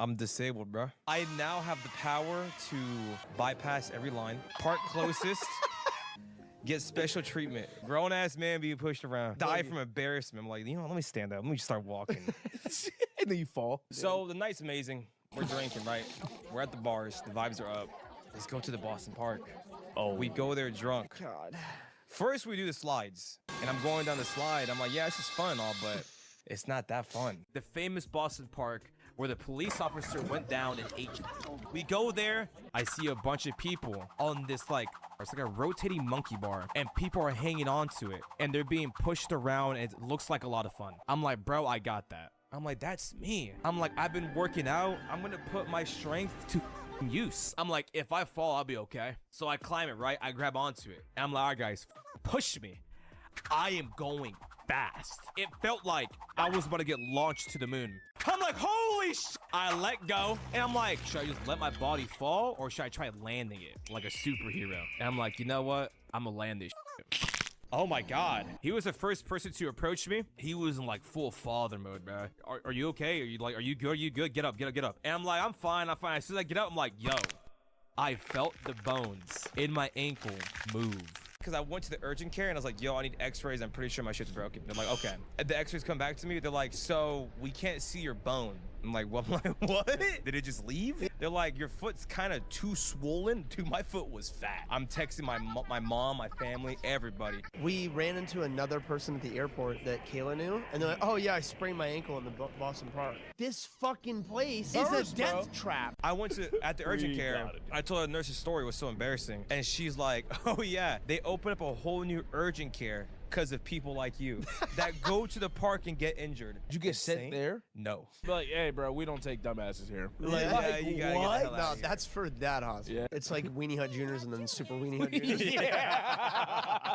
I'm disabled, bro. I now have the power to bypass every line, park closest, get special treatment. Grown ass man being pushed around, die from embarrassment. I'm like, you know, let me stand up. Let me just start walking. And then you fall. So the night's amazing. We're drinking, right? We're at the bars. The vibes are up. Let's go to the Boston Park. Oh, We go there drunk. God. First, we do the slides. And I'm going down the slide. I'm like, yeah, this is fun and all, but it's not that fun. The famous Boston Park where the police officer went down and ate. We go there. I see a bunch of people on this, like, it's like a rotating monkey bar. And people are hanging on to it. And they're being pushed around. And it looks like a lot of fun. I'm like, bro, I got that. I'm like, that's me. I'm like, I've been working out. I'm going to put my strength to use. I'm like, if I fall, I'll be okay. So I climb it, right? I grab onto it. And I'm like, all right, guys, push me. I am going fast. It felt like I was about to get launched to the moon. I'm like, holy sh! I let go. And I'm like, should I just let my body fall? Or should I try landing it like a superhero? And I'm like, you know what? I'm gonna land this shit. Oh my God. He was the first person to approach me. He was in like full father mode, bro. Are you okay? Are you good? Are you good? Get up, get up, get up. And I'm like, I'm fine, I'm fine. As soon as I get up, I'm like, yo, I felt the bones in my ankle move. Because I went to the urgent care and I was like, yo, I need x-rays. I'm pretty sure my shit's broken. They're like, okay. And the x-rays come back to me. They're like, so we can't see your bone. I'm like, what? What? Did it just leave? They're like, your foot's kind of too swollen. Dude, my foot was fat. I'm texting my mom, my family, everybody. We ran into another person at the airport that Kayla knew, and they're like, oh yeah, I sprained my ankle in the Boston Park. This fucking place is a death trap. I went to, at the urgent care, I told her the nurse's story was so embarrassing. And she's like, oh yeah, they open up a whole new urgent care because of people like you that go to the park and get injured. Did you get sent there? No. Be like, hey, bro, we don't take dumbasses here. Like, Yeah, you gotta get the hell out No, of here. that's for that hospital. Yeah. It's like Weenie Hut Juniors and then Super Weenie Hut Juniors. Yeah.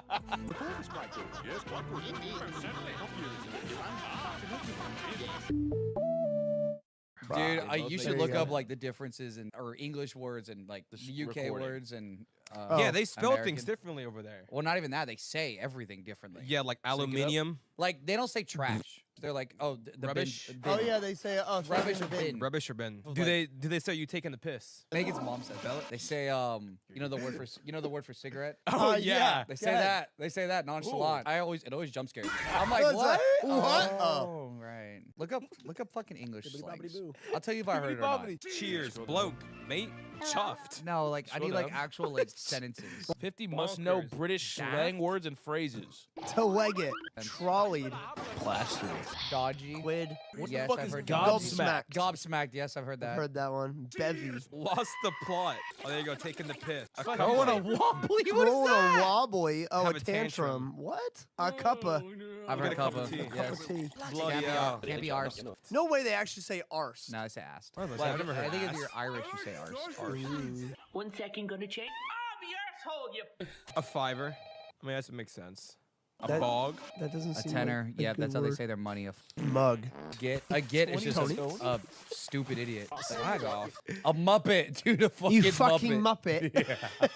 Dude, you should look up like the differences in or English words and like the UK recording. words and Yeah, they spell American. things differently over there. Well, not even that. They say everything differently. Yeah, like aluminium. Like they don't say trash. They're like, oh, the Rubbish? Bin, Oh yeah, they say Rubbish or bin. Rubbish or bin. Like- Do they say you taking the piss? Megan's mom says that. They say you know the word for cigarette. Oh yeah. They say Yeah. that. They say that nonchalant. It always jump scares me. I'm like, What's what? that? What? Oh, right. Look up fucking English slangs. I'll tell you if I heard it or not. Cheers, bloke, mate, chuffed. No, like I need like Scroll down. actual like sentences. 50 must know Bonkers. British Daft. slang words and phrases. To leg it, trolleyed, Plastered. Dodgy. quid, Yes, fuck I've is heard gobsmacked? that. Gobsmacked. Yes, I've heard that. heard that one. Bevy, Lost the plot. Oh, there you go, taking the piss. A Throwing couple. a wobbly. What is throwing that? a wobbly. Oh, Have a a tantrum. tantrum. What? A cuppa. I've heard Get a cup of couple. tea. Yes. Tea. Bloody Can't be, hell. can't be ours. No way they actually say arse. No, I say ass. I've never heard I think if ass. you're Irish, you say arse. 1 second, gonna check. Ah, the asshole, you. A fiver. I mean, that makes sense. A That- bog. That doesn't A seem tenor. like a Yeah, good that's how they word. say their money. A Mug. get is just Tony? a stupid idiot. Flag off. A muppet, dude. A fucking You fucking muppet. muppet.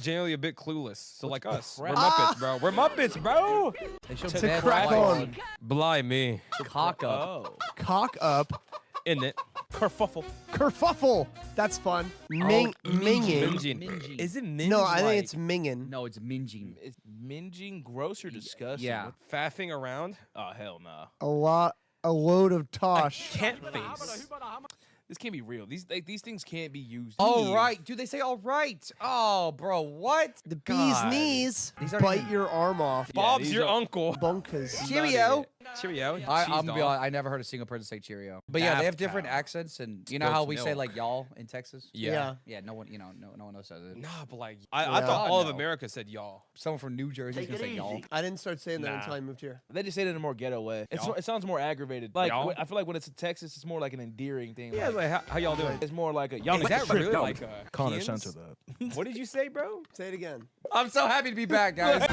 Generally a bit clueless. So like us. We're crap? Muppets, bro. We're Muppets, bro. They show To bad crack lights. on. Blimey. Cock up. Oh. Cock up. In it. Kerfuffle. Kerfuffle. That's fun. Minging. Minging. Minging. Is it minge? No, I think like it's minging. No, it's minging. Is minging gross or disgusting? Yeah. What- faffing around? Oh, hell nah. A load of tosh. Cat face. This can't be real. These things can't be used. All right, dude. They say all right. Oh, bro, what? The bee's God. knees These aren't bite even- your arm off. Bob's these your are- uncle. Bunkas. Cheerio. Cheerio. I'm Cheese gonna be dog. honest, I never heard a single person say Cheerio. But yeah, they have Daft different cow. accents, and you know how Spilt we say milk. like y'all in Texas. Yeah. Yeah, no one, no one else says it. Nah, but like, I Yeah. thought all of No. America said y'all. Someone from New Jersey is Take gonna it say y'all. easy. I didn't start saying that Nah. until I moved here. They just say it in a more ghetto way. Y'all? It sounds more aggravated. Like Y'all? I feel like when it's in Texas, it's more like an endearing thing. Yeah, like, how y'all doing? It's more like a y'all Is need to that strip really down. like Connor Ian's? censor that. What did you say, bro? Say it again. I'm so happy to be back, guys.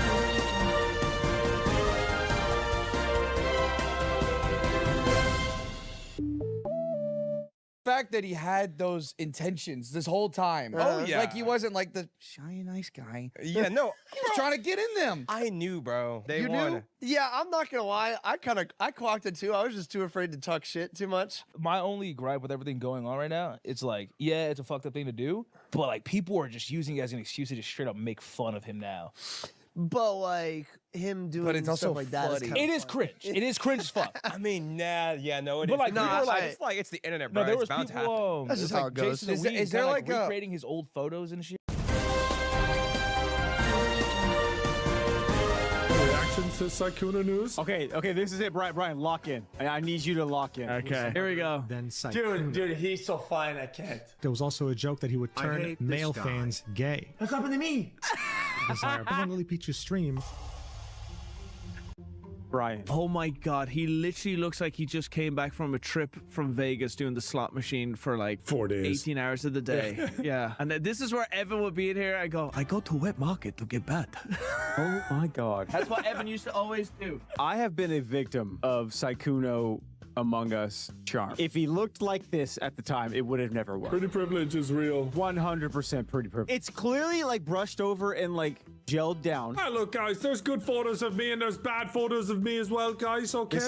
fact that he had those intentions this whole time. Oh, yeah. Like he wasn't like the shy nice guy. Yeah, no. He was trying to get in them. I knew, bro. Day You one. knew? Yeah, I'm not gonna lie. I clocked it too. I was just too afraid to talk shit too much. My only gripe with everything going on right now, it's like, yeah, it's a fucked up thing to do, but like people are just using it as an excuse to just straight up make fun of him now. But like him doing it's stuff also like that is funny. kinda It is funny. cringe. It is cringe as fuck. I mean, nah, yeah, no, it But, is. like, People nah, are like, I- it's like, it's the internet, bro. No, there It's was bound to happen. people. That's just like how it goes. Jason Is Lee there kinda, like a- recreating his old photos and shit? Reactions to Sykkuno news? Okay, this is it, Brian, lock in. I need you to lock in. Okay. Here we go. Then Sykkuno. Dude, he's so fine, I can't. There was also a joke that he would turn hate this male guy. fans gay. What's happened to me? Desire. On Lily Peach's stream, Brian. Oh my god, he literally looks like he just came back from a trip from Vegas doing the slot machine for like 4 days. 18 hours of the day. Yeah. And this is where Evan would be in here. I go to wet market to get bad. Oh my god. That's what Evan used to always do. I have been a victim of Sykkuno Among Us charm. If he looked like this at the time, it would have never worked. Pretty privilege is real. 100% pretty privilege. It's clearly like brushed over and like gelled down. Hey, look, guys, there's good photos of me and there's bad photos of me as well, guys, okay? This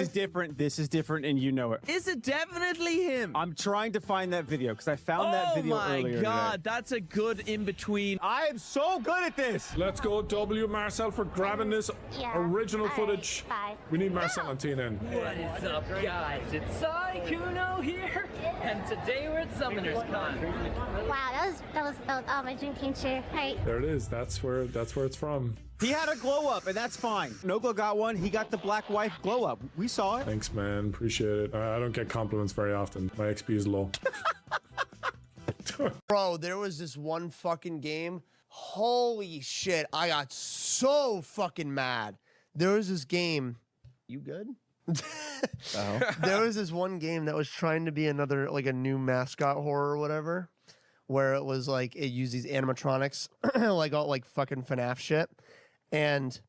is different, and you know it. Is it definitely him? I'm trying to find that video because I found that video my earlier god, today. that's a good in between. I am so good at this. Let's go, W. Marcel, for grabbing this original All right, footage. bye. We need Marcel and Tina in. What is up, guys? It's Sykkuno here, and today we're at Summoners Con. Wow, that was my dream came true. Right. There it is. That's where it's from. He had a glow up, and that's fine. Nogla got one. He got the black wife glow up. We saw it. Thanks, man. Appreciate it. I don't get compliments very often. My XP is low. Bro, there was this one fucking game. Holy shit, I got so fucking mad. There was this game. You good? There was this one game that was trying to be another, like a new mascot horror or whatever, where it was like it used these animatronics, like all like fucking FNAF shit. And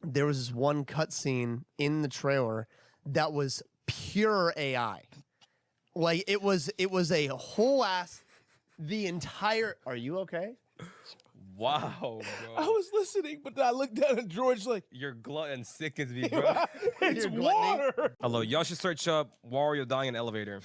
there was this one cutscene in the trailer that was pure AI. Like it was a whole ass, the entire. Are you okay? Wow, bro. I was listening, but I looked down at George like, You're glutton sick as me, bro. it's You're gluttony? water. Hello, y'all should search up Wario dying in an elevator.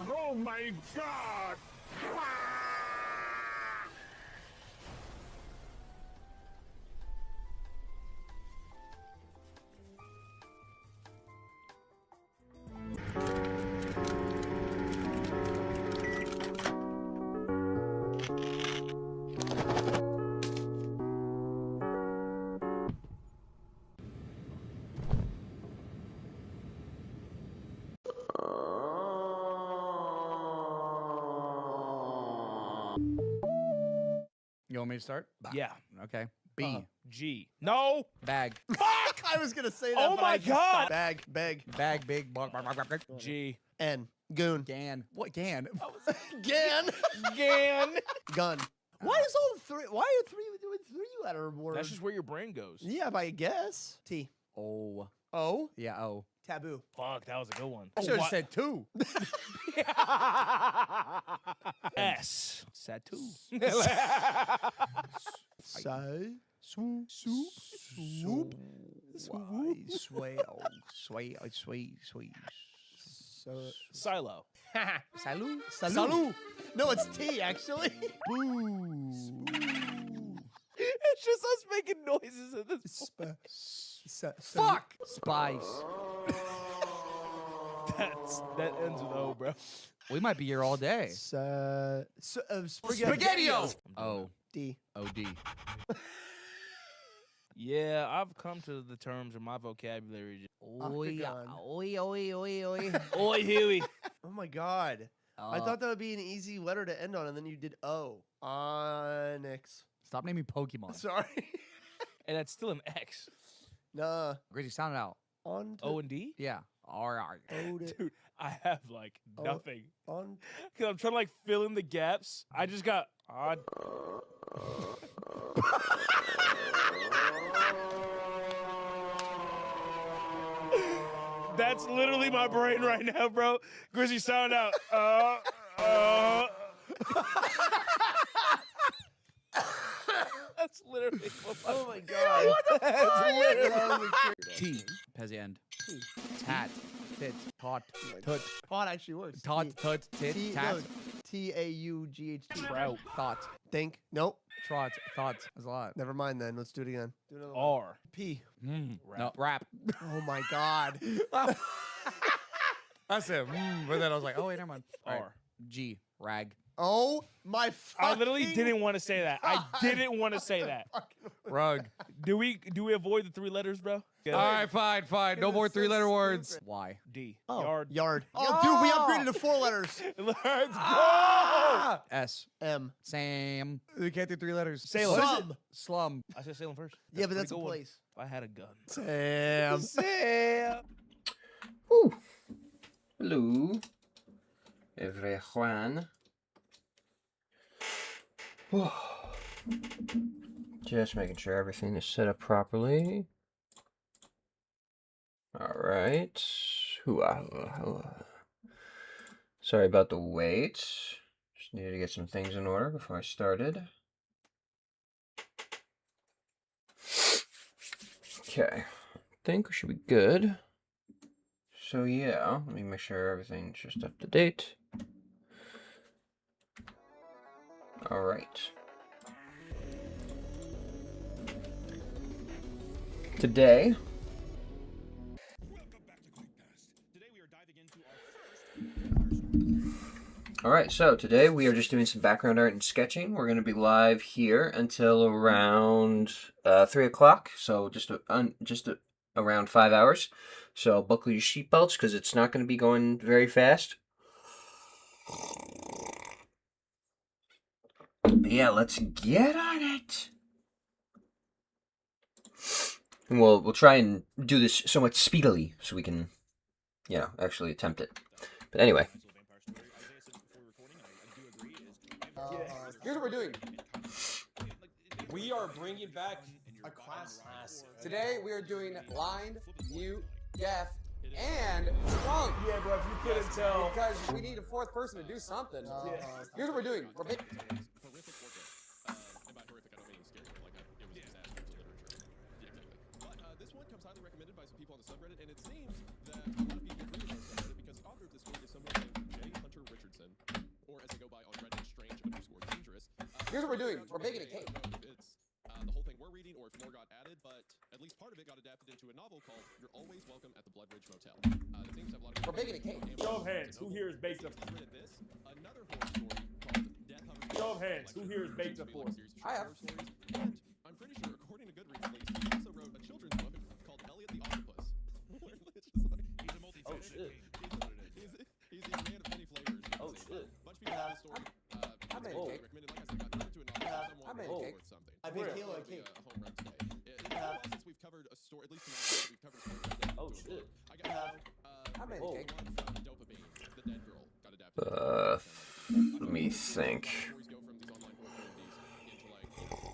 Oh my god! You want me to start? Yeah. Okay. B. G. No. Bag. Fuck! I was gonna say that. Oh but my I just God! stopped. Bag. Bag. Big. Bark, bark, bark, bark, bark. G. N. Goon. Gan. What Gan? Gan. Gan. Gun. Why is all three? Why are three doing three-letter words? That's just where your brain goes. Yeah, but I guess. T. Oh. O. Yeah. Oh. Taboo. Fuck, that was a good one. I should have said 2. S. Satu. So. Swoop. Swoop. Sway. Oh. Sway. Sway. So. Silo. Salut. Salut. No, it's T actually. It's just us making noises at this point. Fuck. Spice. That ends with O, bro. We might be here all day. Spaghetti. Spaghetti-O. Oh. D. OD. Yeah, I've come to the terms of my vocabulary. Octagon. Oi, oi, oi, oi. Oi, Huey. Oh my god. I thought that would be an easy letter to end on, and then you did O. Onyx. Stop naming Pokemon. Sorry. And that's still an X. Nah. Gracie, sound it out. On to O and D? Yeah. R. O to Dude, I have like nothing. on. Because I'm trying to like fill in the gaps. I just got odd. That's literally my brain right now, bro. Grizzy, sound out. That's literally. Oh my god. That's literally T. Pezzy end. Tat. Tit. Tot. Tut. Tot actually works. Tot. Tut. Tit. T- Tat. no, T-A-U-G-H-T. Trout. Thought. Think. Nope. Trot. Thought. That's a lot. Never mind then. Let's do it again. Do another one. R. P. No. Rap. Oh my god. That's it. But then I was like, oh, wait, never mind. All right. R. G. Rag. Oh my fucking. I literally didn't want to say that. I didn't want to say that. Rug. Do we avoid the 3 letters, bro? All right, fine. No more it's so 3-letter words. stupid. Y. D. Oh, Yard. Yard. Oh, dude, we upgraded to 4 letters. Let's go. S. M. Sam. We can't do 3 letters. Salem. Slum. Slum. I said Salem first. Yeah, but that's a pretty good one. place. If I had a gun. Sam. Sam. Hello, everyone. Just making sure everything is set up properly. All right. Sorry about the wait. Just needed to get some things in order before I started. Okay. I think we should be good. So yeah, let me make sure everything's just up to date. All right. Today. All right, so today we are just doing some background art and sketching. We're going to be live here until around 3 o'clock, so just around 5 hours. So buckle your seatbelts because it's not going to be going very fast. But yeah, let's get on it. And we'll try and do this somewhat speedily so we can, actually attempt it. But anyway. Here's what we're doing. We are bringing back A class. Today we are doing blind, mute, deaf, and drunk. Yeah, bro, if you couldn't tell. Because we need a 4th person to do something. Here's what we're doing. This one comes highly recommended by some people on the subreddit, and it seems that a lot of people agree with us subreddit because the author of this story is someone named Jay Hunter Richardson, or as they go by on Reddit, Strange_Dangerous. Here's what we're doing. We're baking a cake. It's the whole thing we're reading, or if more got added, but at least part of it got adapted into a novel called "You're Always Welcome at the Blood Ridge Motel." That seems to have a lot of. We're baking a cake. Show of hands. Who here is baked up? This, another horror story called Death Hovers. Show of hands. Who here is baked up for? I have. And I'm pretty sure, according to Goodreads at least, he also wrote a children's book called Elliot the Octopus. It's just like, he's a multi-fish. Oh, shit. He's a man of many flavors. Oh, shit. A bunch of people have the story. I made a cake. Recommended, like I said, got into a novel. I made a cake. Something. I made Taylor a cake. A home run today. It's been a while since we've covered a story, at least tonight, we've covered a story. Oh, shit. I made a cake. One from Dopamine, the dead girl, got adapted. Let me think. Stories go from these online horror communities into like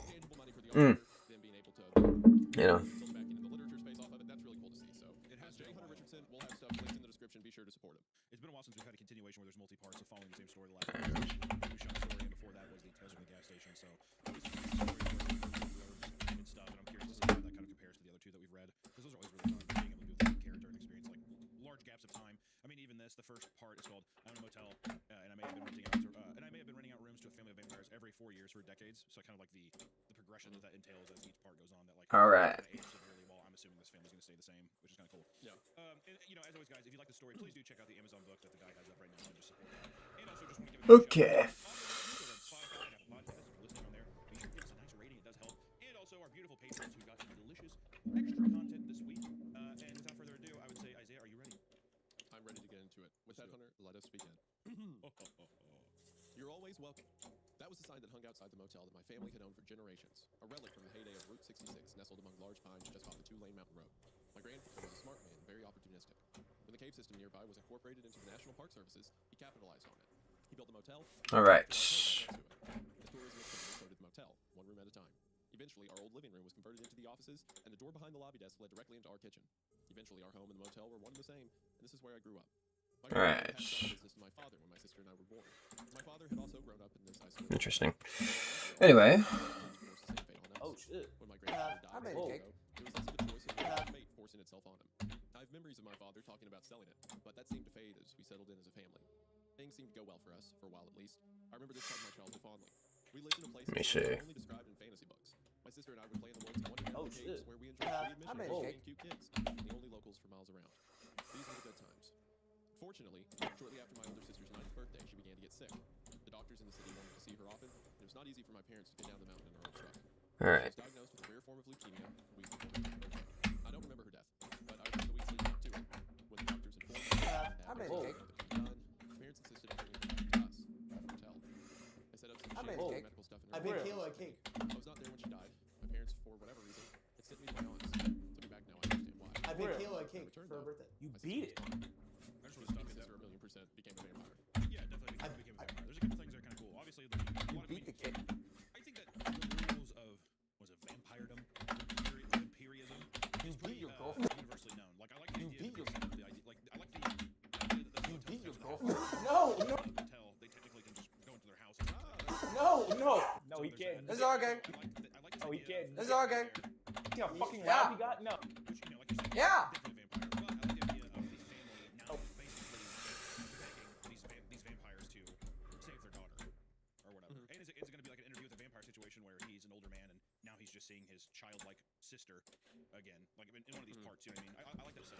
tangible money for the author, then being able to build back into the literature space off of it. That's really cool to see. So it has Jay Hunter Richardson. We'll have stuff linked in the description. Be sure to support him. It's been a while since we've had a continuation where there's multi-parts of following the same story. The last one was we shot story, and before that was the Tales from the Gas Station. So obviously the story and stuff, and I'm curious to see how that kind of compares to the other 2 that we've read, because those are always really fun, being able to do the character and experience like large gaps of time. I mean, even this, the first part is called "I'm in a motel," and I may have been renting out rooms to a family of vampires every 4 years for decades. So kind of like the progression that entails as each part goes on. That like All right. age severely, while I'm assuming this family's going to stay the same, which is kind of cool. Yeah. And, as always, guys, if you like the story, please do check out the Amazon book that the guy has up right now and just support that. And also just want to give a Okay. We've got some delicious extra content this week. And without further ado, I would say, Isaiah, are you ready? I'm ready to get into it. With that, Hunter, let us begin. You're always welcome. That was the sign that hung outside the motel that my family had owned for generations. A relic from the heyday of Route 66, nestled among large pines just off the two-lane mountain road. My grandfather was a smart man, very opportunistic. When the cave system nearby was incorporated into the National Park Services, he capitalized on it. He built a motel. All right. The tourism experiment floated the motel, one room at a time. Eventually, our old living room was converted into the offices, and the door behind the lobby desk led directly into our kitchen. Eventually, our home and the motel were one and the same, and this is where I grew up. My grandfather had sold business to my father when my sister and I were born. My father had also grown up in this isolated. Interesting. Anyway. Oh shit. When my grandfather died, I made a cake. it was less of a choice and fate forcing itself on him. I have memories of my father talking about selling it, but that seemed to fade as we settled in as a family. Things seemed to go well for us, for a while at least. I remember this part of my childhood fondly. We lived in a place Let me that see. was only described in fantasy books. My sister and I would play in the woods in one of the caves where we enjoyed free admission made a for cake. cute kids, the only locals for miles around. These were the good times. Fortunately, shortly after my older sister's 9th birthday, she began to get sick. The doctors in the city wanted to see her often, and it was not easy for my parents to get down the mountain in our old truck. All right. She was diagnosed with a rare form of leukemia a week before her birthday. I don't remember her death, but I remember the weeks leading up to it. When the doctors informed me that I made a cake. my parents insisted on bringing her back to us, at the hotel. I set up some I made a cake. medical stuff in I her made room. Kayla a cake. I was not there when she died. My parents, for whatever reason, had sent me to my aunt's. Looking back now, I understand why. I made Kayla a cake Returned, for her though, birthday. You my beat it. sister was gone. I just want to stop My you sister, there. 1,000,000%, became a vampire. Yeah, definitely became a vampire. There's a couple things that are kind of cool. Obviously, there's a lot of Beat the cake. I think that the rules of was it vampiredom, vampirism, is pretty universally known. Like I like the idea. I like the idea that the Beat your hotels girlfriend. No, no, hotel, they technically can just go into their house. And, no. No, he can't. It's all okay. I like this Oh, he idea can't. of- It's all okay. See how fucking Yeah. loud he got? No. Which, you know, like you said, Yeah. definitely a vampire. But I like the idea of the family now basically begging these vampires to save their daughter or whatever. And is it going to be like an interview with a vampire situation where he's an older man and now he's just seeing his childlike sister again, like in one of these parts? You know what I mean? I like that stuff.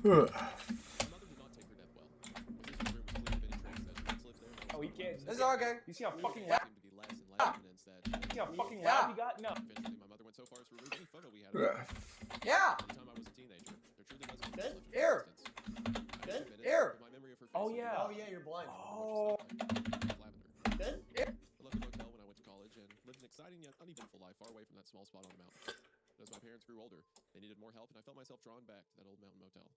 My mother did not take her death well. My sister's room was clean of any trace that she once lived there. Oh, he can't. It's all okay. You see how fucking There loud? seemed to be less and less evidence that See how fucking Yeah. loud he got? No. eventually my mother went so far as to remove any photo we had of her. Yeah. By the time I was a teenager, there truly was no Good. left of her Here. existence. I Good. admit it, Here. but my memory of her face Oh, is yeah. vivid. Oh yeah, you're blind. Oh. Lavender. Good. I left the motel when I went to college and lived an exciting yet uneventful life far away from that small spot on the mountain. But as my parents grew older, they needed more help, and I felt myself drawn back to that old mountain motel.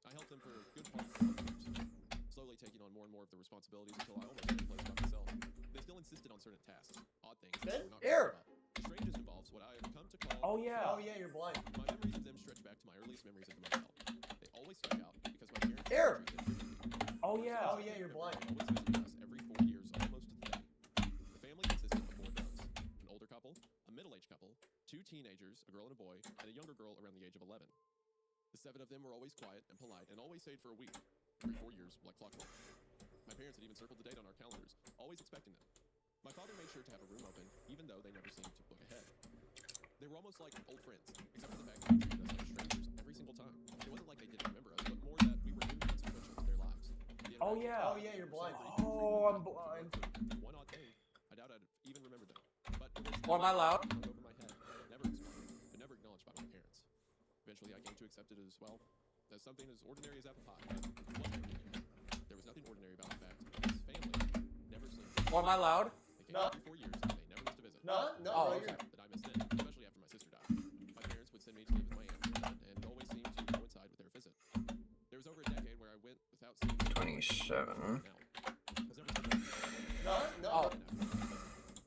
I helped them for a good part of 12 years, slowly taking on more and more of the responsibilities until I almost had the place by myself. They still insisted on certain tasks, odd things that Good. they were not Here. really about. The strangest involves what I have come to call Oh, yeah. Oh yeah, you're blind. my memories of them stretch back to my earliest memories of the motel. They always stuck out because my parents Here. Oh, yeah. Oh yeah, you're blind. always visited us every 4 years, almost to the day. The family consisted of 4 adults, an older couple, a middle-aged couple, 2 teenagers, a girl and a boy, and a younger girl around the age of 11. The 7 of them were always quiet and polite and always stayed for a week, every 4 years, like clockwork. My parents had even circled the date on our calendars, always expecting them. My father made sure to have a room open, even though they never seemed to book ahead. They were almost like old friends, except for the fact that they treated us like strangers every single time. It wasn't like they didn't remember us, but more that we were inconsequential to their lives. Oh, yeah. Oh yeah, you're blind. Oh, I'm blind. One odd thing, I doubt I'd even remember them. But it was Or am I loud? hung over my head, never explained, and never acknowledged by my parents. Eventually, I came to accept it as well, as something as ordinary as apple pie. But it wasn't ordinary. There was nothing ordinary about the fact that this family never slept. Or am I loud? They came every 4 years, and they never missed a visit. No, no, Oh, bro, you're. that I missed then, especially after my sister died. My parents would send me to live with my aunt, and it always seemed to coincide with their visit. There was over a decade where I went without seeing them. 27. Now, has everything No, no. Oh.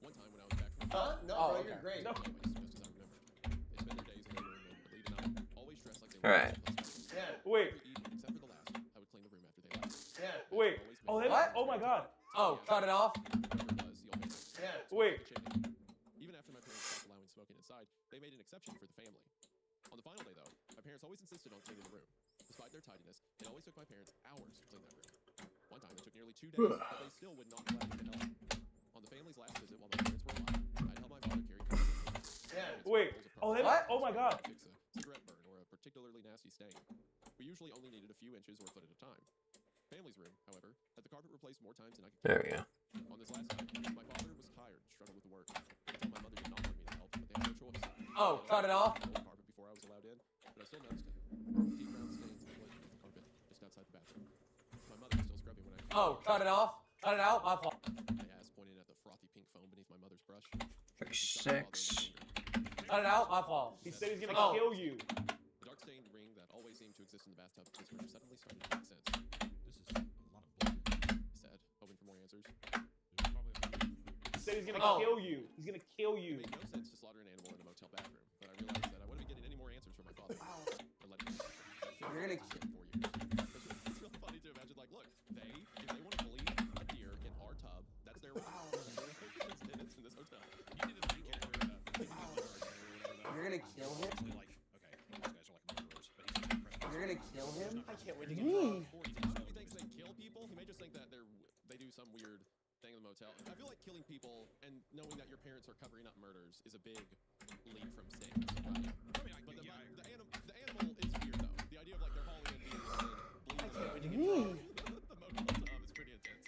One time when I was back from No, Oh, bro, okay. you're great. No. Anyways, just as I remember. They spend their days in their room and would leave at night, always dressed like they All right. Yeah. Wait. Every evening, except for the last, I would clean the room after they left. Yeah. Wait. Oh, they, What? oh my God. Oh, cut it off. Yeah. Wait. Even after my parents stopped allowing smoking inside, they made an exception for the family. On the final day, though, my parents always insisted on cleaning the room. Despite their tidiness, it always took my parents hours to clean that room. One time, it took nearly 2 days, but they still would not allow me to help. On the family's last visit while my parents were alive, I helped my father carry groceries. Yeah. Wait. Oh, they, What? oh my God. Fix a cigarette burn or a particularly nasty stain. We usually only needed a few inches or a foot at a time. Family's room, however, had the carpet replaced more times than I could There we go. On this last night, my father was tired, struggled with work. I told my mother did not want me to help, but they had no choice. Oh, cut it off. Carpet before I was allowed in, but I still noticed it. Deep brown stains on the carpet just outside the bathroom. My mother was still scrubbing when I. Oh, cut it off. Cut it out. My fault. My ass pointing at the frothy pink foam beneath my mother's brush. 36. Cut it out. My fault. He said he's gonna kill you. The dark stained ring that always seemed to exist in the bathtub this winter suddenly started to make sense. This is a lot of blood. I said, hoping for more answers. He said he's gonna kill you. He's gonna kill It you. made no sense to slaughter an animal in a motel bathroom, but I realized that I wouldn't be getting any more answers from my father. I let him You're gonna. for 4 years. It's really funny to imagine, like, look, if they want to believe a deer in our tub, that's their right. It's in this hotel. You did it You're gonna kill him. Like, okay, these guys are like murderers, but he's not present. You're gonna kill him. I can't wait to get He thinks they kill people. He may just think that they do some weird thing in the motel. I feel like killing people and knowing that your parents are covering up murders is a big leap from Sins, right? But the animal is weird though. The idea of like they're hauling in deers and bleeding the motel tub is pretty intense.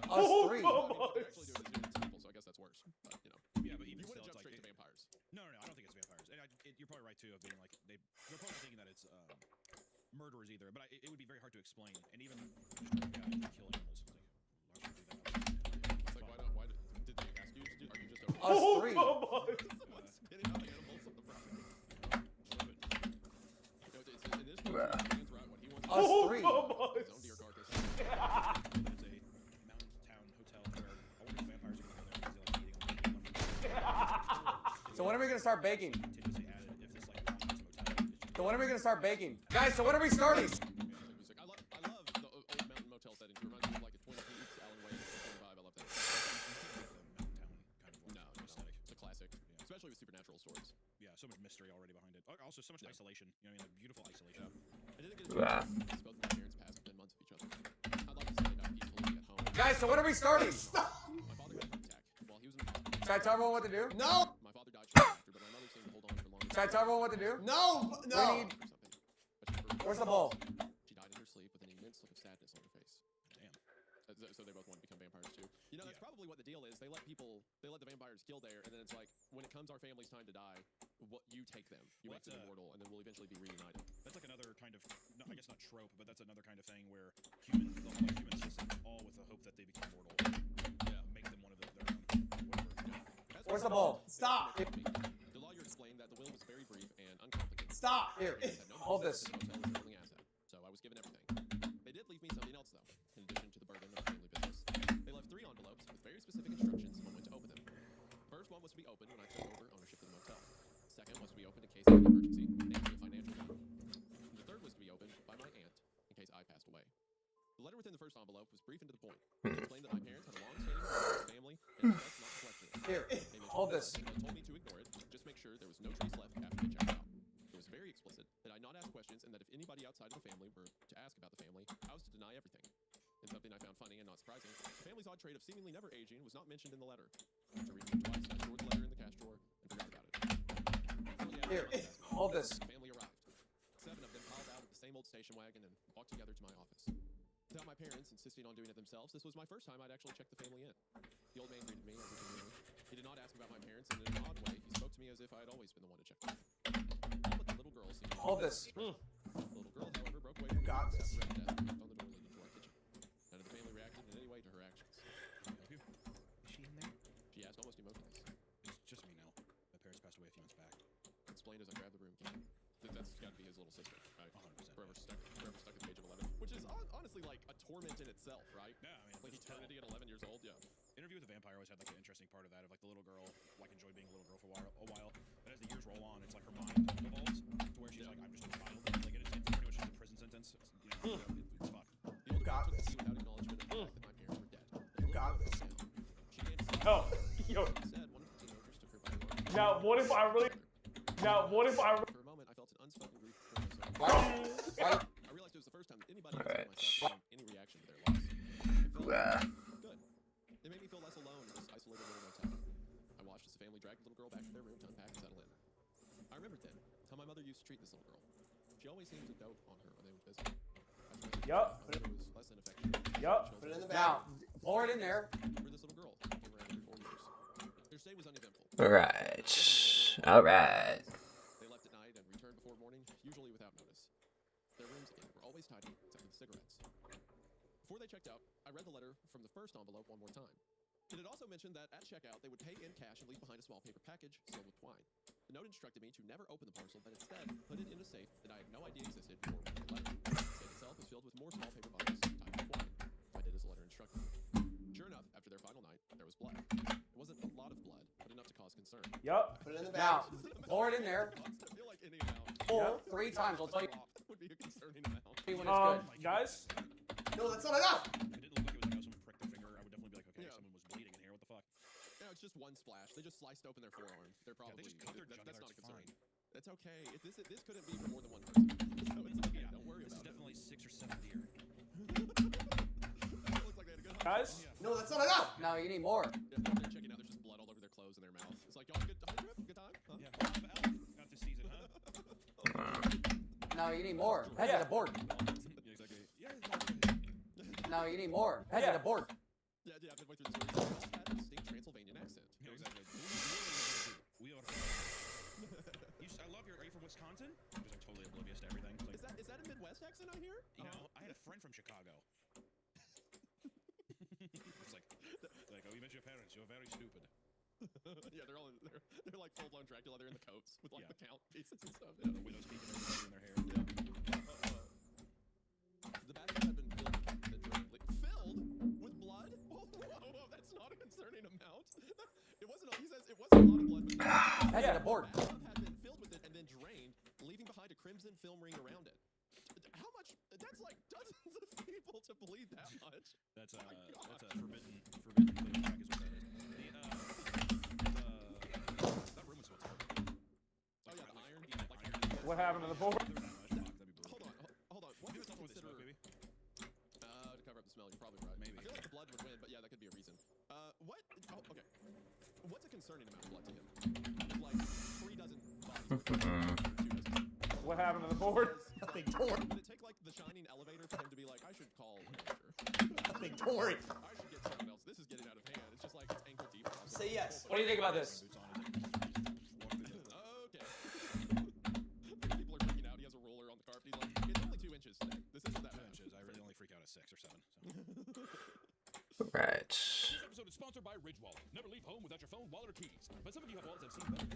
Us three. Actually doing is doing it to people, so I guess that's worse. But you know, Yeah, but even you still, wouldn't it's jump like straight to vampires. No, I don't think it's vampires. And you're probably right too of being like they're probably thinking that it's murderers either. But it would be very hard to explain. And even just trying to kill animals. Like, why should we do that? It's like why did they ask you to do? Are you just over? Us three. Someone's getting out animals on the property. In this case, man's right. What he wants Us three. his own deer carcass. It's a mountain town hotel where I wonder if vampires are going to go there because they like eating on So when are we gonna start baking? continuously added if this like motel is just So when are we gonna start baking? Guys, so when are we starting? Music. I love the old mountain motel setting. It reminds me of like a Twin Peaks, Alan Wake, 25. I love that. mountain town kind of No. aesthetic. It's a classic, especially with supernatural stories. Yeah, so much mystery already behind it. Also, so much isolation. You know what I mean? Like beautiful isolation. I didn't get a chance because both of my parents passed within months of each other. I'd like to say I died peacefully at home. Guys, so when are we starting? My father got a heart attack while he was in the hospital. Should I tell everyone what to do? No, My father died shortly after, but my mother seemed to hold on for longer. Should I tell everyone what to do? no, We no. need. Or something. But she never Where's the bowl? She died in her sleep with an immense look of sadness on her face. Damn. So they both want to become vampires too. You know, that's probably what the deal is. They let the vampires kill there, and then it's like, when it comes our family's time to die, what you take them, you make them immortal, and then we'll eventually be reunited. That's like another kind of, no, I guess not trope, but that's another kind of thing where humans, the whole human system, all with the hope that they become mortal. Yeah, make them one of their own, whatever. Where's the bowl? Stop. The lawyer explained that the will was very brief and uncomplicated. Stop. Here, Had no hold business this. in the hotel as their only asset, so I was given everything. They did leave me something else though, in addition to the burden of family business. They left 3 envelopes with very specific instructions on when to open them. First one was to be opened when I took over ownership of the motel. Second was to be opened in case of an emergency, namely a financial one. And the third was to be opened by my aunt in case I passed away. The letter within the first envelope was brief and to the point. It explained that my parents had a long-standing family and it was best not to question it. Here, They mentioned hold that this. they told me to ignore it, just make sure there was no trace left after they checked out. It was very explicit that I not ask questions and that if anybody outside of the family were to ask about the family, I was to deny everything. And something I found funny and not surprising, the family's odd trait of seemingly never aging was not mentioned in the letter. After reading it twice, I stored the letter in the cash drawer and forgot about it. Here, hold this. The family arrived. 7 of them piled out of the same old station wagon and walked together to my office. Without my parents insisting on doing it themselves, this was my first time I'd actually checked the family in. The old man greeted me as if he knew me. He did not ask about my parents, and in an odd way, he spoke to me as if I had always been the one to check them. All but the little girl seemed to Hold this. The little girl, however, broke away from me Got and this. sat around the desk and knocked on the door leading to our kitchen. None of the family reacted in any way to her actions. Is she in there? She asked almost emotionless. It's just me now. My parents passed away a few months back. Explained as I grabbed the room key. That's got to be his little sister, right? 100%. Forever stuck at the age of 11, which is honestly like a torment in itself, right? Yeah, I mean, Like this is eternity at 11 years old, yeah. Interview with the Vampire always had like an interesting part of that, of like the little girl like enjoyed being a little girl for a while. But as the years roll on, it's like her mind evolves to where she's like, I'm just a child. Like it's pretty much just a prison sentence. It's, you know, it's fucked. The older Got girl took this. the key without acknowledgement of the fact that my parents were dead. Got this. She began to Oh, yo. said one of the teenagers took her by the arm. Now what if I really? Now what if I? For a moment, I felt an unspoken grief for myself. Why? I realized it was the first time that anybody outside myself had any reaction to their loss. It felt good. It made me feel less alone in this isolated little motel. I watched as the family dragged the little girl back to their room to unpack and settle in. I remembered then how my mother used to treat this little girl. She always seemed to dote on her when they would visit. Yup. It was less than affectionate. Yup. Put it in the Now, bag. pour it in there. For this little girl who came around every 4 years. Their stay was uneventful. All right. All right. They left at night and returned before morning, usually without notice. Their rooms, again, were always tidy, except for the cigarettes. Before they checked out, I read the letter from the first envelope one more time. It had also mentioned that at checkout, they would pay in cash and leave behind a small paper package sealed with twine. The note instructed me to never open the parcel, but instead put it in a safe that I had no idea existed before reading the letter. The safe itself was filled with more small paper bundles tied with twine. I did as the letter instructed me. Sure enough, after their final night, there was blood. It wasn't a lot of blood, but enough to cause concern. Yup. Put it in the bag. Now, pour it in there. I feel like any amount Pour 3 times. I'll tell you would be a concerning amount. when it's good. Guys, No, that's not enough. If it didn't look like it was like how someone pricked their finger, I would definitely be like, okay, Yeah. someone was bleeding in here. What the fuck? No, it's just one splash. They just sliced open their forearm. They're probably just cut their that's jugular, not a it's concern. fine. That's okay. This couldn't be for more than one person. So it's okay. Yeah, Don't worry this is about it. definitely 6 or 7 deer. That looks like they had a good hunt. guys, No, that's not enough. No, you need more. Yeah, they're checking out. There's just blood all over their clothes and their mouth. It's like, y'all good hunt trip? Good time? Huh? Yeah, well, the elk got this season, huh? No, you need more. Head to the board. Yeah, exactly. Yeah, No, you need more. Head to the board. Yeah, midway through the story, they just had a distinct Transylvanian accent. yeah, exactly. We are. I love your. Are you from Wisconsin? Because I'm totally oblivious to everything. Like, Is that a Midwest accent I hear? you know, I had a friend from Chicago. It's like, oh, you met your parents. You're very stupid. Yeah, they're like full blown Dracula. They're in the coats with like Yeah. the count pieces and stuff. The widow's peak and everything in their hair. The basket had been filled with blood. Whoa, that's not a concerning amount. It wasn't. He says it wasn't a lot of blood. But Head to the board. the bathtub had been filled with it and then drained, leaving behind a crimson film ring around it. How much? That's like dozens of people to bleed that much. That's a forbidden clear track is what that is. That room is what's hard. Oh yeah, the iron. Yeah, Like, iron. what happened to the board? If there was that much, fuck, that'd be brutal. Hold on. What Maybe would it's you not with the consider? smoke, baby. To cover up the smell, you're probably right. Maybe. I feel like the blood would win, but yeah, that could be a reason. What? Oh, okay. What's a concerning amount of blood to him? Like 3 dozen bodies. 2 dozen. What happened to the board? Nothing. Don't worry. Would it take like the Shining elevator for him to be like, I should call a manager? Nothing. Don't worry. I should get someone else. This is getting out of hand. It's just like it's ankle deep. Say yes. What do you think about this? Boots on and walk through the. Okay. People are freaking out. He has a roller on the carpet. He's like, it's only 2 inches today. This isn't that 2 bad. inches. I really only freak out at 6 or 7. Right. This episode is sponsored by Ridge Wallet. Never leave home without your phone, wallet, or keys. But some of you have wallets I've seen better.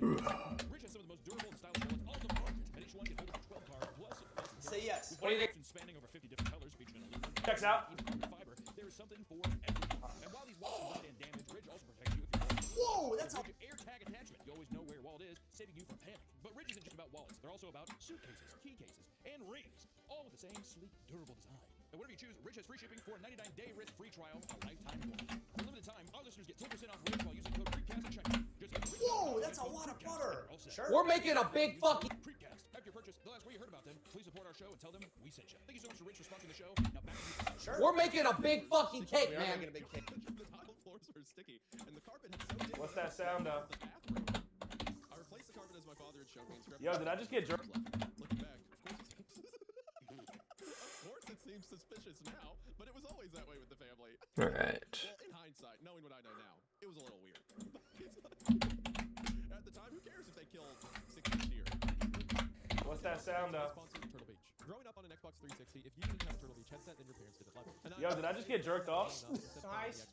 Ridge has some of the most durable and stylish wallets on the market, and each one can hold up to 12 cards plus. Say yes. What do you think? Spanning over 50 different colors, featuring aluminum, Checks out. even carbon fiber. There is something for everyone. And while these wallets can withstand damage, Ridge also protects you if your wallet. Whoa, that's a. Ridge air tag attachment. You always know where your wallet is, saving you from panic. But Ridge isn't just about wallets. They're also about suitcases, key cases, and rings, all with the same sleek, durable design. And whatever you choose, Ridge has free shipping for a 99-day risk-free trial and a lifetime warranty. For a limited time, our listeners get 10% off Ridge while using code Creekcast at checkout. Just go to Ridge. Whoa, that's a lot of butter. Sure. We're making a big fucking. Creekcast. After your purchase, they'll ask where you heard about them. Please support our show and tell them we sent you. Thank you so much to Ridge for sponsoring the show. Now back to you. Sure. We're making a big fucking cake, We are man. making a big cake. The tile floors were sticky, and the carpet had soaked in. What's that sound of? The bathroom. I replaced the carpet as my father had shown me. Yo, did I just get jerked? Looking back, of course it seems suspicious now, but it was always that way with the family. All right. Well, in hindsight, knowing what I know now, it was a little weird. At the time, who cares if they killed 6 deer? What's that sound of? Sponsored Turtle Beach. Growing up on an Xbox 360, if you didn't have a Turtle Beach headset, then your parents didn't love it. And Yo, did I just get jerked off? Nice.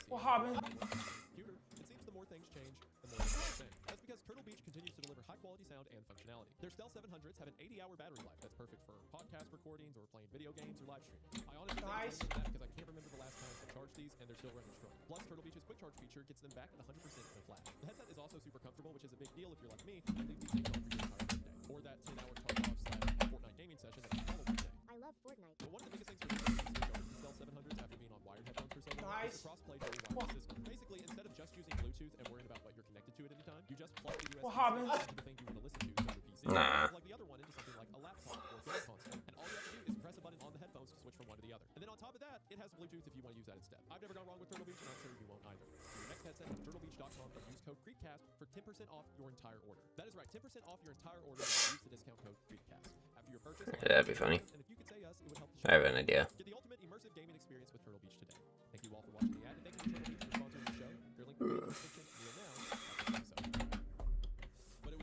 What happened? Computer, it seems the more things change, the more things stay the same. That's because Turtle Beach continues to deliver high-quality sound and functionality. Their Stealth 700s have an 80-hour battery life that's perfect for podcast recordings or playing video games or live streaming. I honestly Nice. think that because I can't remember the last time I charged these, and they're still running strong. Plus, Turtle Beach's quick charge feature gets them back at 100% in a flash. The headset is also super comfortable, which is a big deal if you're like me and leave these things on for your entire workday. Or that 10-hour Tarkov/Fortnite gaming session that you follow one day. I love Fortnite. But one of the biggest things for me is to switch over to the Stealth 700s after being on wired headphones for so long. Nice. It's a cross-play dual wireless system. Basically, instead of just using Bluetooth and worrying about what you're connected to at any time, you just plug the USB What happened? into the thing you want to listen to on your PC. Nah. Plug the other one into something like a laptop or a game console. And all you have to do is press a button on the headphones to switch from one to the other. And then on top of that, it has Bluetooth if you want to use that instead. I've never gone wrong with Turtle Beach, and I'm sure you won't either. For your next headset, turtlebeach.com and use code Creekcast for 10% off your entire order. That is right, 10% off your entire order when you use the discount code Creekcast. After your purchase, That'd be funny. and if you could say yes, it would help the I have an idea. Get the ultimate immersive gaming experience with Turtle Beach today. Thank you all for watching the ad, and thank you to Turtle Beach for sponsoring the show. Their link will be in the description. We are now back to the episode.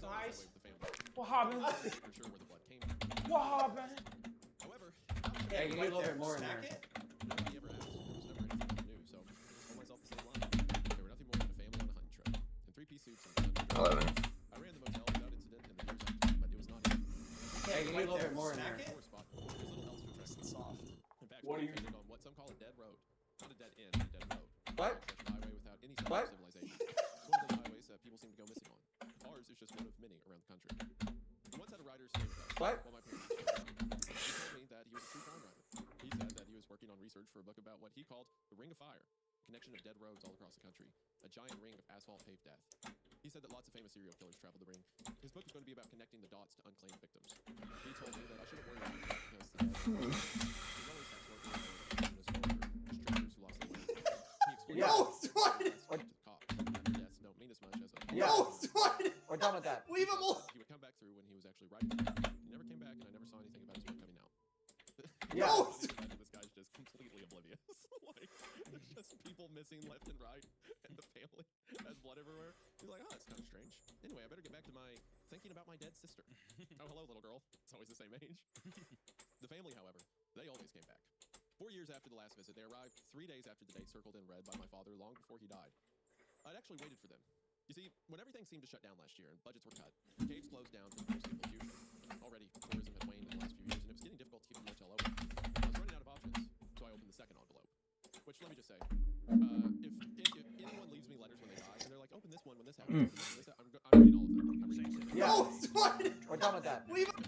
guys. What happened? For sure where the blood came from. What happened? However, Yeah, you need a little bit more in there. nobody ever asked. There was never anything new, so I told myself the same line. They were nothing more than a family on a hunting trip. In three-piece suits and guns. 11. I ran the motel without incident in the years after, but it was not easy. Yeah, you need a little bit more in there. Spot. There's little else to attract me. Soft. In fact, What are we you- located on what some call a dead road. Not a dead end, a dead road. What? A highway without any sign What? of civilization. It's one of those highways that people seem to go missing on. Ours is just one of many around the country. We once had a rider stay with us. What? While my parents were still around. He told me that he was a true crime writer. He said that he was working on research for a book about what he called the Ring of Fire, a connection of dead roads all across the country, a giant ring of asphalt paved death. He said that lots of famous serial killers traveled the ring. His book was going to be about connecting the dots to unclaimed victims. He told me that I shouldn't worry about it because the dead there's always sex workers or strangers who lost their way. He explained Yeah. No, Swan! to the cops. Their deaths don't mean as much as a Yeah. No, Swan! We're done with that. Leave him alone. he would come back through when he was actually writing the book. He never came back, and I never saw anything about his book coming out. Yeah. No, This guy's just completely oblivious. Like, there's just people missing left and right, and the family has blood everywhere. He's like, oh, that's kind of strange. Anyway, I better get back to my thinking about my dead sister. Oh, hello, little girl. It's always the same age. The family, however, they always came back. 4 years after the last visit, they arrived 3 days after the date circled in red by my father long before he died. I'd actually waited for them. You see, when everything seemed to shut down last year and budgets were cut, caves closed down for the foreseeable future. Already, tourism had waned in the last few years, and it was getting difficult to keep the motel open. I was running out of options, so I opened the second envelope. Which, let me just say, if anyone leaves me letters when they die, and they're like, open this one when this happens, open this, I'm reading all of them. I'm reading all of them. Yeah. no, Swan! We're done with that. Leave him.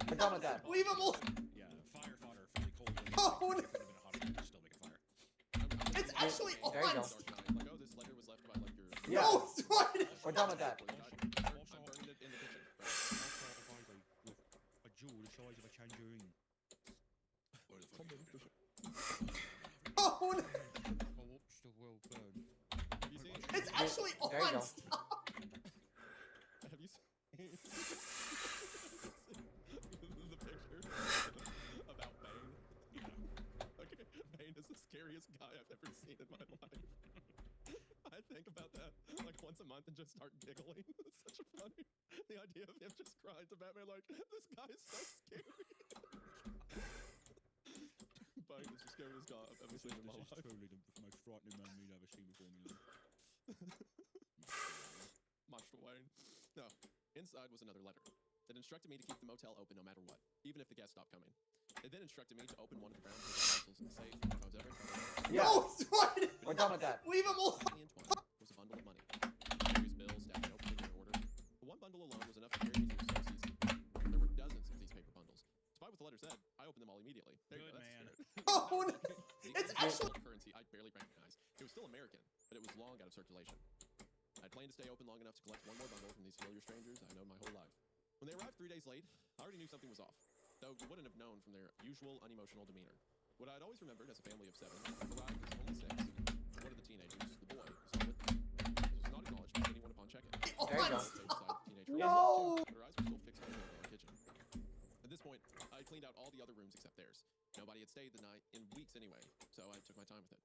We're done with that. Leave him alone. Yeah, fire fodder, fairly cold. Oh, no. If it had been a hotter day, still make a fire. It's actually There you on. go. Like, oh, this letter was left by, like, your... Yeah. No, Swan! We're done with that. I'm burning it in the kitchen. A jewel the size of a tangerine. Oh, no. I watched the world burn. Have you seen... It's actually There you on. go. Stop. Have you seen the picture about Bane? Okay, Bane is the scariest guy I've ever seen in my life. I think about that like once a month and just start giggling. It's such a funny. The idea of him just crying to Batman like, this guy is so scary. Bane is the scariest guy I've ever seen in my life. This is truly the most frightening man we've ever seen before me. Marshal Wayne. No. Inside was another letter. It instructed me to keep the motel open no matter what, even if the guests stopped coming. It then instructed me to open one of the brown paper parcels in the safe if I was ever in trouble. Yeah. No, Swan! We're done with that. Leave him alone. Me and Twine was a bundle of money. Various bills stacked in no particular order. The one bundle alone was enough to carry me through so season. There were dozens of these paper bundles. Despite what the letter said, I opened them all immediately. There you Good go, that's man. the spirit. Oh, no. The It's only actually. currency I barely recognized. It was still American, but it was long out of circulation. I'd planned to stay open long enough to collect one more bundle from these familiar strangers I've known my whole life. When they arrived 3 days late, I already knew something was off, though you wouldn't have known from their usual unemotional demeanor. What I'd always remembered as a family of 7 arrived as only 6. One of the teenagers, the boy, was not with them. This was not acknowledged by anyone upon check-in. There you go. Stayed beside the teenager. No. But her eyes were still fixed on the door in the kitchen. At this point, I cleaned out all the other rooms except theirs. Nobody had stayed the night in weeks anyway, so I took my time with it.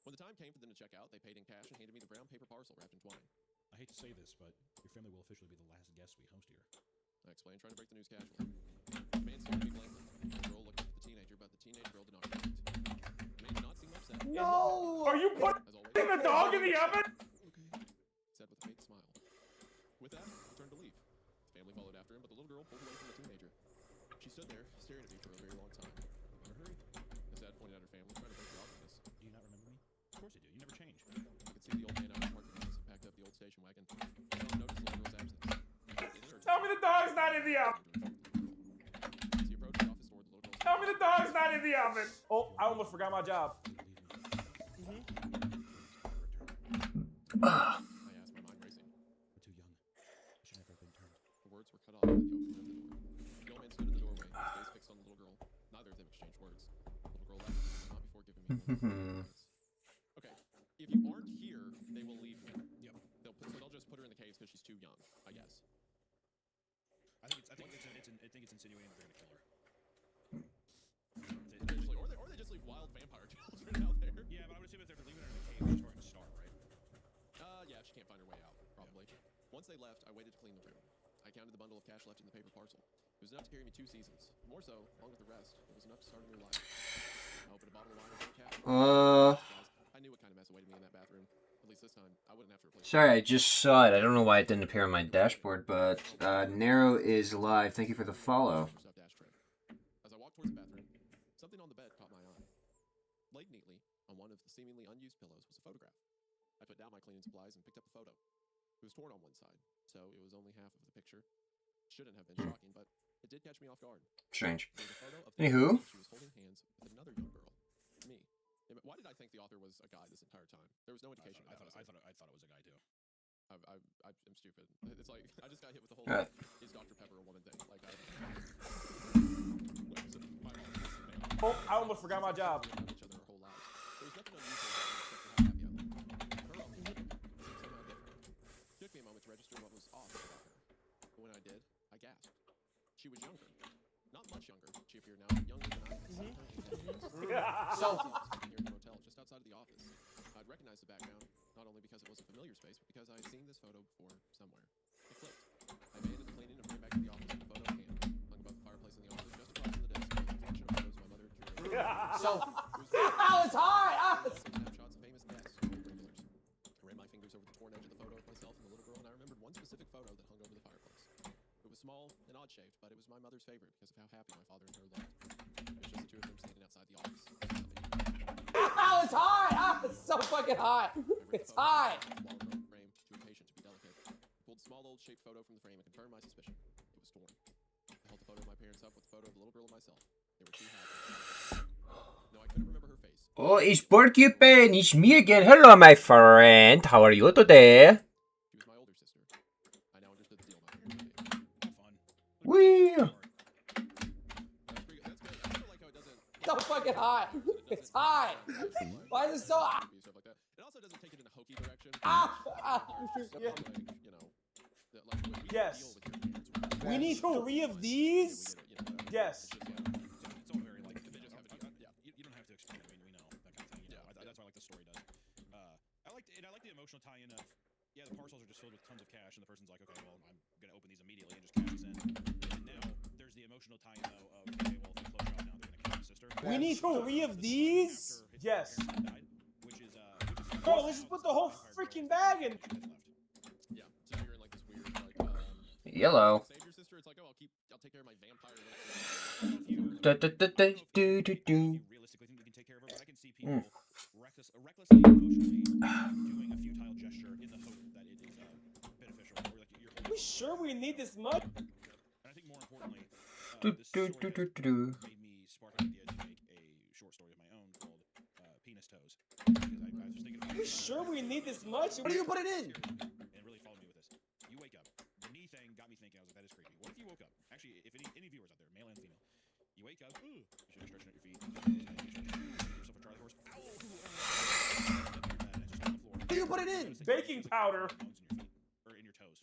When the time came for them to check out, they paid in cash and handed me the brown paper parcel wrapped in twine. I hate to say this, but your family will officially be the last guest we host here. I explained, trying to break the news casually. The man stared at me blankly. The girl looked at the teenager, but the teenage girl did not react. The man did not seem upset. No. Are you putting the dog in the oven? Said with a fake smile. With that, I turned to leave. The family followed after him, but the little girl pulled away from the teenager. She stood there, staring at me for a very long time. In a hurry, the sad pointed at her family, trying to break the awkwardness. Do you not remember me? Of course I do. You never change. I could see the old man out in the parking lot as he packed up the old station wagon. I don't notice the little girl's absence. Tell me the dog's not in the oven. As he approached the office door, the little girl Tell me the dog's not in the oven. Oh, I almost forgot my job. I asked, my mind racing. We're too young. I should never have been turned. The words were cut off at the opening of the door. The old man stood in the doorway, his gaze fixed on the little girl. Neither of them exchanged words. The little girl left, not before giving me one. Okay, if you aren't here, they will leave you. Yep. They'll just put her in the caves because she's too young, I guess. I think it's insinuating that they're gonna kill her. Potentially, or they just leave wild vampire children out there. Yeah, but I would assume if they're leaving her in the cave, she's starting to starve, right? Yeah, she can't find her way out, probably. Once they left, I waited to clean the room. I counted the bundle of cash left in the paper parcel. It was enough to carry me 2 seasons. More so, along with the rest, it was enough to start a new life. I opened a bottle of wine and cash. I knew what kind of mess awaited me in that bathroom. At least this time, I wouldn't have to replace. Sorry, I just saw it. I don't know why it didn't appear on my dashboard, but Nero is live. Thank you for the follow. As I walked towards the bathroom, something on the bed caught my eye. Laid neatly on one of the seemingly unused pillows was a photograph. I put down my cleaning supplies and picked up the photo. It was torn on one side, so it was only half of the picture. Shouldn't have been shocking, but it did catch me off guard. Strange. There was a photo of Anywho. she was holding hands with another young girl. Me. Why did I think the author was a guy this entire time? There was no indication. I thought it was a guy too. I'm stupid. It's like I just got hit with the whole Right. is Dr. Pepper a woman thing. Like Oh, I almost forgot my job. Each other our whole lives. There was nothing unusual about her happy I looked. Her seemed somehow different. It took me a moment to register what was off about her. But when I did, I gasped. She was younger. Not much younger. She appeared now younger than I had seen her. So here at the motel, just outside of the office. I'd recognize the background, not only because it was a familiar space, but because I'd seen this photo before somewhere. It clicked. I made it the cleaning and ran back to the office with the photo in hand. Hung above the fireplace in the office, just across from the desk, was a collection of photos my mother had curated. So, ow, it's hot! Some snapshots of famous guests and regulars. I ran my fingers over the torn edge of the photo of myself and the little girl, and I remembered one specific photo that hung over the fireplace. It was small and odd-shaped, but it was my mother's favorite because of how happy my father and her looked. It was just the two of them standing outside the office. Ow, it's hot! Ah, it's so fucking hot! It's hot! Frame, too impatient to be delicate. Pulled a small old shaped photo from the frame and confirmed my suspicion. It was torn. I held the photo of my parents up with the photo of the little girl and myself. They were too happy. No, I couldn't remember her face. Oh, it's Porcupine. It's me again. Hello, my friend. How are you today? She was my older sister. I now understood the deal my parents made. Fun. Wee. So fucking hot! It's hot! Why is it so hot? It also doesn't take it in a hokey direction. Yes. We need 3 of these? Yes. It's all very like you don't have to explain. I mean, we know that kind of thing. You know, that's why I like the story does. I like the emotional tie-in of the parcels are just filled with tons of cash, and the person's like, okay, well, I'm gonna open these immediately and just cash this in. And now there's the emotional tie-in though of okay, well, if they close shop now, they're gonna kill my sister. We need 3 of these? Yes. Which is Bro, let's just put the whole freaking bag in. Yeah, so you're in like this weird like Yellow. save your sister. It's like, oh, I'll take care of my vampire. Realistically think we can take care of her, but I can see people recklessly, emotionally doing a futile gesture in the hope that it is beneficial. Or like you're Are we sure we need this much? And I think more importantly, this story made me spark an idea to make a short story of my own called Penis Toes. Because I was just thinking about Are we sure we need this much? What do you put it in? and really follow me with this. You wake up. The knee thing got me thinking. I was like, that is creepy. What if you woke up? Actually, if any viewers out there, male and female, you wake up. You should be stretching out your feet. Yourself a Charlie horse. What do you put it in? Baking powder. Or in your toes.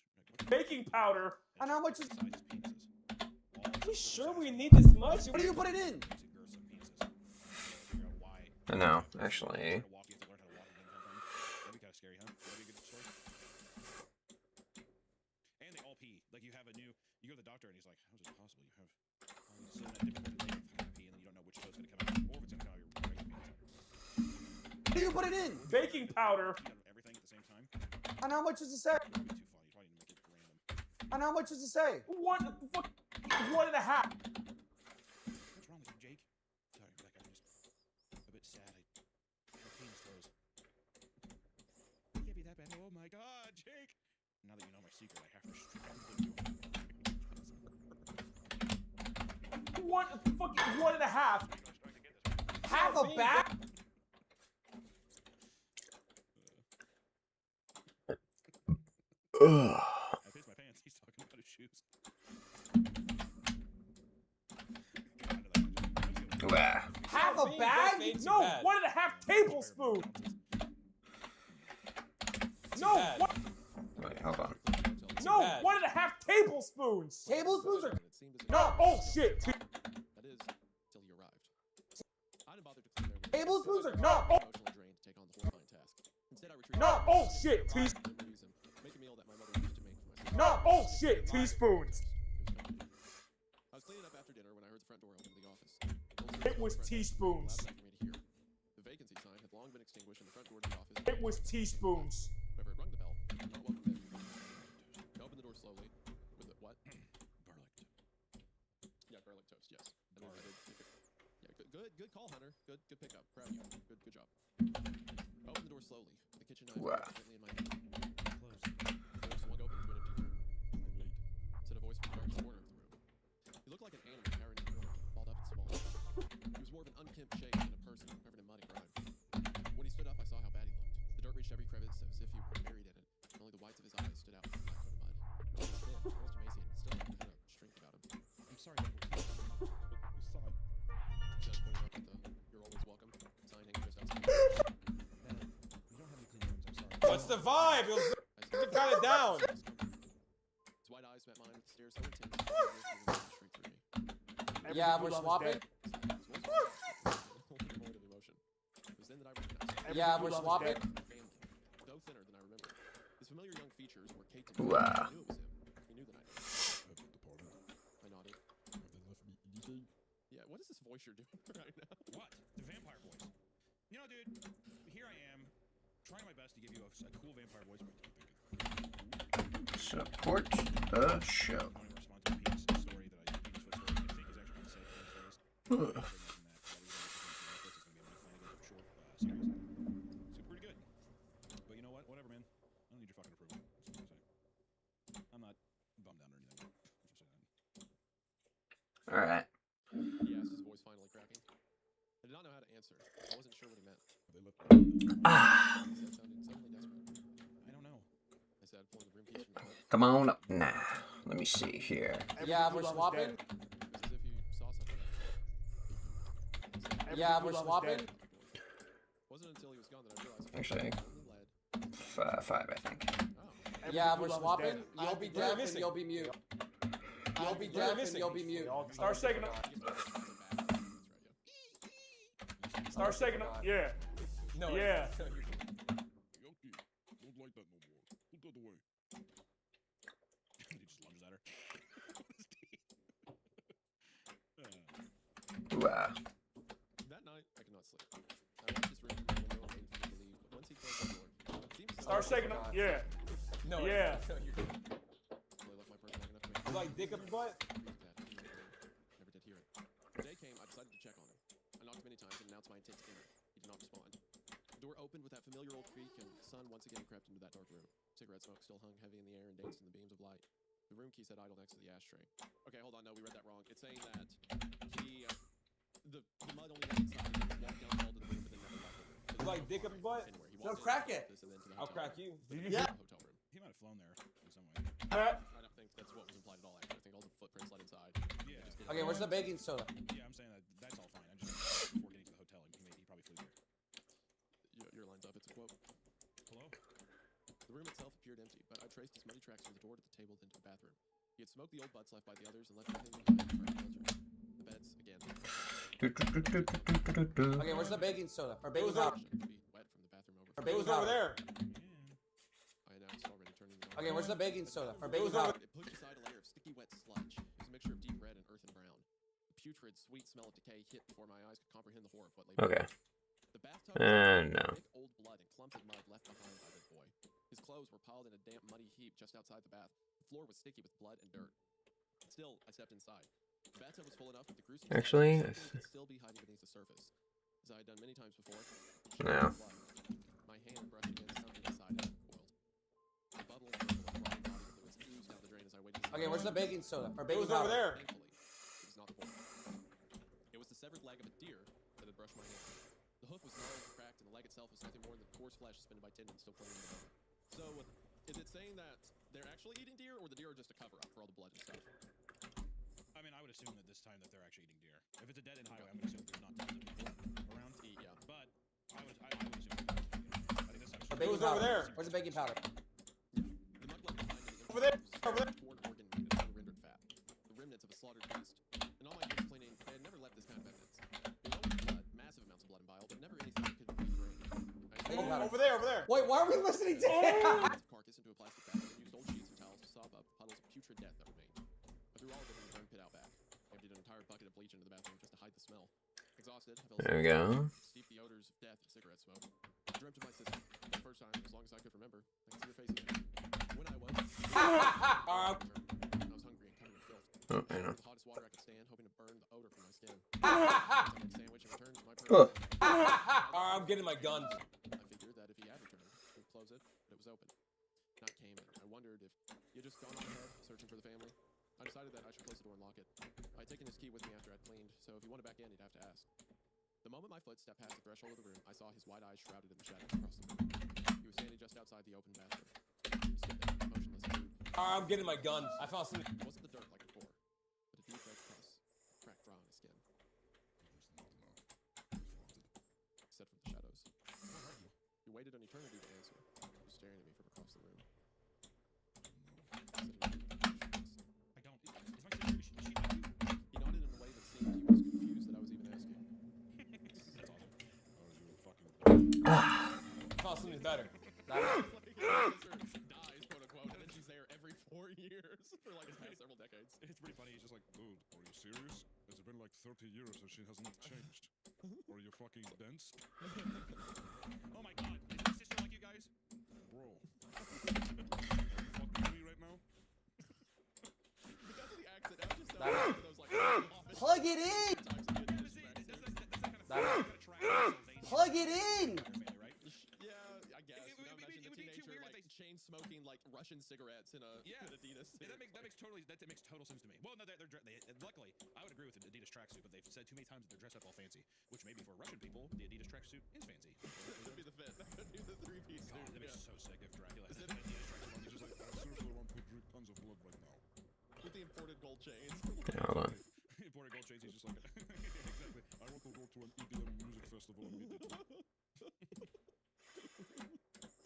Baking powder. And how much is? Are we sure we need this much? What do you put it in? I know, actually. That'd be kind of scary, huh? That'd be a good story. And they all pee. Like you go to the doctor and he's like, how is this possible? You have all these so many different ways of how to pee, and then you don't know which toe's gonna come out, or if it's gonna come out your regular penis. What do you put it in? Baking powder. Everything at the same time. And how much does it say? That'd be too funny. You probably need to make it random. And how much does it say? 1.5. What's wrong with you, Jake? Sorry, Rebecca. I'm just a bit sad. My penis toes. It can't be that bad. Oh my God, Jake! Now that you know my secret, I have to strongly do it. 1.5. Half a bag? I pissed my pants. He's talking about his shoes. Half a bag? No, 1.5 tablespoons. No, Wait, hold on. no, 1.5 tablespoons. Tablespoons are no. Oh shit. That is till he arrived. I didn't bother to clean their Tablespoons are no. Oh, emotional drain to take on the horrifying task. Instead, I retreated. no. Oh shit. Make a meal that my mother used to make No. Oh shit. Teaspoons. I was cleaning up after dinner when I heard the front door open to the office. It was teaspoons. The vacancy sign had long been extinguished in the front door to the office. It was teaspoons. Whoever had rung the bell, not welcome in. I opened the door slowly. With the what? Garlic. Yeah, garlic toast. Yes. Yeah, good call, Hunter. Good pickup. Proud of you. Good job. I opened the door slowly. The kitchen knife Wow. gently in my hand. Closed. The door swung open to an empty room. I'm late. Said a voice from the darkest corner of the room. He looked like an animal carried in a corner, balled up and small. He was more of an unkempt shape than a person covered in mud and grime. When he stood up, I saw how bad he looked. The dirt reached every crevice as if he were buried in it. Only the whites of his eyes stood out from the black coat of mud. He was thin, almost emaciated, still had a kind of strength about him. I'm sorry, but the sign. Said, pointing up at the "You're always welcome" sign hanging just outside. We don't have any clean rooms. I'm sorry. What's the vibe? It kind of down. His white eyes met mine with stares so intense that the tears were running straight through me. Yeah, we're swapping. Yeah, we're swapping. Though thinner than I remember. His familiar young features were caked in Wow. I knew it was him. He knew that I did. I nodded. Have they left me anything? Yeah, what is this voice you're doing right now? What? The vampire voice. You know, dude, here I am, trying my best to give you a cool vampire voice, but Support the show. So pretty good. But you know what? Whatever, man. I don't need your fucking approval. That's what I say. I'm not bummed out or anything. Let's just say that. All right. He asked, his voice finally cracking. I did not know how to answer. I wasn't sure what he meant. Ah. He said, sounded suddenly desperate. I don't know. I said, pulling the room keys from the belt. Come on up. Nah. Let me see here. Yeah, we're swapping. It was as if you saw something. Yeah, we're swapping. Wasn't until he was gone that I realized Actually, five, I think. Yeah, we're swapping. You'll be deaf and you'll be mute. You'll be deaf and you'll be mute. Start shaking up. Start shaking up. Yeah. No. Yeah. Yoki, don't like that no more. Put that away. He just lunges at her. Wow. That night, I could not sleep. I watched this room from the window and waited for him to leave, but once he closed the door, it seemed to Start shaking up. Yeah. No. Yeah. So I left my purse long enough to make You like dick up your butt? Never did hear it. The day came, I decided to check on him. I knocked many times and announced my intent to enter. He did not respond. The door opened with that familiar old creak, and the sun once again crept into that dark room. Cigarette smoke still hung heavy in the air and danced in the beams of light. The room key said idle next to the ashtray. Okay, hold on, no, we read that wrong. It's saying that he, the mud only went inside and walked down the hall to the room, but then never left the room. So You like dick up your butt? anywhere. He No, walked crack into it. the office and then to the I'll hotel crack room. you. Yeah. Hotel room. He might have flown there in some way. I don't think that's what was implied at all, actually. I think all the footprints led inside. Yeah. Okay, where's the baking soda? Yeah, I'm saying that's all fine. I just before getting to the hotel, he probably flew there. Your line's up, it's a quote. Hello? The room itself appeared empty, but I traced his muddy tracks from the door to the table into the bathroom. He had smoked the old butts left by the others and left everything behind in the The beds, again. Okay, where's the baking soda? Or baking powder? To be wet from the bathroom over. Or It baking was over powder? there. I announced already, turning the Okay, where's the baking soda? Or It baking was over. powder? It pushed aside a layer of sticky, wet sludge. It was a mixture of deep red and earthen brown. The putrid, sweet smell of decay hit before my eyes could comprehend the horror of what lay Okay. The bathtub was No. thick old blood and clumps of mud left behind by this boy. His clothes were piled in a damp, muddy heap just outside the bath. The floor was sticky with blood and dirt. Still, I stepped inside. The bathtub was full enough that the gruesome Actually, something could still be hiding beneath the surface. As I had done many times before, No. my hand brushed against something inside it, coiled. The bubbling trickle of rotting body fluids oozed down the drain as I waited. Okay, where's the baking soda? Or It baking was over powder? there. Thankfully, it was not the boy. It was the severed leg of a deer that had brushed my hand. The hoof was gnarled and cracked, and the leg itself was nothing more than coarse flesh suspended by tendons still clinging to the bone. So, is it saying that they're actually eating deer, or the deer are just a cover-up for all the blood and stuff? I mean, I would assume that this time that they're actually eating deer. If it's a dead-end highway, I'm going to assume there's not tons of people around. Yeah. But I would assume it's deer. I think that's Or actually... baking was over powder? there. Where's the baking powder? The mud left behind in the Over there. empty Over there. torn organ meat and unrendered fat. The remnants of a slaughtered beast. In all my years cleaning, I had never left this kind of evidence. There was always blood, massive amounts of blood and bile, but never anything that could be grain. Baking powder. Over there. Over there. Wait, why are we listening to him? Carcass into a plastic bag and used old sheets and towels to sop up entire bucket of bleach into the bathroom just to hide the smell. Exhausted, I fell There we asleep. go. Steep the odors of death and cigarette smoke. I dreamt of my sister. For the first time, as long as I could remember. I can see her face again. When I woke, I was hungry and covered in filth. Oh, I know. The hottest water I could stand, hoping to burn the odor from my skin. I made a sandwich and returned to my Oh. I'm getting my gun. I figured that if he had returned, he'd close it, but it was open. Night came, and I wondered if he had just gone on ahead, searching for the family. I decided that I should close the door and lock it. I'd taken his key with me after I'd cleaned, so if he wanted back in, he'd have to ask. The moment my foot stepped past the threshold of the room, I saw his wide eyes shrouded in the shadows across the room. He was standing just outside the open bathroom. He stood there, motionless and rude. I'm getting my gun. I found something. It wasn't the dirt like before, but a deep red cross, a cracked draw on his skin. He said from the shadows. He waited an eternity to answer. He was staring at me from across the room. I don't. Is my sister? Is she like you? He nodded in a way that seemed he was confused that I was even asking. That's awesome. Oh, you fucking. Found something better. Dies, quote unquote, and then she's there every 4 years for like the past several decades. It's pretty funny. He's just like, dude, are you serious? It's been like 30 years and she has not changed. Are you fucking dense? Oh my god, is my sister like you guys? Bro. Are you fucking me right now? Because of the accent, I was just one of those like office Plug it in! Plug it in! Yeah, I guess. It would Now be imagine the too teenager weird if like chain smoking like Russian cigarettes in a Yeah. an Adidas. That makes total sense to me. Well, no, luckily, I would agree with the Adidas tracksuit, but they've said too many times that they're dressed up all fancy, which maybe for Russian people, the Adidas tracksuit is fancy. That could be the fit. That could be the three-piece God, suit. that'd be Yeah. so sick if Dracula had an Adidas tracksuit on. He's just like, I seriously want to drink tons of blood right now. With the imported gold chains. Yeah, hold on. Imported gold chains, he's just like, exactly. I want to go to an EDM music festival immediately.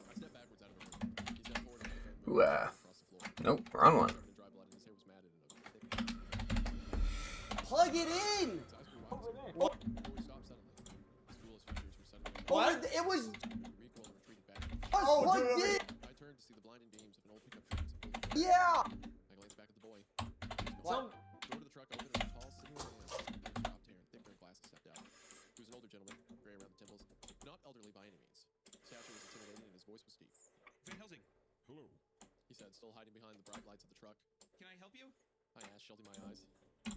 I stepped backwards out of the room. He stepped forward and my friend Ooh, across the floor. nope, wrong one. Covered in dry blood and his hair was matted in a thick Plug it in! his eyes grew wide. The door stopped suddenly. His coolest features were suddenly What? It was. recoiled and retreated back. Oh, plugged in! I turned to see the blinding beams of an old pickup truck. Yeah! I glanced back at the boy. What? The door to the truck opened and a tall, sinewy man with cropped hair and thick rimmed glasses stepped out. He was an older gentleman, gray around the temples, but not elderly by any means. His stature was intimidating and his voice was deep. Van Helsing, hello. He said, still hiding behind the bright lights of the truck. Can I help you? I asked, shielding my eyes. He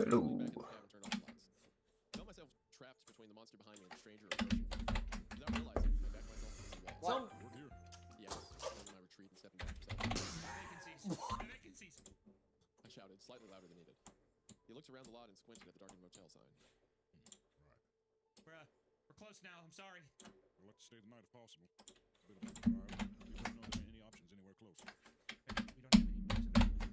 Hello. apologized, leaned back in the cab and turned off the lights. I felt myself trapped between the monster behind me and the stranger approaching from the front. Without realizing, I backed myself against the wall. We're here. Yes, slowing my retreat and stepping back himself. Vacancies. I shouted, slightly louder than needed. He looked around the lot and squinted at the darkened motel sign. We're close now. I'm sorry. We'll let you stay the night if possible. It's a bit of a drive. You don't know there are any options anywhere close. We don't have any rooms available.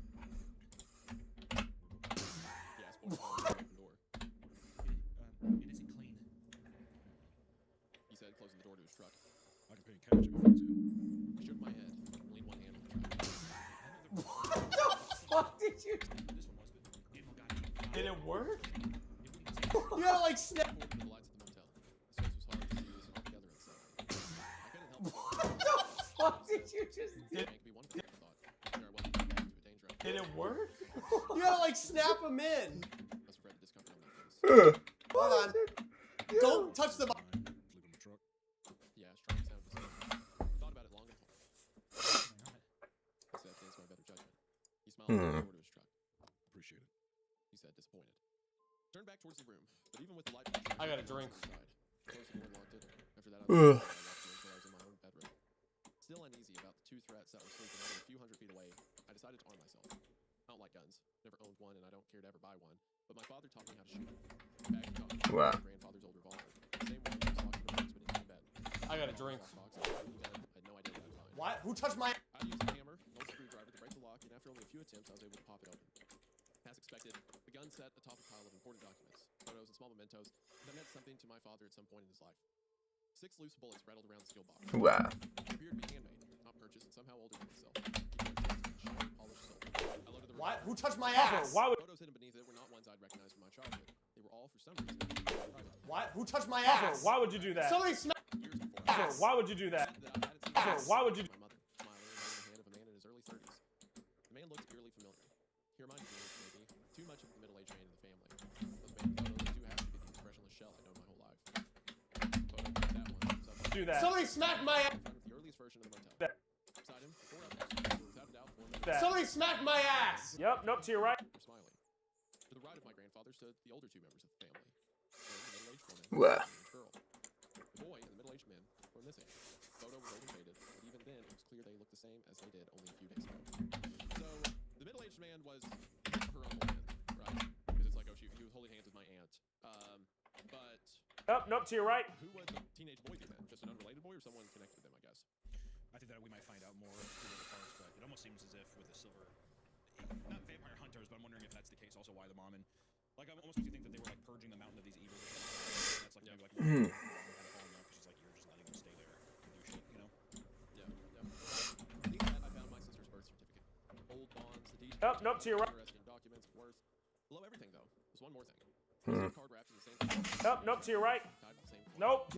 He asked, pointing to the open door. It isn't clean. He said, closing the door to his truck. I can pay in cash if it fits in. I shook my head and leaned one hand on the truck. What the fuck did you? This one was good. Did it work? You gotta like snap. Forward to the lights of the motel. The space was hard to see this all together inside. I couldn't help but What the fuck did you just do? it could be one thing, I thought. There I was, back into a danger. Did it work? You gotta like snap him in. Must have read the discomfort on my face. Hold on. Don't touch the. Sleep in the truck. Yeah, striking sound was I thought about it long and hard. I said against my better judgment. He smiled and opened the door to his truck. Appreciate it. He said, disappointed. Turned back towards the room, but even with the light, I got a drink. Inside. Closed the door and locked it. After that, I was until I was in my own bedroom. Still uneasy about the two threats that were sleeping only a few hundred feet away, I decided to arm myself. I don't like guns, never owned one, and I don't care to ever buy one. But my father taught me how to shoot. Back in college, Wow. my grandfather's old revolver, the same one I was locked in the woods when he went to bed. I got a drink. Box, I had no idea what I'd find. What? Who touched my? I used a hammer, an old screwdriver to break the lock, and after only a few attempts, I was able to pop it open. As expected, the gun sat atop a pile of important documents, photos, and small mementos that meant something to my father at some point in his life. 6 loose bullets rattled around the skill box. Wow. They appeared to be handmade, not purchased, and somehow older than myself. Shiny, polished silver. I loaded the What? revolver. Who touched my ass? Why would? Photos hidden beneath it were not ones I'd recognized from my childhood. They were all, for some reason, private. What? Who touched my ass? Why would you do that? Somebody smack. Years before, Why would you do that? that I hadn't seen Why would you? my mother, smiling and holding the hand of a man in his early 30s. The man looked eerily familiar. He reminded me, maybe, too much of the middle-aged man in the family. Those man photos do have to be the expressionless shell I've known my whole life. Photo like that one. Do that. Somebody smacked my ass. The earliest version of the motel. Beside him, 4 others, without a doubt, 4 members. Somebody smacked my ass. Yep, nope, to your right. Were smiling. To the right of my grandfather stood the older 2 members of the family. The middle-aged woman Wah. and the girl. The boy and the middle-aged men were missing. The photo was old and faded, but even then it was clear they looked the same as they did only a few days ago. So the middle-aged man was her uncle then, right? Because it's like, oh, he was holding hands with my aunt. But Yep, nope, to your right. who was the teenage boy then? Just an unrelated boy or someone connected with them, I guess? I think that we might find out more through the parts, but it almost seems as if with the silver, not vampire hunters, but I'm wondering if that's the case. Also, why the mom and like I almost makes you think that they were like purging the mountain of these evils. That's like maybe like one kind of falling off because she's like you're just letting them stay there and do shit, you know? Yeah. Beneath that, I found my sister's birth certificate. Old bonds, the deed. Yep, nope, to your right. Interesting documents, worth. Below everything, though, was one more thing. Card wrapped in the same. Yep, nope, to your right. Tied with the same. Nope.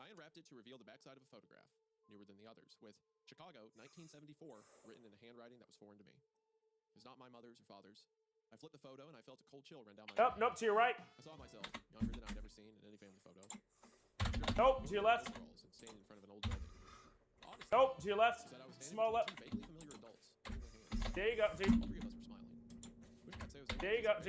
I unwrapped it to reveal the backside of a photograph, newer than the others, with Chicago, 1974, written in a handwriting that was foreign to me. It was not my mother's or father's. I flipped the photo and I felt a cold chill run down my Yep, back. nope, to your right. I saw myself, younger than I'd ever seen in any family photo. Nope, to your left. And standing in front of an old building. Honestly, Nope, to your left. said I was standing Small between left. 2 vaguely familiar adults, holding their hands. There you go. All 3 of us were smiling. Wish I could say it was There you go.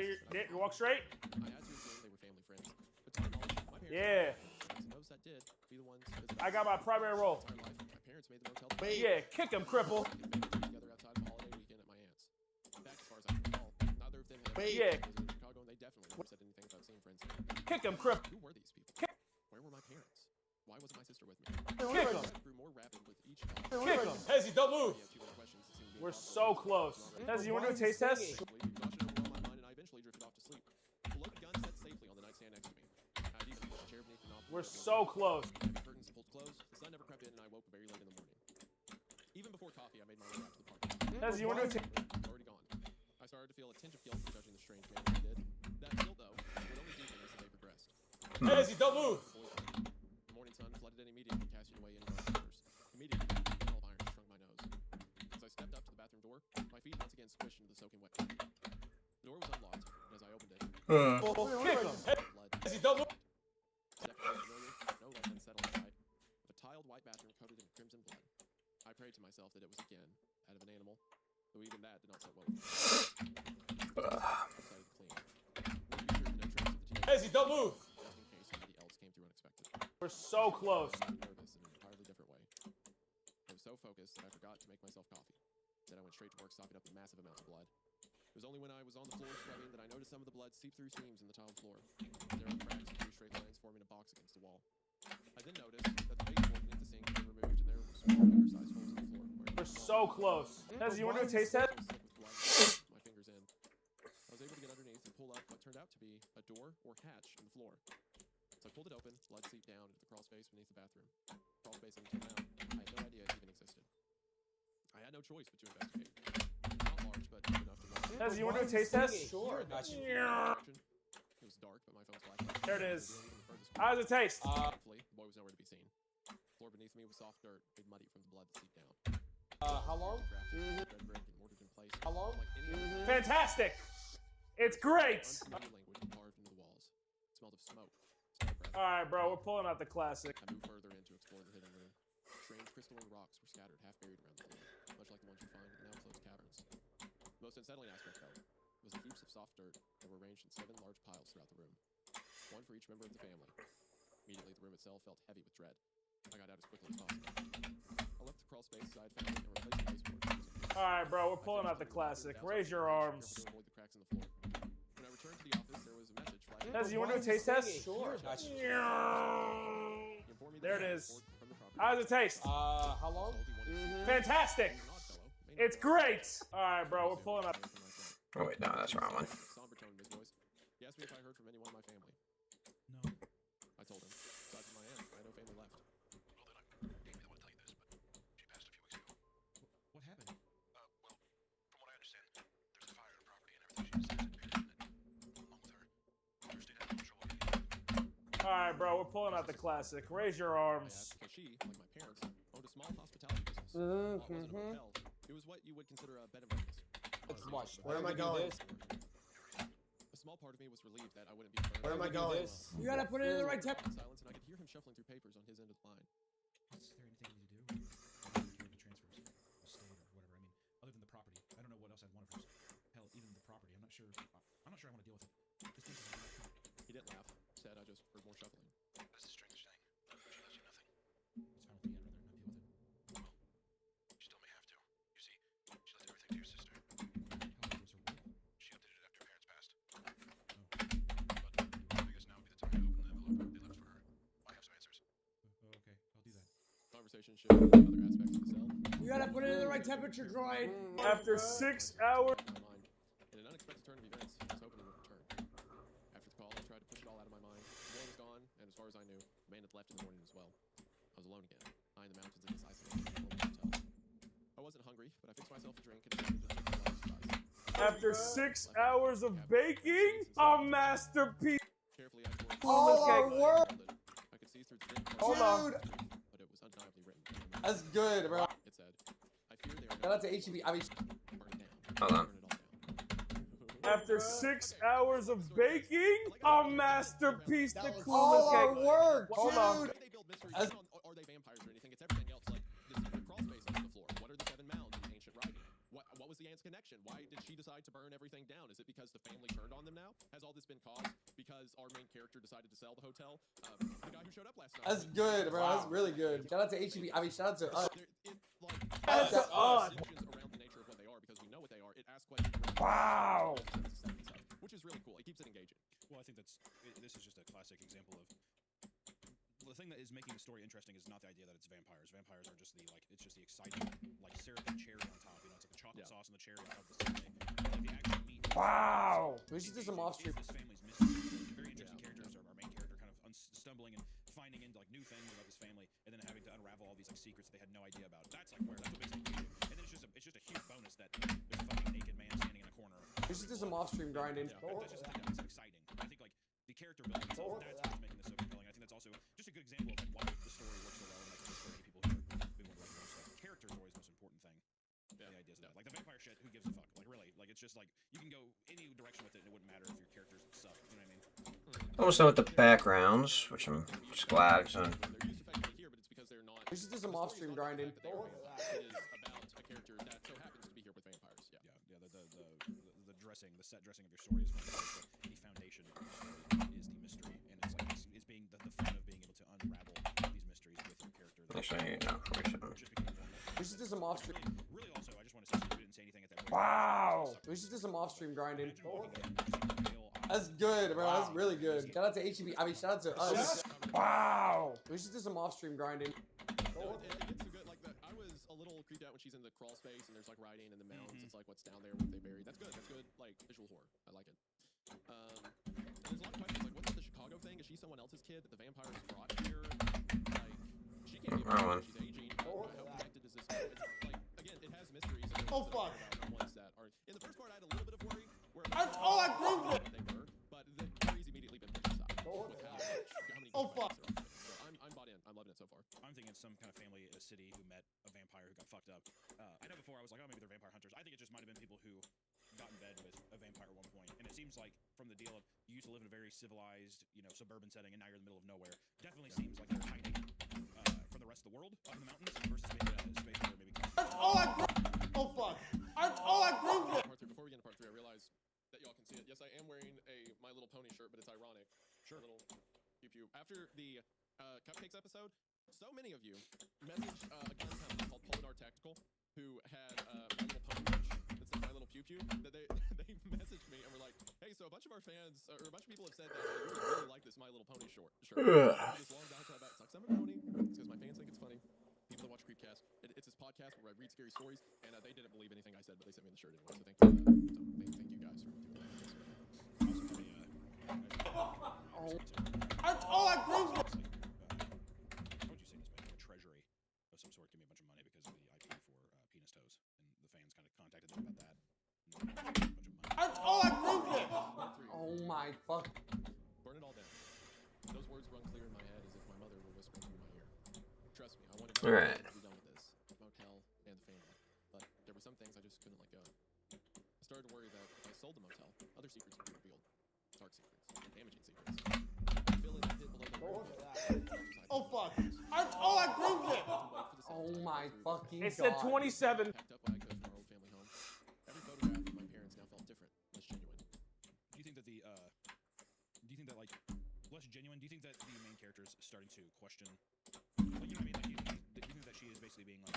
You walk straight. I had to assume they were family friends. But to my knowledge, my parents Yeah. and those that did be the ones visiting I got my primary role. my life. My parents made the motel Yeah, kick him, cripple. together outside of a holiday weekend at my aunt's. Back as far as I can recall, neither of them had ever Yeah. visited Chicago, and they definitely never said anything about seeing friends there. Kick him, cripple. Who were these people? Where were my parents? Why wasn't my sister with me? Kick him. It grew more rapid with each thought. Kick him. Hezzy, don't move. We had too many questions that seemed to be We're impossible so close. Hezzy, you want to do a taste test? Exhaustion overwhelmed my mind, and I eventually drifted off to sleep. The loaded gun sat safely on the nightstand next to me. I'd even put a chair beneath the knob. We're so close. Heavy curtains pulled close. The sun never crept in, and I woke very late in the morning. Even before coffee, I made my way out to the park. Hezzy, you want to do a taste? It's already gone. I started to feel a tinge of guilt for judging the strange man I did. That guilt, though, would only deepen as the day progressed. Hezzy, don't move. The morning sun flooded in immediately, casting away any of my shoulders. Immediately, the smell of iron stung my nose. As I stepped up to the bathroom door, my feet once again squished into the soaking wet. The door was unlocked, and as I opened it, Kick him. blood. Hezzy, don't move. Stepped familiar, no less unsettling sight, of a tiled white bathroom coated in crimson blood. I prayed to myself that it was again out of an animal, though even that did not sit well with me. I decided to clean. Hezzy, don't move. Just in case somebody else came through unexpected. We're so close. I was nervous in an entirely different way. I was so focused that I forgot to make myself coffee. Instead, I went straight to work sopping up the massive amounts of blood. It was only when I was on the floor scrubbing that I noticed some of the blood seep through seams in the tiled floor. There were cracks and 2 straight lines forming a box against the wall. I then noticed that the baseboard beneath the sink had been removed, and there were small finger-sized holes in the floor. We're so close. Hezzy, you want to do a taste test? My fingers in. I was able to get underneath and pull up what turned out to be a door or hatch in the floor. So I pulled it open, blood seeped down into the crawl space beneath the bathroom. Crawl space until now, I had no idea it even existed. I had no choice but to investigate. Not large, but deep enough to watch. Hezzy, you want to do a taste test? Sure. It was dark, but my phone's flashlight. There it is. How does it taste? Thankfully, the boy was nowhere to be seen. The floor beneath me was soft dirt, made muddy from the blood that seeped down. How long? Red brick and mortared in place. How long? Like any other Fantastic. It's great. unfamiliar language carved into the walls. It smelled of smoke. Smelled of breath. All right, bro. We're pulling out the classic. I moved further in to explore the hidden room. Strange crystalline rocks were scattered, half buried around the floor, much like the ones you find in the now closed caverns. The most unsettling aspect, though, was the heaps of soft dirt that were arranged in 7 large piles throughout the room, one for each member of the family. Immediately, the room itself felt heavy with dread. I got out as quickly as possible. I left the crawl space as I had found it and replaced the baseboard. All right, bro. We're pulling out the classic. Raise your arms. To avoid the cracks in the floor. When I returned to the office, there was a message flashing. Hezzy, you want to do a taste test? Sure. There it is. How does it taste? How long? Fantastic. It's great. All right, bro. We're pulling up. Oh wait, no, that's the wrong one. Somber tone in his voice. He asked me if I heard from anyone in my family. No. I told him. Aside from my aunt, I had no family left. Well, then Amy didn't want to tell you this, but she passed a few weeks ago. What happened? Well, from what I understand, there's a fire at her property and everything she says appeared in it. Along with her, others did have no trouble getting. All right, bro. We're pulling out the classic. Raise your arms. Because she, like my parents, owned a small hospitality business. While it wasn't a hotel, it was what you would consider a bed and breakfast. Watch. Where am I going? A small part of me was relieved that I wouldn't be burned. Where am I going? You gotta put it in the right temp. Silence, and I could hear him shuffling through papers on his end of the line. Is there anything we need to do? The transfers, the state or whatever. I mean, other than the property, I don't know what else I'd want first. Hell, even the property. I'm not sure. I'm not sure I want to deal with it. This place is He didn't laugh. Said I just heard more shuffling. That's a strange thing. She tells you nothing. It's fine with me. I'd rather not deal with it. Well, she still may have to. You see, she left everything to your sister. How old was her will? She updated it after her parents passed. Oh. But I guess now would be the time to open the envelope they left for her. I have some answers. Okay, I'll do that. Conversation shifted to other aspects of the cell. You gotta put it in the right temperature, droid. After 6 hours. In an unexpected turn of events, this opening would return. After the call, I tried to push it all out of my mind. The war was gone, and as far as I knew, the man had left in the morning as well. I was alone again, high in the mountains in this isolated hotel. I wasn't hungry, but I fixed myself a drink and decided to take a lot of spice. After 6 hours of baking, a masterpiece. Carefully, I poured All our work. I could see through the thin Hold on. but it was undeniably written. That's good, bro. It said, I fear they are Shout out to HEB. I mean, Hold on. After 6 hours of baking, a masterpiece. The all coolest our cake. work, Hold on. They build mysteries. Are they vampires or anything? It's everything else, like the secret crawl space under the floor. What are the 7 mounds in ancient writing? What was the aunt's connection? Why did she decide to burn everything down? Is it because the family turned on them now? Has all this been caused because our main character decided to sell the hotel? The guy who showed up last night. that's good, bro. That's really good. Shout out to HEB. I mean, shout out to us. Shout out to us. Around the nature of what they are, because we know what they are. It asks questions. Wow. Which is really cool. It keeps it engaging. Well, I think this is just a classic example of the thing that is making the story interesting is not the idea that it's vampires. Vampires are just it's just the exciting, like syrupy cherry on top. You know, it's like the chocolate sauce and the cherry on top of the sundae. Like the actual meat. Wow. We should do some off stream. This family's mystery. Very interesting characters. Our main character kind of stumbling and finding into like new things about this family, and then having to unravel all these like secrets they had no idea about. That's like where that's what makes it engaging. And then it's just a huge bonus that there's a fucking naked man standing in a corner. We should do some off stream grinding. That's just the thing that makes it exciting. I think like the character building itself, that's what's making this so compelling. I think that's also just a good example of like why the story works so well, and like for many people who we want to like most stuff. Character is always the most important thing. The ideas of that, like the vampire shit, who gives a fuck? Like really, like it's just like you can go any direction with it, and it wouldn't matter if your characters suck. You know what I mean? Almost done with the backgrounds, which I'm just glad. So. We should do some off stream grinding. It is about a character that so happens to be here with vampires. Yeah. The dressing, the set dressing of your story is the foundation of your story is the mystery, and it's like it's being the fun of being able to unravel these mysteries with your character. Actually, no, We should do some off stream. Really, also, I just want to say, since we didn't say anything at that point. Wow. We should do some off stream grinding. That's good, bro. That's really good. Shout out to HEB. I mean, shout out to us. Wow. We should do some off stream grinding. No, it gets so good. Like I was a little creeped out when she's in the crawl space and there's like writing in the mountains. It's like what's down there, what they buried. That's good. That's good. Like visual horror. I like it. And there's a lot of questions like, what's with the Chicago thing? Is she someone else's kid that the vampires brought here? Like she can't be around. She's aging. How connected is this? Like again, it has mysteries. Oh fuck. Ones that are in the first part, I had a little bit of worry. Where I proved it. They were, but the worry's immediately been pushed aside. With how many Oh fuck. I'm bought in. I'm loving it so far. I'm thinking some kind of family in a city who met a vampire who got fucked up. I know before I was like, oh, maybe they're vampire hunters. I think it just might have been people who got in bed with a vampire at one point. And it seems like from the deal of you used to live in a very civilized, suburban setting, and now you're in the middle of nowhere. Definitely seems like they're hiding from the rest of the world up in the mountains versus maybe a space where maybe. Oh fuck. I proved it. Before we get into part 3, I realized that y'all can see it. Yes, I am wearing a My Little Pony shirt, but it's ironic. Sure. Little pew-pew. After the Cupcakes episode, so many of you messaged a gun company called Polinar Tactical, who had My Little Pony merch that said My Little Pew-Pew, that they messaged me and were like, hey, so a bunch of our fans, or a bunch of people have said that we would really like this My Little Pony shirt. This long diatribe about sucks. I'm a pony, because my fans think it's funny. People that watch Creepcast, it's this podcast where I read scary stories, and they didn't believe anything I said, but they sent me the shirt anyway, so thank you for that. So thank you guys for doing that. I proved it. How would you say this, man? A treasury of some sort give me a bunch of money because of the IP for Penis Toes, and the fans kind of contacted them about that. I proved it. Oh my fuck. Burn it all down. Those words rung clear in my head as if my mother were whispering through my ear. Trust me, I wanted to be done with this motel and the family, but there were some things I just couldn't let go. I started to sold the motel. Other secrets will be revealed. Dark secrets. Damaging secrets. Fill in the pit below the Oh fuck! I proved it! Oh my fucking It said god. 27. Packed up what I could from our old family home. Every photograph of my parents now felt different, less genuine. Do you think that like less genuine? Do you think that the main character is starting to question? Like, you know what I mean? Like, do you think that she is basically being like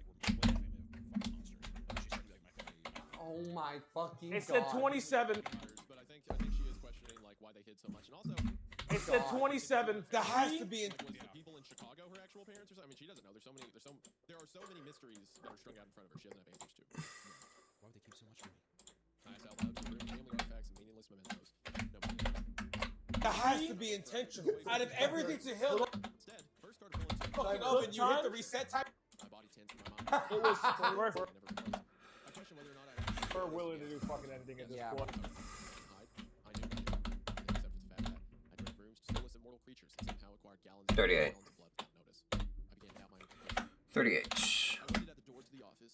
we're my family of fucking monsters? Like, she's starting to be like my family. Oh my fucking It god. said 27. But I think she is questioning like why they hid so much, and also It said 27. That has to be in. like, was the people in Chicago her actual parents or something? I mean, she doesn't know. There are so many mysteries that are strung out in front of her. She doesn't have answers to. Why would they keep so much from me? I asked out loud to ruin family artifacts and meaningless mementos. Nobody did. That has to be intentional. Out of everything to Hill, Instead, first started pulling two fucking oven, you hit the reset time. my body tense and my mind. It was worth I never realized. I question whether or not I actually We're willing to do fucking anything at this Yeah. point. hide. I knew, except for the fact that I drank rooms to solicit mortal creatures and somehow acquired gallons 38. of blood without notice. I began to doubt my own conclusion. 38. I waited at the door to the office.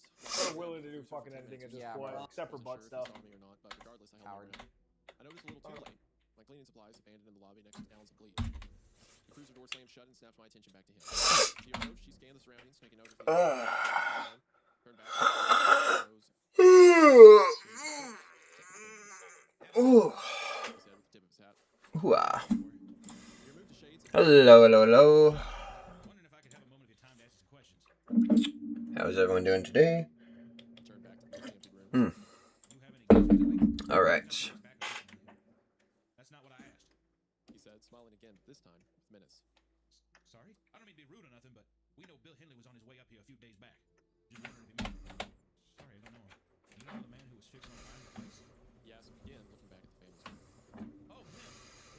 We're willing to do fucking anything at this Yeah, point, bro. except for butt stuff. Saw me or not, but regardless, I held Howard. my ground. I noticed a little too late. My cleaning supplies abandoned in the lobby next to gallons of bleach. The cruiser door slammed shut and snapped my attention back to him. He approached, she scanned the surroundings, making note of the turned back, rose, Ooh. he said with the tip of his hat. Ooh, ah. He removed the shades and Hello, hello, hello. Wondering if I could have a moment of your time to ask some questions. How's everyone doing today? turned back to the empty room. All right. That's not what I asked. He said, smiling again, this time with menace. Sorry? I don't mean to be rude or nothing, but we know Bill Henley was on his way up here a few days back. Just wondering if he met him. Sorry, I don't know him. You know the man who was fixing all the place? He asked again, looking back at the family's room. Oh, him.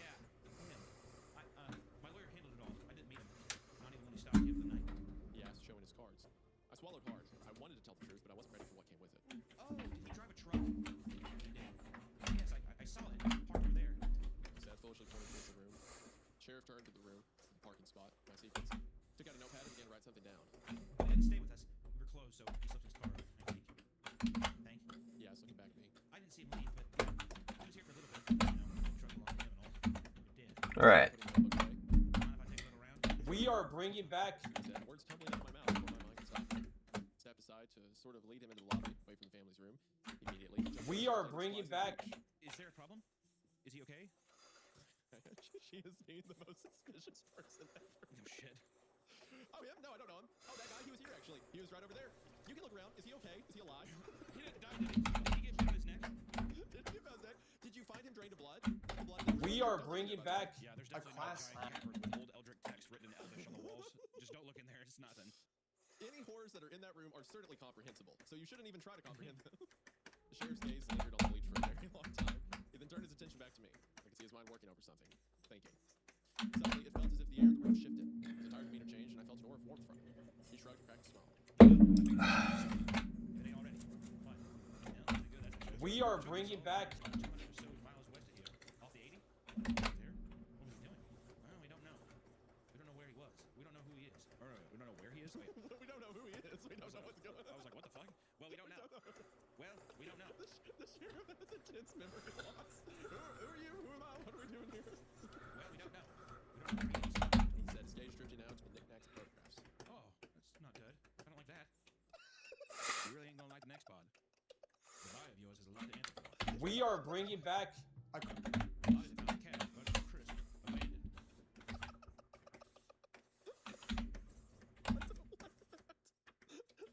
Yeah, him. My lawyer handled it all. I didn't meet him. Not even when he stopped here for the night. He asked, showing his cards. I swallowed hard. I wanted to tell the truth, but I wasn't ready for what came with it. Oh, did he drive a truck? He did. Yes, I saw it. Parked over there. He said, foolishly pointing towards the room. Sheriff turned to the room, the parking spot, my sequence. Took out a notepad and began to write something down. He didn't stay with us. We were closed, so he slept in his car. Thank you. He asked, looking back at me. I didn't see him leave, but he was here for a little bit. You know, truck along with him and all. We did. All right. Putting the book away. Mind if I take a little round? We are bringing back. He said, words tumbling out of my mouth before my mind could stop. Stepped aside to sort of lead him into the lobby, away from the family's room. Immediately, he took We the are supplies bringing and back. Is there a problem? Is he okay? She is being the most suspicious person ever. No shit. Oh, yeah? No, I don't know him. Oh, that guy, he was here, actually. He was right over there. You can look around. Is he okay? Is he alive? He didn't die, did he? Did he get shot in his neck? Did he have his neck? Did you find him drained of blood? The blood in the We room? are Don't bringing worry about back Yeah, there's a definitely class. no giant cupboard with old Eldritch text written in Elvish on the walls. Just don't look in there. It's nothing. it. Any horrors that are in that room are certainly comprehensible, so you shouldn't even try to comprehend them. The sheriff's gaze lingered on the bleach for a very long time. He then turned his attention back to me. I could see his mind working over something, thinking. Suddenly, it felt as if the air in the room shifted. His entire demeanor changed, and I felt an aura of warmth from him. He shrugged and cracked a smile. If it ain't already. What? Yeah, that's good. That's for sure. We are bringing back. 200 or so miles west of here. Off the 80? There? What was he doing? Well, we don't know. We don't know where he was. We don't know who he is. Or no, we don't know where he is. Wait. We don't know who he is. We don't know what's going on. I was like, what the fuck? Well, we don't know. Well, we don't know. The sheriff has intense memory loss. Who are you? Who am I? What are we doing here? Well, we don't know. We don't know where he is. He said, his gaze drifting out to the knickknacks and photographs. Oh, that's not good. I don't like that. You really ain't gonna like the next pod. The bio of yours has a lot to answer for. We are bringing back. I found a cat, but it's crisp, abandoned.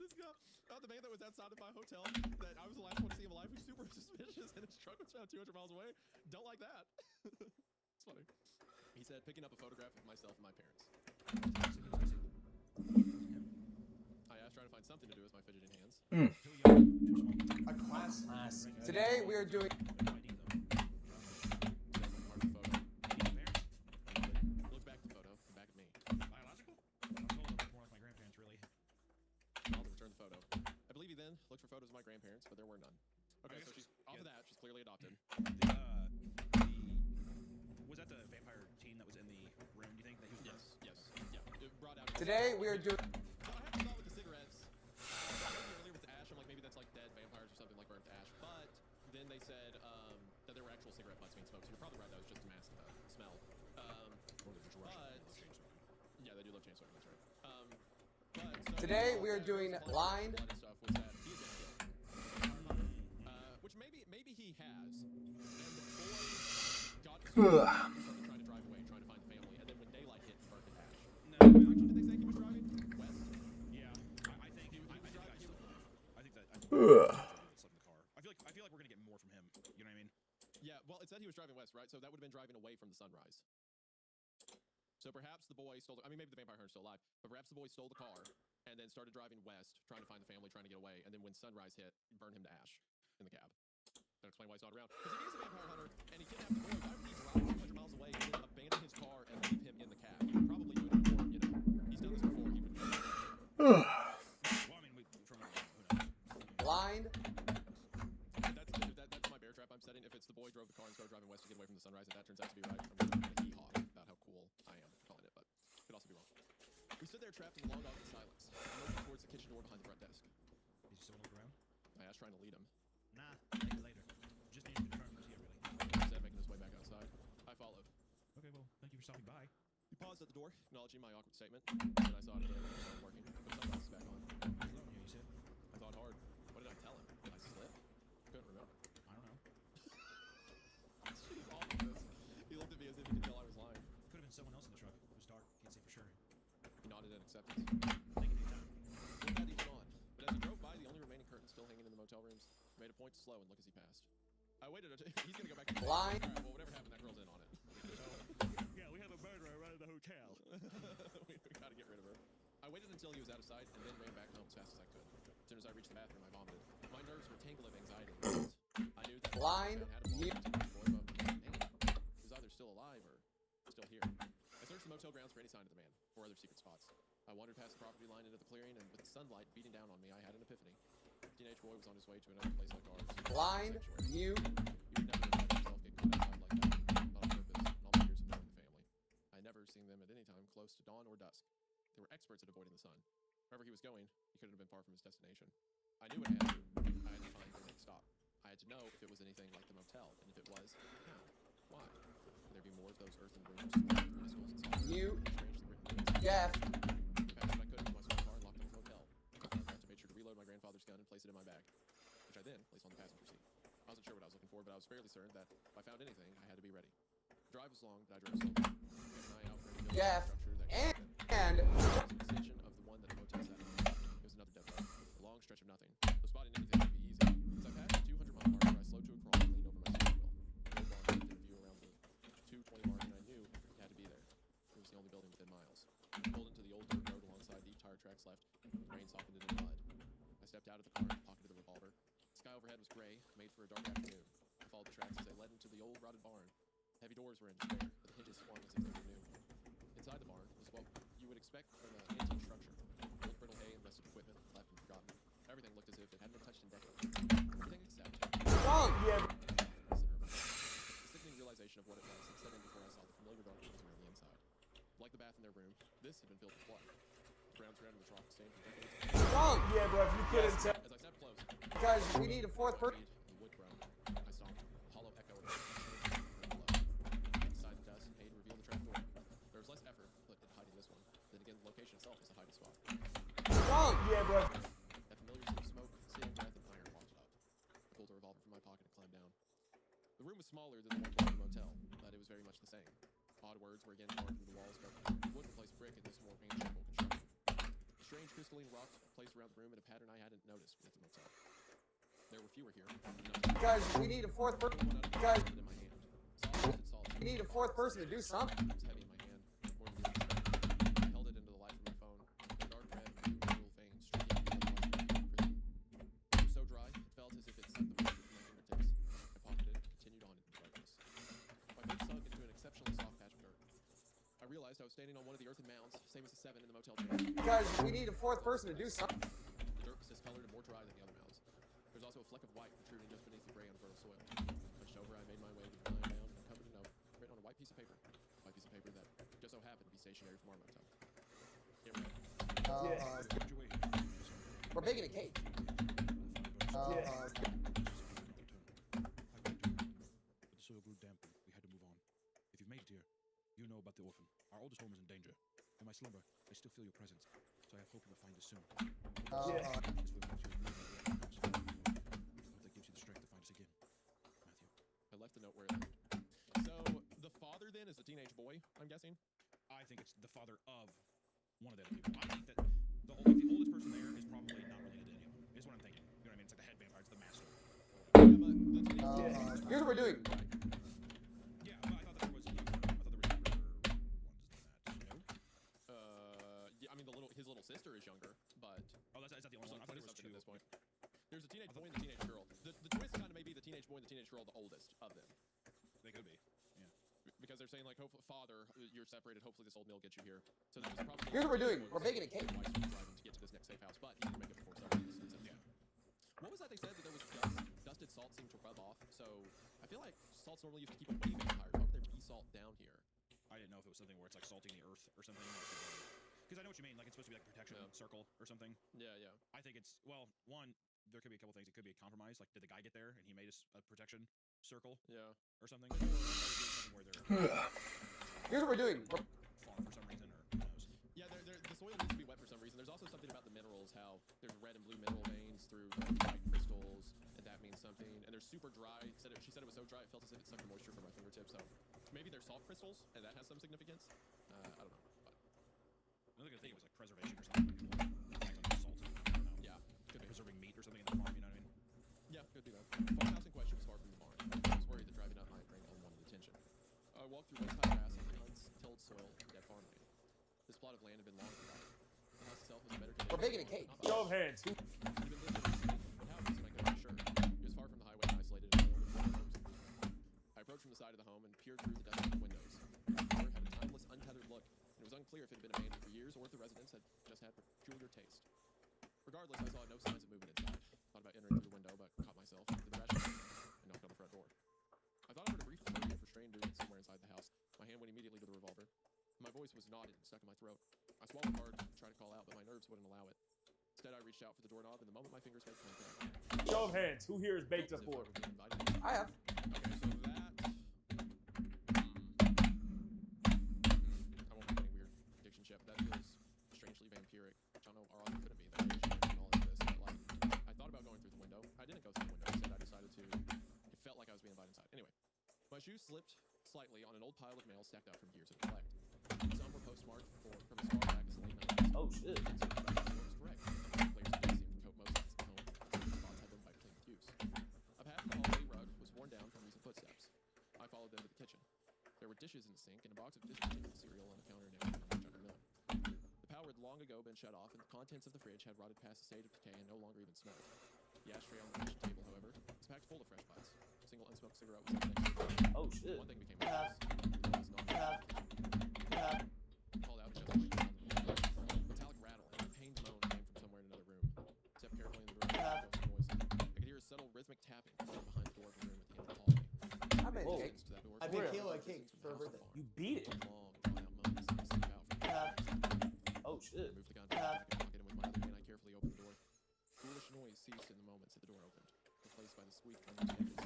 This guy, the man that was outside of my hotel, that I was the last one to see him alive, who's super suspicious, and his truck was found 200 miles away. Don't like that. It's funny. He said, picking up a photograph of myself and my parents. I asked, trying to find something to do with my fidgeting hands. A class. Today we are doing. Look back at the photo, and back at me. Biological? I was told it looked more like my grandparents, really. I'll return the photo. I believe he then looked for photos of my grandparents, but there were none. Okay, so she's off of that. She's clearly adopted. Was that the vampire teen that was in the room? Do you think that he was? Yes. Yeah. It brought out. Today we are doing. So I have to thought with the cigarettes. I was earlier with the ash. I'm like, maybe that's like dead vampires or something like burnt ash. But then they said that there were actual cigarette butts being smoked. So you're probably right. That was just a mask smell. Yeah, they do love chain smoking. That's right. Today we are doing blind. Stuff was that he had been killed, which maybe he has. And the boy got started trying to drive away, trying to find the family, and then when daylight hit, he burned to ash. No, Which direction did they say he was driving? West. Yeah, I think he was driving. I think that. I think slept in the car. I feel like we're gonna get more from him. You know what I mean? Yeah. Well, it said he was driving west, right? So that would have been driving away from the sunrise. So perhaps the boy stole. I mean, maybe the vampire hunter's still alive, but perhaps the boy stole the car and then started driving west, trying to find the family, trying to get away, and then when sunrise hit, burned him to ash in the cab. That'll explain why he's not around. Because if he is a vampire hunter and he kidnapped the boy, why would he drive 200 miles away and then abandon his car and leave him in the cab? He would probably do it before, you know. He's done this before. He would. Well, I mean, from Blind. That's my bear trap I'm setting. If it's the boy drove the car and started driving west to get away from the sunrise, and that turns out to be right, I'm going to hee-haw about how cool I am for calling it, but it could also be wrong. We stood there trapped in the long awkward silence. I'm looking towards the kitchen door behind the front desk. Did you still look around? I asked, trying to lead him. Nah, maybe later. Just need to confirm it was here, really. He said, making his way back outside. I followed. Okay, well, thank you for stopping by. He paused at the door, acknowledging my awkward statement. Then I saw it again, it wasn't working. But sunrise is back on. Hello, yeah, you said. I thought hard. What did I tell him? Did I slip? Couldn't remember. I don't know. He's awful at this. He looked at me as if he could tell I was lying. Could have been someone else in the truck. It was dark. Can't say for sure. He nodded in acceptance. Take it anytime. Looked at each on. But as he drove by, the only remaining curtain still hanging in the motel rooms, made a point to slow and look as he passed. I waited until he's gonna go back to the Blind. All right, well, whatever happened, that girl's in on it. Yeah, we have a murderer right at the hotel. we gotta get rid of her. I waited until he was out of sight and then ran back home as fast as I could. As soon as I reached the bathroom, I vomited. My nerves were a tangle of anxiety. I knew that Blind. He was either still alive or still here. I searched the motel grounds for any sign of the man or other secret spots. I wandered past the property line into the clearing, and with the sunlight beating down on me, I had an epiphany. The teenage boy was on his way to another place like ours. Blind. You. You would never have let yourself get caught outside like that, not on purpose, in all my years of knowing the family. I had never seen them at any time close to dawn or dusk. They were experts at avoiding the sun. Wherever he was going, he couldn't have been far from his destination. I knew what I had to do. I had to find the next stop. I had to know if it was anything like the motel, and if it was, how? Why? Could there be more of those earthen rooms, skulls inside? You. Strangely written words. Jeff. I packed what I could into my small car and locked up the motel. I made sure to reload my grandfather's gun and place it in my bag, which I then placed on the passenger seat. I wasn't sure what I was looking for, but I was fairly certain that if I found anything, I had to be ready. The drive was long, but I drove slowly. I kept an eye out for any building Jeff. structure that And. it was an extension of the one that the motel sat on. It was another dead road, a long stretch of nothing. So spotting anything would be easy. As I passed the 200-mile marker, I slowed to a crawl and leaned over my steering wheel. The road bar did a view around the 220 mark, and I knew it had to be there. It was the only building within miles. I pulled into the old dirt road alongside deep tire tracks left. The rain softened it into mud. I stepped out of the car and pocketed the revolver. The sky overhead was gray, made for a dark afternoon. I followed the tracks as they led into the old rotted barn. Heavy doors were in despair, but the hinges swung as if they were new. Inside the barn was what you would expect from an antique structure. Old brittle hay and rusted equipment, left and forgotten. Everything looked as if it hadn't been touched in decades. Everything except... Wrong. Yeah. The sickening realization of what it was had set in before I saw the familiar dark rooms around the inside. Like the bath in their room, this had been filled with blood. The ground surrounding the trough stained from decades. Wrong. Yeah, bro, if you couldn't tell. As I stepped close, Guys, we need a fourth person. the wood groaned. I stomped. A hollow echo of below. Inside the dust, hay to reveal the trap door. There was less effort put in hiding this one. Then again, the location itself was a hiding spot. Wrong. Yeah, bro. That familiar scent of smoke, stale breath, and iron washed up. I pulled a revolver from my pocket and climbed down. The room was smaller than the one below the motel, but it was very much the same. Odd words were again carved into the walls, but wood replaced brick in this more ancient construction. Strange crystalline rocks placed around the room in a pattern I hadn't noticed at the motel. There were fewer here. Guys, we need a fourth person. Guys, In my hand. Solid, solid. we need a fourth person to do something. It was heavy in my hand, more than the other. I held it into the light from my phone. The dark red, blue, little veins streaking through the light of the prison. It was so dry, it felt as if it sucked the moisture from my fingertips. I pocketed it, continued on into the darkness. My feet sunk into an exceptionally soft patch of dirt. I realized I was standing on one of the earthen mounds, same as the 7 in the motel chair. Guys, we need a fourth person to do something. The dirt was discolored and more dry than the other mounds. There was also a fleck of white protruding just beneath the gray unfertile soil. Hunched over, I made my way to the lying mound and uncovered a note written on a white piece of paper. A white piece of paper that just so happened to be stationary from our motel. It read, We're baking a cake. the orphan. Our oldest home is in danger. In my slumber, I still feel your presence, so I have hope you will find us soon. Hope that gives you the strength to find us again, Matthew. I left the note where it landed. So the father then is a teenage boy, I'm guessing? I think it's the father of one of the other people. I think that the oldest person there is probably not related to any of them. Is what I'm thinking. You know what I mean? It's like the head vampire. It's the master. Here's what we're doing. Yeah, but I thought that there was younger ones than that. No? Yeah, I mean his little sister is younger, but is that the only one? I thought there was two. At this point. There's a teenage boy and the teenage girl. The twist kind of may be the teenage boy and the teenage girl, the oldest of them. They could be. Yeah. Because they're saying like, hopefully, father, you're separated. Hopefully, this old meal gets you here. So there's probably. Here's what we're doing. We're baking a cake. Driving to get to this next safe house, but he didn't make it before 7. Yeah. What was that they said that there was dusted salt seemed to rub off? So I feel like salt's normally used to keep a wave vampire. How would there be salt down here? I didn't know if it was something where it's like salting the earth or something. Because I know what you mean. Like it's supposed to be like a protection circle or something. Yeah, yeah. I think it's one. There could be a couple things. It could be a compromise. Like, did the guy get there and he made a protection circle? Yeah. Or something. Or something where they're Here's what we're doing. Farm for some reason, or who knows? Yeah, the soil needs to be wet for some reason. There's also something about the minerals. How there's red and blue mineral veins through the white crystals, and that means something. And they're super dry. She said it was so dry it felt as if it sucked the moisture from my fingertips. So maybe they're salt crystals, and that has some significance. I don't know. But Another good thing was like preservation or something. Salt. Yeah, could be. Preserving meat or something in the farm. You know what I mean? Yeah, could be that. Farmhouse in question was far from the barn. I was worried that driving out might bring unwanted attention. I walked through waist-high grass and untilled soil of dead farmland. This plot of land had been long forgotten. The house itself was a better condition. We're baking a cake. Show of hands. Even lived in the city, but how was my coat shirt? It was far from the highway and isolated in my own homes. I approached from the side of the home and peered through the dusty windows. The door had a timeless, untethered look, and it was unclear if it had been abandoned for years or if the residents had just had peculiar taste. Regardless, I saw no signs of movement inside. Thought about entering through the window, but caught myself. Did the rational thing and knocked on the front door. I thought I heard a brief flurry of restrained movement somewhere inside the house. My hand went immediately to the revolver. My voice was knotted and stuck in my throat. I swallowed hard to try to call out, but my nerves wouldn't allow it. Instead, I reached out for the doorknob, and the moment my fingers made contact. Show of hands. Who here has baked before? I have. Okay, so that. I won't make any weird prediction shit, but that feels strangely vampiric. Which I know our author couldn't be that and all of this, but like, I thought about going through the window. I didn't go through the window. Instead, I decided to. It felt like I was being invited inside. Anyway, my shoes slipped slightly on an old pile of mail stacked out from years of neglect. Some were postmarked from as far back as the late 90s. Oh shit. Was correct. Players did seem to coat most nights at home. The spots had been wiped clean with use. A half the hallway rug was worn down from recent footsteps. I followed them to the kitchen. There were dishes in the sink and a box of discontinued cereal on the counter next to the Chucker milk. The power had long ago been shut off, and the contents of the fridge had rotted past a state of decay and no longer even smelled. The ashtray on the kitchen table, however, was packed full of fresh butts. A single unsmoked cigarette was next to it. Oh shit. One thing became obvious. It was not called out just like metallic rattle and a pained moan came from somewhere in another room. Stepped carefully in the room and some noise. I could hear a subtle rhythmic tapping from behind the door of the room at the end of the hallway. I made a cake. I made Kayla a cake for her birthday. You beat it. Long, drawn-out moans that slip out from the Oh shit. I moved the gun back to the pocket, and with my other hand, I carefully opened the door. Foolish noise ceased in the moments that the door opened, replaced by the squeak of unused hinges.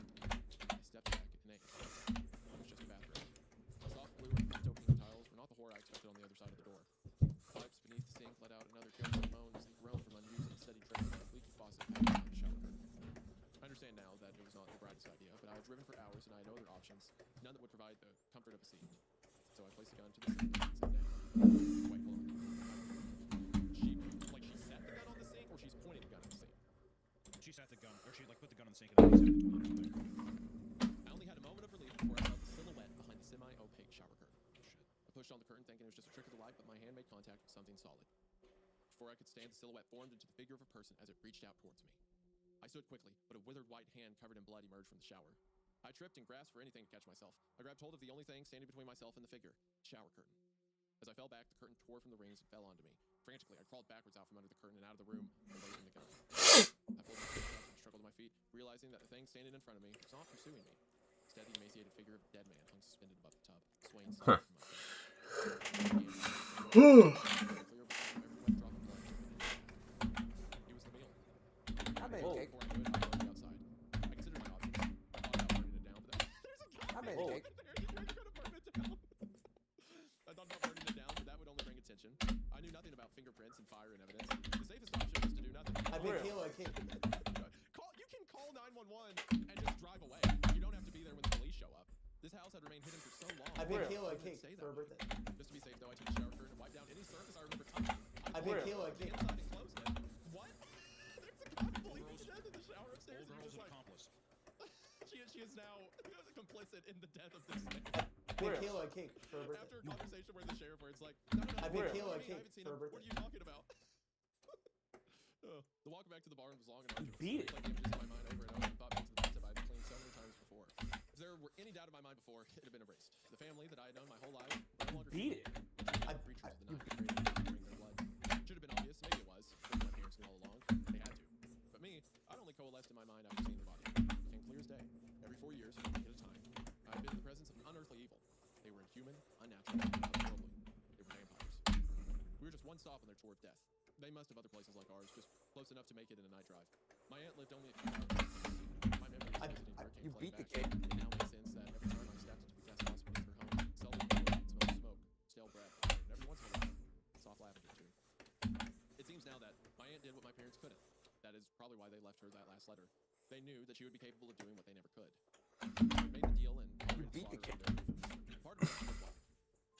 I stepped back and ate. It was just a bathroom. The soft blue and dystopian tiles were not the horror I expected on the other side of the door. Pipes beneath the sink let out another careful moan as they groaned from unused and steady trickle of a leaky faucet passed behind the shower curtain. I understand now that it was not the brightest idea, but I had driven for hours and I had no other options, none that would provide the comfort of a seat. So I placed the gun to the sink and sat down. Wait, hold on. She sat the gun on the sink, or she's pointing the gun at the sink? She sat the gun, or she like put the gun on the sink and then he sat the toilet. I only had a moment of relief before I saw the silhouette behind the semi-opaque shower curtain. I pushed on the curtain thinking it was just a trick of the light, but my hand made contact with something solid. Before I could stand, the silhouette formed into the figure of a person as it reached out towards me. I stood quickly, but a withered white hand covered in blood emerged from the shower. I tripped and grasped for anything to catch myself. I grabbed hold of the only thing standing between myself and the figure, the shower curtain. As I fell back, the curtain tore from the rings and fell onto me. Frantically, I crawled backwards out from under the curtain and out of the room and laid in the gun. I pulled myself up and struggled to my feet, realizing that the thing standing in front of me was not pursuing me. Instead, the emaciated figure of a dead man hung suspended above the tub, swaying slowly from my It was the meal. I made a cake. Before I knew it, I was outside. I considered my options. I thought about burning it down, but there's a guy I made a cake. there. You're gonna burn it down. I You can call 911 and just drive away. You don't have to be there when the police show up. This house had remained hidden for so long. I baked Kayla a cake for her birthday. Just to be safe, though, I took a shower curtain and wiped down any surface I remember touching. I baked Kayla a cake. Inside and closed it. What? There's a guy bleeding to death in the shower upstairs. Old girl's an accomplice. She is now complicit in the death of this man. I baked Kayla a cake for her birthday. After a conversation where the sheriff, where it's like, no, I baked Kayla a I cake haven't seen for her him. What birthday. are you talking about? The walk back to the barn was long and arduous. beat it. Like images in my mind over and over and thought back to the bathtub I'd cleaned so many times before. If there were any doubt in my mind before, it had been erased. The family that I had known my whole life no longer Beat it. creatures of the night created bring their blood. Should have been obvious, maybe it was. Maybe my parents knew all along. They had to. But me, I'd only coalesced in my mind after seeing the body. It became clear as day. Every 4 years, a week at a time, I had been in the presence of an unearthly evil. They were inhuman, unnatural, and otherworldly. They were vampires. We were just one stop on their tour of death. They must have other places like ours, just close enough to make it in a night drive. My aunt lived only a few hours. My memory of visiting her came flooding back. It now makes sense that every time I stepped into the guest house beneath her home, seldom smelled smoke, stale breath, and every once in a while, soft lavender too. It seems now that my aunt did what my parents couldn't. That is probably why they left her that last letter. They knew that she would be capable of doing what they never could. They made the deal and you beat the kid. Part of it was why.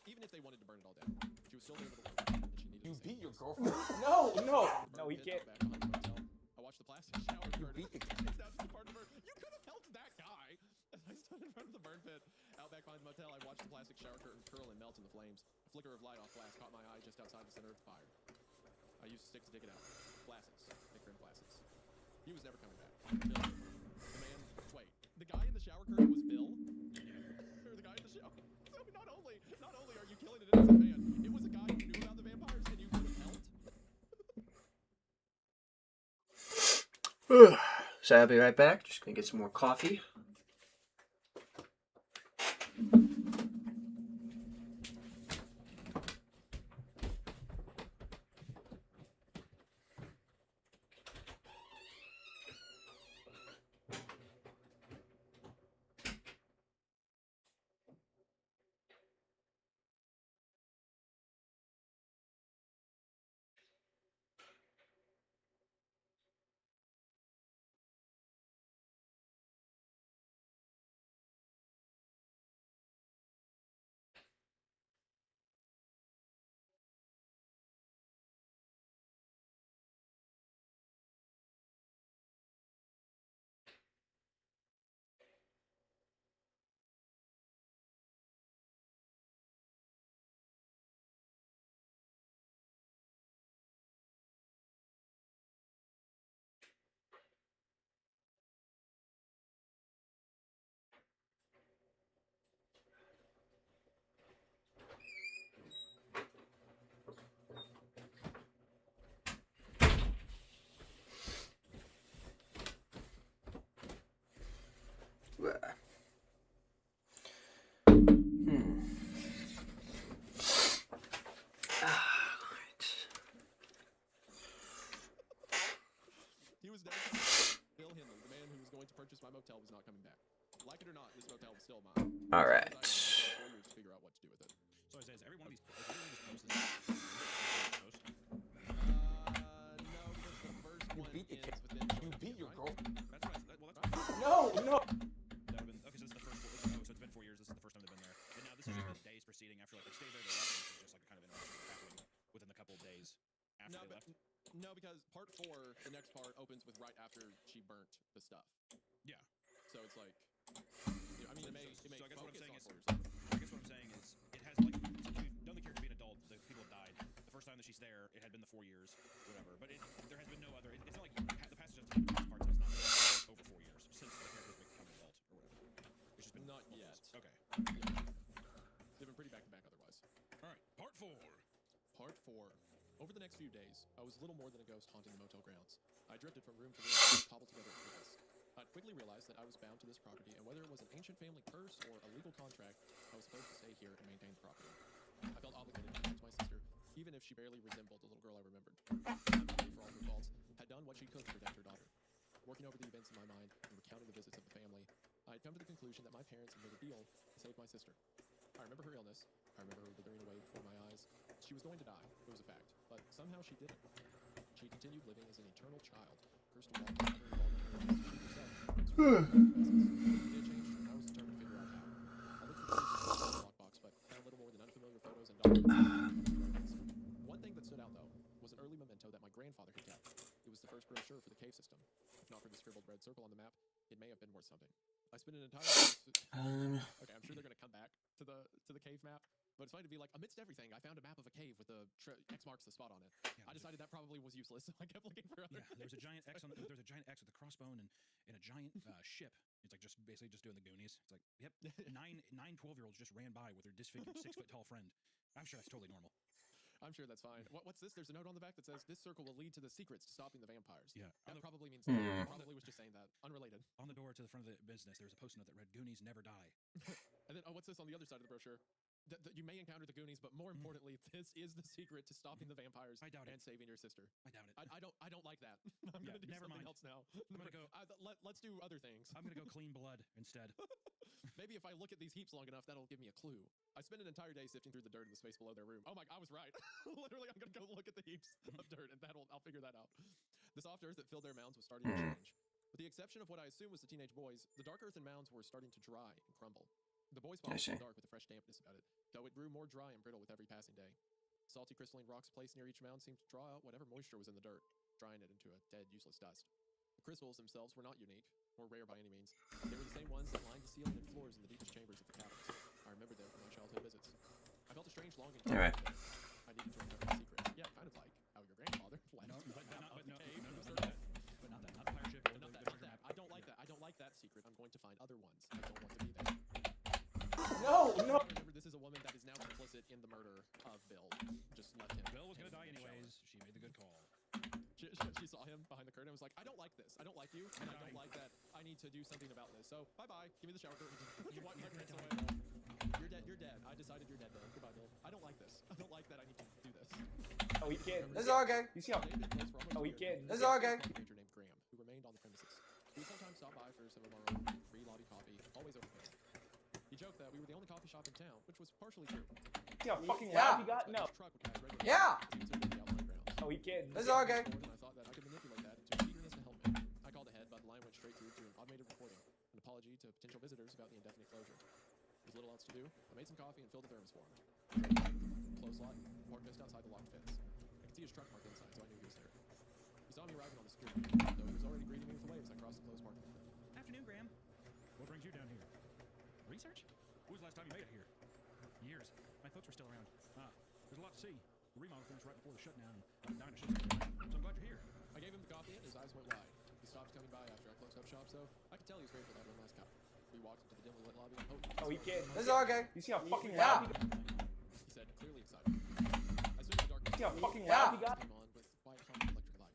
Even if they wanted to burn it all down, she was still there with a woman, and she needed. You to beat save your her. girlfriend? No, no. No, he can't. Back behind the motel. I watched the plastic shower curtain. beat the kid. It's down to the part of her. You could have helped that guy. As I stood in front of the burn pit, out back behind the motel, I watched the plastic shower curtain curl and melt in the flames. A flicker of light off glass caught my eye just outside the center of the fire. I used a stick to dig it out. Plastics. Thick rim plastics. He was never coming back. Bill. The man. Wait. The guy in the shower curtain was Bill? Or the guy in the shower. So not only are you killing an innocent man, it was a guy who knew about the vampires and you could have helped. So I'll be right back. Just gonna get some more coffee. He was never Bill Hindley, the man who was going to purchase my motel, was not coming back. Like it or not, this motel was still mine. All right. I spent 4 years to figure out what to do with it. So I say, is every one of these posts this? No, because the first one beat the ends kid. within You beat your girlfriend. That's what I, well, that's what No, no. that have been, okay, so this is the first. So it's been 4 years. This is the first time they've been there. And now this is just the days preceding after like they stayed there. They left. This is just like a kind of interaction happening within the couple of days after they left. No, because part 4, the next part, opens with right after she burnt the stuff. Yeah. So it's like, I mean, it may So I guess what I'm focus saying on is, 4 or something. I guess what I'm saying is, it has like since you've known the character to be an adult, the people have died. The first time that she's there, it had been the 4 years, whatever. But there has been no other. It's not like the passage of time between parts has not been over 4 years since the character's become an adult or whatever. It's just been Not yet. Okay. They've been pretty back to back otherwise. All right. Part 4. Part 4. Over the next few days, I was little more than a ghost haunting the motel grounds. I drifted from room to room, cobbled together a purpose. I'd quickly realized that I was bound to this property, and whether it was an ancient family curse or a legal contract, I was supposed to stay here and maintain the property. I felt obligated to protect my sister, even if she barely resembled the little girl I remembered. My family, for all her faults, had done what she could to protect her daughter. Working over the events in my mind and recounting the visits of the family, I had come to the conclusion that my parents had made a deal to save my sister. I remember her illness. I remember her withering away before my eyes. She was going to die. It was a fact. But somehow she didn't. She continued living as an eternal child, crystal ball. I never involved in her. She herself. It changed, and I was determined to figure out how. I looked for the secret in the lockbox, but found little more than unfamiliar photos and documents. One thing that stood out, though, was an early memento that my grandfather had kept. It was the first brochure for the cave system. If not for the scribbled red circle on the map, it may have been worth something. I spent an entire okay, I'm sure they're gonna come back to the cave map, but it's funny to be like, amidst everything, I found a map of a cave with the X marks the spot on it. Yeah, I decided that probably was useless, so I kept looking for other. Yeah, there's a giant X with a crossbone and a giant ship. It's like just basically just doing the Goonies. It's like, yep, nine 12-year-olds just ran by with their disfigured 6-foot-tall friend. I'm sure that's totally normal. I'm sure that's fine. What's this? There's a note on the back that says, this circle will lead to the secrets to stopping the vampires. Yeah. That probably means that. Probably was just saying that. Unrelated. On the door to the front of the business, there's a post note that read, Goonies never die. And then, what's this on the other side of the brochure? You may encounter the Goonies, but more importantly, this is the secret to stopping the vampires and saving your sister. I doubt it. I don't like that. I'm gonna do something else now. Let's do other things. I'm gonna go clean blood instead. Maybe if I look at these heaps long enough, that'll give me a clue. I spent an entire day sifting through the dirt in the space below their room. Oh my, I was right. Literally, I'm gonna go look at the heaps of dirt, and I'll figure that out. The soft earth that filled their mounds was starting to change. With the exception of what I assume was the teenage boys, the dark earth and mounds were starting to dry and crumble. The boys' spawn was still dark with a fresh dampness about it, though it grew more dry and brittle with every passing day. Salty crystalline rocks placed near each mound seemed to draw out whatever moisture was in the dirt, drying it into a dead, useless dust. The crystals themselves were not unique, or rare by any means. They were the same ones that lined the ceiling and floors in the deepest chambers of the caverns. I remembered them from my childhood visits. I felt a strange longing to I needed to uncover the secrets. Yeah, kind of like how your grandfather left not the pirate ship. I don't like that. I don't like that secret. I'm going to find other ones. I don't want to be there. No. Remember, this is a woman that is now complicit in the murder of Bill. Just left him. Bill was gonna die anyways. She made the good call. She saw him behind the curtain and was like, I don't like this. I don't like you. And I don't like that. I need to do something about this. So, bye-bye. Give me the shower curtain. Wipe my pants away. You're dead. You're dead. I decided you're dead, Bill. Goodbye, Bill. I don't like this. I don't like that. I need to do this. Oh, he kidding. This is okay. You see how Oh, he kidding. This is okay. A creature named Graham, who remained on the premises. He would sometimes stop by for some of our own free lobby coffee, always open. He joked that we were the only coffee shop in town, which was partially true. See how fucking loud he got? No. Yeah. Oh, he kidding. This is okay. And I thought that I could manipulate that into eagerness to help me. I called ahead, but the line went straight through to an automated recording, an apology to potential visitors about the indefinite closure. There's little else to do. I made some coffee and filled the thermos for him. Closed slot, parked just outside the locked fence. I could see his truck marked inside, so I knew he was there. He saw me arriving on the security, though he was already greeting me with a wave as I crossed the closed parking lot. Afternoon, Graham. What brings you down here? Research? When was the last time you made it here? Years. My folks were still around. There's a lot to see. The remodel finished right before the shutdown. I'm dying to show you. So I'm glad you're here. I gave him the coffee and his eyes went wide. He stopped coming by after I closed up shop, so I could tell he was grateful to have one last cup. We walked into the dimly lit lobby and Oh, he kidding. This is okay. You see how fucking loud he got? He said, clearly excited. I stood in the darkness. See how fucking loud he got? Came on with quiet hum of electric light.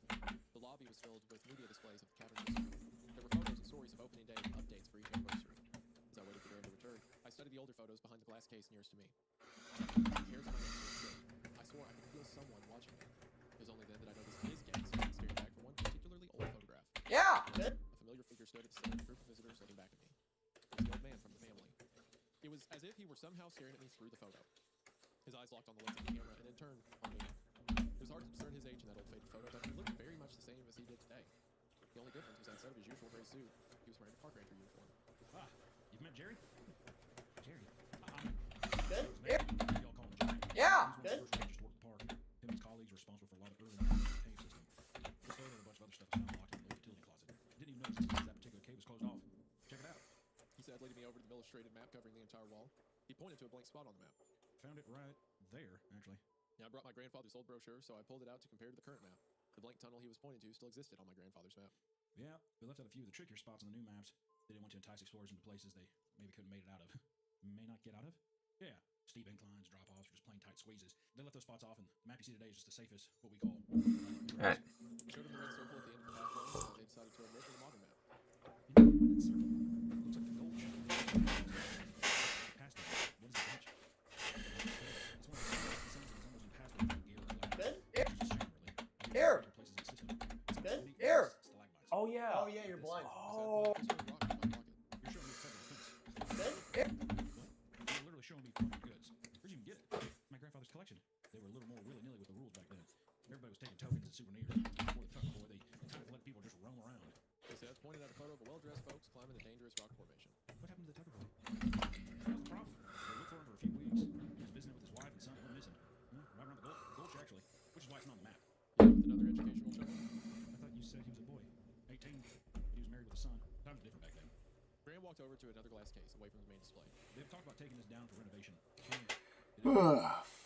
The lobby was filled with media displays of the cavern history. There were photos and stories of opening day and updates for each anniversary. As I waited for Graham to return, I studied the older photos behind the glass case nearest to me. Here's my I swore I could feel someone watching me. It was only then that I noticed his gaze staring back from one particularly old photograph. Yeah! A familiar figure stood at the center of the group of visitors looking back at me. It was the old man from the family. It was as if he were somehow staring at me through the photo. His eyes locked on the lens of the camera and in turn on me. It was hard to discern his age in that old faded photo, but he looked very much the same as he did today. The only difference was that instead of his usual gray suit, he was wearing a park ranger uniform. You've met Jerry? Jerry. Good? Y'all call him Jerry. Yeah! He's one of the first rangers to work the park. Him and his colleagues are responsible for a lot of early cave system. This photo and a bunch of other stuff is found locked in the old utility closet. Didn't even notice that particular cave was closed off. Check it out. He said, leading me over to the illustrated map covering the entire wall. He pointed to a blank spot on the map. Found it right there, actually. Yeah, I brought my grandfather's old brochure, so I pulled it out to compare to the current map. The blank tunnel he was pointing to still existed on my grandfather's map. Yeah, they left out a few of the trickier spots on the new maps. They didn't want to entice explorers into places they maybe couldn't made it out of. May not get out of? Yeah. Steep inclines, drop-offs, or just plain tight squeezes. They left those spots off, and the map you see today is just the safest, what we call... Alright. Showed him the red circle at the end of the pathway, so they decided to omit the modern map. You know, that circle looks like the gulch. Past it. What is the gulch? It's one of those things that almost impassable with gear or like... Good? Here! Good? Here! Oh, yeah. Oh, yeah, you're blind. Oh. You're showing me a federal offense. Good? Here! You're literally showing me foreign goods. Where'd you even get it? My grandfather's collection. They were a little more willy-nilly with the rules back then. Everybody was taking tokens and souvenirs. Before the tuck before they kind of let people just roam photo of a well-dressed folks climbing a dangerous rock formation. What happened to the Tucker boy? That was the problem. They looked for him for a few weeks. He was visiting with his wife and son went missing. Right around the gulch, actually, which is why it's not on the map. Yeah, with another educational term. I thought you said he was a boy. 18, but he was married with a son. Times were different back then. Graham walked over to another glass case away from the main display. They've talked about taking this down for renovation.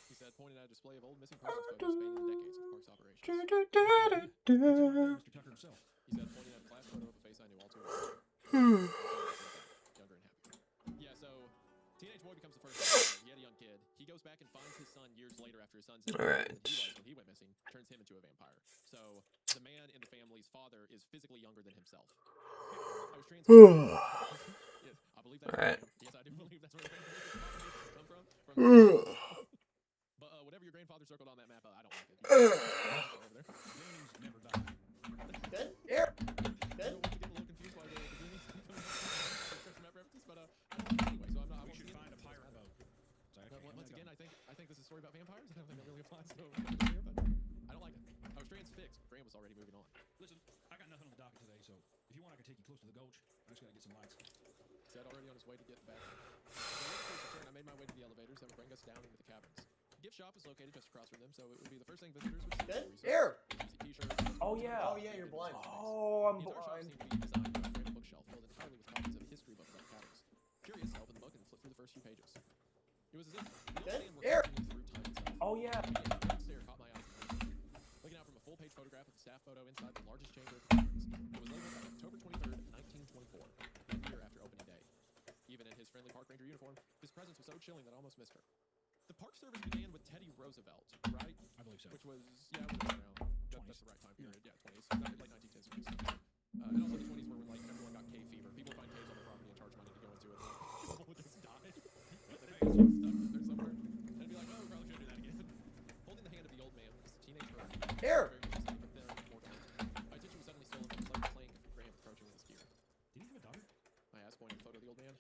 He said, pointing at a display of old missing persons photos spanning the decades of the park's operations. Mr. Tucker himself. He said, pointing at a class photo of a face I knew all too well. Younger and happier. Yeah, so teenage boy becomes the first. He had a young kid. He goes back and finds his son years later after his son's Alright. when he went missing, turns him into a vampire. So the man in the family's father is physically younger than himself. I was trans. Yes, I believe that's Alright. Yes, I do believe that's where the vampire come from. But whatever your grandfather circled on that map, I don't like it. Goonies never die. Good? Here. Good? We should find a pirate boat. Once again, I think this is a story about vampires. I don't think that really applies to here, but I don't like it. I was transfixed. Graham was already moving on. Listen, I got nothing on the docket today, so if you want, I can take you close to the gulch. I just gotta get some lights. Said already on his way to get back. So later for his return, I made my way to the elevators that would bring us down into the caverns. The gift shop is located just across from them, so it would be the first thing visitors would see. Good? Here. T-shirts. Oh yeah. Oh yeah, you're blind. Oh, I'm blind. The entire shop seemed to be designed with a framed bookshelf filled entirely with copies of history books about caverns. Curious, I opened the book and flipped through the first few pages. It was as if the old man were continuing through time itself. Oh yeah. A big stare caught my eyes. Looking out from a full-page photograph of the staff photo inside the largest chamber of the caverns. It was labeled October 23rd, 1924, 1 year after opening day. Even in his friendly park ranger uniform, his presence was so chilling that I almost missed her. The park service began with Teddy Roosevelt, right? I believe so. Which was, yeah, it was around. That's the right time period. Yeah, 20s. Late 1910s, 20s. And also the 20s were when, like, everyone got cave fever. People would find caves on their property and charge money to go into it. People would just die. Stuck there somewhere. And I'd be like, oh, we probably shouldn't do that again. Holding the hand of the old man was a teenage girl. Here. My attention was suddenly stolen by the sudden clank of Graham approaching with his gear. Did he have a daughter? I asked, pointing the photo of the old man.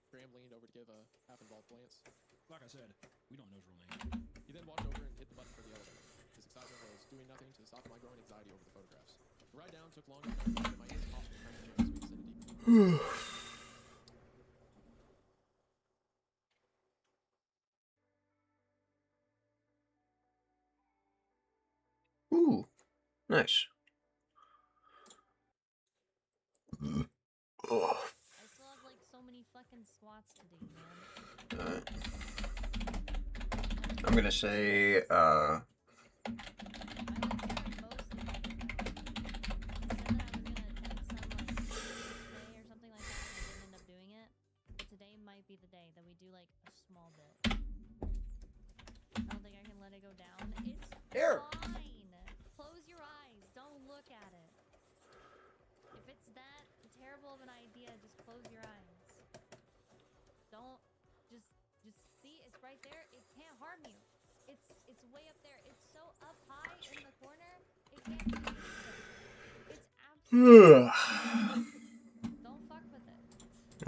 Graham leaned over to give a half-involved glance. Like I said, we don't know his real name. He then walked over and hit the button for the elevator. His excitement was doing nothing to stop my growing anxiety over the photographs. The ride down took longer than my ears popped from the jams we descended deep. Ooh, nice. Oh. I still have like so many fucking squats to do, man. I'm gonna say, Today might be the day that we do like a small bit. I don't think I can let it go down. It's Here. fine. Close your eyes. Don't look at it. If it's that terrible of an idea, just close your eyes. Don't just see it's right there. It can't harm you. It's way up there. It's so up high in the corner. It can't do anything. It's absolutely don't fuck with it.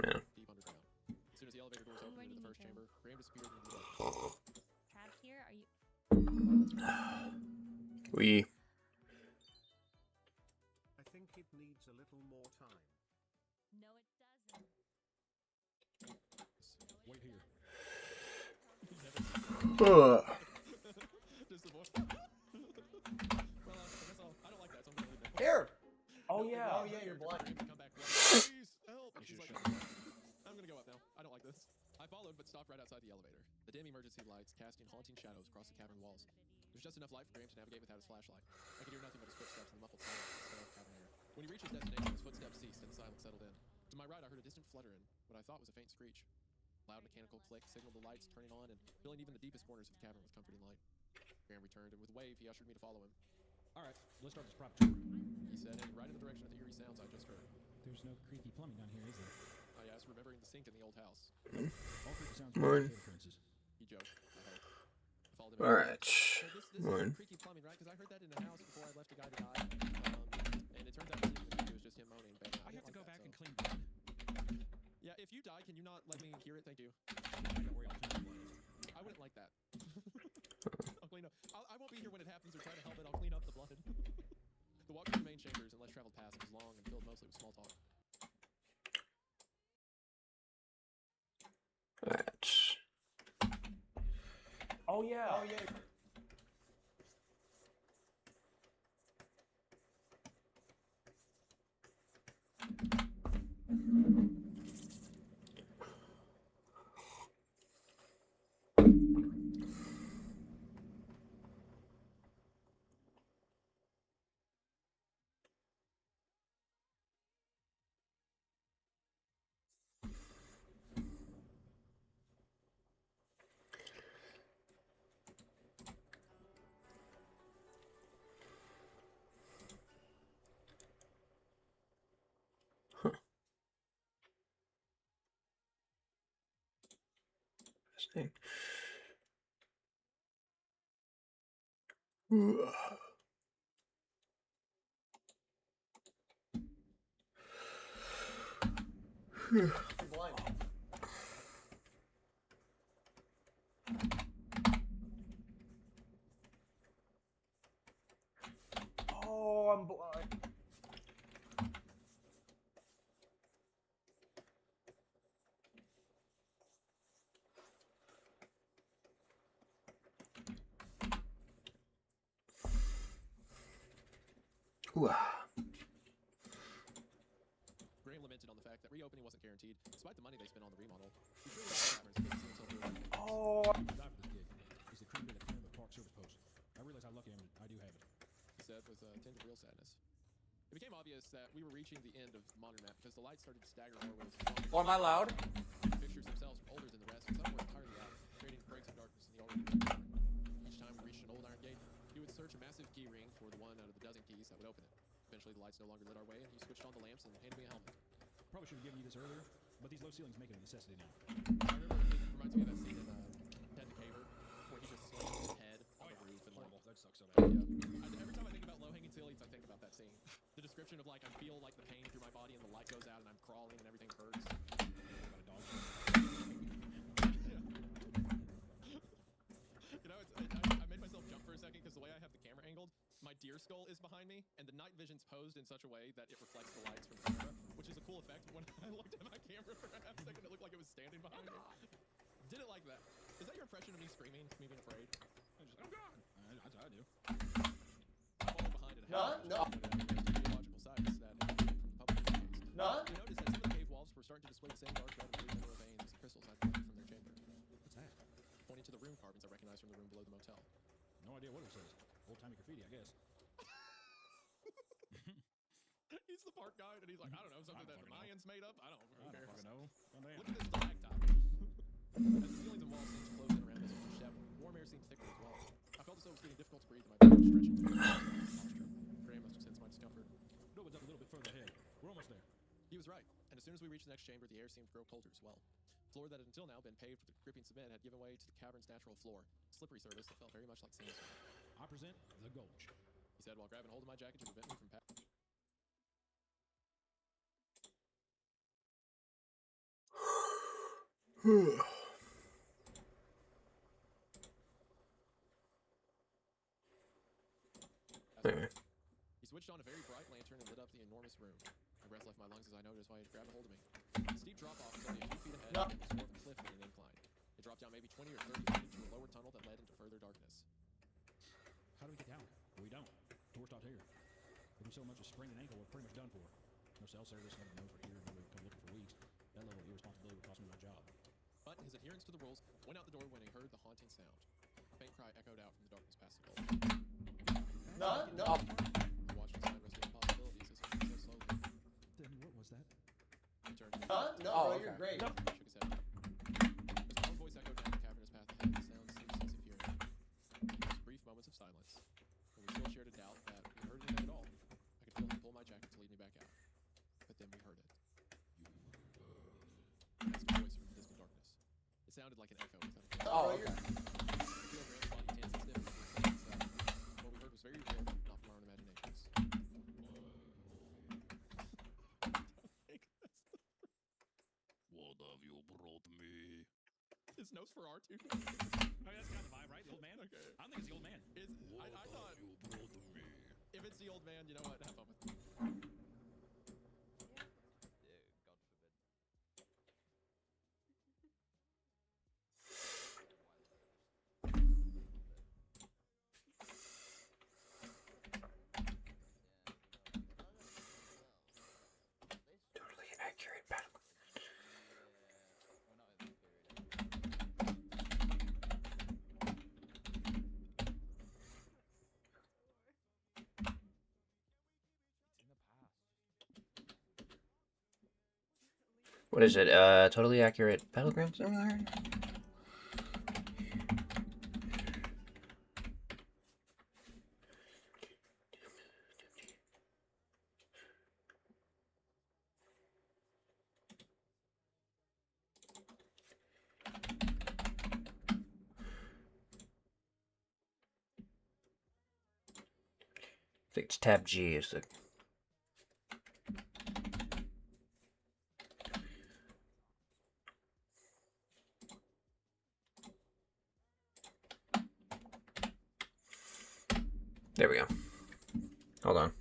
yeah. Deep underground. As soon as the elevator doors opened into the first chamber, Graham disappeared into the dark. Trapped here? Are you We. I think it needs a little more time. No, it doesn't. Wait here. Just the voice. Well, I don't like that, so I'm gonna leave that. Here. Oh yeah. Oh yeah, you're blind. Come back. Please help. She's like, I'm gonna go up now. I don't like this. I followed, but stopped right outside the elevator. The dim emergency lights casting haunting shadows across the cavern walls. There was just enough light for Graham to navigate without his flashlight. I could hear nothing but his footsteps in the muffled silence of the stale cavern air. When he reached his destination, his footsteps ceased and the silence settled in. To my right, I heard a distant flutter and what I thought was a faint screech. Loud mechanical click signaled the lights turning on and filling even the deepest corners of the cavern with comforting light. Graham returned, and with a wave, he ushered me to follow him. All right, let's start this prop tour. He said, heading right in the direction of the eerie sounds I just heard. There's no creaky plumbing down here, is there? I asked, remembering the sink in the old house. All creaky sounds Morning. appearances. He joked. I hope. I followed him. All right. So this Morning. is creaky plumbing, right? Because I heard that in the house before I left a guy to die. And it turns out it was just him moaning. But I have to go like back that, and clean blood. Yeah, if you die, can you not let me hear it? Thank you. Don't worry, I'll clean blood. I wouldn't like that. I'll clean up. I won't be here when it happens or try to help it. I'll clean up the blood. The walk through the main chambers and less traveled paths was long and filled mostly with small talk. Oh yeah. Oh yeah. Fascinating. You're blind. Oh, I'm blind. Graham lamented on the fact that reopening wasn't guaranteed, despite the money they spent on the remodel. He treated all the taverns couldn't see until they Oh. Die for this gig. It's the cream of the cream of Park Service Post. I realize how lucky I am that I do have it. he said with a tinge of real sadness. It became obvious that we were reaching the end of modern map because the lights started to stagger more with Or am I loud? The pictures themselves were older than the rest, and some were entirely out, creating breaks of darkness in the already lit cavern. Each time we reached an old iron gate, he would search a massive key ring for the one out of the dozen keys that would open it. Eventually, the lights no longer lit our way, and he switched on the lamps and handed me a helmet. Probably should have given you this earlier, but these low ceilings make it a necessity now. I remember it reminds me of that scene in Ted the Caver, where he just slams his head on the roof and Horrible. That sucks so yeah. bad. Every time I think about low-hanging ceilings, I think about that scene. The description of like I feel like the pain through my body and the light goes out and I'm crawling and everything hurts. Got a dog. You know, I made myself jump for a second because the way I have the camera angled, my deer skull is behind me, and the night vision's posed in such a way that it reflects the lights from the camera, which is a cool effect. When I looked at my camera for a half second, it looked like it was standing behind me. Did it like that? Is that your impression of me screaming, me being afraid? I just, oh God! I do. I'm all behind it. No. Geological sites that from the public database. No. We noticed that some of the cave walls were starting to display the same dark red and blue mineral veins and crystals I'd pulled from their chamber. What's that? Pointing to the rune carvings I recognized from the room below the motel. No idea what it says. Old-timey graffiti, I guess. He's the park guy, and he's like, I don't know, something that the Mayans made up? I don't know. I don't fucking know. Look at this stalactite. As the ceilings and walls seemed to close in around us with each step, warm air seemed thicker as well. I felt as though it was getting difficult to breathe, and my back was stretching through my posture. Graham must have sensed my discomfort. No, it's up a little bit further ahead. We're almost there. He was right, and as soon as we reached the next chamber, the air seemed to grow colder as well. The floor that had until now been paved with gripping cement had given way to the cavern's natural floor, slippery surface that felt very much like sandstone. I present the Gulch. He said while grabbing hold of my jacket to prevent me from He switched on a very bright lantern and lit up the enormous room. My breath left my lungs as I noticed why he had grabbed a hold of me. The steep drop-off was only a few feet ahead and it was more of a cliff than an incline. It dropped down maybe 20 or 30 feet into a lower tunnel that led into further darkness. How do we get down? We don't. Tour stopped here. If we so much as sprain an ankle, we're pretty much done for. No cell service, nobody knows we're here, nobody come looking for weeks. That level of irresponsibility would cost me my job. But his adherence to the rules went out the door when he heard the haunting sound. A faint cry echoed out from the darkness past the gulch. No. I watched his mind wrestle with possibilities as he said slowly. Then what was that? He turned to me. No, you're great. Shook his head. His own voice echoed down the cavernous path ahead, the sound seemed as if hearing. There was brief moments of silence, when we still shared a doubt that we heard anything at all. I could feel him pull my jacket to lead me back out. But then we heard it. That's a voice from the distant darkness. It sounded like an echo without a Oh, okay. feel Graham's body tense and stiff as he said that. What we heard was very real, not from our own imaginations. What have you brought me? His nose for R2. I mean, that's kind of the vibe, right? The old man? Okay. I think it's the old man. I thought you brought me? if it's the old man, you know what? Have fun with it. What is it? Totally accurate battleground somewhere? I think it's tab G is the... There we go. Hold on.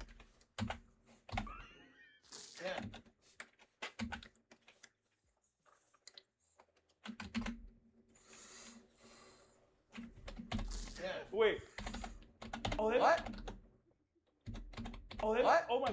Wait. Oh, they... What? Oh, they... What? Oh my...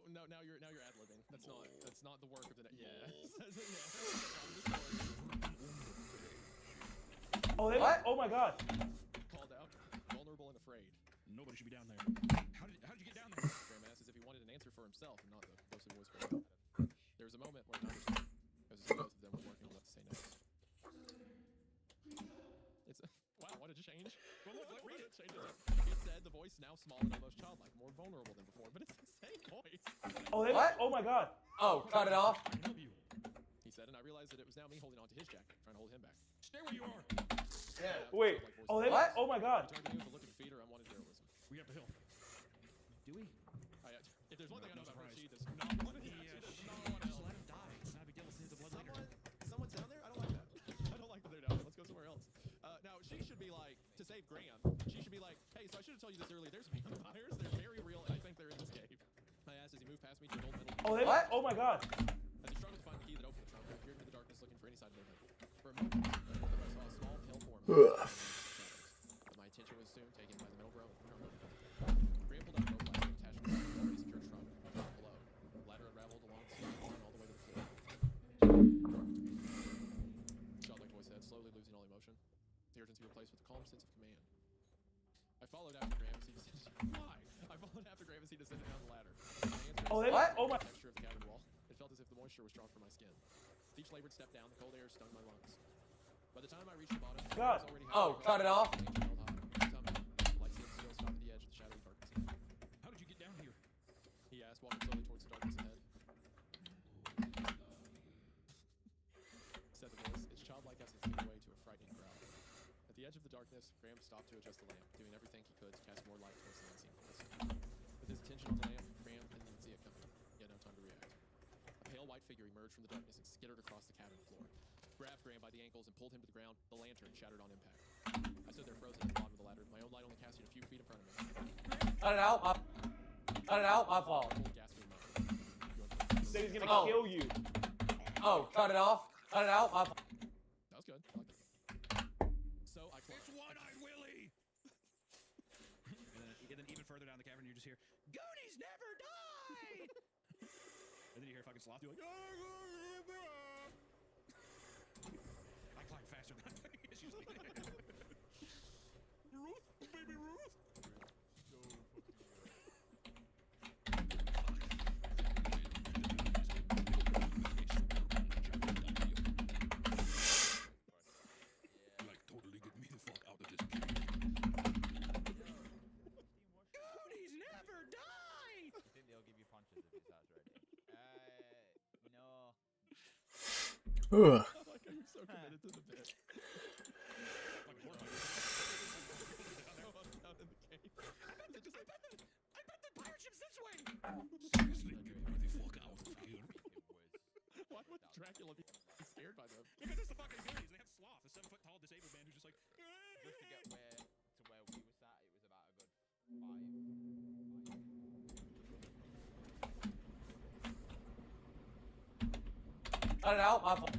No, now you're ad-libbing. That's not the work of the Oh, they... What? Oh my god. Called out, vulnerable and afraid. Nobody should be down there. How did you get down there? Graham asked as if he wanted an answer for himself and not the ghostly voice for him. There was a moment where I understood, as if both of them were working on what to say next. It's wow, what a change. Well, look, read it. Change it. It said the voice now small and almost childlike, more vulnerable than before, but it's the same voice. Oh, they... What? Oh my god. Oh, cut it off. He said, and I realized that it was now me holding onto his jacket, trying to hold him back. Stay where you are. Wait. Oh, they... What? Oh my god. He turned to me with a look of defeat or unwanted heroism. We have the hill. Do we? If there's one thing I know about her, she does Just not want to let him die. It's not a big deal. Let's hit the blood later. Someone's down there? I don't like that. I don't like that they're down there. Let's go somewhere else. Now, she should be like, to save Graham, she should be like, hey, so I should have told you this earlier. There's vampires. They're very real, and I think they're in this cave. I asked as he moved past me to an old metal... Oh, they... What? Oh my god. As he struggled to find the key that opened the trunk, I peered into the darkness looking for any sign of movement. For a moment, I saw a small, pale form. My attention was soon taken by the metal trunk opening. Graham pulled out a rope ladder attached to the already secured trunk below. The ladder unraveled along the steel line all the way to the floor. Childlike voice said, slowly losing all emotion. The urgency replaced with a calm sense of command. I followed after Graham as he descended. Why? I followed after Graham as he descended down the ladder. Oh, they... What? Oh my... Texture of the cabin wall. It felt as if the moisture was drawn from my skin. With each labored step down, the cold air stung my lungs. By the time I reached the bottom, God. I was already Oh, cut it off. The light seemed still stopped at the edge of the shadowy darkness ahead. How did you get down here? He asked, walking slowly towards the darkness ahead. Said the voice, its childlike essence giving way to a frightening growl. At the edge of the darkness, Graham stopped to adjust the lamp, doing everything he could to cast more light towards the unseen place. With his attention on the lamp, Graham didn't even see it coming. He had no time to react. A pale white figure emerged from the darkness and skittered across the cabin floor. Grabbed Graham by the ankles and pulled him to the ground. The lantern shattered on impact. I stood there frozen at the bottom of the ladder, my own light only casting a few feet in front of me. Cut it out. Cut it out. My fault. Gasping moan. He said he's gonna kill you. Oh, cut it off. Cut it out. My fault. That was good. I like that. So I climbed. It's One-Eyed Willie! and then even further down the cavern, you just hear, Goonies never die! and then you hear fucking Sloth do like, I climb faster than it's usually. Ruth? Baby Ruth? Like, totally get me the fuck out of this cave. Ugh. So committed to the bit. Why would Dracula be scared by them? Because it's the fucking goonies. They have Sloth, a 7-foot-tall disabled man who's just like. Just to get to where we were sat, it was about a good 5. Cut it out, my fault.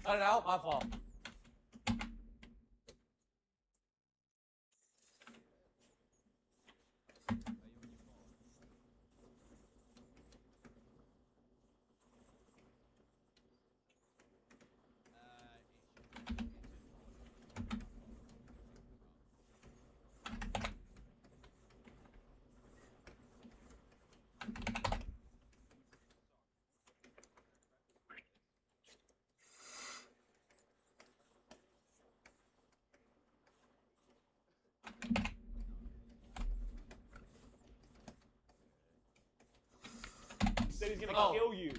Cut it out, my fault. Said he's gonna kill you.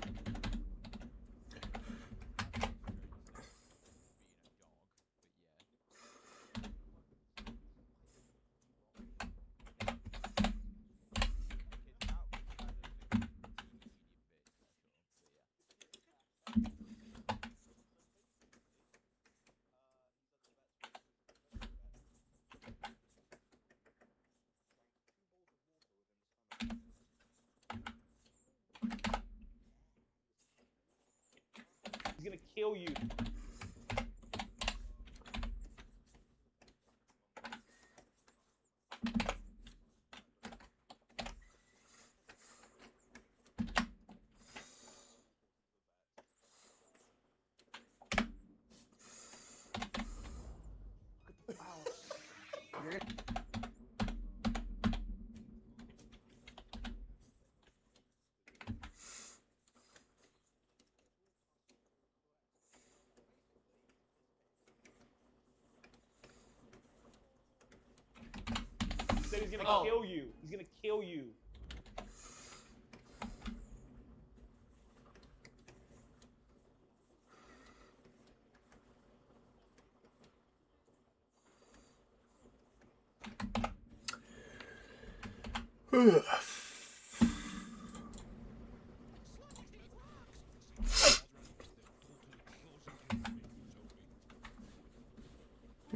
He's gonna kill you. Said he's gonna kill you. He's gonna kill you.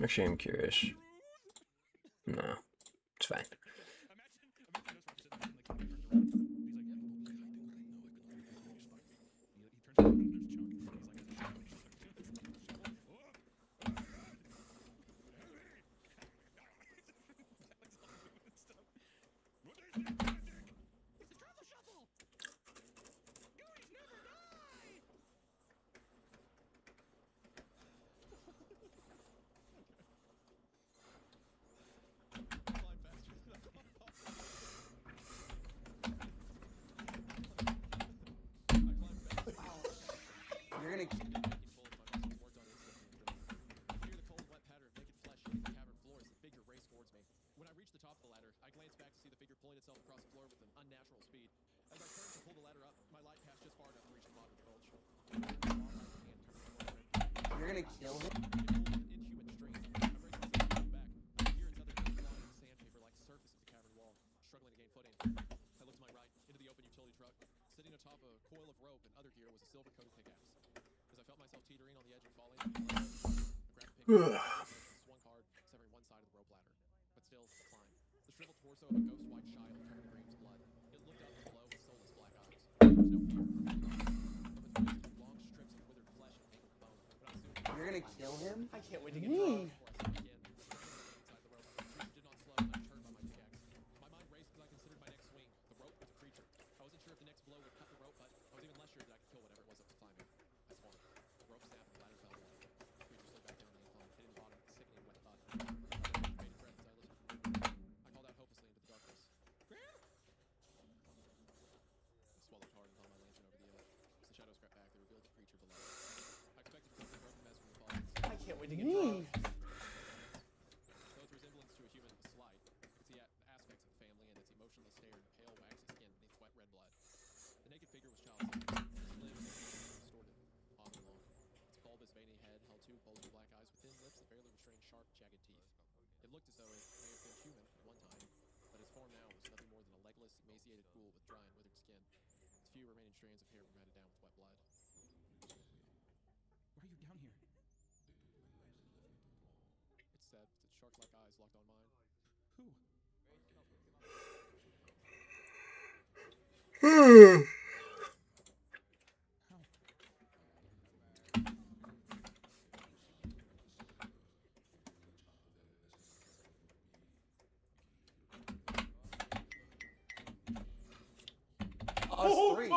Actually, I'm curious. No, it's fine. You're gonna. When I reached the top of the ladder, I glanced back to see the figure pulling itself across the floor with an unnatural speed. As I turned to pull the ladder up, my light passed just far enough to reach the bottom of the gulch. You're gonna kill him? Inhuman strength. I braced myself to pull back. Here it's other than clawing the sandpaper-like surface of the cavern wall, struggling to gain footing. I looked to my right, into the open utility truck. Sitting atop a coil of rope and other gear was a silver-coated pickaxe. As I felt myself teetering on the edge of falling, I grabbed the pickaxe, swung hard, severing one side of the rope ladder. But still, I climbed. The shriveled torso of a ghost-white child covered in Graham's blood. It looked up from below with soulless black eyes. There was no fear. From its waist, long strips of withered flesh and mangled bone. But I soon You're gonna kill him? I can't wait to get drunk. inside the rope. The did not slow, and I turned by my pickaxe. My mind raced as I considered my next swing. can't wait to get drunk. Both resemblance to a human was slight. You could see aspects of the family and its emotionless hair and pale, waxy skin beneath wet red blood. The naked figure was child-sized, slim and distorted, odd and long. Its bulbous, veiny head held two bulging black eyes with thin lips that barely restrained sharp, jagged teeth. It looked as though it may have been human at one time, but its form now was nothing more than a legless, emaciated ghoul with dry and withered skin. Its few remaining strands of hair were matted down with wet blood. Why are you down here? It said, with its shark-like eyes locked on mine. Who? Us three.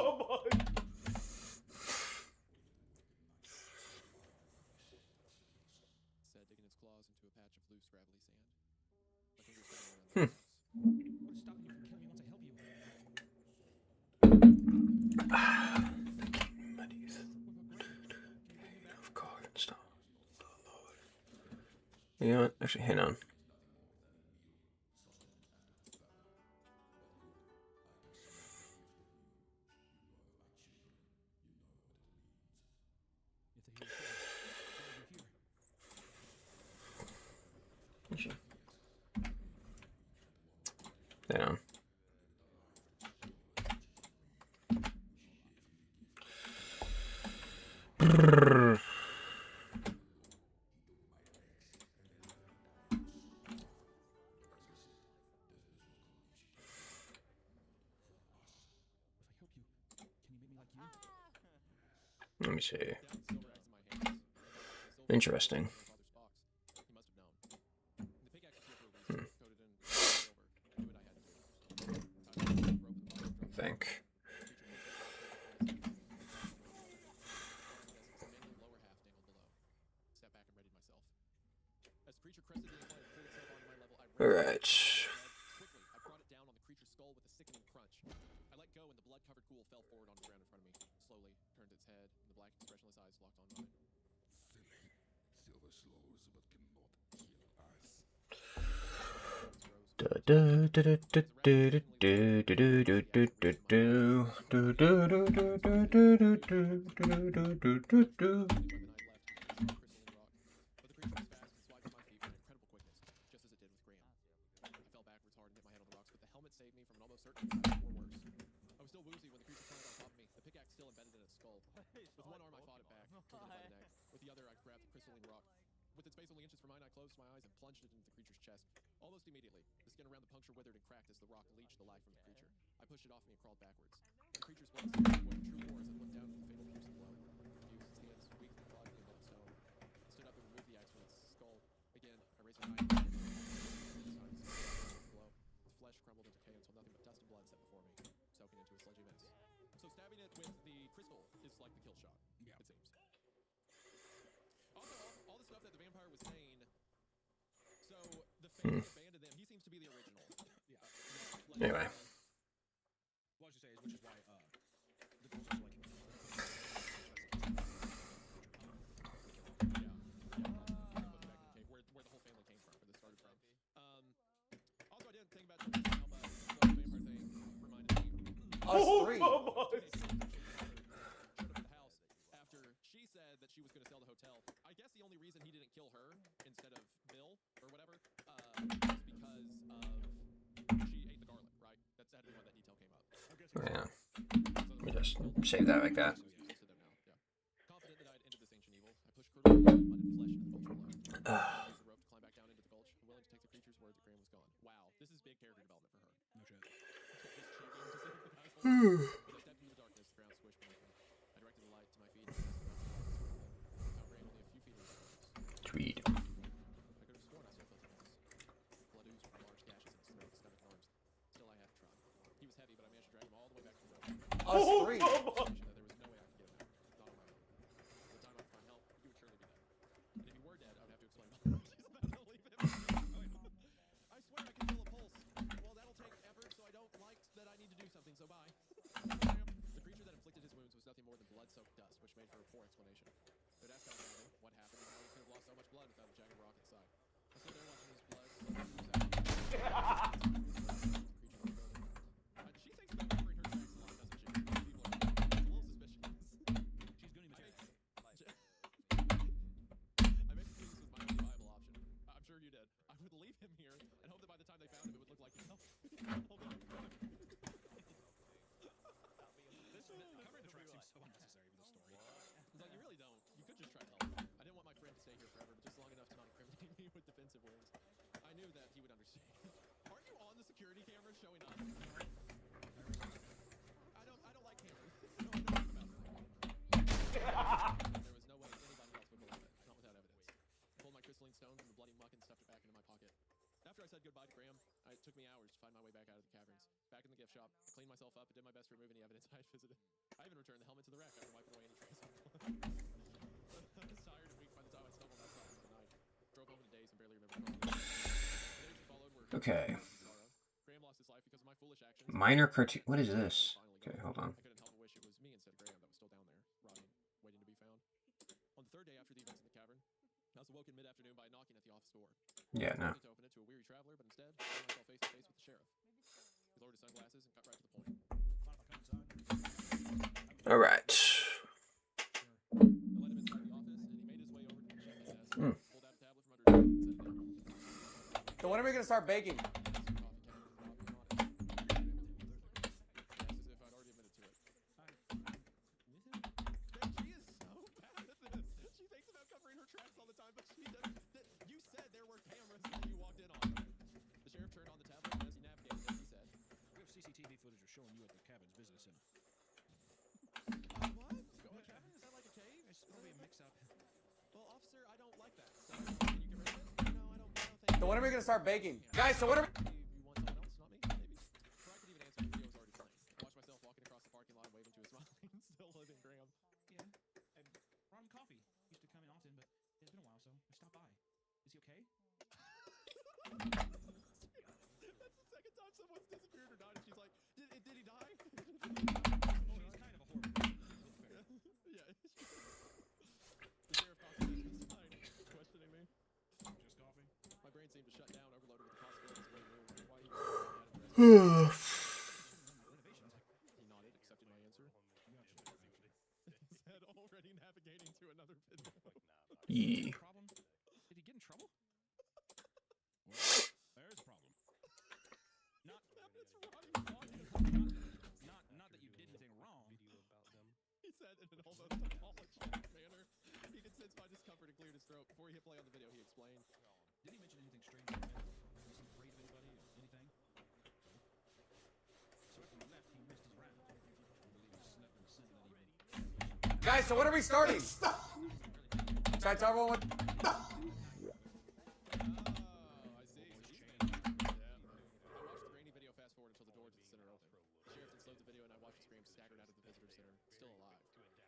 Said, digging its claws into a patch of loose, gravelly sand. My fingers found around the claws. What's stopping you from killing me once I help you? God, stop. You know what? Actually, hang on. Hang on. Brrr. Let me see. Interesting. Think. All right. I brought it down on the creature's skull with a sickening crunch. I let go and the blood-covered ghoul fell forward onto the ground in front of me. Slowly turned its head and the black expressionless eyes locked on mine. Silver slows but cannot kill us. I was still woozy when the creature climbed on top of me, the pickaxe still embedded in its skull. With one arm I fought it back, killed it by the neck. With the other I grabbed the crystalline rock. With its face only inches from mine, I closed my eyes and plunged it into the creature's chest. Almost immediately, the skin around the puncture withered and cracked as the rock leached the life from the creature. I pushed it off me and crawled backwards. The creature's blood seemed to avoid true war as it looked down at the fatal piercing blow. It used its hands weak and clawed the metal stone. It stood up and removed the axe from its skull. Again, I raised my eye and blow. The flesh crumbled into decay until nothing but dust and blood set before me, soaking into a sludgy mess. So stabbing it with the crystal is like the kill shot, it seems. Also, all the stuff that the vampire was saying. So the family abandoned them. He seems to be the original. Anyway. Well, I should say, which is why the girls are like. Where the whole family came from, where this started from. Also, I didn't think about something now, but the vampire thing reminded me. Us three. After she said that she was going to sell the hotel, I guess the only reason he didn't kill her instead of Bill or whatever was because she ate the garlic, right? That's had to be why that detail came up. Yeah. Let me just save that like that. Confident that I'd ended this ancient evil, I pushed curdled blood and flesh into the vulture below. I used the rope to climb back down into the gulch, willing to take the creature's word that Graham was gone. Wow, this is big character development for her. No shit. As I stepped into the darkness, the ground squished beneath me. I directed the light to my feet and found Graham only a few feet in the darkness. Tweed. I could have sworn I still felt his pulse. Blood oozed from large gashes in his throat, stomach, and arms. Still, I had to try. He was heavy, but I managed to drag him all the way back to the rope. Us three. There was no way I could get him out. Not on my own. By the time I would find help, he would surely be dead. And if he were dead, I would have to explain why he's about to leave him. I swear I can feel a pulse. Well, that'll take effort, so I don't like that I need to do something, so bye. After I said goodbye to Graham, it took me hours to find my way back out of the caverns. Back in the gift shop, I cleaned myself up and did my best to remove any evidence I had visited. I even returned the helmet to the rack after wiping away any trace of blood. I was tired and weak by the time I stumbled outside into the night. Drove home in a daze and barely remembered all of it. The days that followed were Okay. sorrow. Graham lost his life because of my foolish actions. Minor cartoon. What is this? Okay, hold on. I couldn't help but wish it was me instead of Graham that was still down there, rotting, waiting to be found. On the third day after the events in the cavern, I was awoken mid-afternoon by a knocking at the office door. Yeah, no. I wanted to open it to a weary traveler, but instead, I found myself face to face with the sheriff. He lowered his sunglasses and cut right to the point. All right. I let him inside the office, and he made his way over to the chef's desk, pulled out a tablet from under his desk, and set it down. So when are we gonna start baking? Showing you at the cabin's business center. What? Go ahead, Kevin. Is that like a cave? It's probably a mix-up. Well, officer, I don't like that. So, can you get rid of it? No, I don't think. So when are we gonna start baking? Guys, so what are we... You want someone else, not me? Maybe? Before I could even answer, the video was already playing. I watched myself walking across the parking lot, waving to a smiling, still living Graham. Yeah, I brought him coffee. Used to come in often, but it's been a while, so I stopped by. Is he okay? That's the second time someone's disappeared or died, and she's like, did he die? Oh, he's kind of a horrible person. Yeah. The sheriff constantly was questioning me. Just coffee? My brain seemed to shut down, overloaded with the possibilities of what he knew, why he was He nodded, accepted my answer. Said already navigating to another video. Yeah. Problem? Did he get in trouble? Well, there's a problem. Not that you did anything wrong. He said in an almost apologetic manner. He could sense my discomfort and cleared his throat. Before he hit play on the video, he explained. Did he mention anything strange? Was he afraid of anybody or anything? So after he left, he missed his round. I believe he slept in the scent that he... Guys, so when are we starting? Should I tell everyone what...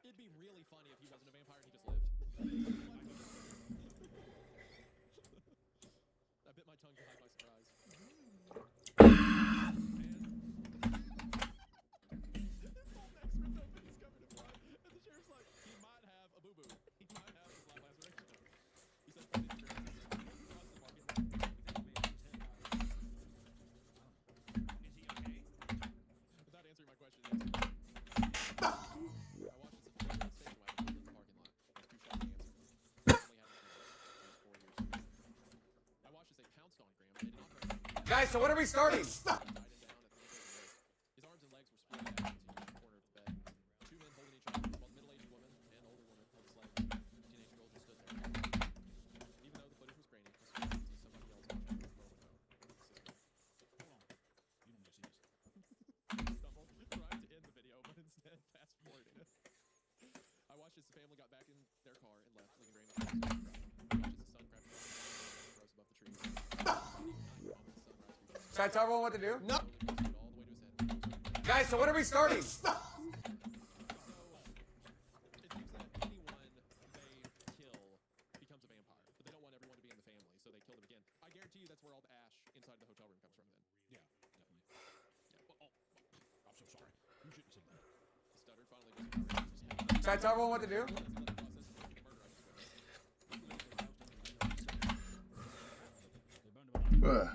It'd be really funny if he wasn't a vampire and he just lived. I bit my tongue to hide my surprise. His whole neck's ripped open, he's covered in blood, and the sheriff's like, he might have a boo-boo. He might have a slight laceration. He said, funny experiences across the parking lot. Is he okay? Without answering my question, yes. Guys, so when are we starting? His arms and legs were split out into each corner of the bed. Two men holding each other, while the middle-aged woman and older woman held his leg. The teenage girl just stood there. Even though the footage was grainy, I swear I could see somebody else watching this moment ago. Hold on. You don't want to see this. Stumbled, tried to end the video, but instead fast-forwarded it. I watched as the family got back in their car and left, leaving Graham at the I watched as the sun crept across the rose above the trees. Should I tell everyone what to do? No. Guys, so when are we starting? So, it seems that anyone they kill becomes a vampire, but they don't want everyone to be in the family, so they kill them again. I guarantee you that's where all the ash inside the hotel room comes from then. Yeah, definitely. Yeah. Oh, I'm so sorry. You shouldn't say that. He stuttered, finally just Should I tell everyone what to do? Ugh.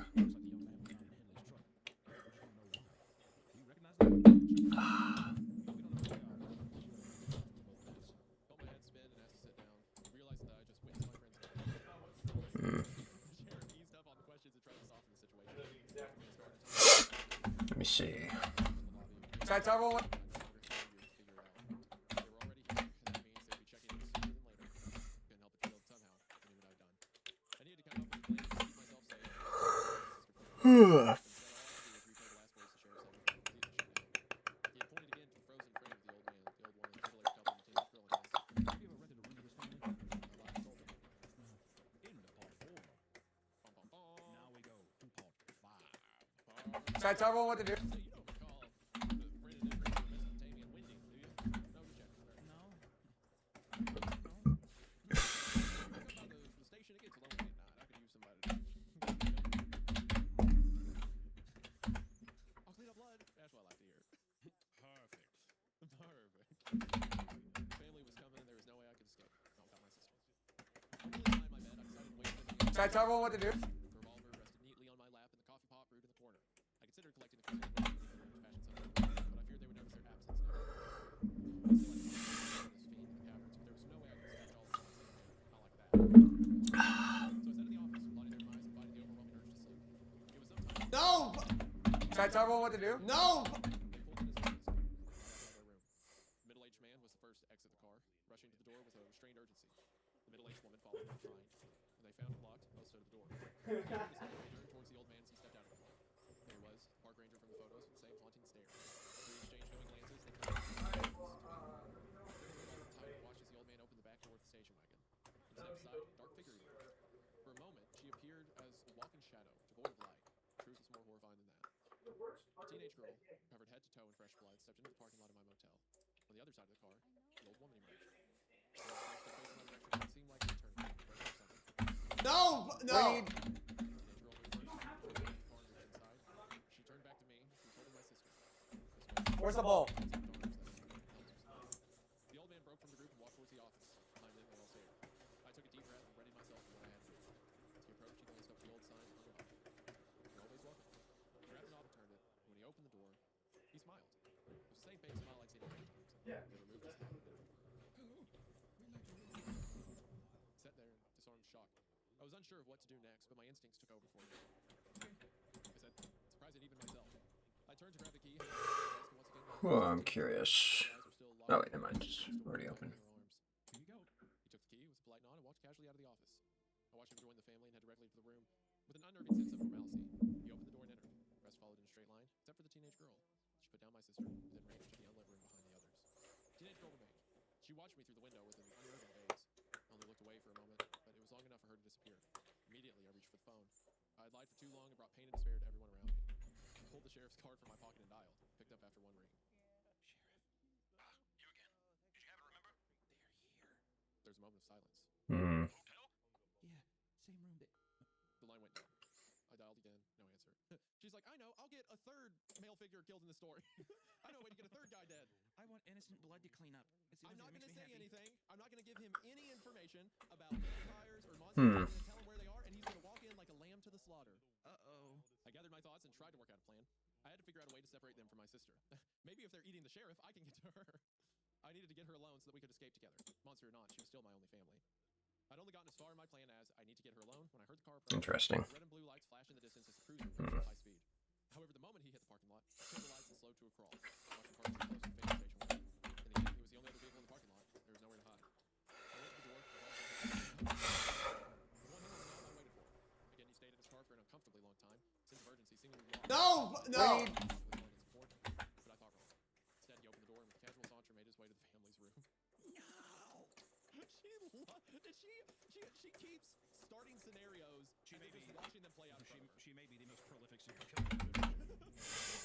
Let me see. Should I tell everyone? Should I tell everyone what to do? Should I tell everyone what to do? No! Should I tell everyone what to do? No! Middle-aged man was the first to exit the car, rushing to the door with a restrained urgency. The middle-aged woman followed him behind. When they found it locked, both stood at the door. He turned towards the old man as he stepped out of the car. There he was, park ranger from the photos with the same haunting stare. They exchanged knowing glances, then turned watched as the old man opened the back door of the station wagon. And stepped aside, dark figure emerged. For a moment, she appeared as a walking shadow, devoid of light. Truth is more horrifying than that. A teenage girl, covered head to toe in fresh blood, stepped into the parking lot of my motel. On the other side of the car, the old woman emerged. She stretched her face in my direction for what seemed like an eternity, waiting for something. No! No! She turned back to me. She was holding my sister. Where's the ball? The old man broke from the group and walked towards the office. Behind him, they all stared. I took a deep breath and readied myself for what I had to do. As he approached, he glanced up at the old sign and hung it up. You're always welcome. He grabbed the knob and turned it. When he opened the door, he smiled. It was the same fake smile I'd seen a million times. He removed his hat and entered. Sat there in disarmed shock. I was unsure of what to do next, but my instincts took over for me. I said, surprised it even myself. I turned to grab the key. Oh, I'm curious. Oh, wait, never mind. It's already open. Here you go. He took the key with a polite nod and walked casually out of the office. I watched him join the family and head directly to the room. With an unnerving sense of normalcy, he opened the door and entered. The rest followed in a straight line, except for the teenage girl. She put down my sister, then ran into the unlit room behind the others. The teenage girl remained. She watched me through the window with an unnerving gaze. I only looked away for a moment, but it was long enough for her to disappear. Immediately, I reached for the phone. I had lied for too long and brought pain and despair to everyone around me. I pulled the sheriff's card from my pocket and dialed. Picked up after one ring. There's a moment of silence. Hmm. Yeah, same room. The line went down. I dialed again, no answer. She's like, I know, I'll get a third male figure killed in the story. I know a way to get a third guy dead. I want innocent blood to clean up. I'm not going to say anything. I'm not going to give him any information about vampires or monsters. I'm going to tell him where they are, and he's going to walk in like a lamb to the slaughter. Uh-oh. I gathered my thoughts and tried to work out a plan. I had to figure out a way to separate them from my sister. Maybe if they're eating the sheriff, I can get to her. I needed to get her alone so that we could escape together. Monster or not, she was still my only family. I'd only gotten as far in my plan as I need to get her alone when I heard the car approach. Interesting. Red and blue lights flashed in the distance as the cruiser approached at high speed. However, the moment he hit the parking lot, I turned the lights and slowed to a crawl. Watching cars too close to the station wagon. In the end, he was the only other vehicle in the parking lot. There was nowhere to hide. I went to the door. I waited for him. Again, he stayed in his car for an uncomfortably long time. Sense of urgency seemingly lost. No! No! But I thought wrong. Instead, he opened the door and with a casual saunter made his way to the family's room. She keeps starting scenarios. She may be watching them play out. She may be the most prolific serial killer.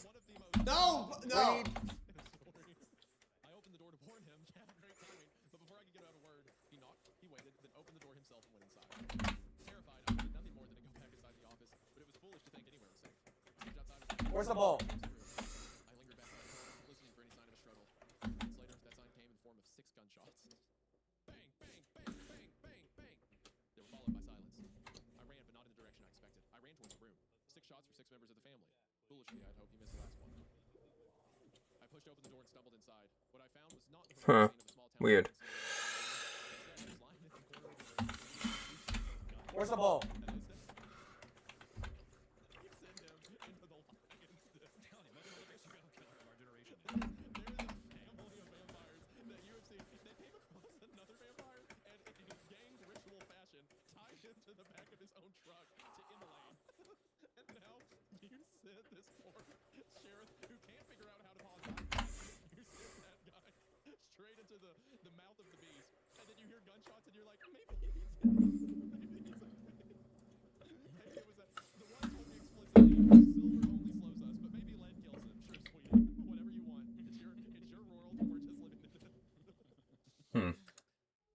One of the most. No! No! I opened the door to warn him. Yeah, great timing. But before I could get out a word, he knocked, he waited, then opened the door himself and went inside. Terrified, I wanted nothing more than to go back inside the office, but it was foolish to think anywhere was safe. I stepped outside of the Where's the ball? I lingered back inside the home, listening for any sign of a struggle. Minutes later, that sign came in the form of 6 gunshots. Bang, bang, bang, bang, bang, bang. They were followed by silence. I ran, but not in the direction I expected. I ran towards the room. pushed open the door and stumbled inside. What I found was not the Huh. scene of a small town. Weird. Where's the ball? To the back of his own truck to immolate. And now you sent this poor sheriff who can't figure out how to apologize. You sent that guy straight into the mouth of the beast. And then you hear gunshots and you're like, maybe he did. Maybe he's maybe it was the one told me explicitly, silver only slows us, but maybe lead kills him. Sure, sweetie. Whatever you want. It's your world and we're just living in it.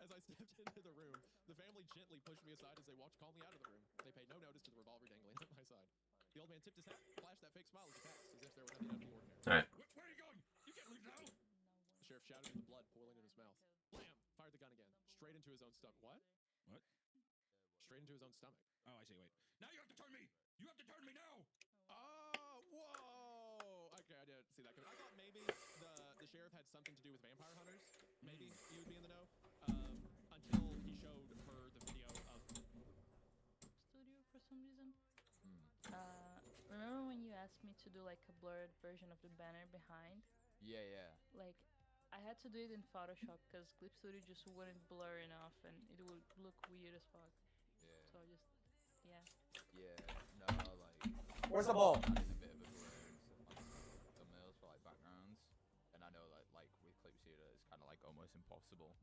As I stepped into the room, the family gently pushed me aside as they walked calmly out of the room. They paid no notice to the revolver dangling at my side. The old man tipped his hat, flashed that fake smile as he passed, as if there were nothing out of the ordinary. All right. Where are you going? You can't leave now. The sheriff shouted at the blood pouring in his mouth. Blam! Fired the gun again, straight into his own stomach. What? What? Straight into his own stomach. Oh, I see. Wait. Now you have to turn me. You have to turn me now. Oh, whoa! Okay, I didn't see that coming. I thought maybe the sheriff had something to do with vampire hunters. Maybe he would be in the know. Until he showed her the video of Studio for some reason. Remember when you asked me to do like a blurred version of the banner behind? Yeah, yeah. Like, I had to do it in Photoshop because Clip Studio just wouldn't blur enough and it would look weird as fuck. Yeah. So I just, yeah. Yeah, no, like... Where's the ball? Adding a bit of a blur and stuff like thumbnails for like backgrounds. And I know like with Clip Studio it's kind of like almost impossible.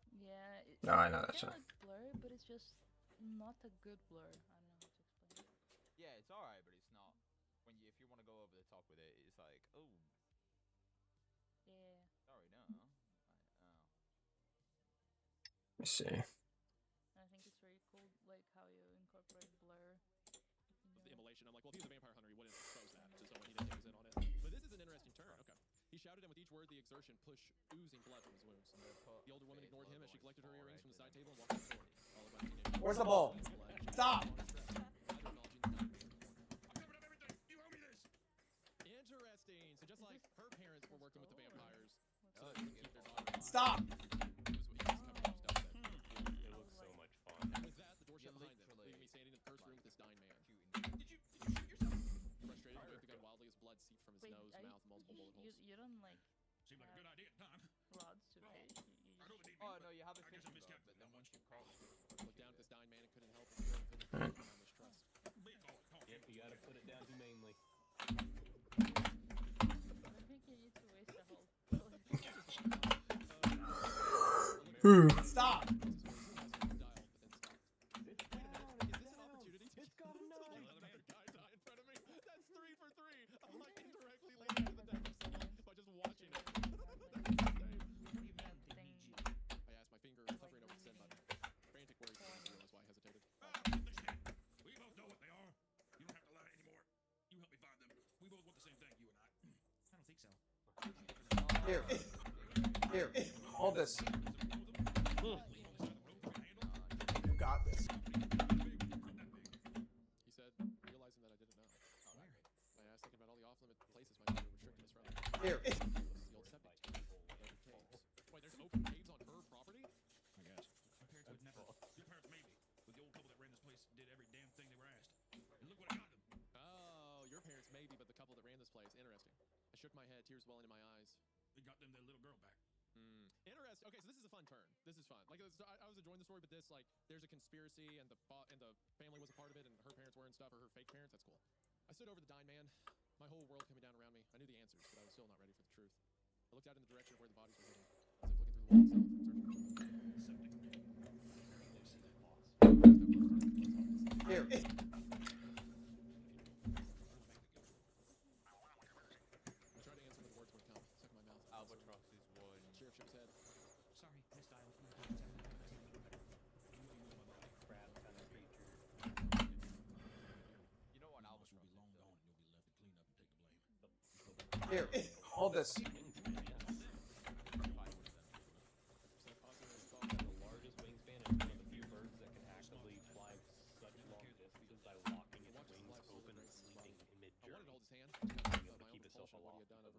Yeah. No, I know it's that's kinda like blur, but it's just not a good blur. I don't know how to explain it. Yeah, it's alright, but it's not... if you want to go over the top with it, it's like, oh... Yeah. Sorry, no. Let's see. I think it's very cool, like how you incorporate blur. the immolation. I'm like, well, if he was a vampire hunter, he wouldn't expose that to someone he didn't think was in on it. But this is an interesting turn. Okay. He shouted, and with each word, the exertion pushed oozing blood from his wounds. The older woman ignored him as she collected her earrings from the side table and walked to the door. Followed by the teenager. Where's the ball? Stop! Interesting. So just like her parents were working with the vampires. Stop! It looks so much fun. And with that, the door shut behind them, leaving me standing in the first room with this dying man. Did you shoot yourself? Frustrated, he waved the gun wildly as blood seeped from his nose, mouth, multiple bullet holes. You don't like. Seemed like a good idea at the time. Rods to pay. Oh no, you have a fishing rod, but then once you cross, looked down at this dying man and couldn't help but feel mistrust. Yep, you gotta put it down humanely. I think you need to waste a whole. Stop! It's got another guy die in front of me. That's 3 for 3. I'm like indirectly leading to the death of someone by just watching it. I asked, my finger hovering over the send button. Frantic words didn't realize why I hesitated. We both know what they are. You don't have to lie anymore. You help me find them. We both want the same thing, you and I. I don't think so. Here. Here. Hold this. You got this. He said, realizing that I didn't know. I asked, thinking about all the off-limit places my mother restricted us from. Here. The old septic tank. Open caves. Wait, there's open caves on her property? I guess. My parents would never. Your parents maybe. But the old couple that ran this place did every damn thing they were asked. And look what it got them. Oh, your parents maybe, but the couple that ran this place. Interesting. I shook my head, tears welling in my eyes. It got them their little girl back. Interesting. Okay, so this is a fun turn. This is fun. Like, I was enjoying the story, but this, like, there's a conspiracy, and the family was a part of it, and her parents were and stuff, or her fake parents. That's cool. I stood over the dying man, my whole world coming down around me. I knew the answers, but I was still not ready for the truth. I looked out in the direction of where the bodies were hidden, as if looking through the wall itself. Here. I tried to answer, but the words wouldn't come. Stuck in my mouth. Albatross is one. Sheriff shook his head. Sorry, misdialed. Crab kind of creature. You know what albatross will be long gone, and you'll be left to clean up and take the blame. Here. Hold this. The largest wingspan is one of the few birds that can actively fly such long distances by locking its wings open and sleeping in mid-journey. I wanted to hold his hand, to but my own keep itself compulsion, what he aloft had done above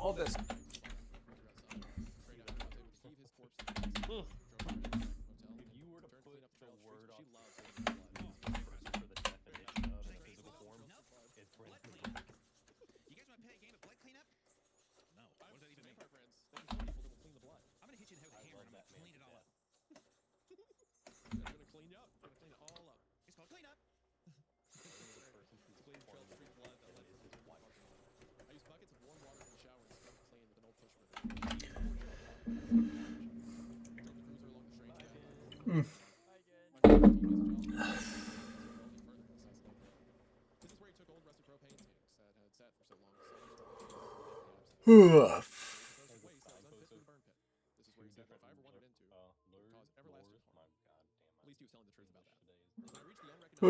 Hold this. If you were to put the word on for the definition of a physical form, it's brain cleanup. You guys want to play a game of blood cleanup? No. What does that even mean? Friends, they can kill people that will clean the blood. I'm gonna hit you in the head with a hammer and I'm gonna clean it all up. I'm gonna clean you up. I'm gonna clean it all up. It's called clean up. Clean trail of street blood that led from the parking lot. I use buckets of warm water in the shower and scrub it clean with an old push mover. Drove the cruiser along the train track. This is where he took old rusty propane tanks that had sat for so long. This is where he said that if I ever wanted into, it would cause everlasting harm. At least he was telling the truth about that. When I reached the unrecognized for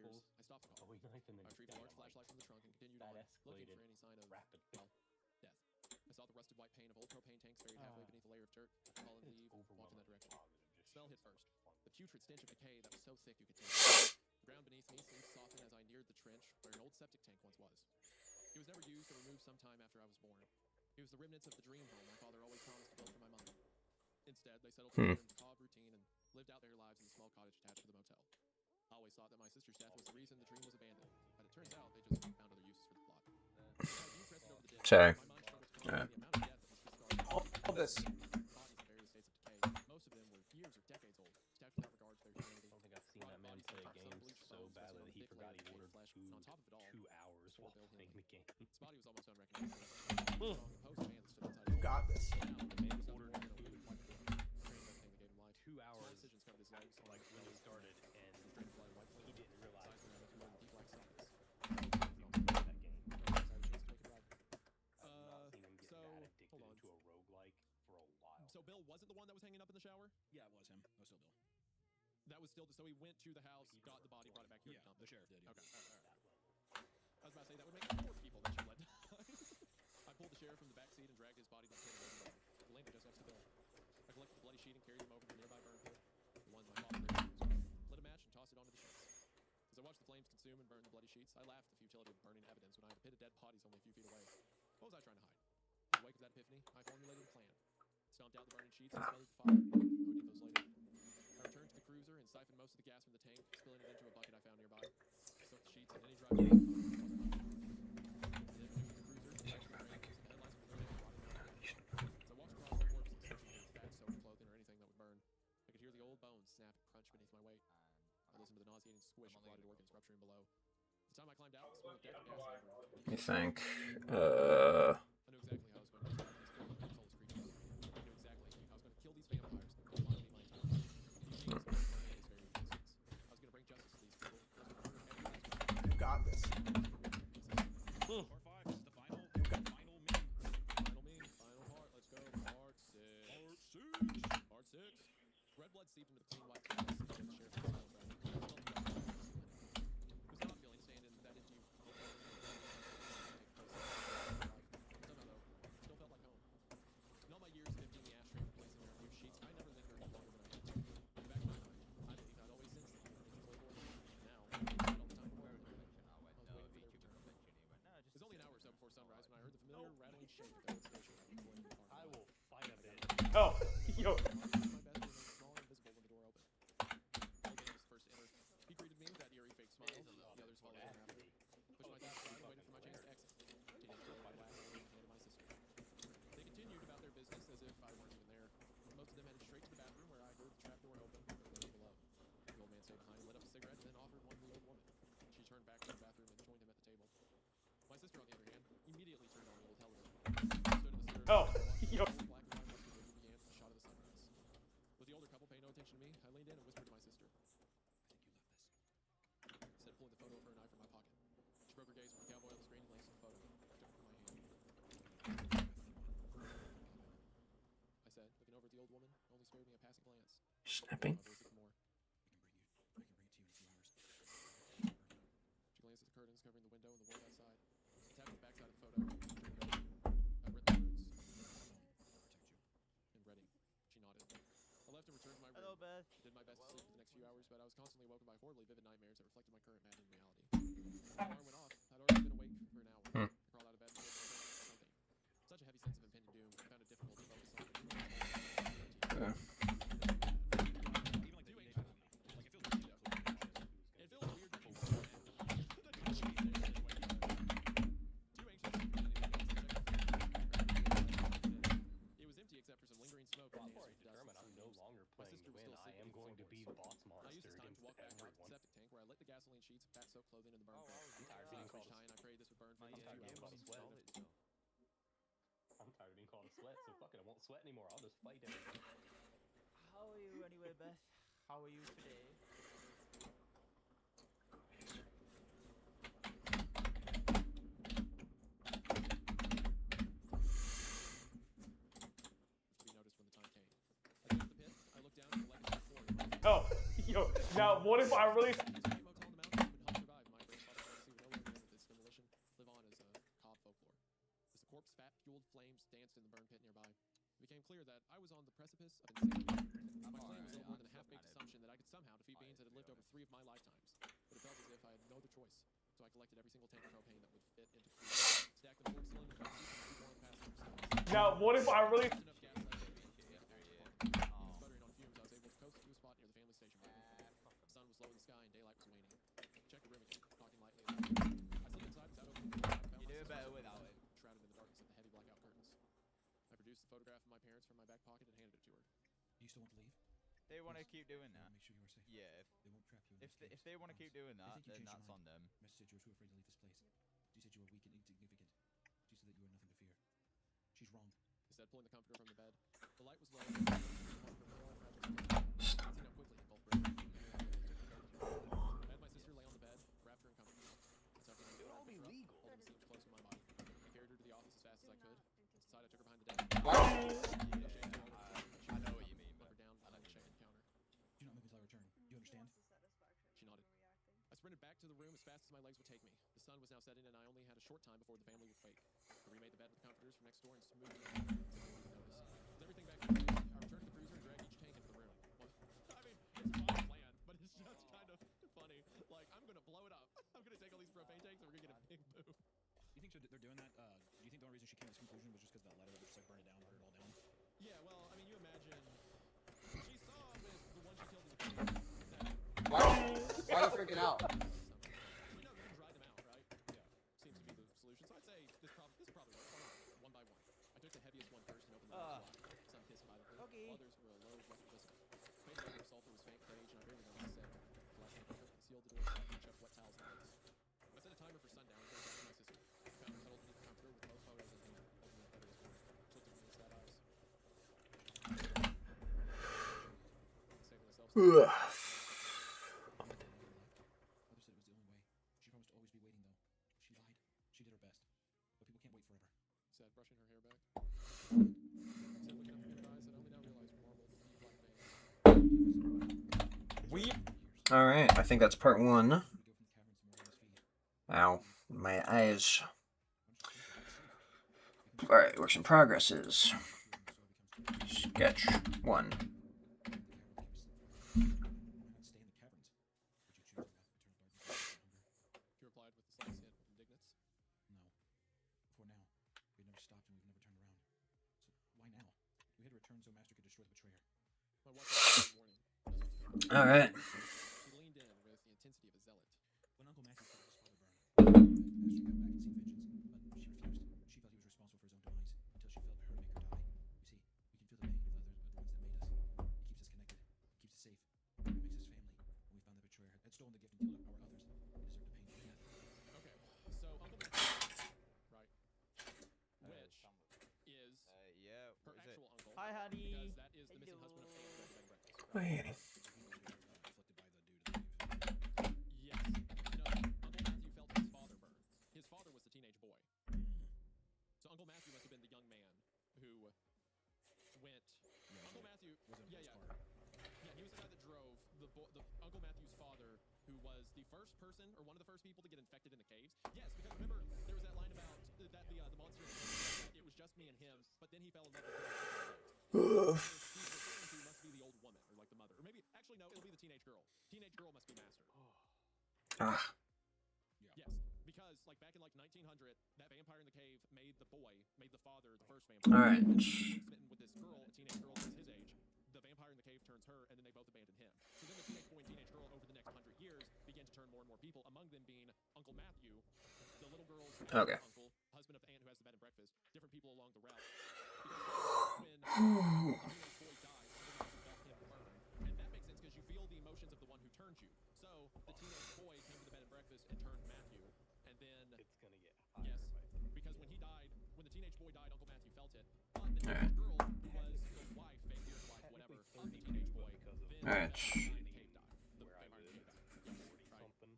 years, I stopped the call. I retrieved a large flashlight from the trunk and continued on, looking for any sign of, well, death. I saw the rusted white paint of old propane tanks buried halfway beneath a layer of dirt. I called and leave, walked in that direction. The smell hit first. The putrid stench of decay that was so thick you could taste it. The ground beneath me seemed to soften as I neared the trench where an old septic tank once was. It was never used or removed sometime after I was born. It was the remnants of the dream home my father always promised to build for my mother. Instead, they settled together in macabre routine and lived out their lives in the small cottage attached to the motel. I always thought that my sister's death was the reason the dream was abandoned, but it turns out they just found other uses for the plot. Sorry. Hold this. Bodies in various states of decay. Most of them were years or decades old, stacked without regard to their humanity. I don't think I've seen that man play a game so badly that he forgot he ordered food on top of it all, 2 hours while playing the game. His body was almost unrecognizable. You got this. The man ordered food 2 hours like when he started, and he didn't realize that that game. I've not seen him get that addicted into a roguelike for a while. So Bill wasn't the one that was hanging up in the shower? Yeah, it was him. That was still Bill. That was still, so he went to the house, got the body, brought it back here to dump it. The sheriff did. Yeah. Okay, all right. I was about to say, that would make 4 people that you let die. I pulled the sheriff from the back seat and dragged his body to the pit and landed just next to Bill. I collected the bloody sheet and carried him over to the nearby burn pit, the one my father used. Lit a match and tossed it onto the sheets. As I watched the flames consume and burn the bloody sheets, I laughed at the futility of burning evidence when I had a pit of dead bodies only a few feet away. What was I trying to hide? In the wake of that epiphany, I formulated a plan. Stomped out the burning sheets and smothered the fire. OD'd those later. I returned to the cruiser and siphoned most of the gas from the tank, spilling it into a bucket I found nearby. I soaked the sheets in any dry water. Snap and crunch beneath my weight. I listened to the nauseating squish of rotted organs rupturing below. The time I climbed out, the smell of death and gas everywhere. I think. I knew exactly how I was going to describe these soulless creatures. I knew exactly how I was going to kill these vampires and eliminate my entire life. I was going to bring justice to these people. You got this. Part 5. This is the final meme. Final part. Let's go. Part 6. Part 6. Red blood seeped into the clean white cloth of the sheriff's cell phone. It was not a feeling staying in that empty hotel somehow though, still felt like home. In all my years of emptying the ashtray and replacing their new sheets, I never lingered longer than I did. Back in my mind, I believed I'd always sensed something beneath the floorboards. Now, I had all the time in the world. I was waiting for their return. It was only an hour or so before sunrise when I heard the familiar rattling shake of their old station wagon pulling into the parking lot. I will fight a bit. Oh, yo. He greeted me with that eerie fake smile. The others followed him after. Pushed my dad aside, waiting for my chance to exit. Teenage girl by last and handed my sister. They continued about their business as if I weren't even there. Most of them headed straight to the bathroom where I heard the trap door open and their lady below. The old man stayed behind, lit up a cigarette, and then offered one to the old woman. She turned back to the bathroom and joined him at the table. My sister, on the other hand, immediately turned on the old television. Stood in the stern. Oh, yo. Black and white mustard movie began a shot of the sunrise. With the older couple paying no attention to me, I leaned in and whispered to my sister. Said, pulling the photo of her and I from my pocket. She broke her gaze from the cowboy on the screen and glanced at the photo. I took it from my hand. I said, looking over at the old woman, only spared me a passing glance. Snapping. I can bring it to you in a few hours. She glanced at the curtains covering the window and the world outside. I tapped the backside of the photo. I've written the words. And ready. She nodded. I left and returned to my room. Hello, Beth. Did my best to sleep for the next few hours, but I was constantly woken by horribly vivid nightmares that reflected my current maddening reality. When the alarm went off, I'd already been awake for an hour. I crawled out of bed and looked at something. sheets, fat soaked clothing in the burn Oh, pit. I'm tired of being Socks called reached high, and I prayed this would burn for My at least 2 game hours. was sweat, I'm tired of being called a sweat, so fuck it, I won't sweat anymore. I'll just fight everything. How are you anyway, Beth? How are you today? To be noticed when the time came. At the end of the pit, I looked down at the legacy floor. Oh, yo, now what if I really? Live on as Cobb folklore. As the corpse-fat-fueled flames danced in the burn pit nearby, it became clear that I was on the precipice of insanity. My claim was little more than a half-baked assumption that I could somehow defeat beings that had lived over 3 of my lifetimes. But it felt as if I had no other choice. So I collected every single tank of propane that would fit into the stacked them 4 cylinders and keep more past themselves. Now what if I really? Sputtering on fumes, I was able to coast to a spot near the family station wagon. The sun was low in the sky and daylight was waning. Check the room again, talking lightly. I slipped inside without opening the door. I found You do myself better without it. shrouded in the darkness of the heavy blackout curtains. I produced the photograph of my parents from my back pocket and handed it to her. You still want to leave? They want to keep doing that. Make sure you are safe. Yeah, They won't trap you. if they want to keep doing that, I think you then changed that's your on mind. them. Mess said you were too afraid to leave this place. She said you were weak and insignificant. She said that you had nothing to fear. She's wrong. Instead, pulling the comforter from the bed, the light was low. Dancing up quickly, both breathing. I had my sister lay on the bed, wrapped her in comforter. I tucked her in the bed, holding the seams close to my body. I carried her to the office as fast as I could. Inside, I took her behind the desk. I know what you mean, Put her down behind the check-in counter. Do not move until I return. You understand? She nodded. I sprinted back to the room as fast as my legs would take me. The sun was now setting, and I only had a short time before the family would wake. I remade the bed with the comforters from next door and smoothed it out, so no one would notice. With everything back in place, I returned to the cruiser and dragged each tank into the room. Well, I mean, it's a fine plan, but it's just kind of funny. Like, I'm gonna blow it up. I'm gonna take all these propane tanks, and we're gonna get a big boom. You think they're doing that? Do you think the only reason she came to this conclusion was just because that letter that was just like burn it down, burn it all down? Yeah, well, I mean, you imagine she saw with the one she killed in the cave. Why are you freaking out? We know you can dry them out, right? Yeah. Seems to be the solution. So I'd say this probably works. One by one. I took the heaviest one first and opened the door slot. Some hissed violently. Okay. Others were a low, rusty whistle. Faint odor of sulfur was faint cage, and I barely know what to say. The last one I took, sealed the door shut, and shoved wet towels in place. I set a timer for sundown and turned back to my sister. I found her cuddled beneath the comforter with both photos in hand, opening the photos for her. She looked at me with sad eyes. Saving myself. Mother said it was the only way. She promised to always be waiting, though. She lied. She did her best. But people can't wait forever. Said, brushing her hair back. Said, looking up at her eyes, that only now realized were marble, deep black veins. All right, I think that's part 1. Ow, my eyes. All right, works in progresses. Sketch 1. She replied with the slightest hint of indignance. No. Before now, we've never stopped and we've never turned around. So why now? We had to return so Master could destroy the betrayer. My watch was warning. All right. She leaned in with the intensity of a zealot. When Uncle Matthew felt his father burn, Master got back and seek vengeance, but she refused. She felt he was responsible for his own demise until she felt her make her die. You see, we can feel the pain of the ones that made us. It keeps us connected. It keeps us safe. It makes us family. When we found the betrayer had stolen the gift and killed our others, we deserved the pain of death. Okay, so Uncle Matthew, right, which is Yeah, her what is it? actual uncle. Hi, honey. Because that is the missing husband of Anne who had bed and breakfast. Hi, Annie. Yes. No, Uncle Matthew felt his father burn. His father was the teenage boy. So Uncle Matthew must have been the young man who went. Uncle Matthew. Yeah, he was the guy that drove the Uncle Matthew's father, who was the first person or one of the first people to get infected in the caves. Yes, because remember there was that line about that the monster. It was just me and him, but then he fell in love with her. Who must be the old woman or like the mother, or maybe actually no, it'll be the teenage girl. Teenage girl must be Master. Ah. Yes, because like back in like 1900, that vampire in the cave made the father, the first vampire. All right. Smitten with this girl, a teenage girl that's his age. The vampire in the cave turns her, and then they both abandon him. So then the teenage boy and teenage girl, over the next 100 years, begin to turn more and more people. Among them being Uncle Matthew, the little girl's Okay. uncle, husband of Anne who has the bed and breakfast. Different people along the route. Because when the teenage boy dies, Uncle Matthew felt him burn, and that makes sense because you feel the emotions of the one who turned turned you. So the teenage boy came to the bed and breakfast and turned Matthew, and then It's gonna get yes, because when he died, when the teenage boy died, Uncle Matthew felt it. But the teenage girl who was the wife, vampire wife, whatever, of the teenage boy, then Alright. the cave died. The where I vampire live. cave died. It's Yeah, 40 right. something.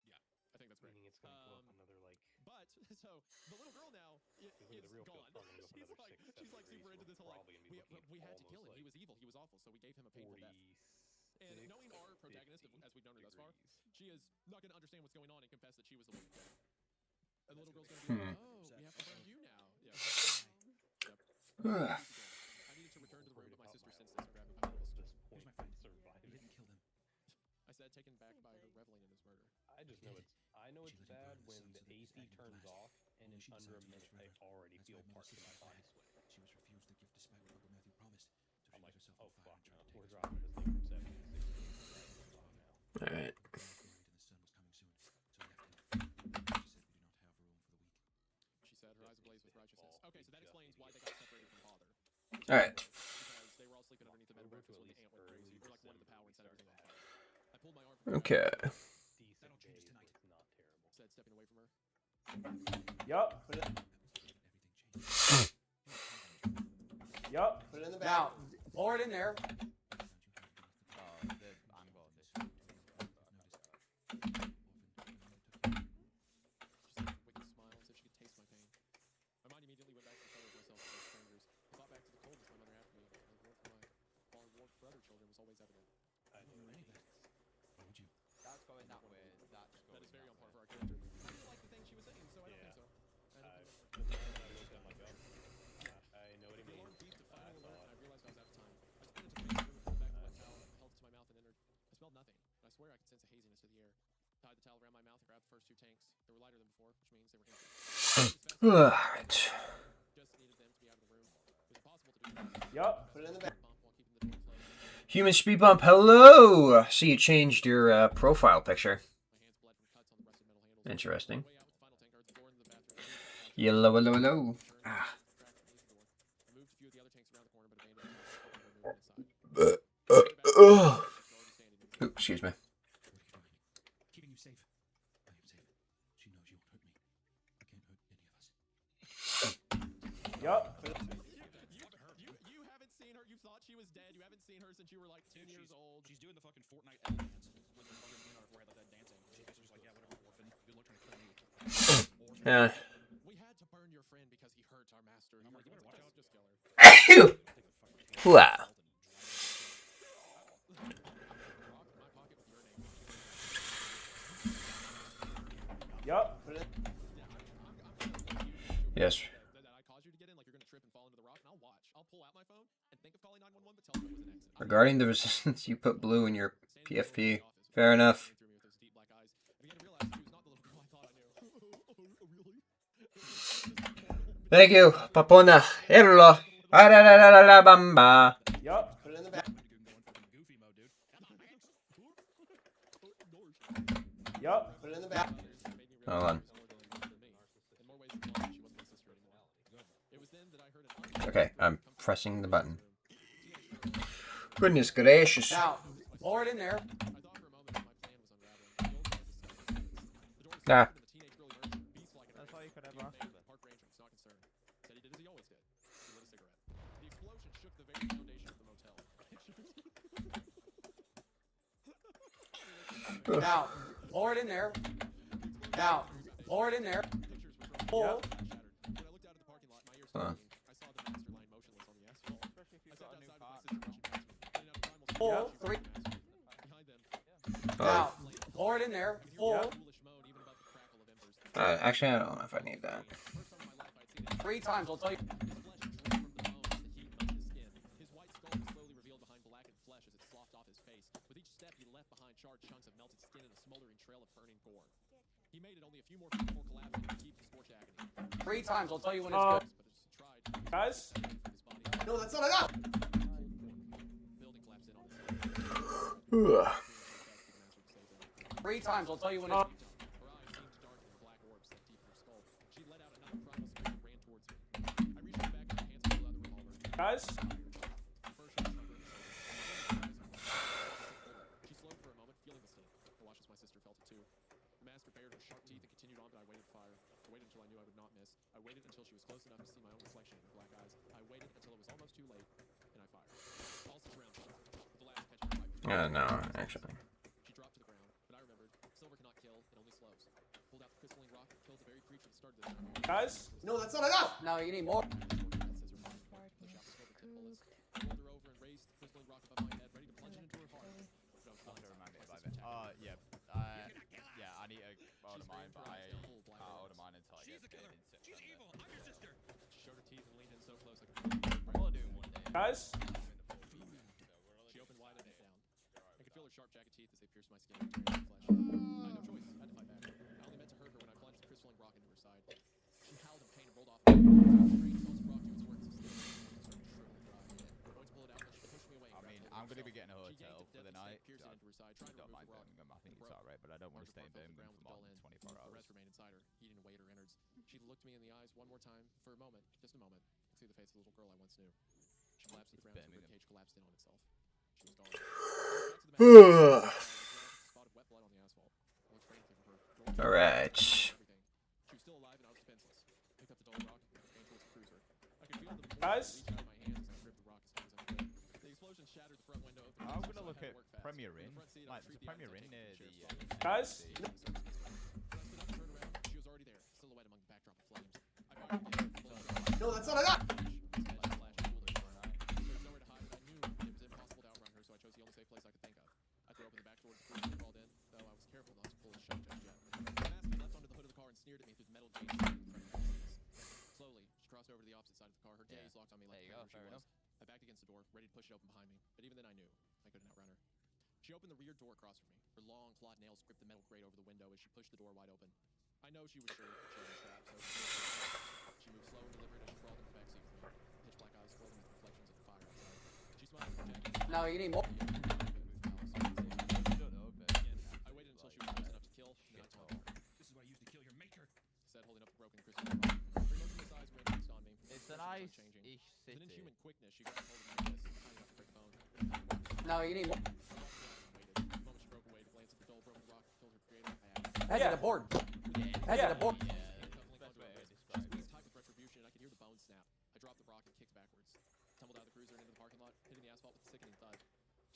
Yeah, I think that's great. Meaning it's gonna go up another like. But so the little girl now is the real gone. field's probably gonna go up She's another like 6, 7 she's like super degrees. into this whole We're like probably gonna be we looking had to kill him. almost He like was evil. He was awful. So we gave him a painful death. And knowing our protagonist, as we've known her thus far, she is not going to understand what's going on and confess that she was the one who killed him. And the little girl's going to be like, "Oh, we have to burn you now." Yeah. Yep. I needed to return to the room, but my sister sensed this and grabbed me by the wrist. Here's my friend. You didn't kill them. I said, taken back by her reveling in his murder. I just know it's. I know it's bad when the AC turns off, and in under a minute I already feel parts of my body sweating. She was refused the gift despite what Uncle Matthew promised. So I'm she like, lit herself oh on fire fuck, and tried to we're take dropping this thing from 70 to 60 now. Alright. the sun was coming soon, so we left him. She said we do not have room for the weak. She said, her eyes ablaze with righteousness. Okay, so that explains why they got separated from father. Alright. Because they were all sleeping underneath the bed and breakfast when the ant went crazy. Or like wanted the power and set everything on fire. I pulled my arm from her. Okay. Decent day, but it's not terrible. Said, stepping away from her. Yup. Yup. Put it in the bag. Now, pour it in there. I'm going this. She said, wicked smile, as if she could taste my pain. My mind immediately went back to the photo of myself with strangers. I thought back to the coldness my mother had for me. My warmth for other children was always evident. I didn't know any of that. Why would you? That's going that way. That's going That is very on that par way. for our character. I didn't like the thing she was saying, so I don't think so. The moment I looked at my gun, I know what he The means. alarm beeped to I final saw alert, and it. I realized I was out of time. I sprinted to the room, pulled back the wet towel, held it to my mouth, and entered. I smelled nothing, but I swear I could sense a haziness to the air. Tied the towel around my mouth and grabbed the first 2 tanks. They were lighter than before, which means they were empty. Alright. Just needed them to be out of the room. Was it possible to do that? Yup. Put it in the bag. Pump while keeping the door closed. Human Speed Bump, hello! See, you changed your profile picture. My hands bled from cuts on the rusted metal handles. Interesting. Way out with the final tank guards, the door into the bathroom. Yellow, hello, hello. Ah. I moved a few of the other tanks around the corner, but abandoned the house. Ooh, excuse me. Keeping you safe. I am safe. She knows you won't hurt me. I can't hurt any of us. Yup. You haven't seen her. You thought she was dead. You haven't seen her since you were like 10 years old. She's doing the fucking Fortnite L dance with the fucking thing on her forehead like that dancing. She's just like, yeah, whatever, orphan. Good luck trying to kill me. Yeah. We had to burn your friend because he hurt our master. I'm like, you better watch out. Just kill her. Wow. Yup. Yes. That I caused you to get in, like you're gonna trip and fall into the rock, and I'll watch. I'll pull out my phone and think of calling 911, but tell them it was an exit. Regarding the resistance, you put blue in your PFP. Fair enough. Thank you, Papona. Hello. Bamba. Yup. Put it in the bag. Yup. Put it in the bag. Hold on. Okay, I'm pressing the button. Goodness gracious. Now, pour it in there. Nah. That's all you could ever ask. Park ranger was not concerned. Said he did as he always did. He lit a cigarette. The explosion shook the very foundation of the motel. Now, pour it in there. Now, pour it in there. Pull. When I looked out at the parking lot, my ears tingling. I saw the master lying motionless on the asphalt. Especially if I you've stepped got a new outside with my cop. sister rushing past me. Pull. 3. Behind them. Now, pour it in there. Pull. Foolish moan, even above the crackle of embers. Actually, I don't know if I need that. First time in my life I'd seen it. 3 times. I'll tell you. His flesh dripped from the bones as the heat melted his skin. His white skull was slowly revealed behind blackened flesh as it sloughed off his face. With each step, he left behind charred chunks of melted skin and a smoldering trail of burning gore. He made it only a few more feet before collapsing to keep the scorch agony. 3 times. I'll tell you when it's good. But as he tried, Guys. his body, No, that's not enough. building collapsed in on itself. 3 times. I'll tell you when it's good. Her eyes seemed to darken and black orbs set deep in her skull. She let out another primal scream and ran towards me. I reached her back and my hands pulled out the revolver. Guys. First shot struck her in the shoulder. She slowly but I waited to fire. I waited until I knew I would not miss. I waited until she was close enough to see my own reflection in her black eyes. I waited until it was almost too late, and I fired. All 6 rounds shot, with the last catching her right. No, actually. She dropped to the ground, but I remembered, silver cannot kill, it only slows. Pulled out the crystalline rock and killed the very creature that started this. Guys? No, that's not enough! No, you need more. Rolled her over and raised the crystalline rock above my head, ready to plunge it into her heart. Yeah, I need a hold of mine, but I can't hold of mine until I get paid in September. She's evil. I'm your sister. She showed her teeth and leaned in so close I could. Guys? She opened wide and bit down. I could feel her sharp jagged teeth as they pierced my skin and tearing my flesh. I had no choice. I had to fight back. I only meant to hurt her when I plunged the crystalline rock into her side. She howled in pain and rolled off. I'm going to be getting a hotel for the night. I don't mind Birmingham. I think it's alright, but I don't want to stay in Birmingham for more than 24 hours. The rest remained inside her, eating away at her innards. She looked me in the eyes one more time, for a moment, just a moment, to see the face of the little girl I once knew. She collapsed to the ground, her cage collapsed in on itself. She was gone. Spot of wet blood on the asphalt. I looked frantically for her. Alright. She was still alive and I was defenseless. Picked up the dull rock and ran towards the cruiser. I could feel the Guys? reach out of my hands as I gripped the rock as hard as I could. The explosion shattered the front window. I'm going to look at Premier Inn. Like, there's a Premier Inn near the... Guys? She was already there, silhouette among the backdrop of flames. I fired again. No, that's not enough! There was nowhere to hide, and I knew it was impossible to outrun her, so I chose the only safe place I could think of. I threw open the back door to the cruiser and crawled in, though I was careful not to pull the shut just yet. The master leapt onto the hood of the car and sneered at me through the metal chains in front of the seats. Slowly, she crossed over to the opposite side of the car. Her gaze locked on me like the she was. I backed against the door, ready to push it open behind me, but even then I knew I couldn't outrun her. She opened the rear door across from me. Her long, clawed nails gripped the metal grate over the window as she pushed the door wide open. I know she was sure that she was trapped, so she moved slow and deliberate as she crawled into the backseat with me. Pitch black eyes floating with reflections of the fire outside. She smiled at the jacket. No, you need more. I waited until she was close enough to kill, and then I told her. This is what I used to kill your maker. Said, holding up the broken crystal rock. Her motionless eyes were fixed on me. It's a nice-ish With an city. inhuman quickness, she grabbed hold of my wrist, tiny enough to break a bone. No, you need more. The moment she broke away to glance at the dull broken rock that killed her creator, I asked. Heads at the board. Heads at the board. Squeezed tight with retribution, and I could hear the bones snap. I dropped the rock and kicked backwards. Tumbled out of the cruiser and into the parking lot, hitting the asphalt with a sickening thud.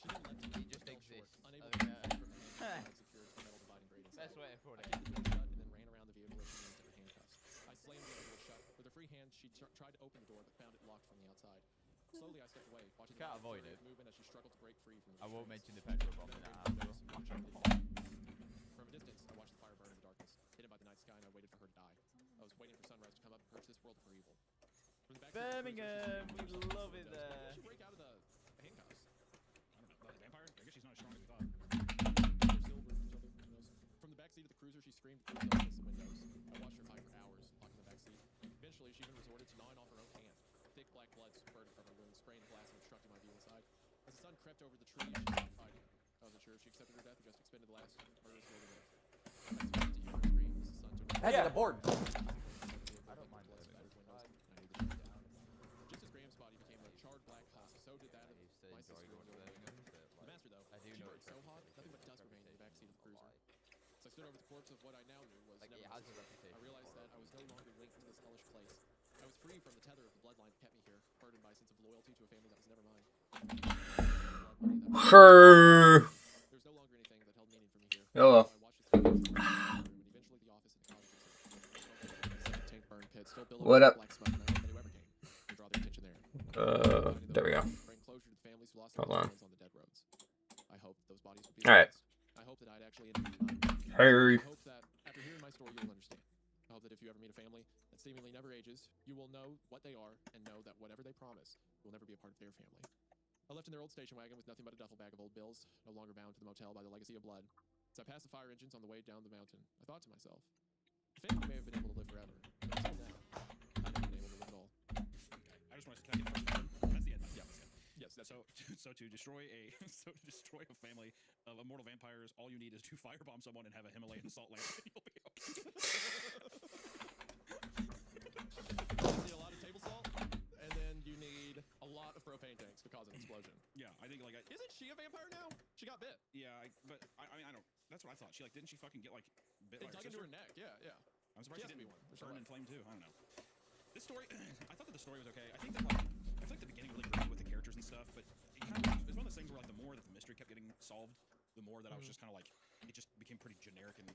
She didn't let me just exists. Unable to get from the hand secured to the metal dividing grate inside. Best way to put it. I kicked the door shut and then ran around the vehicle as she linked in her handcuffs. I slammed the door shut. With her free hand, she tried to open the door, but found it locked from the outside. Slowly, I stepped away, watching the Can't avoid it. movement as she struggled to break free from the I won't restraints. mention the petrol bomb in that house. From a distance, I watched the fire burn in the darkness, hidden by the night sky, and I waited for her to die. I was waiting for sunrise to come up and purge this world of her evil. From the back Birmingham, we love it there. How did she break out of the handcuffs? I don't know. The vampire? I guess she's not as strong as we thought. From the backseat of the cruiser, she screamed through the against the windows. I watched her fight for hours, locked in the backseat. Eventually, she even resorted to gnawing off her own hand. Thick black blood spurted from her wound, spraying the glass and obstructing my view inside. As the sun crept over the tree, she stopped fighting. I wasn't sure if she accepted her death or just expended the last murderous will to live. I expected to hear her scream as the sun took her. Heads at the board. I don't mind those battered windows, and I knew the truth down. Just as Graham's body became a charred black husk, so did that of my sister and Birmingham. The master, though, she burned so hot, nothing but dust remained in the backseat of the cruiser. As I stood over the corpse of what I now knew was never my sister, I realized that I was no longer linked to this hellish place. I was free from the tether of the bloodline that kept me here, burdened by a sense of loyalty to a family that was never mine. There was no longer anything that held meaning for me here. Hello. I watched this and eventually the office and the cottage. Tank burn pit still billowing What up? black smoke, and I hope that whoever came would draw their attention there. There we go. Bring closure to the families who lost Hold their on. loved ones on the dead roads. I hope those bodies would be All right. released. I hope that I'd actually ended tonight. Hurry. I hope that after hearing my story, you'll understand. I hope that if you ever meet a family that seemingly never ages, you will know what they are and know that whatever they promise will never be a part of their family. I left in their old station wagon with nothing but a duffel bag of old bills, no longer bound to the motel by the legacy of blood. As I passed the fire engines on the way down the mountain, I thought to myself, the family may have been able to live forever, but until now, I've never been able to live at all. I just want to can I get that's the end. Yeah, that's it. Yes, that's So to destroy a family of immortal vampires, all you need is to firebomb someone and have a Himalayan salt lamp. You'll be okay. You need a lot of table salt, and then you need a lot of propane tanks to cause an explosion. Yeah, I think Isn't she a vampire now? She got bit. Yeah, but I mean I don't. That's what I thought. She didn't she fucking get bit It by her dug into sister? her neck. Yeah, yeah. I'm surprised He has he to be didn't one. There's no burn way. and flame too. I don't know. This story, I thought that the story was okay. I think that like, I feel like the beginning really grew with the characters and stuff, but it kind of it's one of those things where like the more that the mystery kept getting solved, the more that I was just kind of like, it just became pretty generic and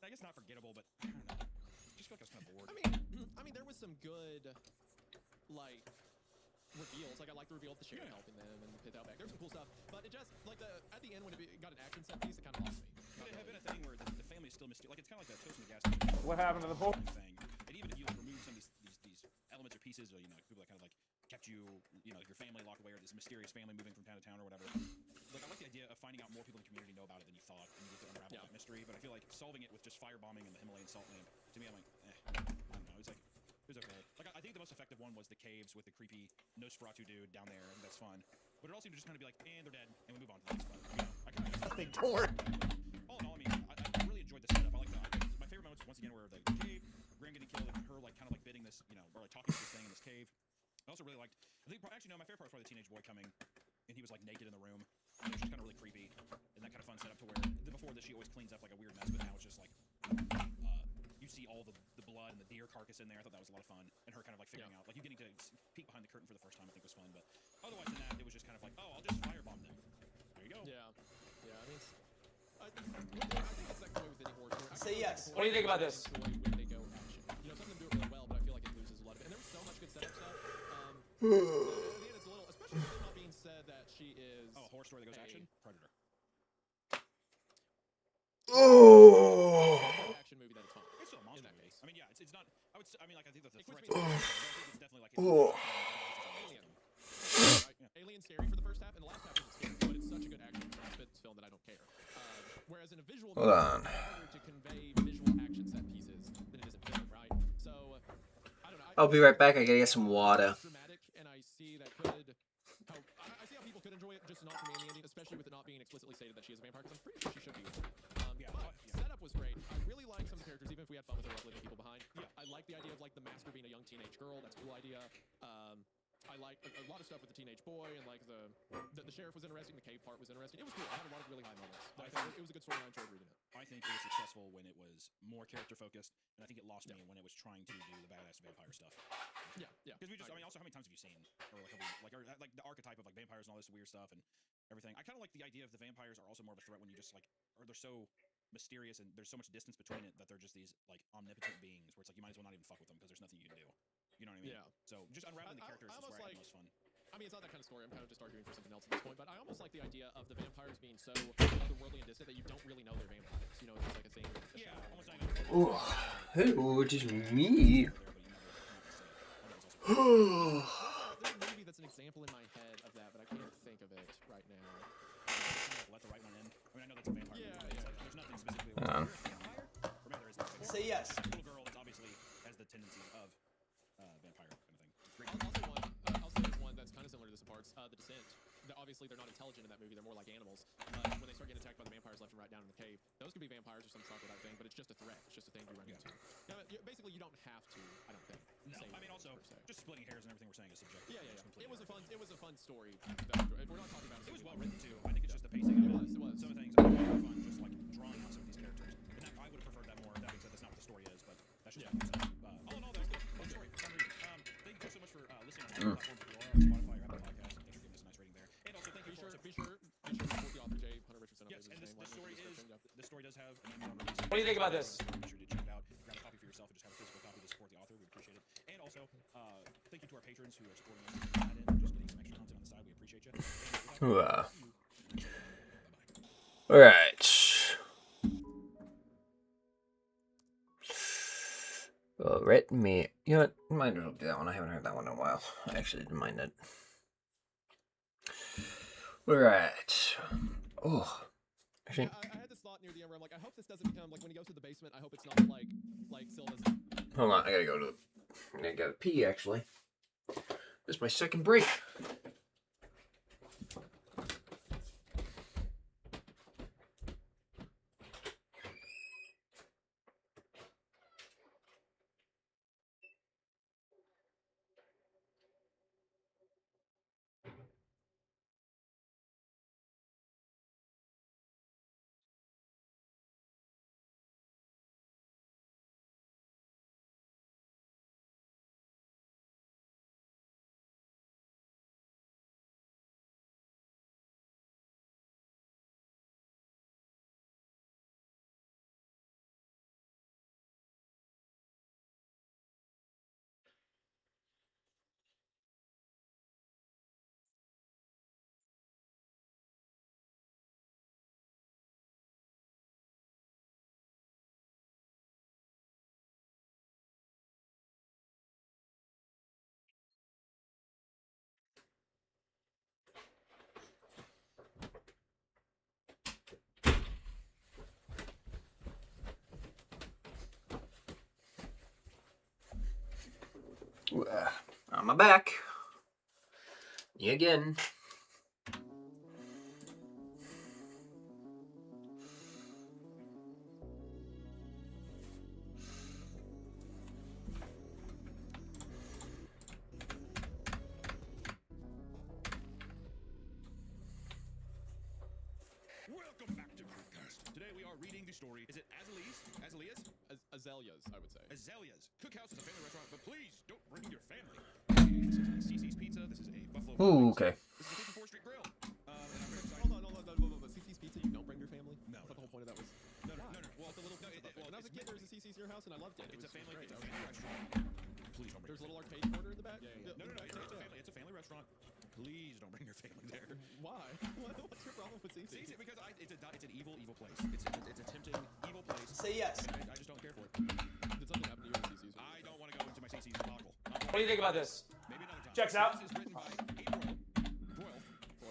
I guess not forgettable, but I don't know. I just feel like I was kind of bored. I mean, there was some good, like, reveals. Like, I like the reveal of the sheriff helping them and the pit out back. There's some cool stuff, but it just like at the end when it got an action set piece, it kind of lost me. But it had been a thing where the family is still mysterious. Like it's kind of like the toast in the gas station. What happened to the boat? Thing. And even if you like remove some of these elements or pieces, or people that kind of like kept you know, your family locked away, or this mysterious family moving from town to town or whatever. Like I like the idea of finding out more people in the community know about it than you thought, and you get to unravel that mystery. But I feel like solving it with just firebombing and the Himalayan salt lamp, to me, I'm like, I don't know. It's like. It was okay. Like I think the most effective one was the caves with the creepy Nosferatu dude down there. I think that's fun. But it all seemed to just kind of be like, and they're dead, and we move on to the next one. You know, I kind of They torn. All in all, I mean, I really enjoyed the setup. I like my favorite moments once again were the cave, Graham getting killed, and her like kind of like bidding this, or like talking to this thing in this cave. I also really liked. I think actually no, my favorite part was probably the teenage boy coming, and he was like naked in the room. And it was just kind of really creepy, and that kind of fun setup to where before this she always cleans up like a weird mess, but now it's just like. You see all the blood and the deer carcass in there. I thought that was a lot of fun, and her kind of like figuring out, like you getting to peek behind the curtain for the first time, I think was fun. But otherwise than that, it was just kind of like, oh, I'll just firebomb them. There you go. Yeah, I mean, I think it's like the way with any horror story. Say yes. What do you think about this? When they go action, some of them do it really well, but I feel like it loses a lot of it. And there was so much good setup stuff. At the end, it's a little, especially with it not being said that she is. Oh, a horror story that goes action. Predator. Action movie that it's fun. It's still a monster movie. I mean, yeah, it's not. I mean, like I think that the threats. I think it's definitely like. Alien. Right? Alien scary for the first half, and the last half isn't scary, but it's such a good action film that I don't care. Whereas in a visual movie, it's harder to convey visual action set pieces than it is in film, right? So I don't know. I'll be right back. I gotta get some water. Dramatic, and I see that could. I see how people could enjoy it, just not for me in the ending, especially with it not being explicitly stated that she is a vampire, because I'm pretty sure she should be. Setup was great. I really like some of the characters, even if we had fun with her leaving people behind. I like the idea of like the master being a young teenage girl. That's a cool idea. I like a lot of stuff with the teenage boy, and like the sheriff was interesting. The cave part was interesting. It was cool. I had a lot of really high moments. I think it was a good story. I enjoyed reading it. I think it was successful when it was more character focused, and I think it lost me when it was trying to do the badass vampire stuff. Yeah. Because I mean, also, how many times have you seen, or like the archetype of like vampires and all this weird stuff and everything? I kind of like the idea of the vampires are also more of a threat when you just like, or they're so mysterious and there's so much distance between it that they're just these like omnipotent beings where it's like you might as well not even fuck with them because there's nothing you can do. You know what I mean? Yeah. So just unraveling the characters is where I had the most fun. I mean, it's not that kind of story. I'm kind of just arguing for something else at this point, but I almost like the idea of the vampires being so otherworldly and distant that you don't really know they're vampires. You know, it's just like a thing. Yeah, almost like Hello, it is me. There's a movie that's an example in my head of that, but I can't think of it right now. Let the right one in. I mean, I know that's a vampire. Yeah. Like, there's nothing specifically. Hang on. Remember, there is no Say yes. Little girl that's obviously has the tendency of vampire kind of thing. I'll say one that's kind of similar to this in parts. The Descent. Obviously, they're not intelligent in that movie. They're more like animals. When they start getting attacked by the vampires left and right down in the cave, those could be vampires or some troglodyte thing, but it's just a threat. It's just a thing you run into. Basically, you don't have to. I don't think. No, I mean also just splitting hairs and everything we're saying is subjective. Yeah. It was a fun story. If we're not talking about it was well written too. I think it's just the pacing of it. It was. Some of the things are really fun, just like drawing out some of these characters. And that, I would have preferred that more. That being said, that's not what the story is, but that's just all in all, that was good. Good story for some reason. Thank you so much for listening on the platforms of Spotify or Apple Podcasts. Thanks for giving us a nice rating there. And also thank you for be sure to support the author J. Hunter Richardson. Yes, and this story does have an email release. What do you think about this? Be sure to check it out. Grab a copy for yourself and just have a physical copy to support the author. We appreciate it. And also, thank you to our patrons who are supporting us and just getting some extra content on the side. We appreciate you. All right. Well, let me. You know what? Might as well do that one. I haven't heard that one in a while. I actually didn't mind it. All right. Oh. Actually. I had this thought near the end where I'm like, I hope this doesn't become like when he goes to the basement. I hope it's not like Silva's. Hold on. I gotta go to. I gotta pee. Actually. This is my second break. On my back. Me again. Welcome back to Creepcast. Today we are reading the story. Is it Azaleas, I would say. Azaleas. Cookhouse is a family restaurant, but please don't bring your family. This is a CC's Pizza. This is a Buffalo. Ooh, okay. This is a 54th Street Grill. And I'm very excited. Hold on. CC's Pizza, you don't bring your family? No. I thought the whole point of that was... No. Well, the little when I was a kid, there was a CC's in your house, and I loved it. It's a family great. restaurant. Please don't bring There's a your little family. arcade corner in the back? Yeah. No. It's a family restaurant. Please don't bring your family there. Why? What's your problem with CC's? Because it's an evil place. It's a tempting, evil place. Say yes. And I just don't care for it. Did something happen to you at CC's? I don't want to go into my CC's debacle. What do you think about this? Maybe another time. Checks out. This is written by Royal.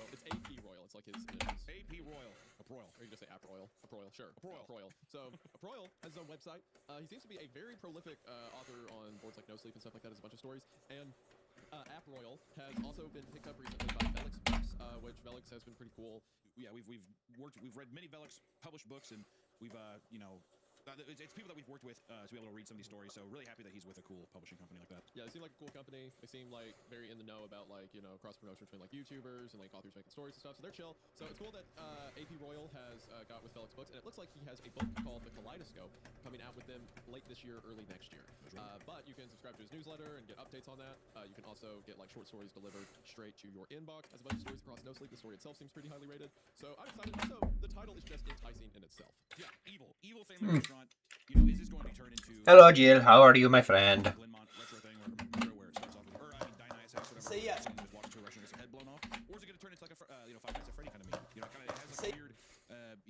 It's AP Royal. It's like his initials. AP Royal. Or you just say App Royal. Sure. Royal. So, Royal has his own website. He seems to be a very prolific author on boards like No Sleep and stuff like that. Has a bunch of stories. And App Royal has also been picked up recently by Velix Books, which Velix has been pretty cool. Yeah, we've read many Velix published books, and we've it's people that we've worked with to be able to read some of these stories. So really happy that he's with a cool publishing company like that. Yeah, they seem like a cool company. They seem like very in the know about like cross promotion between like YouTubers and like authors making stories and stuff. So they're chill. So it's cool that AP Royal has got with Velix Books, and it looks like he has a book called The Kaleidoscope coming out with them late this year, early next year. But you can subscribe to his newsletter and get updates on that. You can also get like short stories delivered straight to your inbox. As a bunch of stories across No Sleep, the story itself seems pretty highly rated. So I'm excited. Also, the title is just enticing in itself. Yeah, evil family restaurant. Is this going to be turned into? Hello, Jill. How are you, my friend? Glenmont retro thing where it starts off with, Dionysus House, whatever. Say yes. Someone just walks into a restaurant and gets their head blown off, or is it going to turn into like a Five Nights at Freddy kind of meme? It has like weird.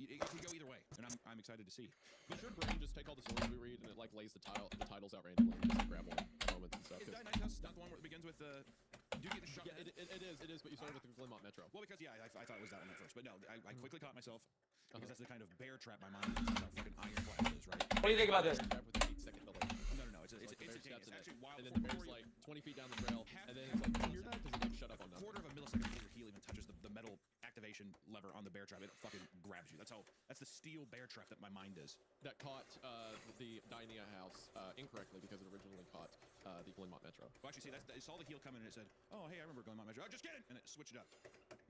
It can go either way, and I'm excited to see. Does your brain just take all the stories we read and it like lays the titles out randomly and just grab one moments and stuff? Is Dionysus House not the one where it begins with do you get the shot? Yeah, it is. But you started with the Glenmont Metro. Well, because I thought it was that one at first, but no, I quickly caught myself. Because that's the kind of bear trap my mind is. That's how fucking ironclad it is, right? What do you think about this? No. It's instantaneous. Actually, and then the bear's like 20 feet down the trail, and then it's like, you hear that? Because it like shut up on that. Quarter of a millisecond before your heel even touches the metal activation lever on the bear trap, it fucking grabs you. That's the steel bear trap that my mind is. That caught the Diana House incorrectly because it originally caught the Glenmont Metro. Well, actually, it saw the heel coming and it said, "Oh, hey, I remember Glenmont Metro. Oh, just kidding," and it switched it up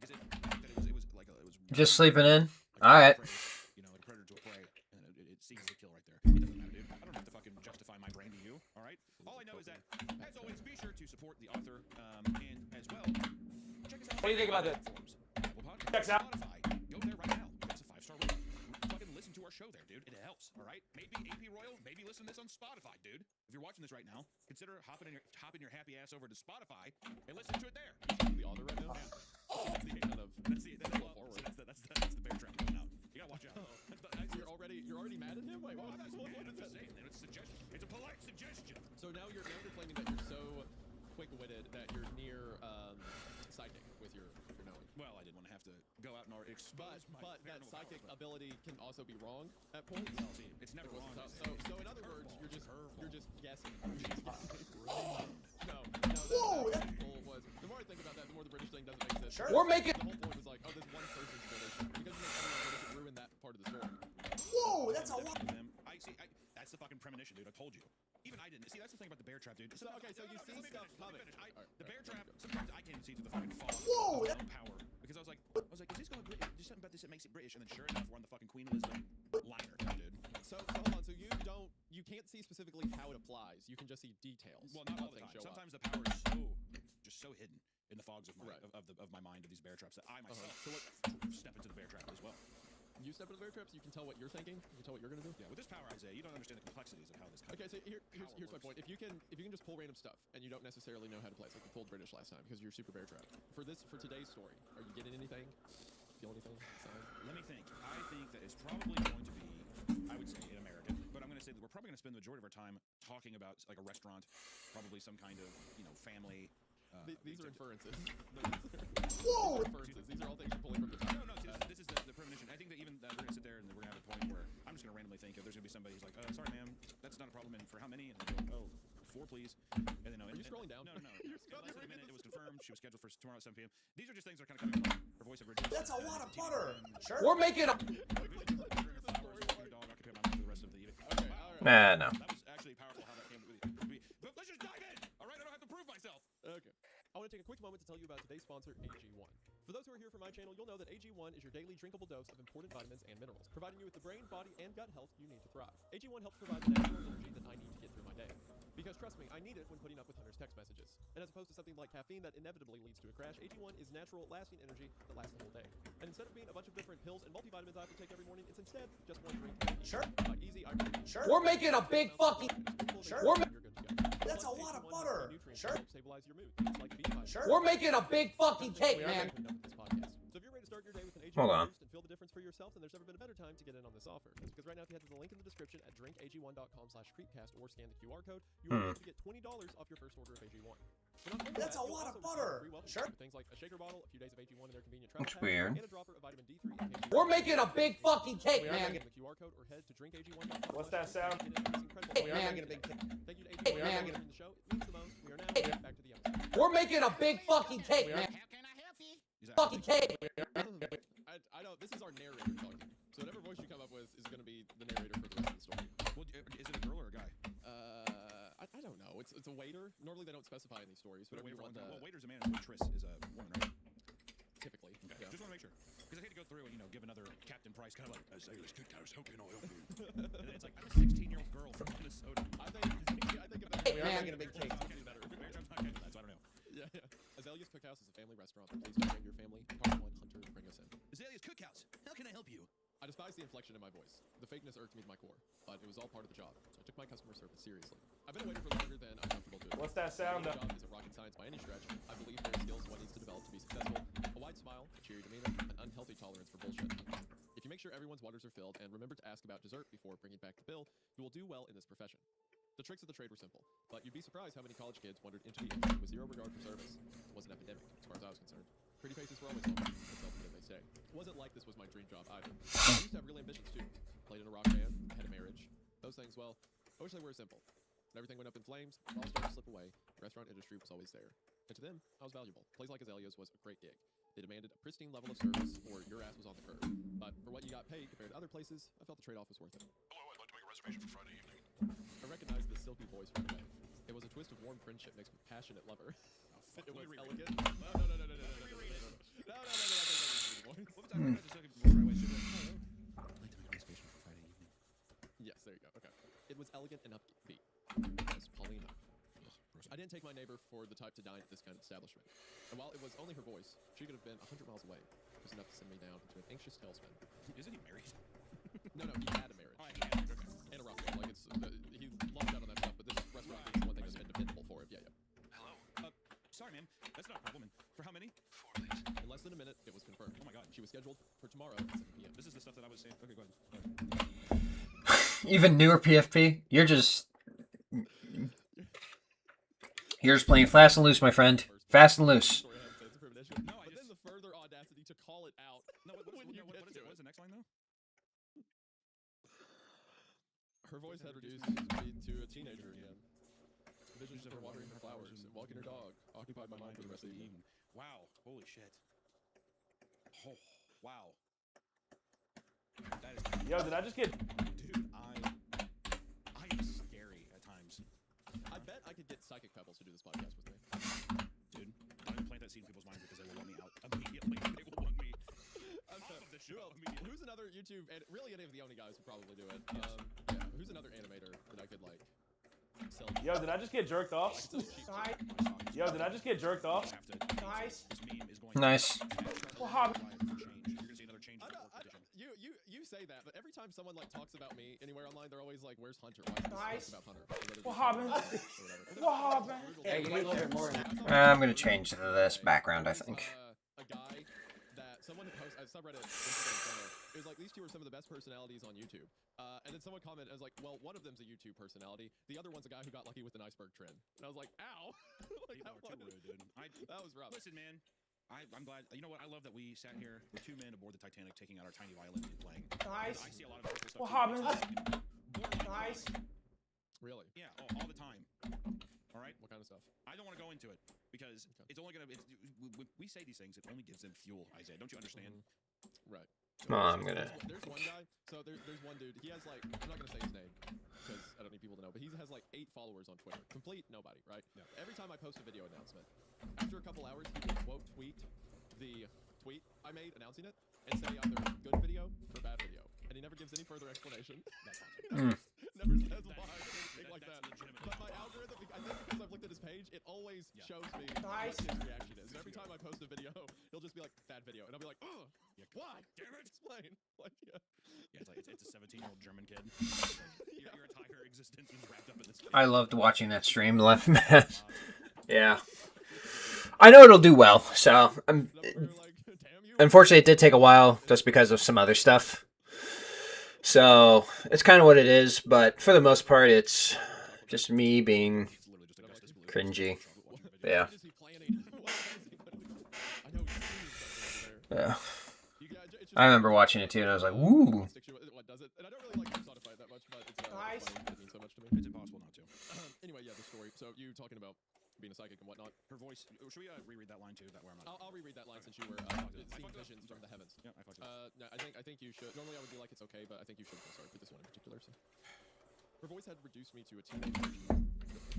because it was like it was just sleeping in. All right. Like a predator to a prey, and it sees the kill right there. It doesn't matter, dude. I don't have to fucking justify my brain to you. All right. All I know is that, as always, be sure to support the author, and as well, check us out. What do you think about this? Checks out. Spotify. Go there right now. Give us a 5-star rating. Fucking listen to our show there, dude. It helps. All right. Maybe AP Royal. Maybe listen to this on Spotify, dude. If you're watching this right now, consider hopping your happy ass over to Spotify and listen to it there. The author right now. That's the bear trap going out. You gotta watch out. You're already mad at him? Wait, what? It's a polite suggestion. So now you're claiming that you're so quick-witted that you're near psychic with your knowing. Well, I didn't want to have to go out and expose but that psychic ability can also be wrong at points. Well, see, it's never wrong. So in other words, you're just guessing. No. Whoa! The more I think about that, the more the British thing doesn't make sense. Sure. We're making. The whole point was like, oh, this one person's British because you make everyone British, it ruined that part of the story. Whoa, that's a lot. That's the fucking premonition, dude. I told you. Even I didn't. See, that's the thing about the bear trap, dude. So you see stuff coming. The bear trap. Sometimes I can't even see through the fucking fog. Whoa! Of my own power. Because I was like, is this going British? There's something about this that makes it British. And then sure enough, we're on the fucking Queen Elizabeth liner, dude. So hold on. So you can't see specifically how it applies. You can just see details. Well, not all the time. Sometimes the power is so hidden in the fogs of my mind of these bear traps that I myself step into the bear trap as well. You step into the bear traps, you can tell what you're thinking, you can tell what you're gonna do. Yeah, with this power, Isaiah, you don't understand the complexities of how this. Okay, so here's my point. If you can just pull random stuff and you don't necessarily know how to play, it's like you pulled British last time because you're super bear trap. For today's story, are you getting anything? Feel anything? Sign? Let me think. I think that it's probably going to be, I would say, in American, but I'm going to say that we're probably going to spend the majority of our time talking about like a restaurant, probably some kind of family. These are inferences. Whoa! These are all things you're pulling from the top. No. This is the premonition. I think that even we're going to sit there and we're going to have a point where I'm just going to randomly think if there's going to be somebody who's like, sorry, ma'am, that's not a problem. And for how many? And I go, oh, 4, please. And then, Are you scrolling down? No. Last minute, it was confirmed. She was scheduled for tomorrow at 7 p.m. These are just things that are kind of coming. Her voice over. That's a lot of butter. Sure. We're making a. Nah, no. That was actually powerful how that came with you. But let's just dive in. All right, I don't have to prove myself. Okay. I want to take a quick moment to tell you about today's sponsor, AG1. For those who are here from my channel, you'll know that AG1 is your daily drinkable dose of important vitamins and minerals, providing you with the brain, body, and gut health you need to thrive. AG1 helps provide the natural energy that I need to get through my day. Because trust me, I need it when putting up with Hunter's text messages. And as opposed to something like caffeine that inevitably leads to a crash, AG1 is natural, lasting energy that lasts the whole day. And instead of being a bunch of different pills and multivitamins I have to take every morning, it's instead just one drink. Sure. Easy. Sure. We're making a big fucking. Sure. That's a lot of butter. Sure. Stabilize your mood. It's like Sure. We're making a big fucking cake, man. So if you're ready to start your day with an AG1 Hold on. boost and feel the difference for yourself, then there's never been a better time to get in on this offer. That's because right now, if you head to the link in the description at drinkag1.com/creepcast or scan the QR code, you will be able to get $20 off your first order of AG1. That's a lot of butter. Sure. Things like a shaker bottle, a few days of AG1 in their convenient travel That's pack, weird. and a dropper of vitamin D3 and KG1. We're making a big fucking cake, man. The QR code or head to drinkag1.com. What's that sound? Hey, man. Thank you to AG1 Hey, man. for the show. It means the most. We are now back to the episode. We're making a big fucking cake, man. Fucking cake. I know this is our narrator talking. So whatever voice you come up with is going to be the narrator for the rest of the story. Well, is it a girl or a guy? I don't know. It's a waiter. Normally they don't specify in these stories. Whatever you want. Well, waiter's a man, and waitress is a woman, right? Typically. Okay. Yeah. Just want to make sure, because I hate to go through and give another Captain Price kind of like, Azalea's Cookhouse, how can I help you? And then it's like, I'm a 16-year-old girl from Minnesota. I think if that. Hey, man. Making a big cake. Okay, better. Marriage, I'm not catching that, so I don't know. Yeah. Azalea's Cookhouse is a family restaurant. Please don't bring your family. Part 1, Hunter, bring us in. Azalea's Cookhouse, how can I help you? I despise the inflection in my voice. The fakeness irked me to my core, but it was all part of the job, so I took my customer service seriously. I've been a waiter for longer than I'm comfortable doing. What's that sound? My job isn't rocket science by any stretch. I believe there are skills one needs to develop to be successful. A wide smile, a cheery demeanor, an unhealthy tolerance for bullshit. If you make sure everyone's waters are filled and remember to ask about dessert before bringing back the bill, you will do well in this profession. The tricks of the trade were simple, but you'd be surprised how many college kids wandered into the industry with zero regard for service. It was an epidemic, as far as I was concerned. Pretty faces were always welcome. Let's help them if they stay. It wasn't like this was my dream job either. I used to have real ambitions too. Played in a rock band, had a marriage. Those things, well, I wish they were simple. When everything went up in flames, it all started to slip away. The restaurant industry was always there. And to them, I was valuable. A place like Azalea's was a great gig. They demanded a pristine level of service, or your ass was on the curb. But for what you got paid compared to other places, I felt the trade-off was worth it. Hello, I'd like to make a reservation for Friday evening. I recognized the silky voice right away. It was a twist of warm friendship mixed with passionate lover. It was elegant. No. Yes, there you go. Okay. It was elegant and upbeat. It was Paulina. I didn't take my neighbor for the type to dine at this kind of establishment. And while it was only her voice, she could have been 100 miles away. It was enough to send me down into an anxious tailspin. Isn't he married? No, he had a marriage. Oh, he had a marriage, okay. And a rough one. Like, he lost out on that stuff, but this restaurant is one thing that's been dependable for him. Yeah. Hello. Sorry, man. That's not a problem. And for how many? 4, please. In less than a minute, it was confirmed. Oh my god. She was scheduled for tomorrow at 7 p.m. This is the stuff that I was saying. Okay, go ahead. Even newer PFP, you're just playing fast and loose, my friend. Fast and loose. No, but then the further audacity to call it out. No, what is the next line though? Her voice had reduced me to a teenager again. Visions of her watering her flowers and walking her dog occupied my mind for the rest of the evening. Wow. Holy shit. Oh, wow. That is... Yo, did I just get... Dude, I am scary at times. I bet I could get Psychic Pebbles to do this podcast with me. Dude, I'm gonna plant that seed in people's minds because they will want me out immediately. They will want me off of the show immediately. Who's another YouTube, and really any of the Oni guys would probably do it. Who's another animator that I could, like, sell? Yo, did I just get jerked off? Yo, did I just get jerked off? Nice. Nice. You say that, but every time someone like talks about me anywhere online, they're always like, "Where's Hunter? Why is this about Hunter?" What happened? What happened? Hey, you need a little bit more. I'm gonna change this background, I think. A guy that someone who posts a subreddit it was like, these two are some of the best personalities on YouTube. And then someone commented, I was like, well, one of them's a YouTube personality. The other one's a guy who got lucky with an iceberg trend. And I was like, ow. Like, People are too rude, dude. That was rough. Listen, man. I'm glad. You know what? I love that we sat here with 2 men aboard the Titanic taking out our tiny violins and playing. Nice. I see a lot of stuff. What happened? Nice. Really? Yeah, all the time. All right. What kind of stuff? I don't want to go into it because it's only gonna. We say these things, it only gives them fuel, Isaiah. Don't you understand? Right. I'm gonna. There's one guy. So there's one dude. He has like, I'm not gonna say his name because I don't need people to know, but he has like 8 followers on Twitter. Complete nobody, right? Yeah. Every time I post a video announcement, after a couple hours, he will quote tweet the tweet I made announcing it and say either good video or bad video, and he never gives any further explanation. Never says why or anything like that. But my algorithm, I think because I've looked at his page, it always shows me what his reaction is. And every time I post a video, he'll just be like, bad video. And I'll be like, oh, why? Damn it. Explain. Like, Yeah, it's a 17-year-old German kid. Your entire existence was wrapped up in this kid. I loved watching that stream. Left man. Yeah. I know it'll do well. So unfortunately, it did take a while just because of some other stuff. So it's kind of what it is, but for the most part, it's just me being cringy. Yeah. Yeah. I remember watching it too, and I was like, "Woo!" Nice. It's impossible not to. Anyway, yeah, the story. So you talking about being a psychic and whatnot. Her voice. Should we reread that line too? That where I'm not. I'll reread that line since you were seeing visions from the heavens. Yeah, I fucked up. No, I think you should. Normally I would be like it's okay, but I think you should go sorry for this one in particular. So. Her voice had reduced me to a teenager.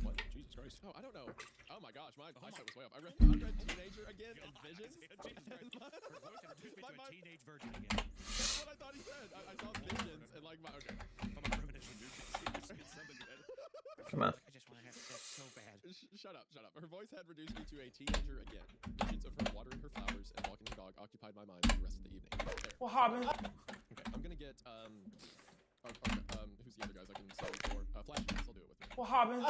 What? Jesus Christ. Oh, I don't know. Oh my gosh, my eyesight was way up. I read teenager again and visions. Her voice had reduced me to a teenage virgin again. That's what I thought he said. I saw visions and like my okay. I'm a premonition, dude. Come on. I just want to have sex so bad. Shut up. Her voice had reduced me to a teenager again. Visions of her watering her flowers and walking her dog occupied my mind for the rest of the evening. There. What happened? Okay, I'm gonna get who's the other guys I can sell for? Flash Pass, I'll do it with me. What happened?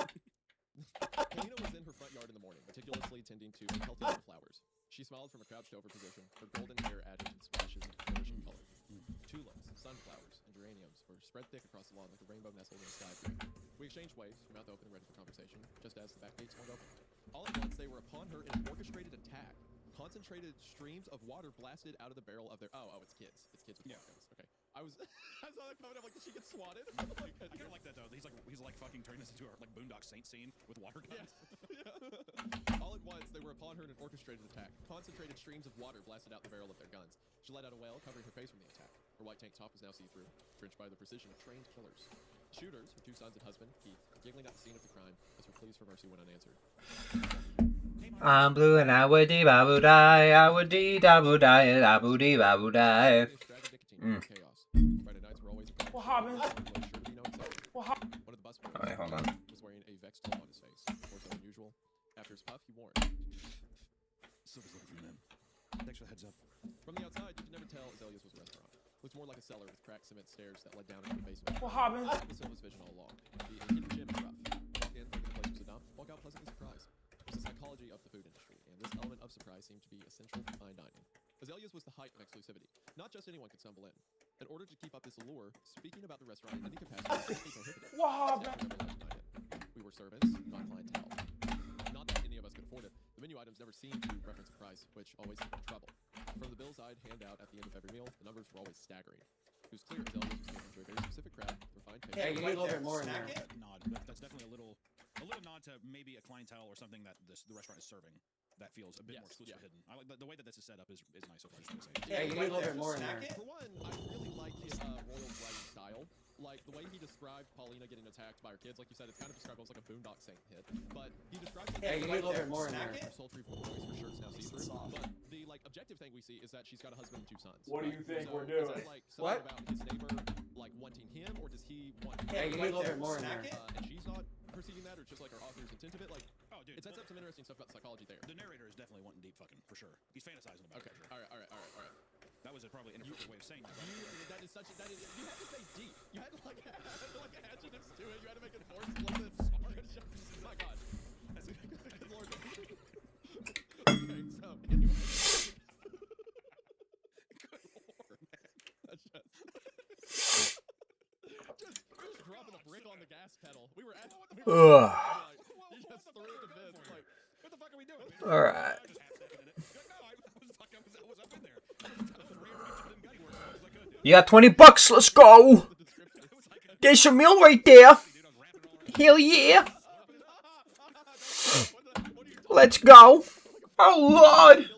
Kalina was in her front yard in the morning, meticulously tending to healthy little flowers. She smiled from a crouched over position, her golden hair added in splashes of flourishing color. Tulips, sunflowers, and geraniums were spread thick across the lawn like a rainbow nestled in a sky blue. We exchanged waves, her mouth open and ready for conversation, just as the back gate swung open. All at once, they were upon her in an orchestrated attack. Concentrated streams of water blasted out of the barrel of their... Oh, it's kids. It's kids with water guns. Okay. I saw that coming. I'm like, did she get swatted? I kind of like that though. He's like fucking turning this into a like Boondock Saint scene with water guns. Yeah. All at once, they were upon her in an orchestrated attack. Concentrated streams of water blasted out the barrel of their guns. She let out a wail, covering her face from the attack. Her white tank top was now see-through, drenched by the precision of trained killers. Shooters, her 2 sons and husband, Keith, giggling at the scene of the crime as her pleas for mercy went unanswered. I'm blue and I would dee babu die, I would dee dabu die, and I would dee babu die. Friday nights were always a What happened? What happened? One of the busboys Alright, hold on. was wearing a vexed look on his face, more so than usual. After his puff, he warned. Silver's looking for you, man. Thanks for the heads up. From the outside, you could never tell Azalea's was a restaurant. Looked more like a cellar with cracked cement stairs that led down into the basement. What happened? That was Silva's vision all along. The hidden gem is rough. Walk in, thinking the place was enough. Walk out pleasantly surprised. It was the psychology of the food industry, and this element of surprise seemed to be essential to fine dining. Azalea's was the height of exclusivity. Not just anyone could stumble in. In order to keep up this allure, speaking about the restaurant in any capacity was strictly prohibited. What happened? Staff were never allowed to dine in. We were servants, not clientele. Not that any of us could afford it. The menu items never seemed to reference a price, which always seemed trouble. From the bills I'd hand out at the end of every meal, the numbers were always staggering. It was clear Azalea's was going to a very specific crowd, refined taste. Yeah, you need a little bit more in there. Nod. That's definitely a little nod to maybe a clientele or something that the restaurant is serving. That feels a bit more exclusive or hidden. I like the way that this is set up is nice so far. Just say. Yeah, you need a little bit more in there. For one, I really like his royal writing style. Like the way he described Paulina getting attacked by her kids. Like you said, it's kind of described almost like a Boondock Saint hit. But he describes it. Yeah, you need a little bit more in there. Sultry for boys, her shirts now see-through. But the like objective thing we see is that she's got a husband and 2 sons. What do you think so we're doing? Is that, like, something about his neighbor like wanting him, or does he want? Yeah, you need a little bit more in there. And she's not perceiving that, or just like our author's intent of it. Like, oh, dude, it sets up some interesting stuff about psychology there. The narrator is definitely wanting deep fucking for sure. He's fantasizing about it. For sure. All right. That was probably an inappropriate way of saying that. That is such a, you had to say deep. You had to like adjectives to it. You had to make it more explosive. Oh my god. Good lord. Okay, so anyway. Good lord, man. That's just dropping a brick on the gas pedal. We were at you just threw it to bits. Like, what the fuck are we doing? All right. You got $20. Let's go. There's your meal right there. Hell yeah. Let's go. Oh, Lord.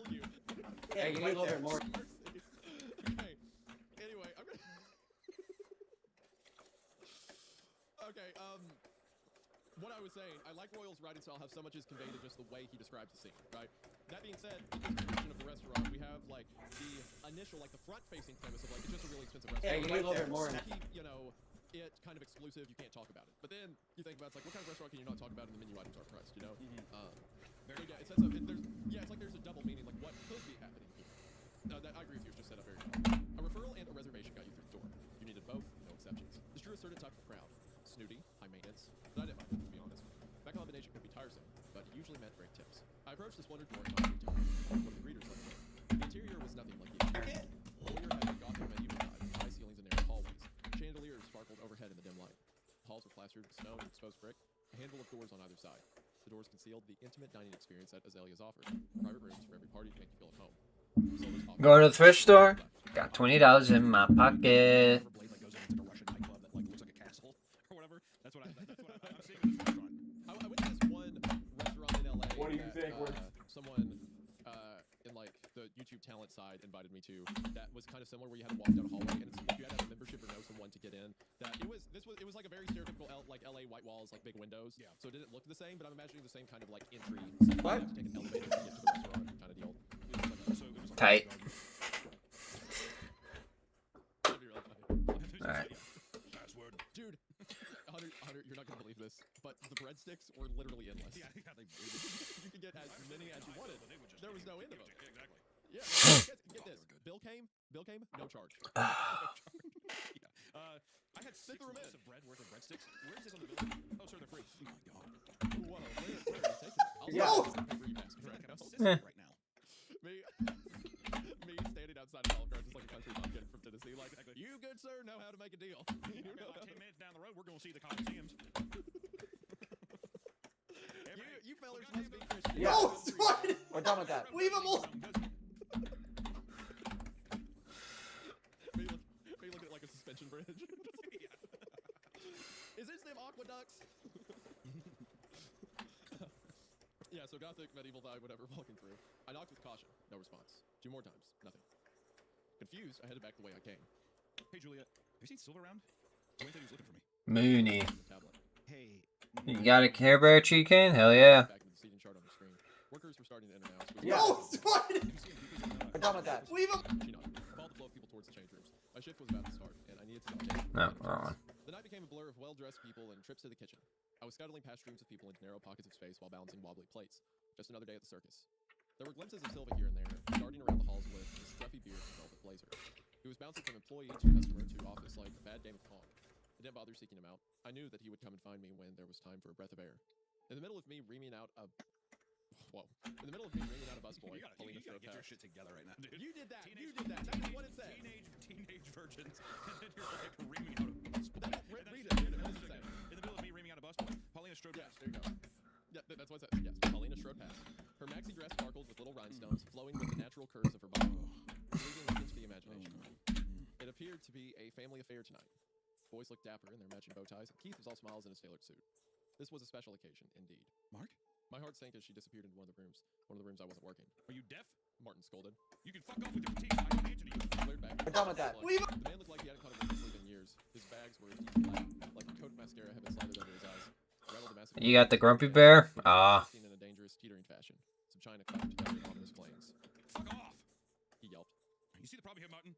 Hey, you need a little bit more. Okay. Anyway, I'm gonna. Okay. What I was saying, I like Royal's writing style how so much is conveyed in just the way he describes the scene, right? That being said, the distribution of the restaurant, we have like the initial, like the front-facing premise of like it's just a really expensive restaurant. Hey, you need a little bit more. Keep, you know, it kind of exclusive. You can't talk about it. But then you think about it's like what kind of restaurant can you not talk about and the menu items are priced? You know. So yeah, it sets up. It's like there's a double meaning. Like what could be happening here? I agree with you. It's just set up very well. A referral and a reservation got you through the door. You needed both, no exceptions. This drew a certain type of crowd. Snooty, high maintenance. But I didn't mind it, to be honest. That combination could be tiresome, but it usually meant great tips. I approached this wonder door and talked to one of the greeters let me in. The interior was nothing like the exterior. The lawyer had a Gothic medieval vibe, high ceilings and narrow hallways. Chandeliers sparkled overhead in the dim light. The halls were plastered with stone and exposed brick, a handful of doors on either side. The doors concealed the intimate dining experience that Azalea's offered. Private rooms for every party to make you feel at home. Going to the thrift store. Got $20 in my pocket. That's what I'm seeing in this restaurant. I went to this one restaurant in LA. What do you think? Someone in like the YouTube talent side invited me to. That was kind of similar, where you had to walk down a hallway and you had to have a membership or know someone to get in. That it was like a very stereotypical like LA white walls, like big windows. Yeah. So it didn't look the same, but I'm imagining the same kind of like entry. What? You have to take an elevator to get to the restaurant kind of deal. Tight. That'd be really funny. All right. Dude, Hunter, you're not gonna believe this, but the breadsticks were literally endless. Yeah, you could get as many as you wanted. There was no end of them. Exactly. Yeah. Get this. Bill came, no charge. I had 6 loaves of bread worth of breadsticks. Where is this on the bill? Oh, sir, they're free. Oh my God. Whoa, where are you taking it? I'll Yeah. right now. Me standing outside of Olive Garden just like a country bumpkin from Tennessee, like, you good sir know how to make a deal. You know, about 10 minutes down the road, we're going to see the Coliseums. you fellers must be Christian. Yeah. Oh, what? We're done with that. Leave him alone. Me looking at like a suspension bridge. Is this them aqueducts? Yeah, so Gothic, medieval vibe, whatever, walking through. I knocked with caution. No response. 2 more times. Nothing. Confused, I headed back the way I came. Hey, Juliet. Have you seen Silver around? Wayne said he was looking for me. Mooney. Hey. You got a Care Bear chicken? Hell yeah. Back into the seating chart on the screen. Workers were starting to enter now. No, what? We're done with that. Leave him. She nodded. Followed the flow of people towards the change rooms. My shift was about to start, and I needed to update. No, wrong one. The night became a blur of well-dressed people and trips to the kitchen. I was scuttling past streams of people into narrow pockets of space while balancing wobbly plates. Just another day at the circus. There were glimpses of Silva here and there, darting around the halls with his scruffy beard and velvet blazer. He was bouncing from employee to customer to office like a bad game of Pong. I didn't bother seeking him out. I knew that he would come and find me when there was time for a breath of air. In the middle of me reaming out a... Whoa. In the middle of me reaming out a busboy, You gotta get your shit together right now, dude. You did that. You did that. That's what it said. Teenage virgins. And then you're like reaming out a busboy. Read it. What does it say? In the middle of me reaming out a busboy, Paulina strode past. There you go. Yeah, that's what it says. Yes, Paulina strode past. Her maxi dress sparkled with little rhinestones, flowing with the natural curves of her body, leaving nothing to the imagination. It appeared to be a family affair tonight. Boys looked dapper in their matching bow ties, and Keith was all smiles in his tailored suit. This was a special occasion, indeed. Mark? My heart sank as she disappeared into one of the rooms I wasn't working. Are you deaf? Martin scolded. You can fuck off with your teeth. I don't answer to you. He glared back. We're done with that. Leave him. The man looked like he hadn't caught a wink of sleep in years. His bags were deep black, like a coat of mascara had been slanted under his eyes. Rattled a massive... You got the grumpy bear? Ah. Seen in a dangerous, teetering fashion. Some china clapped together in ominous flames. Fuck off! He yelped. You see the problem here, Martin?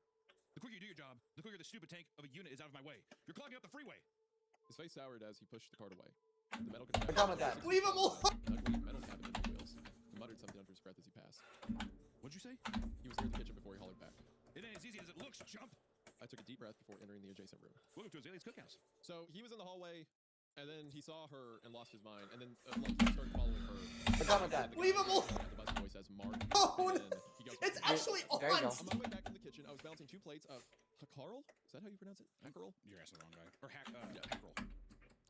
The quicker you do your job, the quicker the stupid tank of a unit is out of my way. You're clogging up the freeway. His face soured as he pushed the cart away. The metal We're done with that. Leave him alone. Ugly metal cabinet on wheels. He muttered something under his breath as he passed. What'd you say? He was near the kitchen before he hollered back. It ain't as easy as it looks, chump. I took a deep breath before entering the adjacent room. Welcome to Azalea's Cookhouse. So he was in the hallway, and then he saw her and lost his mind, and then he started following her. We're done with that. Leave him alone. The bus boy says Mark. Oh, and then he goes. it's actually on. There you go. On my way back from the kitchen, I was balancing 2 plates of hackerel. Is that how you pronounce it? Hackerel? You're asking the wrong guy. Or Yeah. hackerel.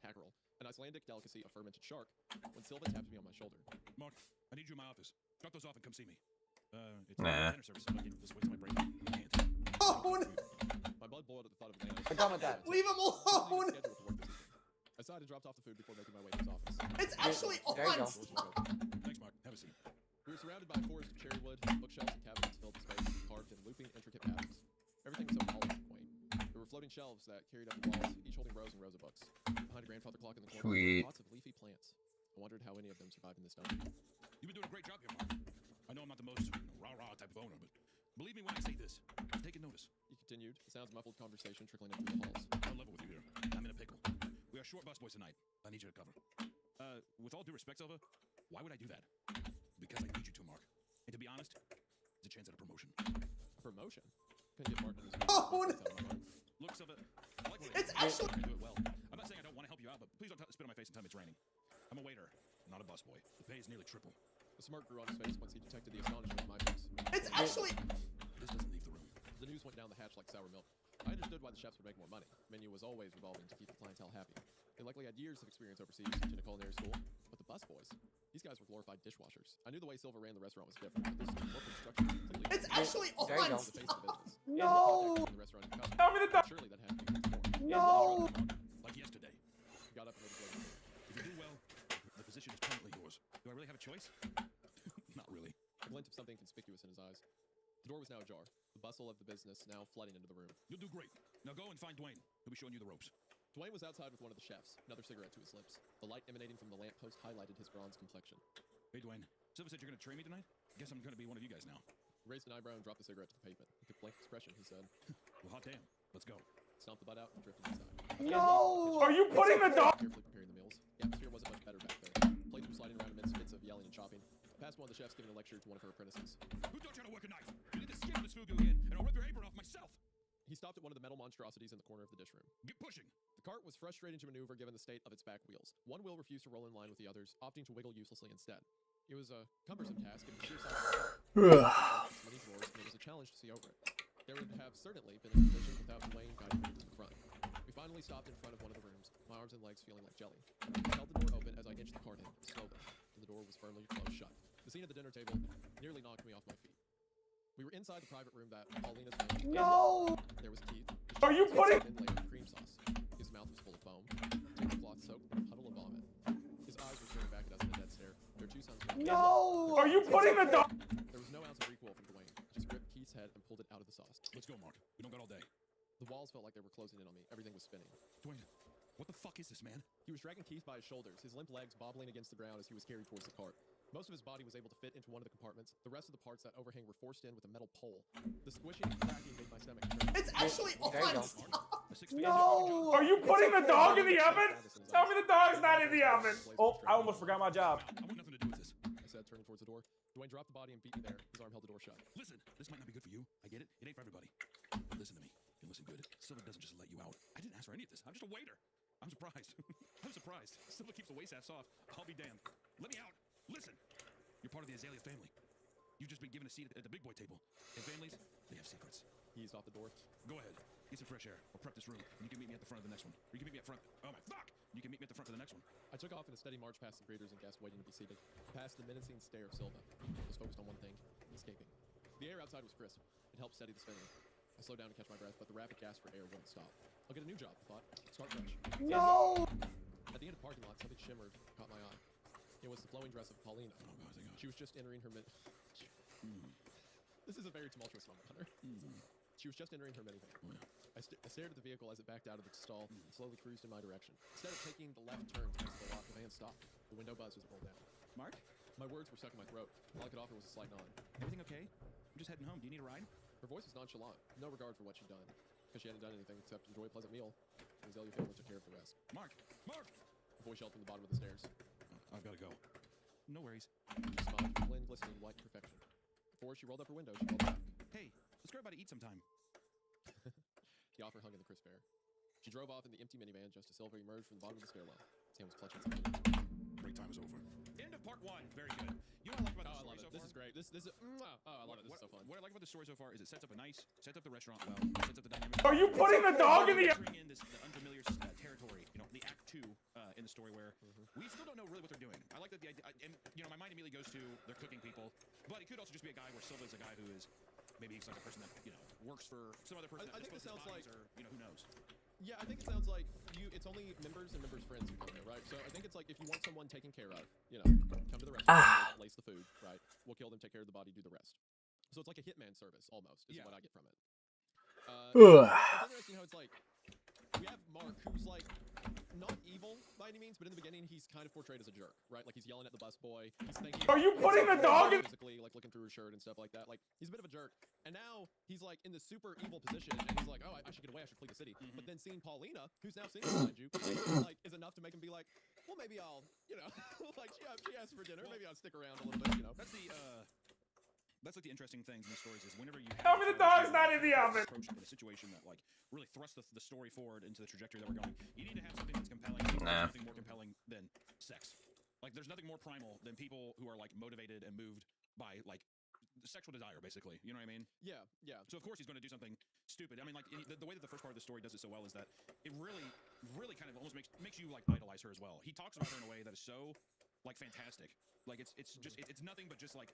Hackerel, an Icelandic delicacy of fermented shark. When Silva tapped me on my shoulder. Mark, I need you in my office. Drop those off and come see me. It's Nah. dinner service. So I can just wait till my break. I can't. Oh, no. My blood boiled at the thought of Atlanta. We're done with that. Leave him alone. I sighed and dropped off the food before making my way to his office. It's actually on. There you go. Thanks, Mark. Have a pussy. We were surrounded by a forest of cherry wood, bookshelves and cabinets filled with space carved in looping, intricate patterns. Everything was so polished and quaint. There were floating shelves that carried up the walls, each holding rows and rows of books. Behind a grandfather clock in the corner, Sweet. lots of leafy plants. I wondered how any of them survived in this dungeon. You've been doing a great job here, Mark. I know I'm not the most rah-rah type of owner, but believe me when I say this, I'm taking notice. He continued, the sounds of muffled conversation trickling in through the halls. I'll level with you here. I'm in a pickle. We are short busboys tonight. I need you to cover. With all due respect, Silva, why would I do that? Because I need you to, Mark. And to be honest, it's a chance at a promotion. Promotion? Couldn't get Martin in his Oh, no. Look, Silva, I like what It's actually. I do it well. I'm not saying I don't want to help you out, but please don't spit on my face and tell me it's raining. I'm a waiter, not a busboy. The pay is nearly triple. The smirk grew on his face once he detected the astonishment in my face. It's actually. This doesn't leave the room. The news went down the hatch like sour milk. I understood why the chefs would make more money. The menu was always revolving to keep the clientele happy. They likely had years of experience overseas teaching a culinary school. But the busboys, these guys were glorified dishwashers. I knew the way Silva ran the restaurant was different, but this corporate structure was completely It's actually on. the face of the business. No. The restaurant and customers. Tell me the dog. Surely that had to be more. No. Like yesterday. He got up and made a go. If you do well, the position is permanently yours. Do I really have a choice? Not really. A glint of something conspicuous in his eyes. The door was now ajar. The bustle of the business now flooding into the room. You'll do great. Now go and find Dwayne. He'll be showing you the ropes. Dwayne was outside with one of the chefs, another cigarette to his lips. The light emanating from the lamppost highlighted his bronze complexion. Hey, Dwayne. Silva said you're going to train me tonight? Guess I'm going to be one of you guys now. He raised an eyebrow and dropped the cigarette to the pavement. With a blank expression, he said, Well, hot damn. Let's go. stomped the butt out and drifted inside. No. Are you putting the dog? Carefully preparing the meals. The atmosphere wasn't much better back there. Plates were sliding around amidst fits of yelling and chopping. I passed one of the chefs giving a lecture to one of her apprentices. Who taught you how to work a knife? You need to skin this fugu again, and I'll rip your apron off myself. He stopped at one of the metal monstrosities in the corner of the dish room. Get pushing. The cart was frustrating to maneuver given the state of its back wheels. One wheel refused to roll in line with the others, opting to wiggle uselessly instead. It was a cumbersome task, and the sheer size of many drawers, and it was a challenge to see over it. There would have certainly been a collision without Dwayne guiding me to the front. We finally stopped in front of one of the rooms, my arms and legs feeling like jelly. I held the door open as I inched the cart in, slowly, and the door was firmly closed shut. The scene at the dinner table nearly knocked me off my feet. We were inside the private room that Paulina's room. No. There was Keith. Are you putting? Inlaid with cream sauce. His mouth was full of foam. Tablecloth soaked with a puddle of vomit. His eyes were staring back at us in a dead stare. Their two sons were No. Are you putting the dog? There was no ounce of recoil from Dwayne. Just gripped Keith's head and pulled it out of the sauce. Let's go, Mark. We don't got all day. The walls felt like they were closing in on me. Everything was spinning. Dwayne, what the fuck is this, man? He was dragging Keith by his shoulders, his limp legs bobbling against the ground as he was carried towards the cart. Most of his body was able to fit into one of the compartments. The rest of the parts that overhang were forced in with a metal pole. The squishing and cracking made my stomach turn. It's actually on. No. Are you putting the dog in the oven? Tell me the dog's not in the oven. Oh, I almost forgot my job. I want nothing to do with this. I said, turning towards the door. Dwayne dropped the body and beat me there. His arm held the door shut. Listen, this might not be good for you. I get it. It ain't for everybody. But listen to me. And listen good. Silva doesn't just let you out. I didn't ask for any of this. I'm just a waiter. I'm surprised. I'm surprised. Silva keeps the waist half soft. I'll be damned. Let me out. Listen. You're part of the Azalea family. You've just been given a seat at the big boy table. And families, they have secrets. He eased off the door. Go ahead. Get some fresh air. I'll prep this room. And you can meet me at the front of the next one. Or you can meet me up front. Oh my fuck! You can meet me at the front of the next one. I took off in a steady march past the greeters and guests waiting to be seated. Past the menacing stare of Silva. I was focused on one thing, escaping. The air outside was crisp. It helped steady the spinning. I slowed down to catch my breath, but the rapid gasp for air wouldn't stop. I'll get a new job, I thought. Start fresh. No. At the end of the parking lot, something shimmered, caught my eye. It was the flowing dress of Paulina. Oh, God, thank God. She was just entering her This is a very tumultuous moment, Hunter. She was just entering her minivan. I stared at the vehicle as it backed out of its stall and slowly cruised in my direction. Instead of taking the left turn to exit the lot, the van stopped. The window buzzed as it rolled down. Mark? My words were stuck in my throat. All I could offer was a slight nod. Everything okay? I'm just heading home. Do you need a ride? Her voice was nonchalant, no regard for what she'd done. Because she hadn't done anything except enjoy a pleasant meal. The Azalea family took care of the rest. Mark! Mark! A voice yelled from the bottom of the stairs. I've got to go. No worries. She smiled, clean, glistening, white perfection. Before she rolled up her window, she called back. Hey, let's go by to eat sometime. The offer hung in the crisp air. She drove off in the empty minivan just as Silva emerged from the bottom of the stairwell. His hand was clutching something. Break time is over. End of part one. Very good. You know what I like about the story I love it. so This far? is great. This is I love it. This is so fun. What I like about the story so far is it sets up sets up the restaurant well, sets up the dynamic. Are you putting the dog in the oven? Bring in this the unfamiliar territory, you know, the act 2 in the story where we still don't know really what they're doing. I like that the idea, and you know, my mind immediately goes to they're cooking people, but it could also just be a guy where Silva's a guy who is maybe he's like a person that, you know, works for some other person. I think this sounds like, or, you know, who knows. Yeah, I think it sounds like you it's only members and members' friends who come there, right? So I think it's like if you want someone taken care of, you know, come to the restaurant, lace the food, right? We'll kill them, take care of the body, do the rest. So it's like a hitman service almost, is what I get from it. It's interesting how it's like we have Mark, who's like not evil by any means, but in the beginning he's kind of portrayed as a jerk, right? Like he's yelling at the busboy. He's thinking, Are you putting the dog in? Physically, like looking through her shirt and stuff like that. Like he's a bit of a jerk. And now he's like in this super evil position, and he's like, oh, I should get away. I should flee the city. But then seeing Paulina, who's now single, mind you, like is enough to make him be like, well, maybe I'll, you know, like she asked for dinner. Maybe I'll stick around a little bit. You know, that's like the interesting things in the stories is whenever you Tell me the dog's not in the oven. approach in a situation that like really thrusts the story forward into the trajectory that we're going. You need to have something that's compelling. There's nothing more compelling than sex. Like there's nothing more primal than people who are like motivated and moved by like sexual desire, basically. You know what I mean? Yeah, yeah. So of course he's going to do something stupid. I mean, like the way that the first part of the story does it so well is that it really kind of almost makes you like idolize her as well. He talks about her in a way that is so like fantastic. Like it's nothing but just like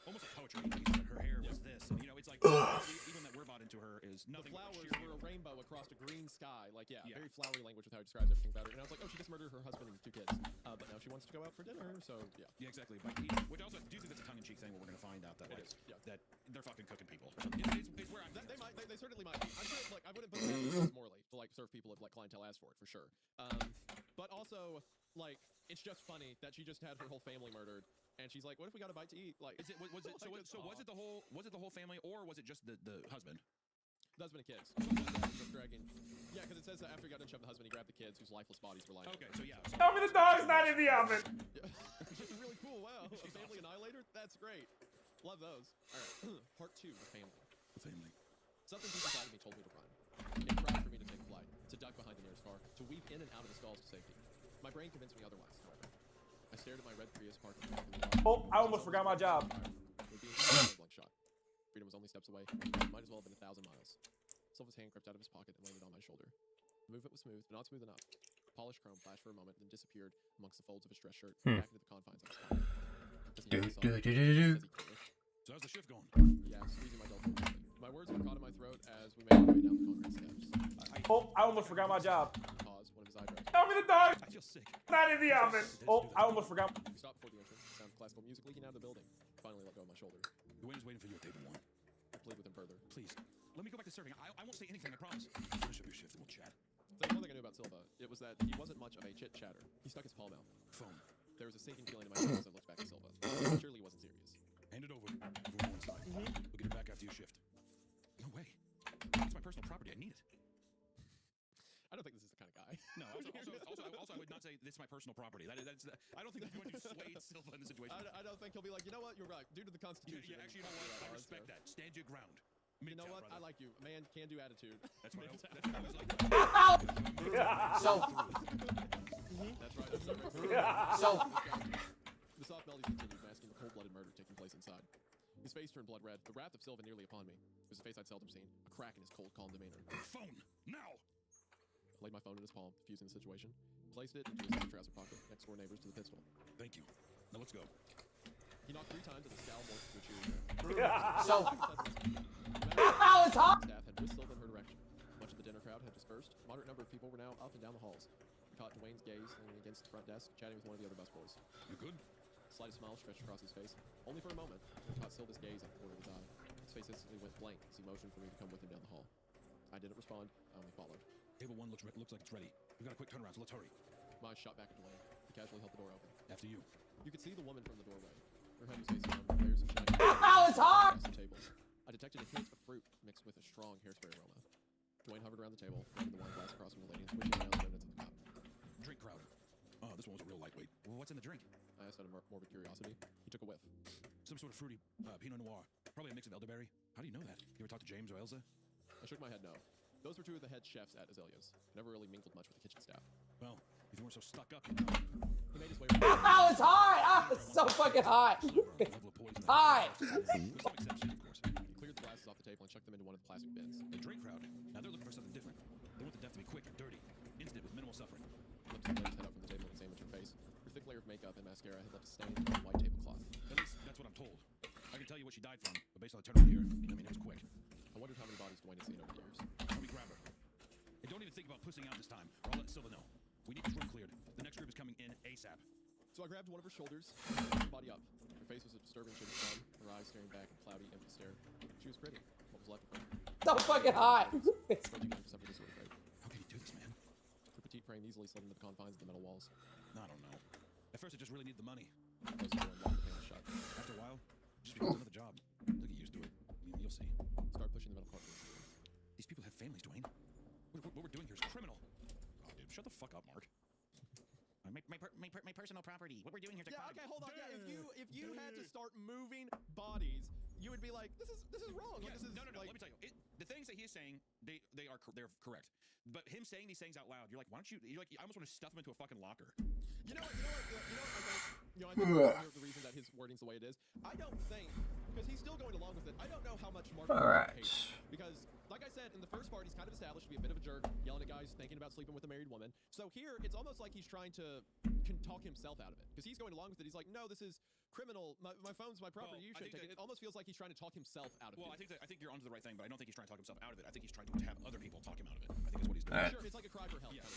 almost like poetry. Like he said her hair was this, and you know, it's like even that we're bought into her is nothing. The flowers but were a rainbow across a green sky. Like very flowery language with how he describes everything about her. And I was like, oh, she just murdered her husband and 2 kids, but now she wants to go out for dinner. So yeah, exactly. But which also do you think that's a tongue-in-cheek thing where we're going to find out that like, that they're fucking cooking people? It's where I'm they certainly might. I'm sure like I wouldn't put that morally to like serve people if like clientele asked for it for sure. But also like it's just funny that she just had her whole family murdered. And she's like, "What if we got a bite to eat?" Like, was it the whole family, or was it just the husband? The husband and kids. Dragging. Yeah, because it says that after he got done shoving the husband, he grabbed the kids whose lifeless bodies were lying. Okay, so yeah. Tell me the dog's not in the oven. This is really cool. Wow, a family annihilator. That's great. Love those. All right, part 2, the family. The family. Something deep inside of me told me to run. It cried for me to take flight, to duck behind the nearest car, to weave in and out of the stalls to safety. My brain convinced me otherwise, however. I stared at my red Prius parked in the Oh, I almost forgot my job. Shot. Freedom was only steps away. Might as well have been 1,000 miles. Silva's hand crept out of his pocket and landed on my shoulder. The movement was smooth, but not smooth enough. Polished chrome flashed for a moment, then disappeared amongst the folds of his dress shirt, back into the confines of his pocket. So how's the shift going? Yeah, squeezing my dull throat. My words were caught in my throat as we made our way down the concrete steps. Oh, I almost forgot my job. Paused, one of his eyebrows. Tell me the dog. I feel sick. Not in the oven. Oh, I almost forgot. We stopped before the entrance. The sound of classical music leaking out of the building. Finally let go of my shoulder. The waiter's waiting for you at table 1. I plead with him further. Please, let me go back to serving. I won't say anything, I promise. Finish up your shift and we'll chat. So one thing I knew about Silva, it was that he wasn't much of a chit-chatter. He stuck his palm out. Phone. There was a sinking feeling in my chest as I looked back at Silva. Surely he wasn't serious. Hand it over. Everyone inside. We'll get it back after your shift. No way. It's my personal property. I need it. I don't think this is the kind of guy. No. Also, I would not say this is my personal property. I don't think that's going to sway Silva in the situation. I don't think he'll be like, you know what, you're right. Due to the Constitution. Yeah, actually, you know what? I respect that. Stand your ground. You know what? I like you. A man can do attitude. That's what I was like. So. That's right. That's right. So. The soft melodies continued, masking the cold-blooded murder taking place inside. His face turned blood red, the wrath of Silva nearly upon me. It was a face I'd seldom seen, a crack in his cold, calm demeanor. Phone! Now! I laid my phone in his palm, diffusing the situation, placed it into his other trouser pocket, next door neighbors to the pistol. Thank you. Now let's go. He knocked 3 times and the scowl morphed to a cheery So. Ow, it's hot! Staff had whisked Silva in her direction. Much of the dinner crowd had dispersed. A moderate number of people were now up and down the halls. I caught Dwayne's gaze leaning against the front desk, chatting with one of the other busboys. You good? A slight smile stretched across his face, only for a moment. I caught Silva's gaze at the corner of his eye. His face instantly went blank as he motioned for me to come with him down the hall. I didn't respond. I only followed. Table 1 looks like it's ready. We've got a quick turnaround, so let's hurry. My eyes shot back at Dwayne. He casually held the door open. After you. You could see the woman from the doorway. Her head was facing down with layers of shiny. Ow, it's hot! Across the table. I detected a hint of fruit mixed with a strong hairspray aroma. Dwayne hovered around the table, grabbing the wine glass across from the lady and switching around the remnants of the cup. Drink crowd. Oh, this one was a real lightweight. Well, what's in the drink? I asked out of morbid curiosity. He took a whiff. Some sort of fruity Pinot Noir. Probably a mix of elderberry. How do you know that? You ever talk to James or Elsa? I shook my head no. Those were 2 of the head chefs at Azalea's. Never really mingled much with the kitchen staff. Well, if you weren't so stuck up, you'd know. He made his way Ow, it's hot! Ah, it's so fucking hot! Hot! With some exception, of course. He cleared the glasses off the table and chucked them into one of the plastic bins. The drink crowd. Now they're looking for something different. They want the death to be quick and dirty. Instant with minimal suffering. He lifted the lady's head up from the table and examined her face. Her thick layer of makeup and mascara had left a stain on the white tablecloth. At least that's what I'm told. I can tell you what she died from, but based on the turnout here, I mean, it was quick. I wondered how many bodies Dwayne had seen over the years. Help me grab her. And don't even think about pussing out this time, or I'll let Silva know. So I grabbed one of her shoulders, body up. Her face was a disturbing shade of brown, her eyes staring back in cloudy, empty stare. She was pretty. What was left of her? So fucking hot. Except for this sort of fate. How can you do this, man? Her petite frame easily slid into the confines of the metal walls. I don't know. At first, I just really needed the money. Closed the door and locked the panel shut. After a while, it just becomes another job. You'll get used to it. You'll see. Start pushing the metal cart. These people have families, Dwayne. What we're doing here is criminal. Oh, dude, shut the fuck up, Mark. My personal property. What we're doing here is a crime. Okay, hold on. Yeah, if you had to start moving bodies, you would be like, this is wrong. Yeah, Like, this is no. like, Let me tell you, the things that he is saying, they're correct. But him saying these things out loud, you're like, why don't you? You're like, I almost want to stuff him into a fucking locker. You know what? I think the reason that his wording's the way it is. I don't think because he's still going along with it. I don't know how much Mark hates because, like I said, in the first part, he's kind of established to be a bit of a jerk, yelling at guys, thinking about sleeping with a married woman. So here, it's almost like he's trying to talk himself out of it because he's going along with it. He's like, no, this is criminal. My phone's my property. You should take it. It almost feels like he's trying to talk himself out of it. Well, I think you're onto the right thing, but I don't think he's trying to talk himself out of it. I think he's trying to have other people talk him out of it. I think that's what he's doing. Sure, it's like a cry for help. Yeah.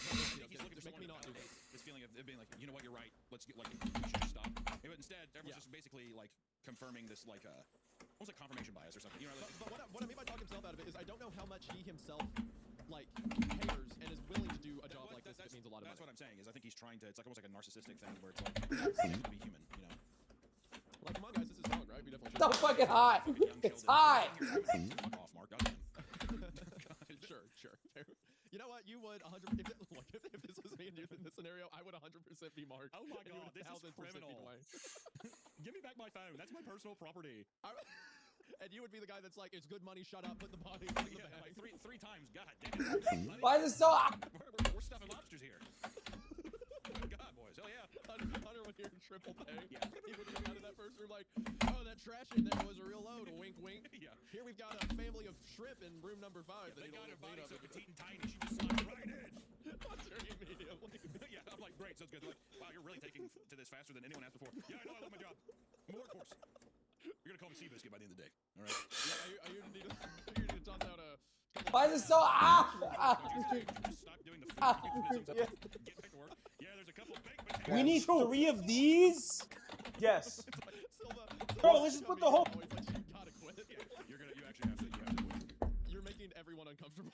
He's looking for make me someone not do this. this feeling of being like, you know what, you're right. Let's get like, you should just stop. But instead, everyone's just basically like confirming this like almost like confirmation bias or something. You know, like, but what I mean by talk himself out of it is I don't know how much he himself like cares and is willing to do a job like this. That means a lot of money. That's what I'm saying. Is I think he's trying to. It's like almost like a narcissistic thing where it's like to be human. You know. Like, come on, guys, this is wrong, right? We definitely should. So fucking hot. It's hot. Fuck off, Mark. Goddamn. Sure. You know what? You would 100. If this was me and you in this scenario, I would 100% be Mark. Oh my god, this is 1000% criminal. Give me back my phone. That's my personal property. And you would be the guy that's like, it's good money. Shut up. Put the body in the bag. Like three times. God damn. Why is it so hot? We're stuffing lobsters here. God, boys. Hell yeah. Hunter would hear triple pay. Yeah. He would come out of that first room like, oh, that trash in there was a real load. Wink, wink. Yeah. Here we've got a family of shrimp in room number 5. Yeah, they got her body so petite and tiny. She just slides right in. Hunter immediately. Yeah, I'm like, great. Sounds good. They're like, wow, you're really taking to this faster than anyone has before. Yeah, I know. I love my job. More course. You're gonna call me Seabiscuit by the end of the day. All right. Yeah, you need to toss out a. Why is it so hot? Stop doing the food. Get back to work. Yeah, there's a couple baked potatoes. We need 3 of these. Yes. Bro, let's just put the whole. You gotta quit. Yeah, you actually have to. You're making everyone uncomfortable.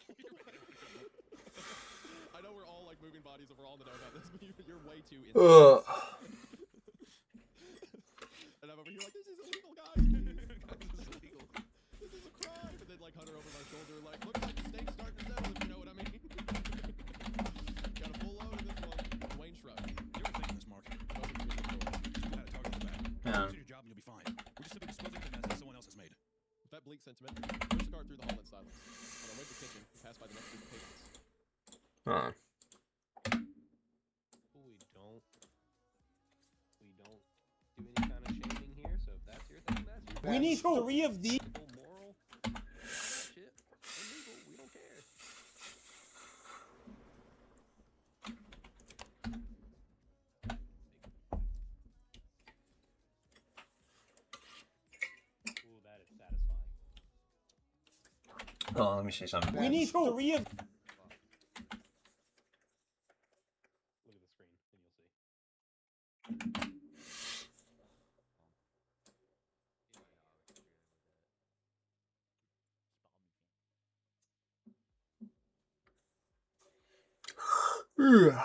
I know we're all like moving bodies and we're all in the know about this, but you're way too in. And I'm over here like, this is illegal, guys. This is illegal. This is a crime. And then like Hunter over my shoulder, like, looks like the state's starting to settle, if you know what I mean. Got a full load of this one. Dwayne shrugged. You're thinking this, Mark. Just had a target on the back. Do your job and you'll be fine. We're just simply disposing of the mess that someone else has made. With that bleak sentiment, pushed the car through the hall in silence. On our way to the kitchen, we passed by the next group of patients. We don't do any kind of shaming here, so if that's your thing, that's your thing. We need 3 of these. Moral shit. Illegal. We don't care. Ooh, that is satisfying. Oh, let me see something. We need 3 of. Look at the screen, and you'll see. Yeah.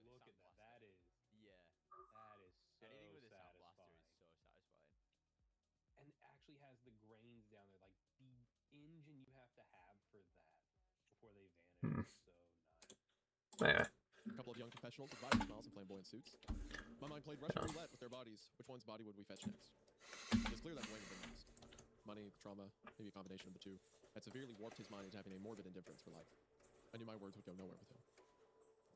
Look at that. That is so Anything with a sound blaster satisfying. is so satisfying. And it actually has the grains down there, like the engine you have to have for that before they vanish. is So nice. Yeah. A couple of young professionals with vibrant smiles and flamboyant suits. My mind played Russian roulette with their bodies. Which one's body would we fetch next? It's clear that Wayne had been lost. Money, trauma, maybe a combination of the two, had severely warped his mind into having a morbid indifference for life. I knew my words would go nowhere with him.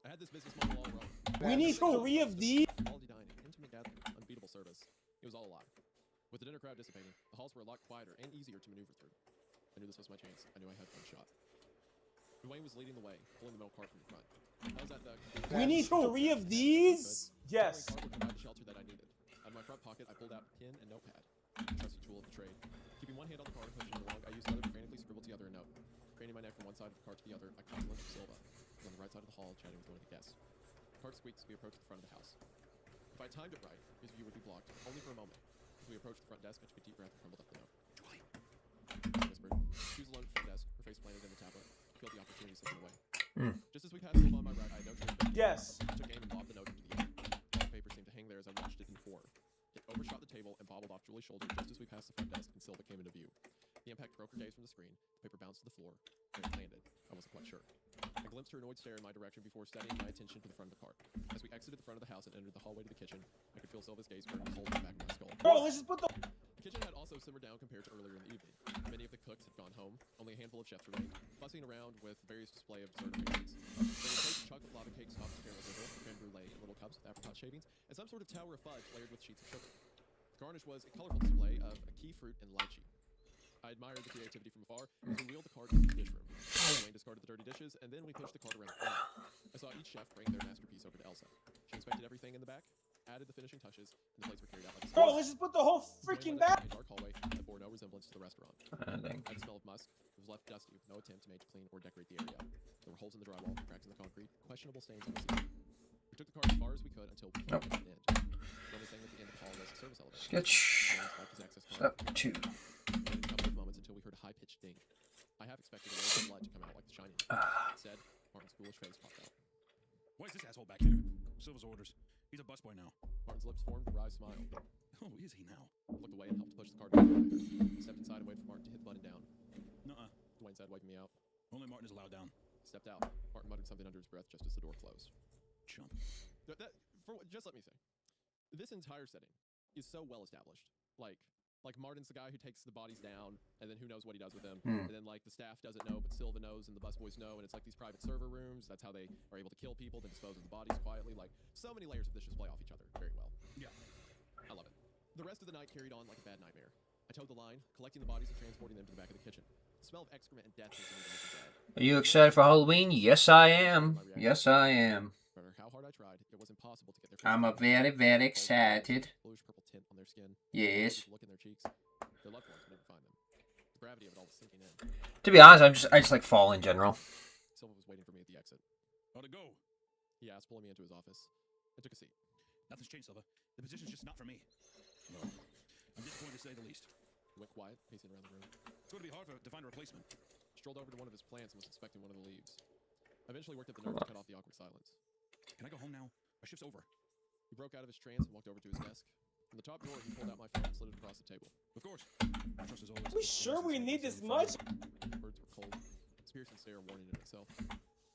I had this business model all wrong. We need 3 of these. Quality dining, intimate gathering, unbeatable service. It was all a lie. With the dinner crowd dissipating, the halls were a lot quieter and easier to maneuver through. I knew this was my chance. I knew I had one shot. Dwayne was leading the way, pulling the metal cart from the front. I was at the... We need 3 of these. Yes. The cart would provide the shelter that I needed. Out of my front pocket, I pulled out a pen and notepad. Trusty tool of the trade. Keeping one hand on the cart and pushing it along, I used the other to frantically scribble together a note. Craning my neck from one side of the cart to the other, I caught a glimpse of Silva. He was on the right side of the hall, chatting with one of the guests. Cart squeaked as we approached the front of the house. If I timed it right, his view would be blocked, only for a moment. As we approached the front desk, I took a deep breath and crumbled up the note. Julie, I whispered. She was alone at the front desk, her face planted in the tablet. I felt the opportunity slipping away. Just as we passed Silva on my right, I had no choice but to Yes. I took aim and lobbed the note into the air. All the paper seemed to hang there as I watched it in horror. It overshot the table and bobbled off Julie's shoulder just as we passed the front desk and Silva came into view. The impact broke her gaze from the screen. The paper bounced to the floor. Where it landed, I wasn't quite sure. I glimpsed her annoyed stare in my direction before steadying my attention to the front of the cart. As we exited the front of the house and entered the hallway to the kitchen, I could feel Silva's gaze burn a hole in the back of my skull. Bro, let's just put the... The kitchen had also simmered down compared to earlier in the evening. Many of the cooks had gone home. Only a handful of chefs remained, fussing around with various display of dessert arrangements. There were plates of chocolate lava cakes topped with caramel drizzle, creme brulee in little cups with apricot shavings, and some sort of tower of fudge layered with sheets of sugar. The garnish was a colorful display of a key fruit and lychee. I admired the creativity from afar as we wheeled the cart into the dish room. Wayne discarded the dirty dishes, and then we pushed the cart around the corner. I saw each chef bring their masterpiece over to Elsa. She inspected everything in the back, added the finishing touches, and the plates were carried out like a Bro, let's just put the whole freaking back. A dark hallway that bore no resemblance to the restaurant. I had the smell of musk. It was left dusty with no attempt to make clean or decorate the area. There were holes in the drywall, cracks in the concrete, questionable stains on the ceiling. We took the cart as far as we could until we came to an end. The only thing at the end of the hall was a service elevator. Sketch. Step 2. A couple of moments until we heard a high-pitched ding. I half expected a wave of blood to come out like The Shining. Instead, Martin's foolish face popped out. Why is this asshole back here? Silva's orders. He's a busboy now. Martin's lips formed a wry smile. Oh, is he now? I looked away and helped push the cart away. I stepped inside and waited for Martin to hit the button down. Nuh-uh. Wayne said, wiping me out. Only Martin is allowed down. I stepped out. Martin muttered something under his breath just as the door closed. Chump. Just let me say, this entire setting is so well established. Like Martin's the guy who takes the bodies down, and then who knows what he does with them. And then like the staff doesn't know, but Silva knows, and the busboys know, and it's like these private server rooms. That's how they are able to kill people, then dispose of the bodies quietly. Like so many layers of this just play off each other very well. Yeah. I love it. The rest of the night carried on like a bad nightmare. I towed the line, collecting the bodies and transporting them to the back of the kitchen. The smell of excrement and death was in the bag. Are you excited for Halloween? Yes, I am. Yes, I am. No matter how hard I tried, it was impossible to get their I'm very, very excited. Bluish purple tint on their skin. Yes. Look in their cheeks. Their loved ones would never find them. The gravity of it all was sinking in. To be honest, I just like fall in general. Silva was waiting for me at the exit. How'd it go? He asked, pulling me into his office. I took a seat. Nothing's changed, Silva. The position's just not for me. No. I'm disappointed to say the least. He went quiet, pacing around the room. It's going to be hard to find a replacement. Strolled over to one of his plants and was inspecting one of the leaves. I eventually worked up the nerve to cut off the awkward silence. Can I go home now? My shift's over. He broke out of his trance and walked over to his desk. From the top drawer, he pulled out my phone and slid it across the table. Of course. Trust is always. Are we sure we need this much? Words were cold. His piercing stare a warning in itself.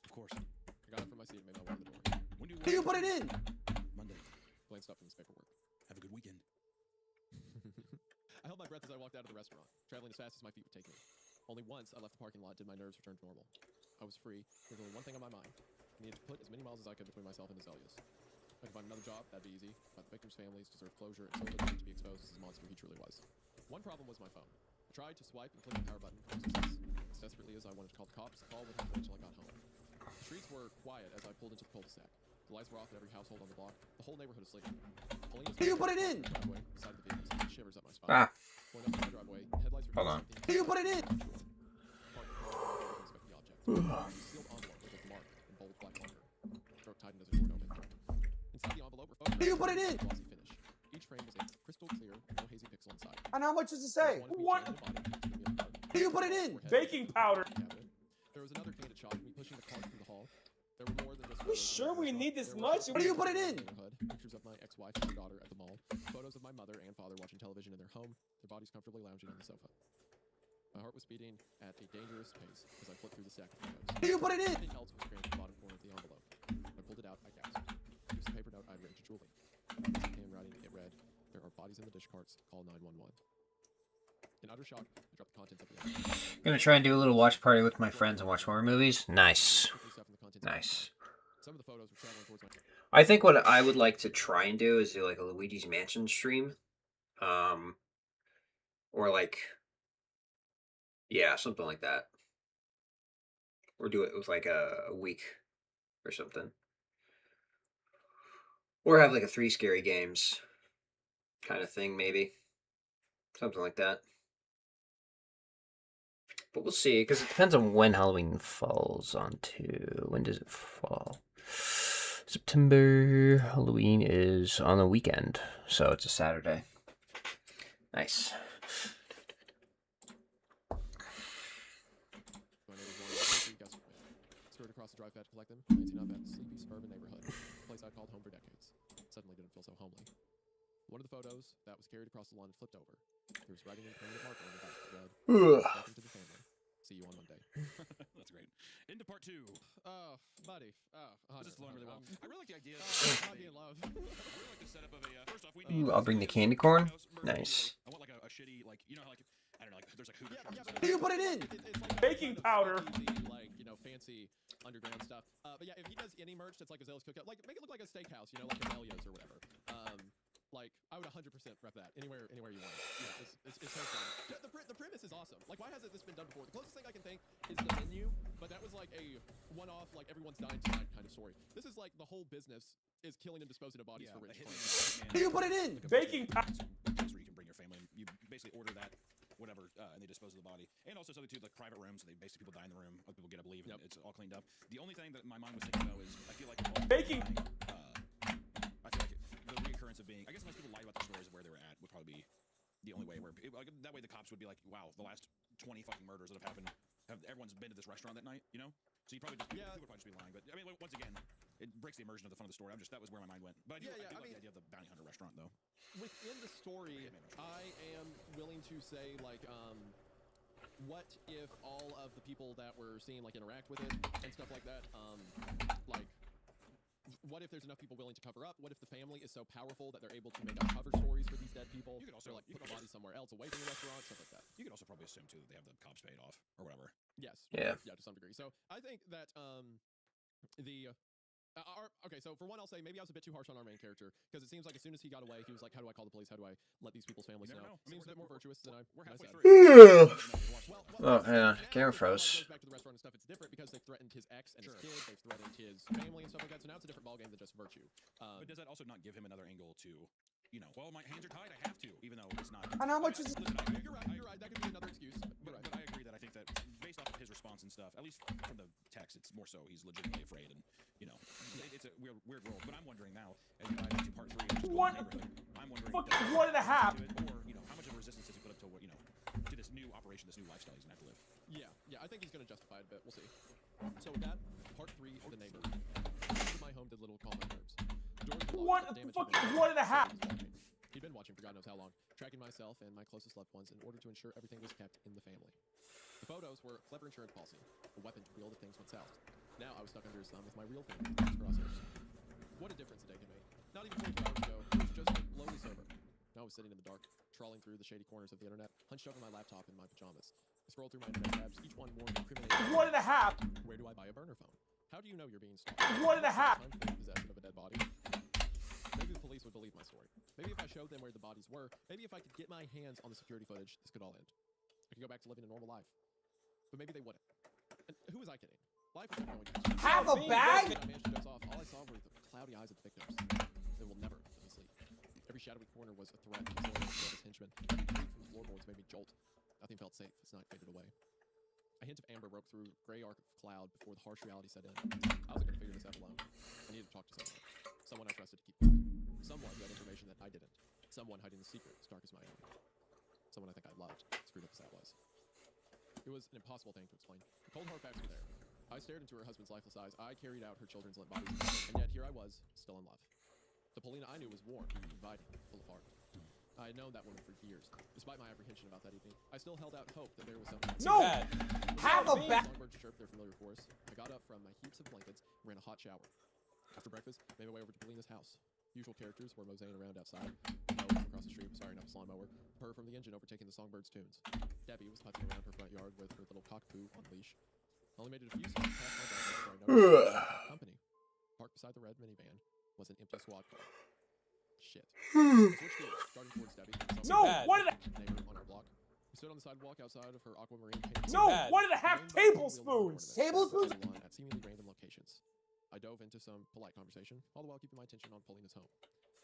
Of course. I got up from my seat and made my way to the door. When do you put it in? Monday. Glanced up from his paperwork. Have a good weekend. I held my breath as I walked out of the restaurant, traveling as fast as my feet would take me. Only once I left the parking lot did my nerves return to normal. I was free. There was only one thing on my mind. I needed to put as many miles as I could between myself and Azalea's. I could find another job, that'd be easy, but the victims' families deserve closure, and Silva needed to be exposed as the monster he truly was. One problem was my phone. I tried to swipe and click the power button, but no success. As desperately as I wanted to call the cops, the call wouldn't have until I got home. The streets were quiet as I pulled into the cul-de-sac. The lights were off in every household on the block. The whole neighborhood asleep. You put it in! Driveway, beside the vehicle, sent shivers up my spine. Going up to my driveway, headlights were Hold on. You put it in! Sealed envelope with a mark in bold black marker. Throat tightened as it poured open. Inside the envelope were photographs. You put it in! Glossy finish. Each frame was a crystal clear, no hazy pixel inside. And how much does it say? What? You put it in! Baking powder. There was another candid shot of me pushing the cart through the hall. There were more than just. Are we sure we need this much? What do you put it in? Pictures of my ex-wife and her daughter at the mall. Photos of my mother and father watching television in their home. Their bodies comfortably lounging on the sofa. My heart was beating at a dangerous pace as I flipped through the stack of photos. You put it in! Something else was crammed at the bottom corner of the envelope. When I pulled it out, I gasped. It was the paper note I'd written to Julie. Handwriting, it read, "There are bodies in the dish carts. Call 911." In utter shock, I dropped the contents of the envelope. Gonna try and do a little watch party with my friends and watch horror movies. Nice. Nice. Some of the photos were traveling towards my. I think what I would like to try and do is do like a Luigi's Mansion stream. Or like, yeah, something like that. Or do it with like a week or something. Or have like a 3 scary games kind of thing, maybe. Something like that. But we'll see, because it depends on when Halloween falls onto. When does it fall? September. Halloween is on the weekend, so it's a Saturday. Nice. Skirted across the drive pad to collect them, glancing up at the sleepy suburban neighborhood, a place I'd called home for decades. Suddenly didn't feel so homely. One of the photos that was carried across the lawn and flipped over. There was writing in permanent marker on the back that read, "Welcome to the family. See you on Monday." That's great. Into part 2. Oh, buddy. Oh, This is flowing really well. I really like the idea. Not be in love. I really like the setup of a. First off, we need. Ooh, I'll bring the candy corn. Nice. I want like a shitty, like, you know, like, I don't know, like there's like Hoover. You put it in. It's like Baking powder. like, you know, fancy underground stuff. But yeah, if he does any merch that's like a Zell's cookout, like make it look like a steakhouse, you know, like Amelia's or whatever. Like I would 100% rep that anywhere you want. Yeah, it's so fun. The premise is awesome. Like, why hasn't this been done before? The closest thing I can think is the menu, but that was like a one-off, like everyone's dying tonight kind of story. This is like the whole business is killing and disposing of bodies for rich. You put it in. Baking powder. Place where you can bring your family. You basically order that, whatever, and they dispose of the body. And also something too, like private rooms. So they basically people die in the room, other people get up, leave, and it's all cleaned up. The only thing that my mind was thinking though is I feel like baking. I feel like the reoccurrence of being, I guess unless people lied about the stories of where they were at would probably be the only way where like, that way the cops would be like, wow, the last 20 fucking murders that have happened, everyone's been to this restaurant that night, you know? So you probably just people would probably just be lying. But I mean, once again, it breaks the immersion of the fun of the story. That was where my mind went. But I do like the idea of the bounty hunter restaurant though. Within the story, I am willing to say like what if all of the people that we're seeing like interact with it and stuff like that, like what if there's enough people willing to cover up? What if the family is so powerful that they're able to make up cover stories for these dead people? You could also like put the bodies somewhere else away from the restaurant, stuff like that. You could also probably assume too that they have the cops paid off or whatever. Yes. Yeah. Yeah, to some degree. So I think that okay, so for one, I'll say maybe I was a bit too harsh on our main character because it seems like as soon as he got away, he was like, "How do I call the police? How do I let these people's families know?" Seems a bit more virtuous than we're halfway said. Oh yeah, camera froze. Back to the restaurant and stuff. It's different because they've threatened his ex and his kid. They've threatened his family and stuff like that. So now it's a different ballgame than just virtue. But does that also not give him another angle to, you know, well, my hands are tied, I have to, even though it's not. And how much is it? Listen, you're right. That could be another excuse. But I agree that I think that based off of his response and stuff, at least from the text, it's more so he's legitimately afraid, and you know, it's a weird world. But I'm wondering now, as you dive into part 3, which is I'm wondering, fucking 1.5. Or you know, how much of a resistance does he put up to what, you know, to this new operation, this new lifestyle he's gonna have to live? Yeah. I think he's gonna justify it a bit. We'll see. So with that, part 3, the neighbor. My home did little calm my nerves. Fucking 1.5. He'd been watching for God knows how long, tracking myself and my closest loved ones in order to ensure everything was kept in the family. The photos were a clever insurance policy, a weapon to wield if things went south. Now I was stuck under his thumb with my real family in his crosshairs. What a difference a day can make. Not even 24 hours ago, I was just lowly sober. Now I was sitting in the dark, trawling through the shady corners of the internet, hunched over my laptop in my pajamas. I scrolled through my internet tabs, each one more incriminating. 1.5. Where do I buy a burner phone? How do you know you're being stalked? 1.5. Possession of a dead body. Maybe the police would believe my story. Maybe if I showed them where the bodies were, maybe if I could get my hands on the security footage, this could all end. I could go back to living a normal life. But maybe they wouldn't. And who was I kidding? Life was going to Half a bag? I managed to doze off. All I saw were the cloudy eyes of the victims. They will never let me sleep. Every shadowy corner was a threat to his henchmen. Every creak from the floorboards made me jolt. Nothing felt safe as night faded away. A hint of amber broke through a gray arc of cloud before the harsh reality set in. I wasn't going to figure this out alone. I needed to talk to someone. Someone I trusted to keep quiet. Someone who had information that I didn't. Someone hiding a secret as dark as my own. Someone I think I loved, screwed up as that was. It was an impossible thing to explain. The cold hard facts were there. I stared into her husband's lifeless eyes. I carried out her children's limp bodies. And yet here I was, still in love. The Polina I knew was warm, inviting, full of heart. I had known that woman for years. Despite my apprehension about that evening, I still held out hope that there was something. No! Half a bag! Songbirds chirped their familiar chorus. I got up from my heaps of blankets and ran a hot shower. After breakfast, made my way over to Polina's house. Usual characters were moseying around outside. Mo from across the street was firing up a lawnmower. Purr from the engine overtaking the Songbirds' tunes. Debbie was putzing around her front yard with her little cockapoo on leash. I only made it a few steps past my dog before I noticed company. Parked beside the red minivan was an empty squad car. Shit. I switched gears, starting towards Debbie. No! 1.5. Neighbor on our block. We stood on the sidewalk outside of her aquamarine painted. No! 1.5 tablespoons. Tablespoons at seemingly random locations. I dove into some polite conversation, all the while keeping my attention on Polina's home.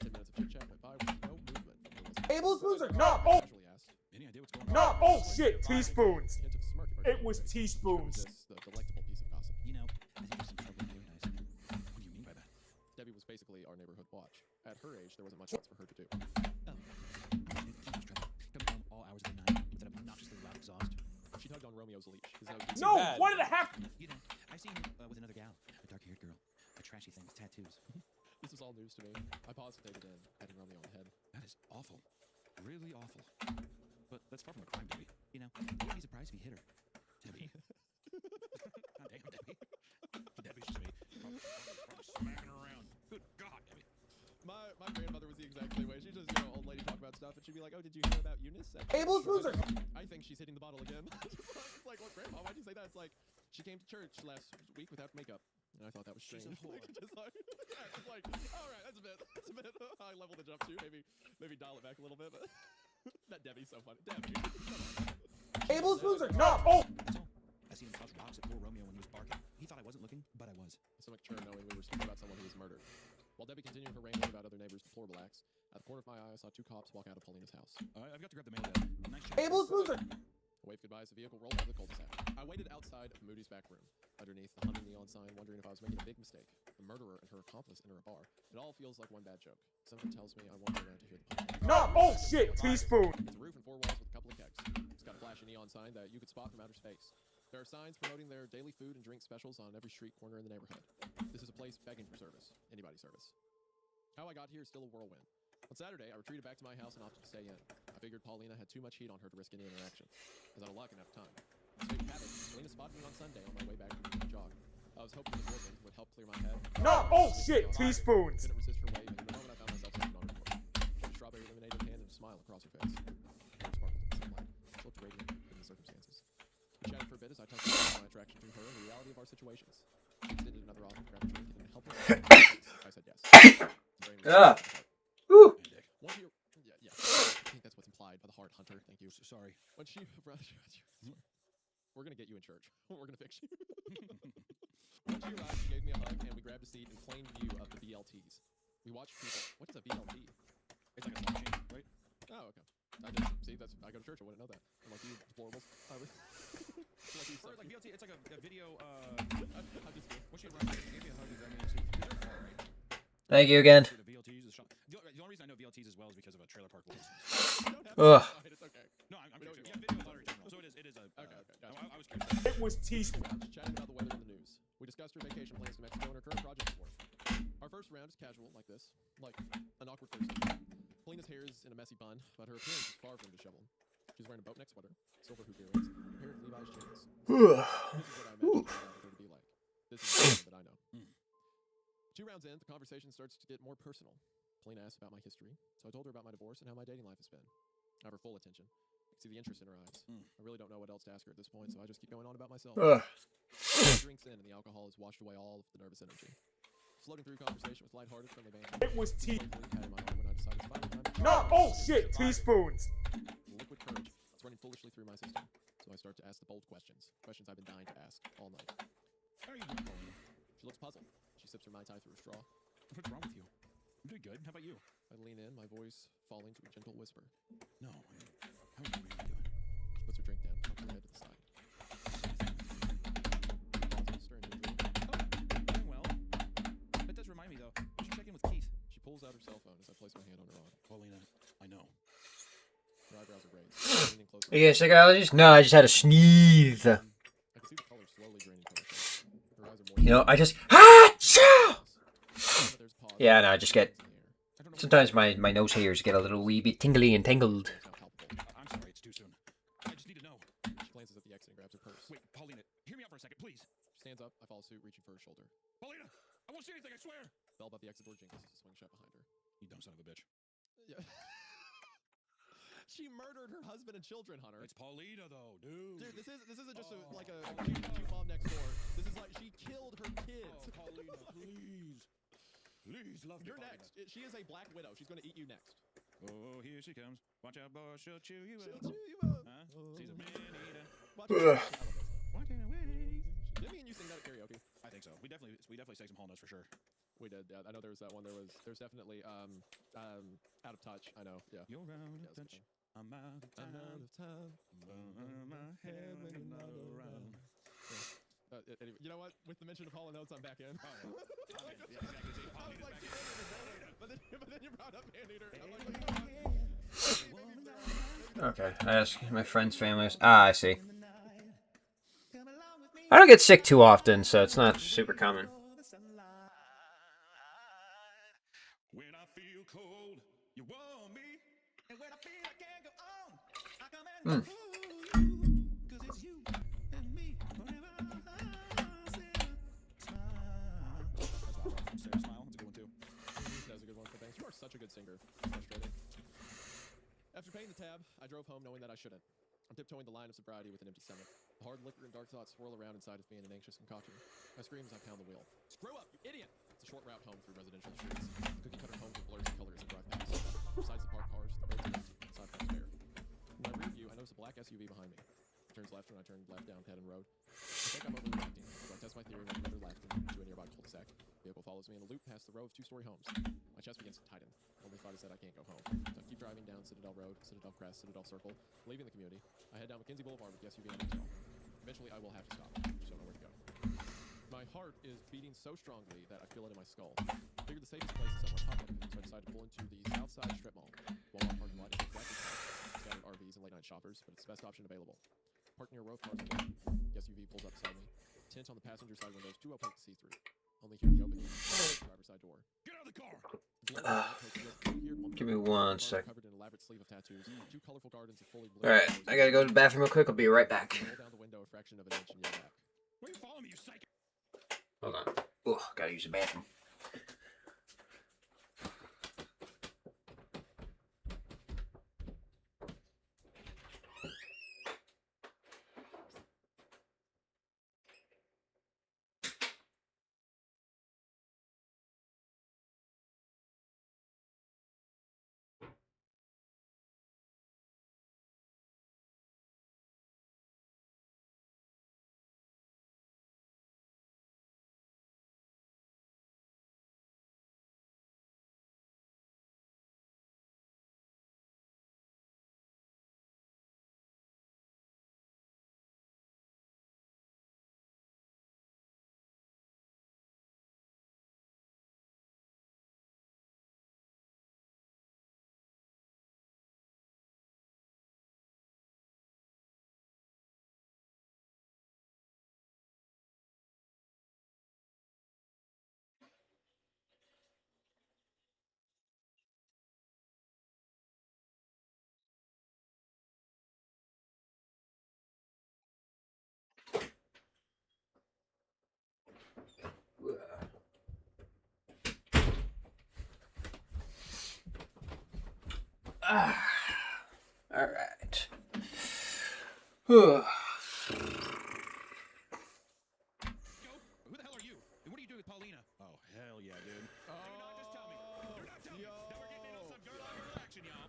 10 minutes of chit-chat went by with no movement from Polina's tablespoons are not. Oh! Casually asked, any idea what's going on? No! Oh shit! Teaspoons. Hint of smirk It was teaspoons. the delectable piece of gossip. You know, I think there's some trouble here, nice. What do you mean by that? our neighborhood watch. At her age, there wasn't much else for her to do. Coming home all hours of the night with an obnoxiously loud exhaust. She tugged on Romeo's leash. His nose No, what did it happen? You know, I seen you with another gal, a dark-haired girl, a trashy thing with tattoos. This was all news to me. I paused to take it in, patting Romeo on the head. That is awful. Really awful. But that's far from a crime, Debbie. You know, I wouldn't be surprised if he hit her. Debbie. God damn, Debbie. Debbie's just me. Probably smacking her around. Good God, Debbie. My grandmother was the exact same way. She just, old lady talk about stuff, and she'd be like, "Oh, did you hear about Eunice?" Abel's loser. I think she's hitting the bottle again. It's like, what, Grandma? Why'd you say that? It's like, she came to church last week without makeup, and I thought that was strange. She's a whore. Just like, yeah, it's like, all right, that's a bit high level to jump to. Maybe dial it back a little bit. But that Debbie's so funny. Debbie, Abel's loser. No. Oh. I seen him toss rocks at poor Romeo when he was barking. He thought I wasn't looking, but I was. So mature knowing we were speaking about someone who was murdered. While Debbie continued her rambling about other neighbors' deplorable acts, at the corner of my eye, I saw two cops walk out of Paulina's house. I've got to grab the mail, Dad. Nice shot. Abel's loser. I waved goodbye as the vehicle rolled out of the cul-de-sac. I waited outside of Moody's back room, underneath the humming neon sign, wondering if I was making a big mistake. The murderer and her accomplice enter a bar. It all feels like one bad joke. Something tells me I won't be around to hear the punchline. No. Oh shit. Teaspoon. It's a roof and four walls with a couple of kegs. It's got a flashy neon sign that you could spot from outer space. There are signs promoting their daily food and drink specials on every street corner in the neighborhood. This is a place begging for service. Anybody's service. How I got here is still a whirlwind. On Saturday, I retreated back to my house and opted to stay in. I figured Paulina had too much heat on her to risk any interaction, as I don't like enough time. So you have it. Paulina spotted me on Sunday on my way back from the jog. I was hoping the whirlwind would help clear my head. No. Oh shit. Teaspoons. Couldn't resist her wave, and the moment I found myself sitting on her porch, a strawberry lemonade in hand and a smile across her face. Her sparkled in the sunlight. She looked radiant in the circumstances. We chatted for a bit as I touched on my attraction to her and the reality of our situations. She extended another offer to grab a drink and in a helpless I said yes. Ah. Woo. One here, yeah. I think that's what's implied by the hard hunter. Thank you. Sorry. When she, we're gonna get you in church. We're gonna fix you. When she arrived, she gave me a hug and we grabbed a seat in plain view of the BLTs. We watched people. What is a BLT? It's like a slot machine, right? Oh, okay. I go to church. I wouldn't know that. I'm like you, deplorables. Like BLT, it's like a video. I'm just kidding. When she arrived, she gave me a hug. Is that mean? They're far, right? Thank you again. The VLTs, the only reason I know VLTs as well is because of a trailer park rules. Ugh. It's okay. No, I'm curious. Yeah, video lottery general. So it is a. Okay, gotcha. I was curious. It was teaspoon. Chatting about the weather and the news. We discussed her vacation plans to Mexico and her current project work. Our first round is casual, like this, like an awkward Thursday. Paulina's hair is in a messy bun, but her appearance is far from disheveled. She's wearing a boat neck sweater, silver hoop earrings, a pair of Levi's jeans. This is what I imagined her to be like. This is the woman that I know. 2 rounds in, the conversation starts to get more personal. Paulina asked about my history, so I told her about my divorce and how my dating life has been. I have her full attention. I can see the interest in her eyes. I really don't know what else to ask her at this point, so I just keep going on about myself. Drinks in, and the alcohol has washed away all of the nervous energy. Floating through conversation with lighthearted, friendly banter. It was Patting my arm when I decided it's finally time to No. Oh shit. Teaspoons. Liquid courage. It's running foolishly through my system, so I start to ask the bold questions. Questions I've been dying to ask all night. How are you doing, Paulina? She looks puzzled. She sips her Mai Tai through a straw. What's wrong with you? I'm doing good. How about you? I lean in, my voice falling to a gentle whisper. No. How are you really doing? She puts her drink down and cocks her head to the side. Pauses, stirring to a drink. Doing well. That does remind me, though. We should check in with Keith. She pulls out her cell phone as I place my hand on her arm. Paulina, I know. Her eyebrows are raised, leaning closer. Are you getting sick allergies? No, I just had a sneeze. I can see the color slowly draining from her face. Her eyes are more. You know, I just yeah, no, I just get sometimes my nose hairs get a little wee bit tingly and tangled. I'm sorry, it's too soon. I just need to know. She glances at the exit and grabs her purse. Wait, Paulina, hear me out for a second, please. She stands up. I follow suit, reaching for her shoulder. Paulina, I won't see anything, I swear. Bell about the exit door jingles as the swing shut behind her. You dumb son of a bitch. Yeah. She murdered her husband and children, Hunter. It's Paulina, though, dude. Dude, this isn't just like a cute mom next door. This is like she killed her kids. Oh, Paulina, please. Please, love me, You're Paulina. next. She is a black widow. She's going to eat you next. Oh, here she comes. Watch out, boy. She'll chew you up. She'll chew you up. Huh? She's a man-eater. Watch out. Walking away. Did me and you sing that at karaoke? I think so. We definitely sang some Hall Notes for sure. We did. Yeah, I know there was that one. There's definitely Out of Touch. I know. Yeah. You're out of touch. I'm out of time. I'm out of time. My head when you're not around. Anyway, you know what? With the mention of Hall & Oates, I'm back in. Oh, yeah. Okay, yeah, exactly. See, I was Paulina's like, back in. but then you brought up Maneater. I'm like, you know what? Okay, I ask my friends' families. Ah, I see. I don't get sick too often, so it's not super common. When I feel cold, you want me. And when I feel I can't go on, I come and Hmm. cause it's you and me. Whenever I say smile. That's why I wrote from Sarah Smile. That's a good one too. That was a good one. Thanks. You are such a good singer. Frustrating. After paying the tab, I drove home knowing that I shouldn't. I'm tiptoeing the line of sobriety with an empty stomach. The hard liquor and dark thoughts swirl around inside of me in an anxious concoction. I scream as I pound the wheel. Screw up, you idiot! It's a short route home through residential streets. Cookie-cutter homes with blurs of color as I drive past. Besides the parked cars, the roads are empty, and sidewalks bare. In my rear view, I notice a black SUV behind me. It turns left when I turn left down Haddon Road. I think I'm overreacting, so I test my theory and make another left into a nearby cul-de-sac. The vehicle follows me in a loop past the row of two-story homes. My chest begins to tighten. Only thought is that I can't go home. So I keep driving down Citadel Road, Citadel Crest, Citadel Circle, leaving the community. I head down Mackenzie Boulevard with the SUV and hotel. Eventually, I will have to stop. Just don't know where to go. My heart is beating so strongly that I feel it in my skull. I figured the safest place is somewhere public, so I decided to pull into the Southside Strip Mall. Walmart parking lot is exactly scattered RVs and late-night shoppers, but it's the best option available. Parked near a row of cars on the left. The SUV pulls up beside me. Tint on the passenger side windows too opaque to see through. Only hear the opening of the driver's side door. Get out of the car! Give me 1 sec. Covered in elaborate sleeve of tattoos, two colorful gardens of fully blue. All right, I gotta go to the bathroom real quick. I'll be right back. Roll down the window a fraction of an inch and yell back. Why are you following me, you psycho? Hold on. Oh, gotta use the bathroom. All right. Who the hell are you? And what are you doing with Paulina? Oh, hell yeah, dude. Do not just tell me. Do not tell me. Now we're getting into some girl interaction, y'all.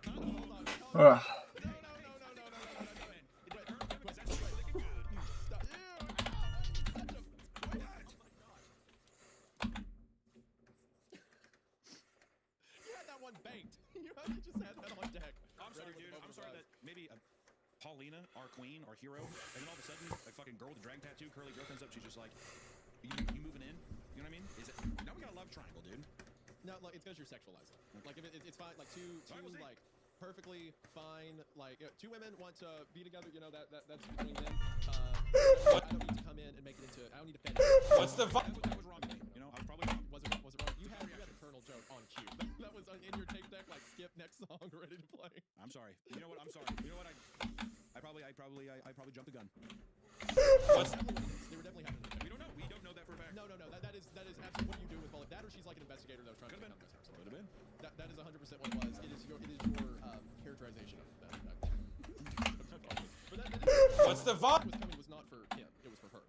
Paulina, our queen, our hero, and then all of a sudden, a fucking girl with a drag tattoo, curly girl comes up, she's just like, you moving in? You know what I mean? Is it, now we got a love triangle, dude. No, like, it's because you're sexualizing. Like, if it's fine, like, two like, perfectly fine, like, two women want to be together, you know, that's between them. I don't need to come in and make it into, I don't need to bend it. What's the fuck? That was wrong with me. You know, I was probably wrong. Was it wrong? You had a Colonel joke on cue. That was in your tape deck, like, skip next song, ready to play. I'm sorry. You know what? I'm sorry. You know what? I probably jumped the gun. What's they were definitely happening. We don't know. We don't know that for a fact. No. That is absolutely what you do with Paul. That or she's like an investigator that was trying to find this house. Could have been. That is 100% what it was. It is your characterization of that. What's the vibe? Was not for him. It was for her.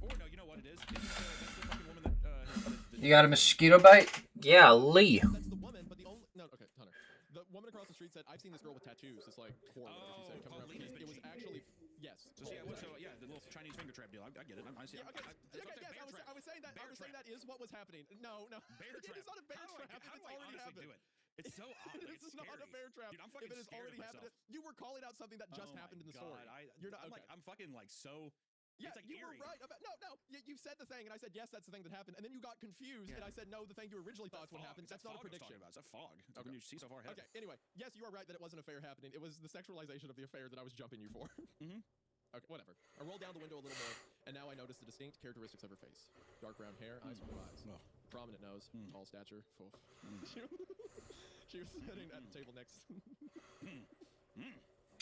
Or no, you know what it is? That's the fucking woman that. You got a mosquito bite? Yeah, Lee. That's the woman, but the only okay, Hunter. The woman across the street said, "I've seen this girl with tattoos." It's like whore. She said, coming around. It was actually yes. So yeah, the little Chinese finger trap deal. I get it. I see. Yeah, okay. I was saying that. I was saying that is what was happening. No. Bear trap. It is not a bear trap. It's already happened. Do it? It's so odd. This is not a bear trap. Dude, I'm fucking if it has scared already of happened, myself. you were calling out something that just happened in the story. You're not. I'm fucking like so Yeah, It's like you eerie. were right about no. You said the thing, and I said yes, that's the thing that happened, and then you got confused, and I said no, the thing you originally thought would happen. That's not a prediction. It's a fog. It's like when you see so far ahead. Okay. Anyway, yes, you are right that it wasn't a affair happening. It was the sexualization of the affair that I was jumping you for. Okay, whatever. I rolled down the window a little more, and now I noticed the distinct characteristics of her face: dark brown hair, eyes, blue eyes, prominent nose, tall stature. She was sitting at the table next.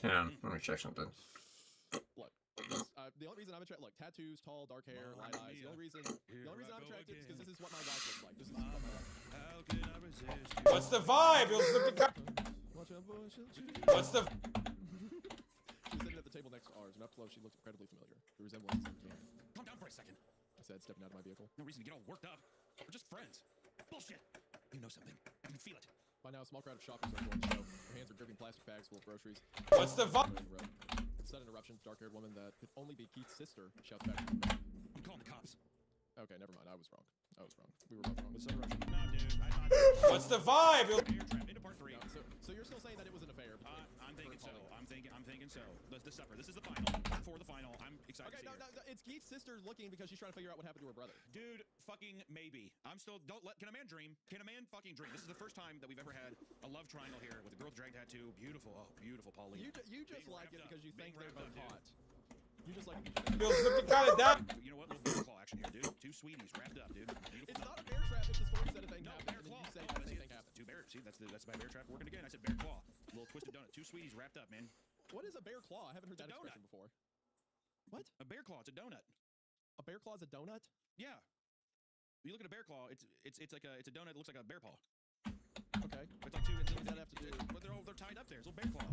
Hang on, let me check something. Look, the only reason I'm attracted, look, tattoos, tall, dark hair, light eyes. The only reason I'm attracted is because this is what my wife looks like. This is what my wife. How can I resist? What's the vibe? What's the? She was sitting at the table next to ours, and up close, she looked incredibly familiar. The resemblance is uncanny. Calm down for a second. I said, stepping out of my vehicle. No reason to get all worked up. We're just friends. Bullshit. You know something. I can feel it. By now, a small crowd of shoppers are enjoying the show. Their hands are gripping plastic bags full of groceries. What's the vibe? Sudden interruption, dark-haired woman that could only be Keith's sister shouts back. I'm calling the cops. Okay, never mind. I was wrong. We were both wrong. What's the interruption? No, dude. I'm not. What's the vibe? Bear trap into part 3. No, so you're still saying that it was an affair? I'm thinking so. I'm thinking so. The supper. This is the final. For the final. I'm excited. Okay, to see no, her. it's Keith's sister looking because she's trying to figure out what happened to her brother. Dude, fucking maybe. I'm still. Can a man dream? Can a man fucking dream? This is the first time that we've ever had a love triangle here with a girl with a drag tattoo. Beautiful. Oh, beautiful, Pauline. You just like it because you think they're both hot. You just like. Feels looking kind of down. You know what? Little bear claw action here, dude. 2 sweeties wrapped up, dude. Beautiful. It's not a bear trap. It's the story said a thing happened. Bear claw. You say Oh, that thing happened. 2 bear. See, that's my bear trap working again. I said bear claw. Little twisted donut. 2 sweeties wrapped up, man. What is a bear claw? I haven't heard It's that a donut. expression before. What? A bear claw. It's a donut. A bear claw is a donut? Yeah. You look at a bear claw. It's like it's a donut that looks like a bear paw. Okay. It's like 2. What does that have to do? But they're tied up there. It's a little bear claw.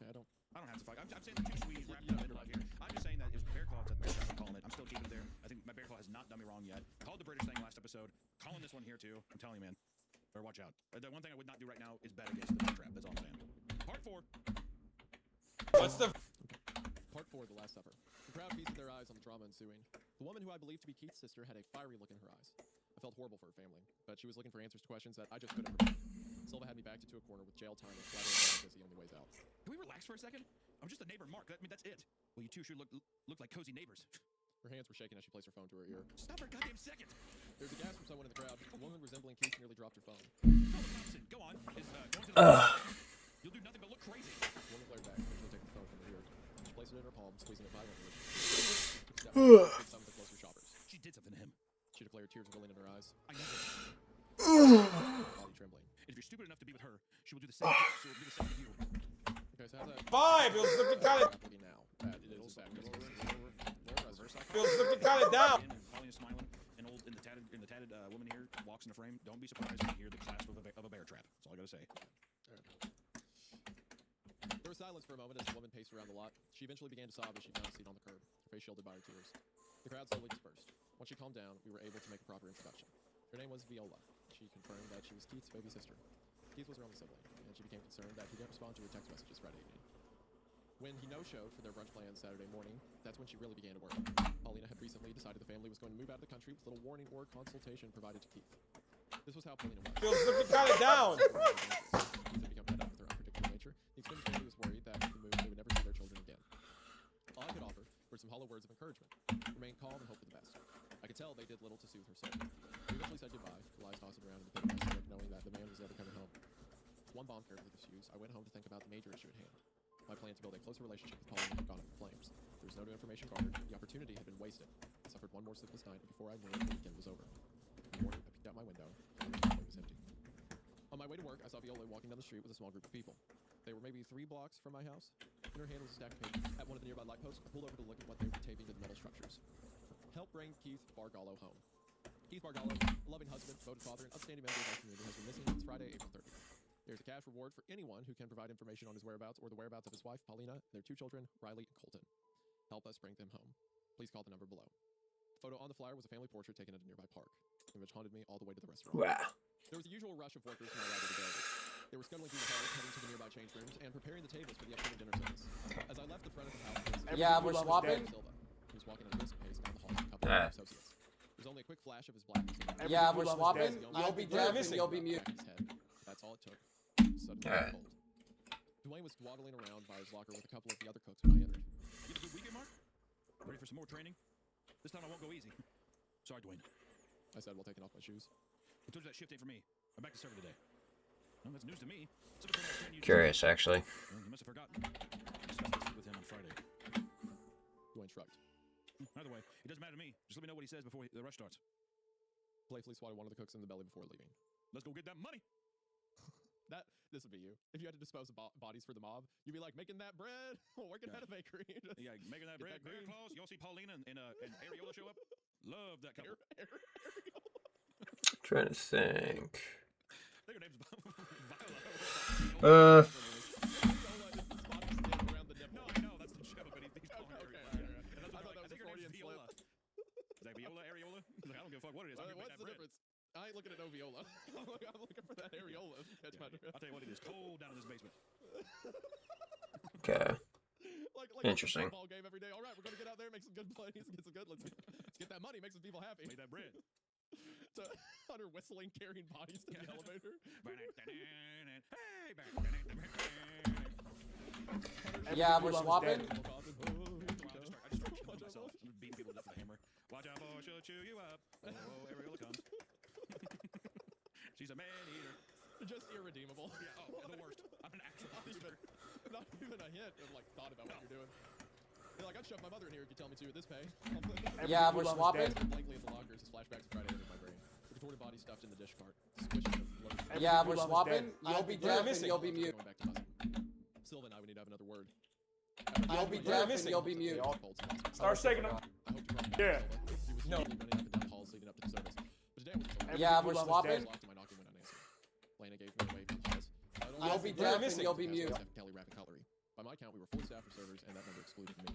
Okay, I don't have to fuck. I'm saying the 2 sweeties wrapped up right here. I'm just saying that it's bear claw. It's a bear trap. I'm calling it. I'm still keeping it there. I think my bear claw has not done me wrong yet. Called the British thing last episode. Calling this one here too. I'm telling you, man. Better watch out. The one thing I would not do right now is bet against the bear trap. That's all I'm saying. Part 4. What's the? Part 4, the Last Supper. The crowd feasted their eyes on the drama ensuing. The woman who I believed to be Keith's sister had a fiery look in her eyes. I felt horrible for her family, but she was looking for answers to questions that I just couldn't provide. Silva had me backed into a corner with jail time and flattering as the only ways out. Can we relax for a second? I'm just a neighbor, Mark. That's it. Well, you two should look like cozy neighbors. Her hands were shaking as she placed her phone to her ear. Stop for a goddamn second. There was a gasp from someone in the crowd. A woman resembling Keith nearly dropped her phone. Thompson, go on. Is going to the You'll do nothing but look crazy. The woman glared back, and she'll take the phone from her ear. She placed it in her palm, squeezing it violently. Some of the closer shoppers. She did something to him. She declared, tears rolling in her eyes. I know it. Body trembling. If you're stupid enough to be with her, she will do the same. She will do the same to you. Okay, so how's that? Vibe. Feels looking kind of. Looking now. It is back. Feels looking kind of down. Pauline is smiling. An old in the tatted woman here walks in the frame. Don't be surprised when you hear the clasp of a bear trap. That's all I gotta say. There was silence for a moment as the woman paced around the lot. She eventually began to sob as she found a seat on the curb, her face shielded by her tears. The crowd slowly dispersed. Once she calmed down, we were able to make a proper introduction. Her name was Viola. She confirmed that she was Keith's baby sister. Keith was her only sibling, and she became concerned that he didn't respond to her text messages Friday evening. When he no-showed for their brunch plans Saturday morning, that's when she really began to worry. Paulina had recently decided the family was going to move out of the country with little warning or consultation provided to Keith. This was how Paulina was. Feels looking kind of down. Keith had become fed up with her unpredictable nature. The extended family was worried that if they moved, they would never see their children again. All I could offer were some hollow words of encouragement. Remain calm and hope for the best. I could tell they did little to soothe her soul. We eventually said goodbye, the lies tossing around in the pit of my stomach, knowing that the man was never coming home. With one bomb carefully diffused, I went home to think about the major issue at hand. My plan to build a closer relationship with Paulina had gone up in flames. There was no new information garnered. The opportunity had been wasted. I suffered one more sleepless night, and before I knew it, the weekend was over. In the morning, I peeked out my window, and the driveway was empty. On my way to work, I saw Viola walking down the street with a small group of people. They were maybe 3 blocks from my house. In her hand was a stack of papers. At one of the nearby light posts, I pulled over to look at what they were taping to the metal structures. Help bring Keith Bargallo home. Keith Bargallo, a loving husband, devoted father, and outstanding member of our community, has been missing since Friday, April 30th. There's a cash reward for anyone who can provide information on his whereabouts or the whereabouts of his wife, Paulina, and their 2 children, Riley and Colton. Help us bring them home. Please call the number below. The photo on the flyer was a family portrait taken at a nearby park, which haunted me all the way to the restaurant. Wow. There was the usual rush of workers when I arrived at the building. They were scuttling through the halls, heading to the nearby change rooms, and preparing the tables for the upcoming dinner service. As I left the front of the house, yeah, we're swapping. Silva, who was walking at a brisk pace down the hall with a couple of associates. There was only a quick flash of his blackness. Yeah, we're swapping. You'll be deaf and you'll be mute. That's all it took. Suddenly, cold. Dwayne was dawdling around by his locker with a couple of the other cooks when I entered. You had a good weekend, Mark? Ready for some more training? This time I won't go easy. Sorry, Dwayne. I said while taking off my shoes. I told you that shift ain't for me. I'm back to server today. No, that's news to me. Civil criminal trained you- Curious, actually. Well, you must have forgotten. I discussed this with him on Friday. Dwayne shrugged. Either way, it doesn't matter to me. Just let me know what he says before the rush starts. Playfully swatted one of the cooks in the belly before leaving. Let's go get that money. This would be you. If you had to dispose of bodies for the mob, you'd be like making that bread, working at a bakery. Yeah, making that bread. Bear claws. Y'all see Paulina and Areola show up? Love that couple. Trying to think. I think her name's Uh. No, I know that's the show, but he's calling her Areola. And that's what I think her name's Viola. Is that Viola, Areola? Like, I don't give a fuck what it is. I'm gonna make What's that the bread. difference? I ain't looking at no viola. I'm looking for that areola. Catch my drift. I'll tell you what, it is cold down in this basement. Okay. like Interesting. A football game every day. All right, we're gonna get out there, make some good plays, get some good. Let's get that money, make some people happy. Make that bread. To Hunter whistling, carrying bodies to the elevator. Yeah, we're swapping. I just start killing myself. I'm beating people to death with a hammer. Watch out, boy, she'll chew you up. Oh, Areola comes. She's a man-eater. Just irredeemable. Yeah, the worst. I'm an actual monster. Not even a hint of like thought about what you're doing. You're like, I'd shove my mother in here if you tell me to at this pay. Yeah, we're swapping. Blankly at the lockers as flashbacks of Friday entered my brain. The contorted body stuffed in the dish cart. Squishing of loads. Yeah, we're swapping. You'll be deaf and you'll be mute. Going back to hustle. Silva and I, we need to have another word. You'll be deaf and you'll be mute. Start shaking them. Yeah. No. Running up and down the halls leading up to the service. But today I was Yeah, we're swapping. locked and my knocking went unanswered. Lena gave me a wave in the halls. You'll be deaf and you'll be mute. Kelly rapping cutlery. By my count, we were fully staffed for servers, and that number excluded me.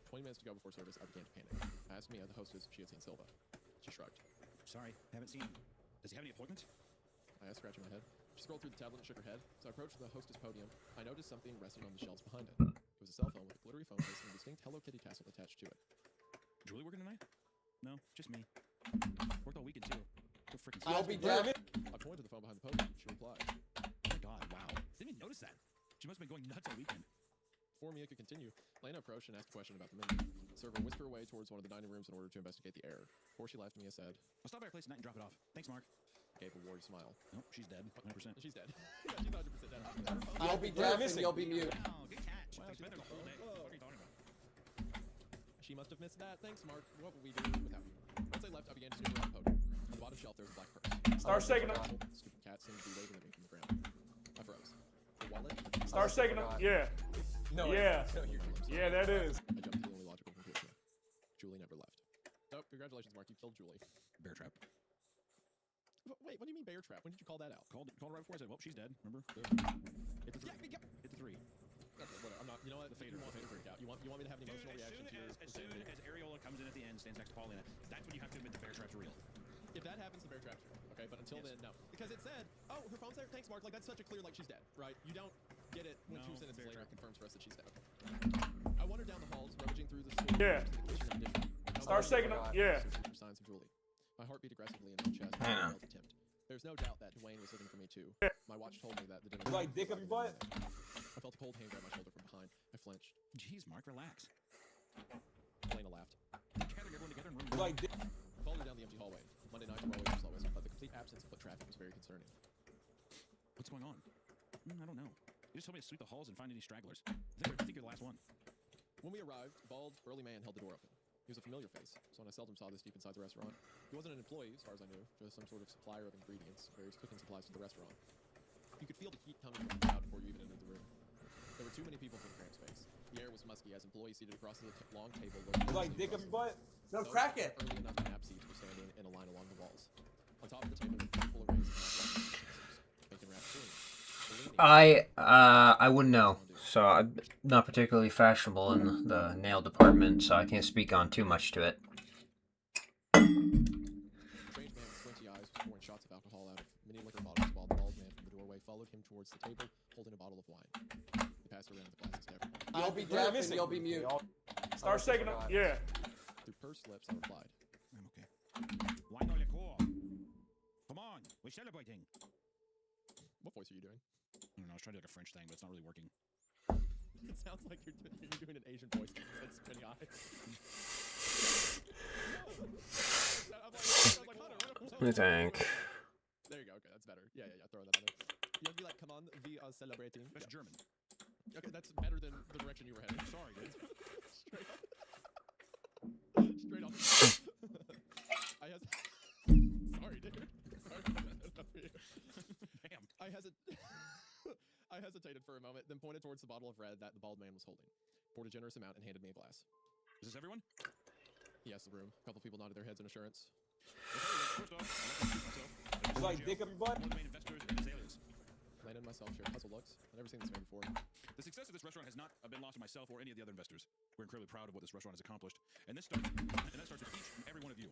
20 minutes to go before service, I began to panic. I asked Mia, the hostess, if she had seen Silva. She shrugged. Sorry, haven't seen him. Does he have any appointments? I asked, scratching my head. She scrolled through the tablet and shook her head. So I approached the hostess podium. I noticed something resting on the shelves behind it. It was a cell phone with a glittery phone case and a distinct Hello Kitty tassel attached to it. Julie working tonight? No, just me. Worked all weekend too. Go freaking. You'll be deaf. I pointed to the phone behind the podium. She replied. Oh my god, wow. Didn't even notice that. She must have been going nuts all weekend. Before Mia could continue, Lena approached and asked a question about the menu. The server whisked her away towards one of the dining rooms in order to investigate the error. Before she left, Mia said, I'll stop by your place tonight and drop it off. Thanks, Mark. I gave a worried smile. Nope, she's dead. 100%. She's dead. Yeah, she's 100% dead. You'll be deaf and you'll be mute. Oh, good catch. Well, she's been there the whole day. What are you talking about? She must have missed that. Thanks, Mark. What would we do without you? Once I left, I began to snoop around the podium. On the bottom shelf, there was a black purse. Start shaking them. Stupid cat seemed to be waving at me from the ground. I froze. The wallet? Start shaking them. Yeah. No, Yeah. no, Yeah, that is. I jumped to the only logical conclusion. Julie never left. Oh, congratulations, Mark. You killed Julie. Bear trap. Wait, what do you mean bear trap? When did you call that out? Called her right before I said, well, she's dead. Remember? Hit the three. Hit the three. Okay, whatever. I'm not. You know what? The fader wants me to freak out. You want me to have an emotional reaction to your As soon as Areola comes in at the end, stands next to Paulina, that's when you have to admit the bear trap's real. If that happens, the bear trap's real. Okay, but until then, no. Because it said, oh, her phone's there. Thanks, Mark. Like that's such a clear, like she's dead, right? You don't get it when 2 sentences later it confirms for us that she's dead. Okay. I wandered down the halls, rummaging through the store. Yeah. To the kitchen and dish. Start shaking them. Yeah. Searching for signs of Julie. My heart beat aggressively in my chest. And I felt a tempt. There's no doubt that Dwayne was looking for me too. My watch told me that the dinner. Like dick up your butt? I felt a cold hand grab my shoulder from behind. I flinched. Jeez, Mark, relax. Lena laughed. Gather everyone together and run. Like dick. I followed her down the empty hallway. Monday nights were always the slowest, but the complete absence of foot traffic was very concerning. What's going on? I don't know. You just told me to sweep the halls and find any stragglers. I think you're the last one. When we arrived, a bald, burly man held the door open. He was a familiar face, so I seldom saw this deep inside the restaurant. He wasn't an employee, as far as I knew, just some sort of supplier of ingredients, various cooking supplies to the restaurant. You could feel the heat coming from the crowd before you even entered the room. There were too many people for the cramped space. The air was musky as employees seated across the long table looked Like dick up your butt? No, crack it. Early enough nap seats were standing in a line along the walls. On top of the table were full arrays of bacon wrapped food. I wouldn't know. So I'm not particularly fashionable in the nail department, so I can't speak on too much to it. Strange man with squinty eyes was pouring shots of alcohol out of mini liquor bottles while the bald man from the doorway followed him towards the table, holding a bottle of wine. He passed around the glasses to everyone. You'll be deaf and you'll be mute. Start shaking them. Yeah. Through pursed lips, I replied. I'm okay. Why no liquor? Come on, we're celebrating. What voice are you doing? I don't know, I was trying to do like a French thing, but it's not really working. It sounds like you're doing an Asian voice. It's spinning eye. Let me think. There you go. Okay, that's better. Yeah. Throw that on there. You'll be like, come on, we are celebrating. That's German. Okay, that's better than the direction you were heading. Sorry, dude. Straight up. Straight up. Sorry, dude. Sorry for that up here. Damn. I hesitated for a moment, then pointed towards the bottle of red that the bald man was holding. Poured a generous amount and handed me a glass. Is this everyone? He asked the room. A couple people nodded their heads in assurance. First off, I'd like to introduce myself. Like dick up your butt? One of the main investors in Azaleas. Landon and myself shared puzzle looks. I've never seen this man before. The success of this restaurant has not been lost to myself or any of the other investors. We're incredibly proud of what this restaurant has accomplished, and that starts with each and every one of you.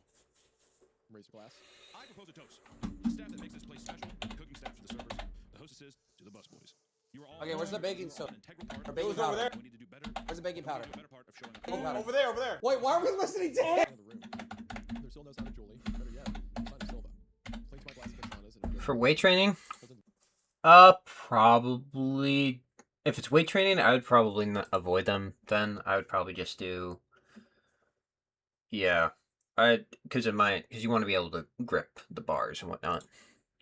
Raise your glass. I propose a toast. The staff that makes this place special, the cooking staff to the servers, the hostesses to the busboys. You are all Okay, where's the baking soda? Or baking It was over powder? there. We need to do better. Where's the baking powder? We need to do a better part of showing up. Baking powder. Over there, over there. Wait, why are we listening to him? In the room. There's still no sign of Julie. Better yet, sign of Silva. Clings my glass against Anna's and For weight training? Probably. If it's weight training, I would probably not avoid them. Then I would probably just do. Yeah, because you want to be able to grip the bars and whatnot.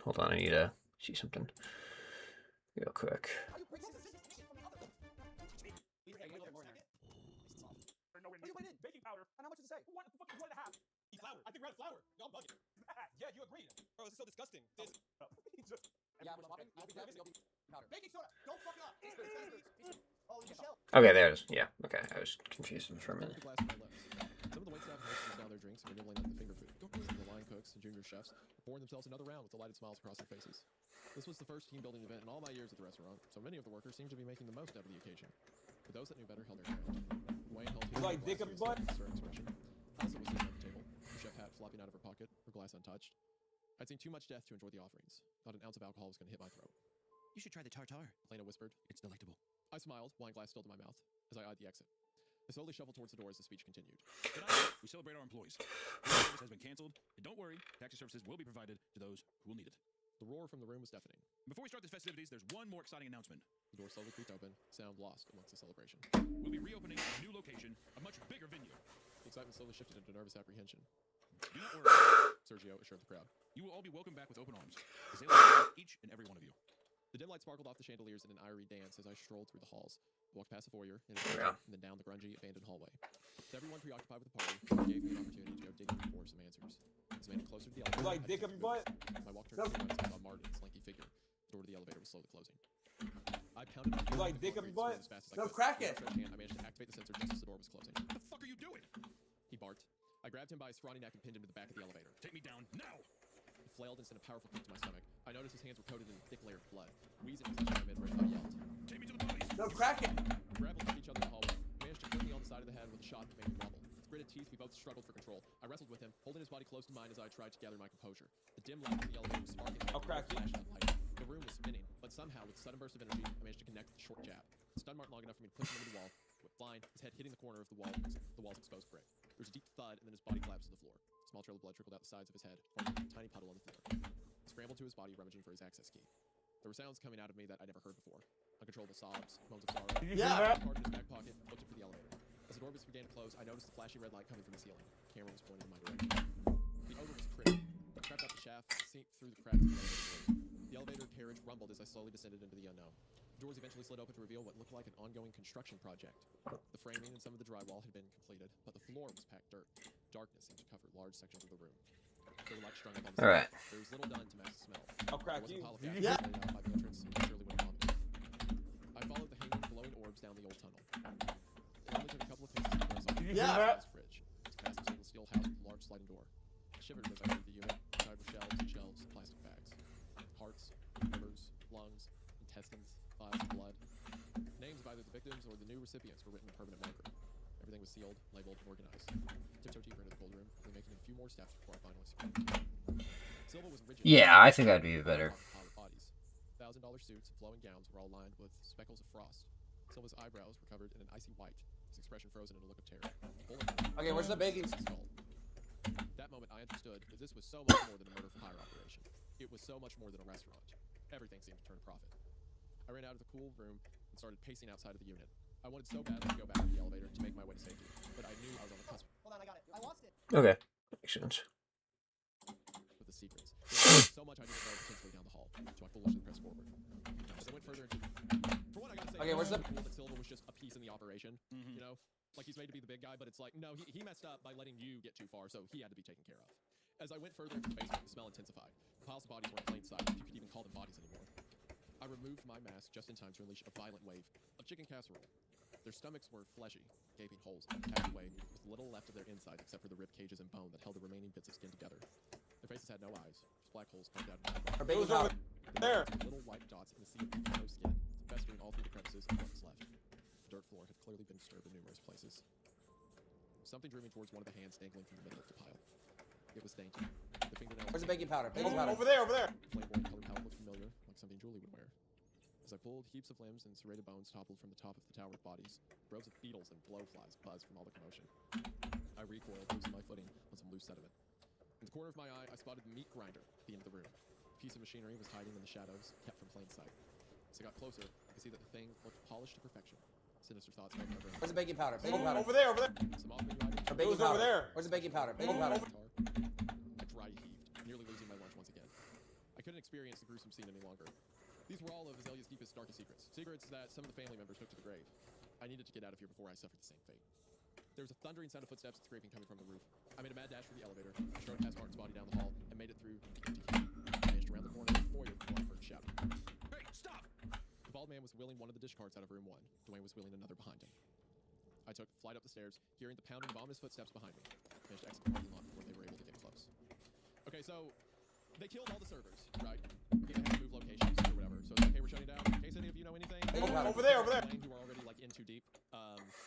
Hold on, I need to see something real quick. Baking powder. And how much does it say? What the fuck? 1.5. Flour. I think we're out of flour. No, I'm bugging. Yeah, you agreed. Bro, this is so disgusting. Yeah, I'm swapping. Powder. Baking soda. Don't fuck it up. Oh, you shell. Okay, there it is. Yeah, okay, I was confused for a minute. The glass to my lips. Some of the waitstaff hosts down their drinks and were nibbling at the finger food. Some of the line cooks and junior chefs were pouring themselves another round with delighted smiles across their faces. This was the first team building event in all my years at the restaurant, so many of the workers seemed to be making the most out of the occasion. But those that knew better held their ground. Wayne held his Like dick up your butt? Certain expression. Elsa was sitting at the table, her chef hat flopping out of her pocket, her glass untouched. I'd seen too much death to enjoy the offerings. Not an ounce of alcohol was going to hit my throat. You should try the tartare. Lena whispered. It's delectable. I smiled, wine glass still to my mouth, as I eyed the exit. I slowly shuffled towards the door as the speech continued. Tonight, we celebrate our employees. Taxi service has been canceled, and don't worry, taxi services will be provided to those who will need it. The roar from the room was deafening. Before we start the festivities, there's one more exciting announcement. The door slowly creaked open, sound lost amongst the celebration. We'll be reopening a new location, a much bigger venue. The excitement slowly shifted into nervous apprehension. Do not worry, Sergio assured the crowd. You will all be welcomed back with open arms. Azalea will each and every one of you. The dim light sparkled off the chandeliers in an irie dance as I strolled through the halls, walked past the foyer, and then down the grungy, abandoned hallway. To everyone preoccupied with the party, it gave me an opportunity to go digging for some answers. As I made it closer to the elevator, Like dick up your butt? I walked toward the I saw Martin's lanky figure. The door to the elevator was slowly closing. I pounded my feet Like on the dick up your concrete butt? as fast as I No, could. crack With it. a stretched hand, I managed to activate the sensor just as the door was closing. What the fuck are you doing? He barked. I grabbed him by his scrawny neck and pinned him to the back of the elevator. Take me down now! He flailed and sent a powerful kick to my stomach. I noticed his hands were coated in a thick layer of blood. Wheezing and clutching my mid-range, I yelled. Take me to the bodies! No, crack it. We grappled with each other in the hallway. He managed to clip me on the side of the head with a shot that made me wobble. With gritted teeth, we both struggled for control. I wrestled with him, holding his body close to mine as I tried to gather my composure. The dim light from the elevator was sparking like I'll crack you. flash of light. The room was spinning, but somehow, with a sudden burst of energy, I managed to connect with a short jab. It stunned Martin long enough for me to push him into the wall. Went flying, his head hitting the corner of the wall's exposed brick. There was a deep thud, and then his body collapsed to the floor. A small trail of blood trickled out the sides of his head, forming a tiny puddle on the floor. I scrambled to his body, rummaging for his access key. There were sounds coming out of me that I'd never heard before. Uncontrollable sobs, moans of sorrow. Did you hear that? Part in his back pocket, looked for the elevator. As the door began to close, I noticed the flashy red light coming from the ceiling. The camera was pointed in my direction. The odor was pretty. I crept up the shaft, seeped through the cracks of the elevator doors. The elevator carriage rumbled as I slowly descended into the unknown. The doors eventually slid open to reveal what looked like an ongoing construction project. The framing and some of the drywall had been completed, but the floor was packed dirt. Darkness seemed to cover large sections of the room. There were lights strung up on the All right. ceiling. There was little done to mask the smell. I'll crack There was you. a pile of Did gas you laying out by the entrance and surely went upon me. I followed the hanging, glowing orbs down the old tunnel. It only took a couple of paces before I saw Did you the hear that? fridge. Its massive stainless steel house with a large sliding door. I shivered as I entered the unit. Inside were shelves and shelves of plastic bags. Hearts, livers, lungs, intestines, vials of blood. Names of either the victims or the new recipients were written in permanent marker. Everything was sealed, labeled, and organized. Tiptoed deeper into the cold room, only making a few more steps before I finally succumbed. Silva was rigid. Yeah, I think that'd be better. Bodies. $1,000 suits and flowing gowns were all lined with speckles of frost. Silva's eyebrows were covered in an icy white, his expression frozen in a look of terror. Okay, where's the baking? Skull. That moment, I understood that this was so much more than a murder-for-hire operation. It was so much more than a restaurant. Everything seemed to turn a profit. I ran out of the cool room and started pacing outside of the unit. I wanted so badly to go back to the elevator to make my way to safety, but I knew I was on the cusp. Hold on, I got it. I lost it. Okay, makes sense. With the secrets. There was so much I didn't know potentially down the hall, so I foolishly pressed forward. As I went further into... For one, I gotta say, Okay, where's the... cool that Silva was just a piece in the operation, you know? Like, he's made to be the big guy, but it's like, no, he messed up by letting you get too far, so he had to be taken care of. As I went further into the basement, the smell intensified. Piles of bodies were in plain sight, if you could even call them bodies anymore. I removed my mask just in time to unleash a violent wave of chicken casserole. Their stomachs were fleshy, gaping holes, packed away, with little left of their insides except for the rib cages and bone that held the remaining bits of skin together. Their faces had no eyes, just black holes carved out of the Our baby's over there. Little white dots in the sea of no skin, festering all through the crevices of what was left. The dirt floor had clearly been disturbed in numerous places. Something drew me towards one of the hands dangling from the middle of the pile. It was dainty. The fingernails... Where's the baking powder? Baking powder. Over there, over there! The flamboyant colored palette looked familiar, like something Julie would wear. As I pulled, heaps of limbs and serrated bones toppled from the top of the tower of bodies. Rows of beetles and blowflies buzzed from all the commotion. I recoiled, losing my footing on some loose sediment. In the corner of my eye, I spotted the meat grinder at the end of the room. A piece of machinery was hiding in the shadows, kept from plain sight. As I got closer, I could see that the thing looked polished to perfection. Sinister thoughts made my brain. Where's the baking powder? Baking powder. Over there, over there! Some off-menu items... Our baking powder. Over there! Where's the baking powder? Baking powder. I dry heaved, nearly losing my lunch once again. I couldn't experience the gruesome scene any longer. These were all of Azalea's deepest, darkest secrets. Secrets that some of the family members took to the grave. I needed to get out of here before I suffered the same fate. There was a thundering sound of footsteps and scraping coming from the roof. I made a mad dash for the elevator, strode past Martin's body down the hall, and made it through the empty queue. I vanished around the corner of the foyer before I heard shouting. Hey, stop! The bald man was wheeling one of the dish carts out of room 1. Dwayne was wheeling another behind him. I took flight up the stairs, hearing the pounding of ominous footsteps behind me. Managed to exit the parking lot before they were able to get close. Okay, so they killed all the servers, right? They had to move locations or whatever. So it's okay, we're shutting down. In case any of you know anything, over there, over there. Who are already like in too deep.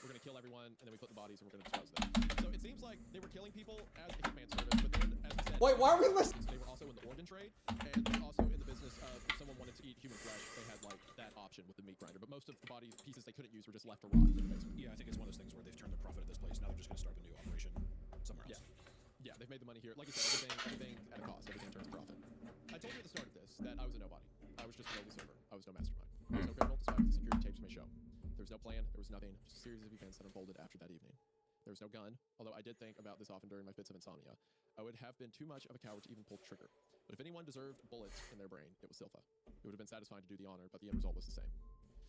We're gonna kill everyone, and then we put the bodies and we're gonna dispose of them. So it seems like they were killing people as a hitman service, but then, as we said, wait, why are we listening? They were also in the organ trade, and they were also in the business of if someone wanted to eat human flesh, they had like that option with the meat grinder. But most of the body pieces they couldn't use were just left to rot in the basement. Yeah, I think it's one of those things where they've turned their profit at this place. Now they're just gonna start a new operation somewhere else. Yeah, they've made the money here. Like you said, everything at a cost. Everything turns a profit. I told you at the start of this that I was a nobody. I was just a lowly server. I was no mastermind. I was no criminal, despite what the security tapes may show. There was no plan. There was nothing. Just a series of events that unfolded after that evening. There was no gun, although I did think about this often during my fits of insomnia. I would have been too much of a coward to even pull the trigger. But if anyone deserved bullets in their brain, it was Silva. It would have been satisfying to do the honor, but the end result was the same.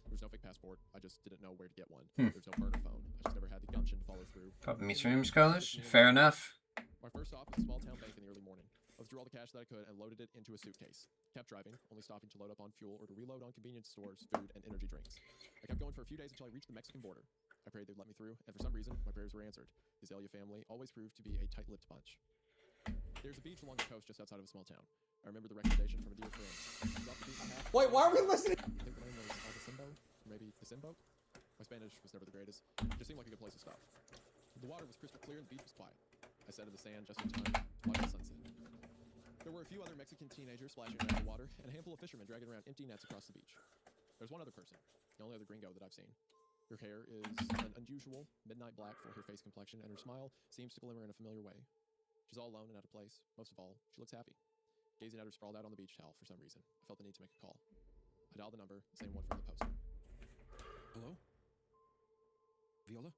There was no fake passport. I just didn't know where to get one. There was no burner phone. I just never had the gumption to follow through. Popping me streams, Carlos. Fair enough. My first stop was a small town bank in the early morning. I withdrew all the cash that I could and loaded it into a suitcase. Kept driving, only stopping to load up on fuel or to reload on convenience stores, food, and energy drinks. I kept going for a few days until I reached the Mexican border. I prayed they'd let me through, and for some reason, my prayers were answered. The Azalea family always proved to be a tight-lipped bunch. There's a beach along the coast just outside of a small town. I remember the recommendation from a dear friend. Wait, why are we listening? I think the name was Aldesimbo, or maybe Desimbo. My Spanish was never the greatest. It just seemed like a good place to stop. The water was crystal clear and the beach was quiet. I sat in the sand just in time to watch the sunset. There were a few other Mexican teenagers splashing around in the water, and a handful of fishermen dragging around empty nets across the beach. There's one other person, the only other gringo that I've seen. Her hair is an unusual midnight black for her face complexion, and her smile seems to glimmer in a familiar way. She's all alone and out of place. Most of all, she looks happy. Gazing at her sprawled out on the beach towel for some reason, I felt the need to make a call. I dialed the number, the same one from the poster. Hello? Viola?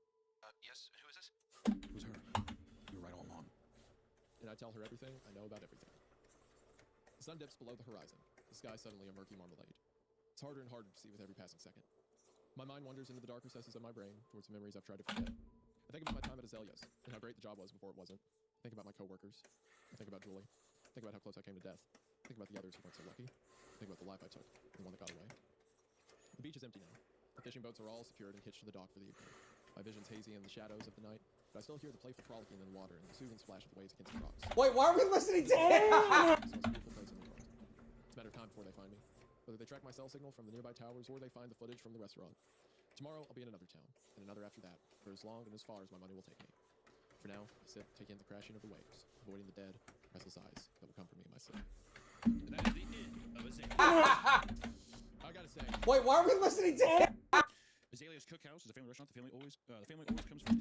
Yes, who is this? It was her. You were right all along. And I tell her everything I know about everything. The sun dips below the horizon. The sky suddenly a murky marmalade. It's harder and harder to see with every passing second. My mind wanders into the dark recesses of my brain towards the memories I've tried to forget. I think about my time at Azalea's and how great the job was before it wasn't. I think about my coworkers. I think about Julie. I think about how close I came to death. I think about the others who weren't so lucky. I think about the life I took, and the one that got away. The beach is empty now. The fishing boats are all secured and hitched to the dock for the evening. My vision's hazy in the shadows of the night, but I still hear the playful frolicking in the water and the soothing splash of the waves against the rocks. Wait, why are we listening to him? It's the most beautiful place in the world. It's a matter of time before they find me. Whether they track my cell signal from the nearby towers or they find the footage from the restaurant. Tomorrow, I'll be in another town, and another after that, for as long and as far as my money will take me. For now, I sit, taking in the crashing of the waves, avoiding the dead, restless eyes that will come for me in my sleep. And that is the end of Azalea. I gotta say. Wait, why are we listening to him? Azalea's Cookhouse is a family restaurant. The family always comes from.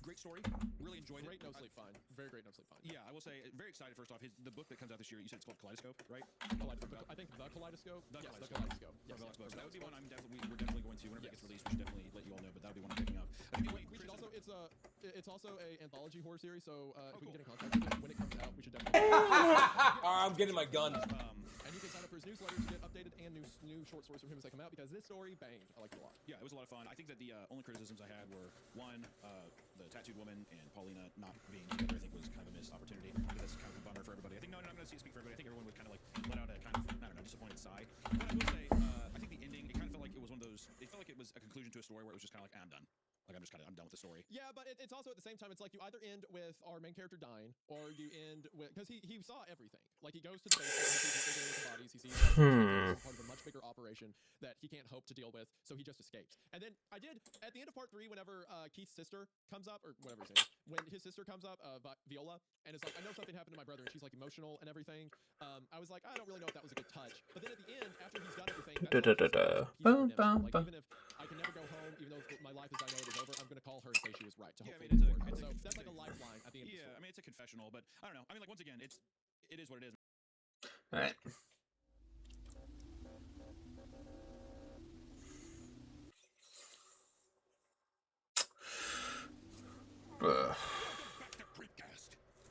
great story. Really enjoyed it. Great no sleep fine. Very great no sleep fine. Yeah, I will say, very excited. First off, the book that comes out this year. You said it's called Kaleidoscope, right? I think the Kaleidoscope. The Yes, the Kaleidoscope. Kaleidoscope. Yes, That would be one we're yes. definitely going to. Whenever it gets released, we should definitely let you all know. But that would be one I'm picking up. I think We should also. It's also a anthology horror series. So if we can get in contact with it when it comes out, we should definitely. Alright, I'm getting my gun. And you can sign up for his newsletter to get updated and new short stories from him as they come out because this story banged. I liked it a lot. Yeah, it was a lot of fun. I think that the only criticisms I had were one, the tattooed woman and Paulina not being together. I think was kind of a missed opportunity. I think that's kind of a bummer for everybody. I think no, I'm going to speak for everybody. I think everyone would kind of like let out a kind of I don't know disappointed sigh. But I will say, I think the ending it kind of felt like it was one of those. It felt like it was a conclusion to a story where it was just kind of like I'm done. Like I'm done with the story. Yeah, but it's also at the same time, it's like you either end with our main character dying, or you end with because he saw everything. Like he goes to the basement, he sees what they're doing with the bodies, he sees part of a much bigger operation that he can't hope to deal with, so he just escapes. And then I did at the end of part 3, whenever Keith's sister comes up, or whatever his name is, when his sister comes up, Viola, and it's like I know something happened to my brother, and she's like emotional and everything. I was like I don't really know if that was a good touch. But then at the end, after he's done everything, like even if I can never go home, even though my life as I know it is over, I'm gonna call her and say she was right to hopefully move forward. So that's like a lifeline at the end of the story. I mean it's a confessional, but I don't know. I mean like once again, it is what it is. All right.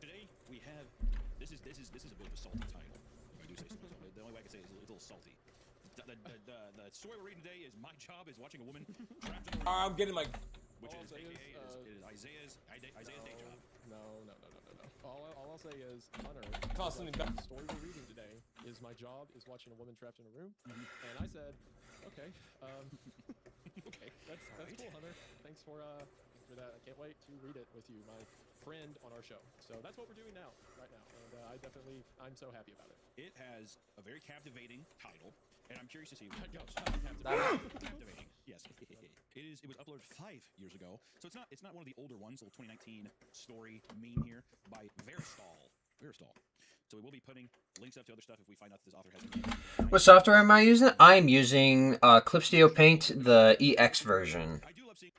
Today we have this is a bit of a salty title. If I do say so. The only way I can say it is a little salty. The story we're reading today is My Job is Watching a Woman Trapped in a Room. I'm getting my. Which is Isaiah's day job. No. All I'll say is, Hunter, Constantly the story we're reading today is My Job is Watching a Woman Trapped in a Room. And I said, okay. Okay. That's cool, Hunter. Thanks for that. I can't wait to read it with you, my friend on our show. So that's what we're doing right now. And I'm so happy about it. It has a very captivating title, and I'm curious to see There where it you goes. go. Captivating. Yes. It was uploaded 5 years ago, so it's not one of the older ones. Little 2019 story meme here by Veristal. So we will be putting links up to other stuff if we find out that this author has. What software am I using? I'm using Clip Studio Paint, the EX version. I do love seeing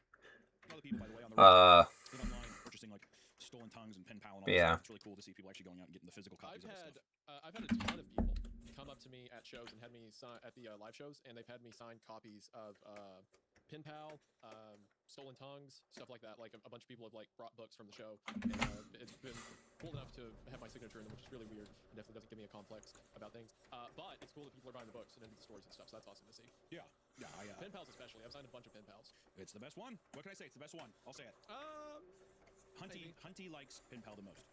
other people, by the way, on the online purchasing like stolen tongues and pen pal and all Yeah. that stuff. It's really cool to see people actually going out and getting the physical copies of this stuff. I've had a ton of people come up to me at shows and had me sign at the live shows, and they've had me sign copies of Pen Pal, Stolen Tongues, stuff like that. Like a bunch of people have like brought books from the show, and it's been cool enough to have my signature in them, which is really weird. It definitely doesn't give me a complex about things. But it's cool that people are buying the books and into the stories and stuff. So that's awesome to see. Yeah. Pen Pals especially. I've signed a bunch of Pen Pals. It's the best one. What can I say? It's the best one. I'll say it. Hunty likes Pen Pal the most.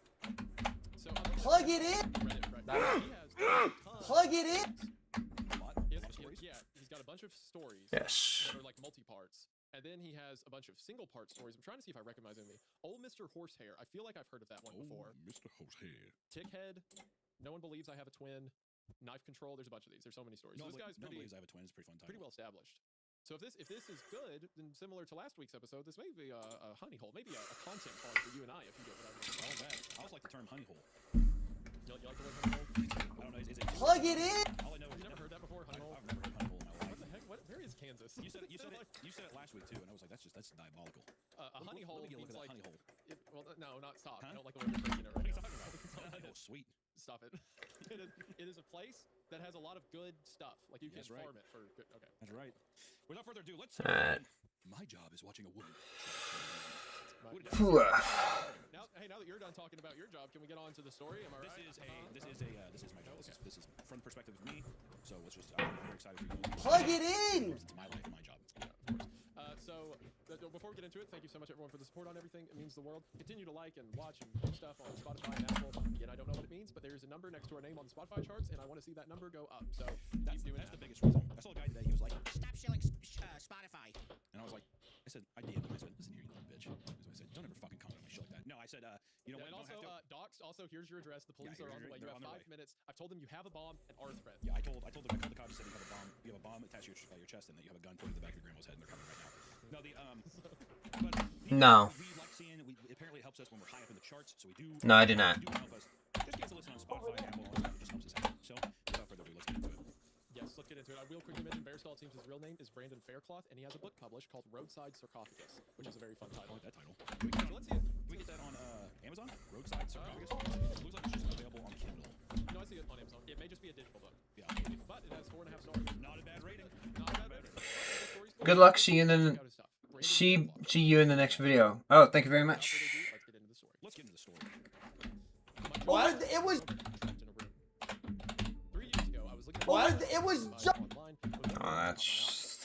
So Plug it in. Plug it in. He's got a bunch of stories. Yes. That are like multi-parts. And then he has a bunch of single-part stories. I'm trying to see if I recognize any. Old Mr. Horsehair. I feel like I've heard of that one before. Mr. Horsehair. Tickhead. No one believes I have a twin. Knife Control. There's a bunch of these. There's so many stories. No so this guy's one believes I have a twin. It's a pretty fun title. pretty well established. So if this is good, then similar to last week's episode, this may be a honey hole, maybe a content farm for you and I, if you get what I mean. Oh, that. I also like the term honey hole. You like the word honey hole? I don't know. Is it Plug it in. All I know is You've never heard that before, honey hole? I've never heard honey hole in my life. What the heck? Where is Kansas? You said it last week too, and I was like, that's diabolical. A honey hole Let me get a means look at like that honey hole. well, no, not stop. Huh? I don't like the way you're phrasing it right now. Honey hole, sweet. Stop it. It is a place that has a lot of good stuff. Like you can That's right. farm it for good. Okay. That's right. Without further ado, let's. My job is watching a woman. Now that you're done talking about your job, can we get on to the story? Am I right? This is my job. This is from the perspective of me. So let's just. I'm very excited for you. Plug it in. It's my life, my job. Yeah, of course. Before we get into it, thank you so much everyone for the support on everything. It means the world. Continue to like and watch and put stuff on Spotify and Apple. Again, I don't know what it means, but there's a number next to our name on the Spotify charts, and I want to see that number go up. So that's the biggest reason. I saw a guy today. He was like, "Stop shilling Spotify," and I was like, "I DM'd him. I said, listen here, you little bitch." I said, "Don't ever fucking comment on my shit like that." No, I said, you know what? And also, doxed. Also, here's your address. The police are on the way. You have 5 minutes. I've told them you have a bomb and are a threat. Yeah, I told the cops and said you have a bomb. You have a bomb attached to your chest, and that you have a gun pointed at the back of your grandma's head, and they're coming right now. No, No. We like seeing. Apparently, it helps us when we're high up in the charts. So we do. No, I do not. Help us. Just give us a listen on Spotify, Apple, all that. It just helps us out. So, without further ado, let's get into it. Yes, let's get into into it. I will quickly mention Bear Skull Teams' real name is Brandon Faircloth, and he has a book published called Roadside Sarcophagus, which is a very fun title. I like that title. So let's see it. Can we get that on Amazon? Roadside Sarcophagus? It looks like it's just available on Kindle. No, I see it on Amazon. It may just be a digital book. Yeah. But it has 4.5 stars. Not a bad rating. Not a bad rating. Good luck. See you in the see you in the next video. Oh, thank you very much. Let's get into the story. What? It was. 3 years ago, I was looking at What? It was. Oh, that's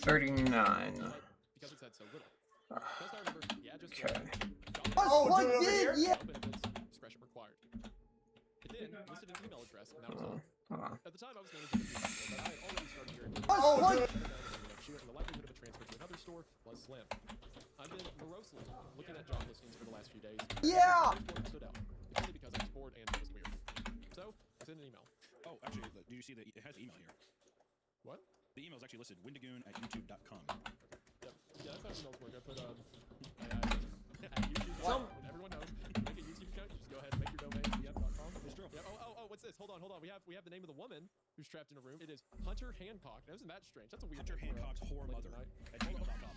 39. because it said so little. Best I remember, yeah, just Okay. Oh, what did? Yeah. Discretion required. It then listed an email address, and that was all. Hold on. At the time, I was managing the people, but I had already started hearing Oh, what? next year, and the likelihood of a transfer to another store was slim. I've been morosely looking at job listings for the last few days. Yeah. This one stood out, purely because I was bored and it was weird. So I sent an email. Oh, actually, do you see that it has email here? What? The email is actually listed, windagoon@youtube.com. Yep. Yeah, that's how emails work. I put at YouTube. Everyone knows. Make a YouTube account. You just go ahead and make your domain. Yep.com. It's true. Yeah. Oh, what's this? Hold on. We have the name of the woman who's trapped in a room. It is Hunter Hancock. Now, isn't that strange? That's a weird. Hunter name for a Hancock's whore lady mother tonight. at gmail.com.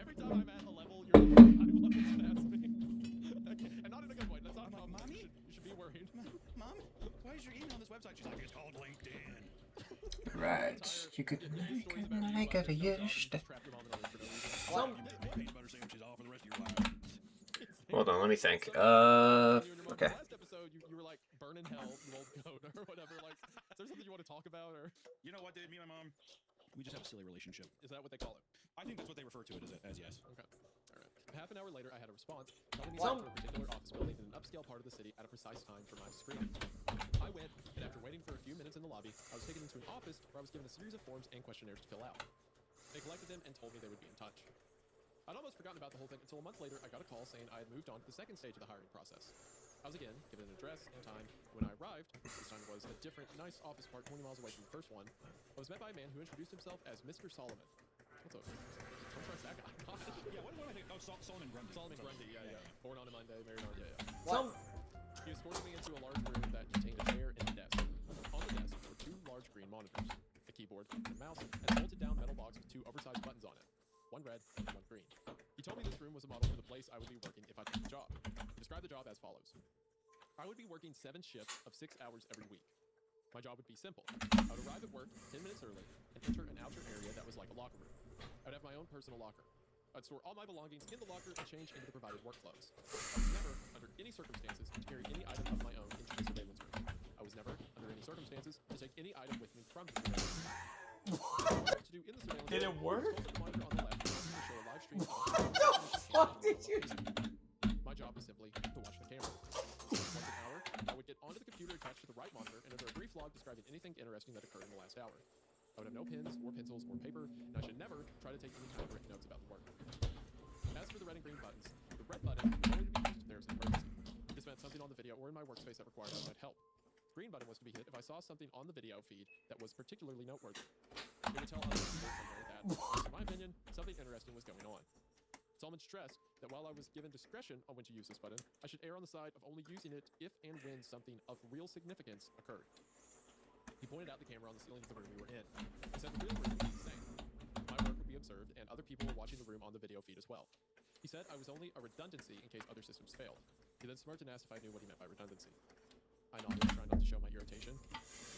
Every time I'm at a level, you're like, I love this past me. Okay. And not in a good way. That's not a compliment. Mommy? You should be worried. Mom, why is your email on this website? She's like, it's called LinkedIn. Right. You could make it a yes. Peanut butter sandwiches all for the rest of your life. Hold on, let me think. Okay. Last episode, you were like, burn in hell, you old goat, or whatever. Like, is there something you want to talk about, or? You know what, dude? Me and my mom, we just have a silly relationship. Is that what they call it? I think that's what they refer to it as yes. Okay. All right. Half an hour later, I had a response telling me to go to a particular office building in an upscale part of the city at a precise time for my screening. I went, and after waiting for a few minutes in the lobby, I was taken into an office where I was given a series of forms and questionnaires to fill out. They collected them and told me they would be in touch. I'd almost forgotten about the whole thing until a month later I got a call saying I had moved on to the second stage of the hiring process. I was again given an address and time. When I arrived, this time it was a different, nice office park 20 miles away from the first one, I was met by a man who introduced himself as Mr. Solomon. What's up? Don't trust that guy. Yeah, what do I think? Oh, Solomon Grundy. Solomon Grundy, yeah. Born on a Monday, married on, yeah. What? He escorted me into a large room that contained a chair and a desk. On the desk were two large green monitors, a keyboard, and a mouse, and a bolted down metal box with two oversized buttons on it. One red and one green. He told me this room was a model for the place I would be working if I took the job. He described the job as follows. I would be working 7 shifts of 6 hours every week. My job would be simple. I would arrive at work 10 minutes early and enter an outer area that was like a locker room. I would have my own personal locker. I'd store all my belongings in the locker and change into the provided work clothes. I was never, under any circumstances, to carry any item of my own into the surveillance room. I was never, under any circumstances, to take any item with me from the surveillance room. What to do in the surveillance Did it room, work? I was told that the monitor on the left wanted me to show a live stream. What the fuck did you do? My job was simply to watch the camera. Once an hour, I would get onto the computer attached to the right monitor and enter a brief log describing anything interesting that occurred in the last hour. I would have no pens or pencils or paper, and I should never try to take any kind of written notes about the work. As for the red and green buttons, the red button was only to be used if there was an emergency. This meant something on the video or in my workspace that required outside help. The green button was to be hit if I saw something on the video feed that was particularly noteworthy. It would tell other people somewhere that, in my opinion, something interesting was going on. Solomon stressed that while I was given discretion on when to use this button, I should err on the side of only using it if and when something of real significance occurred. He pointed out the camera on the ceiling of the room we were in. He said the real room would be the same. My work would be observed, and other people were watching the room on the video feed as well. He said I was only a redundancy in case other systems failed. He then smirked and asked if I knew what he meant by redundancy. I nodded, trying not to show my irritation.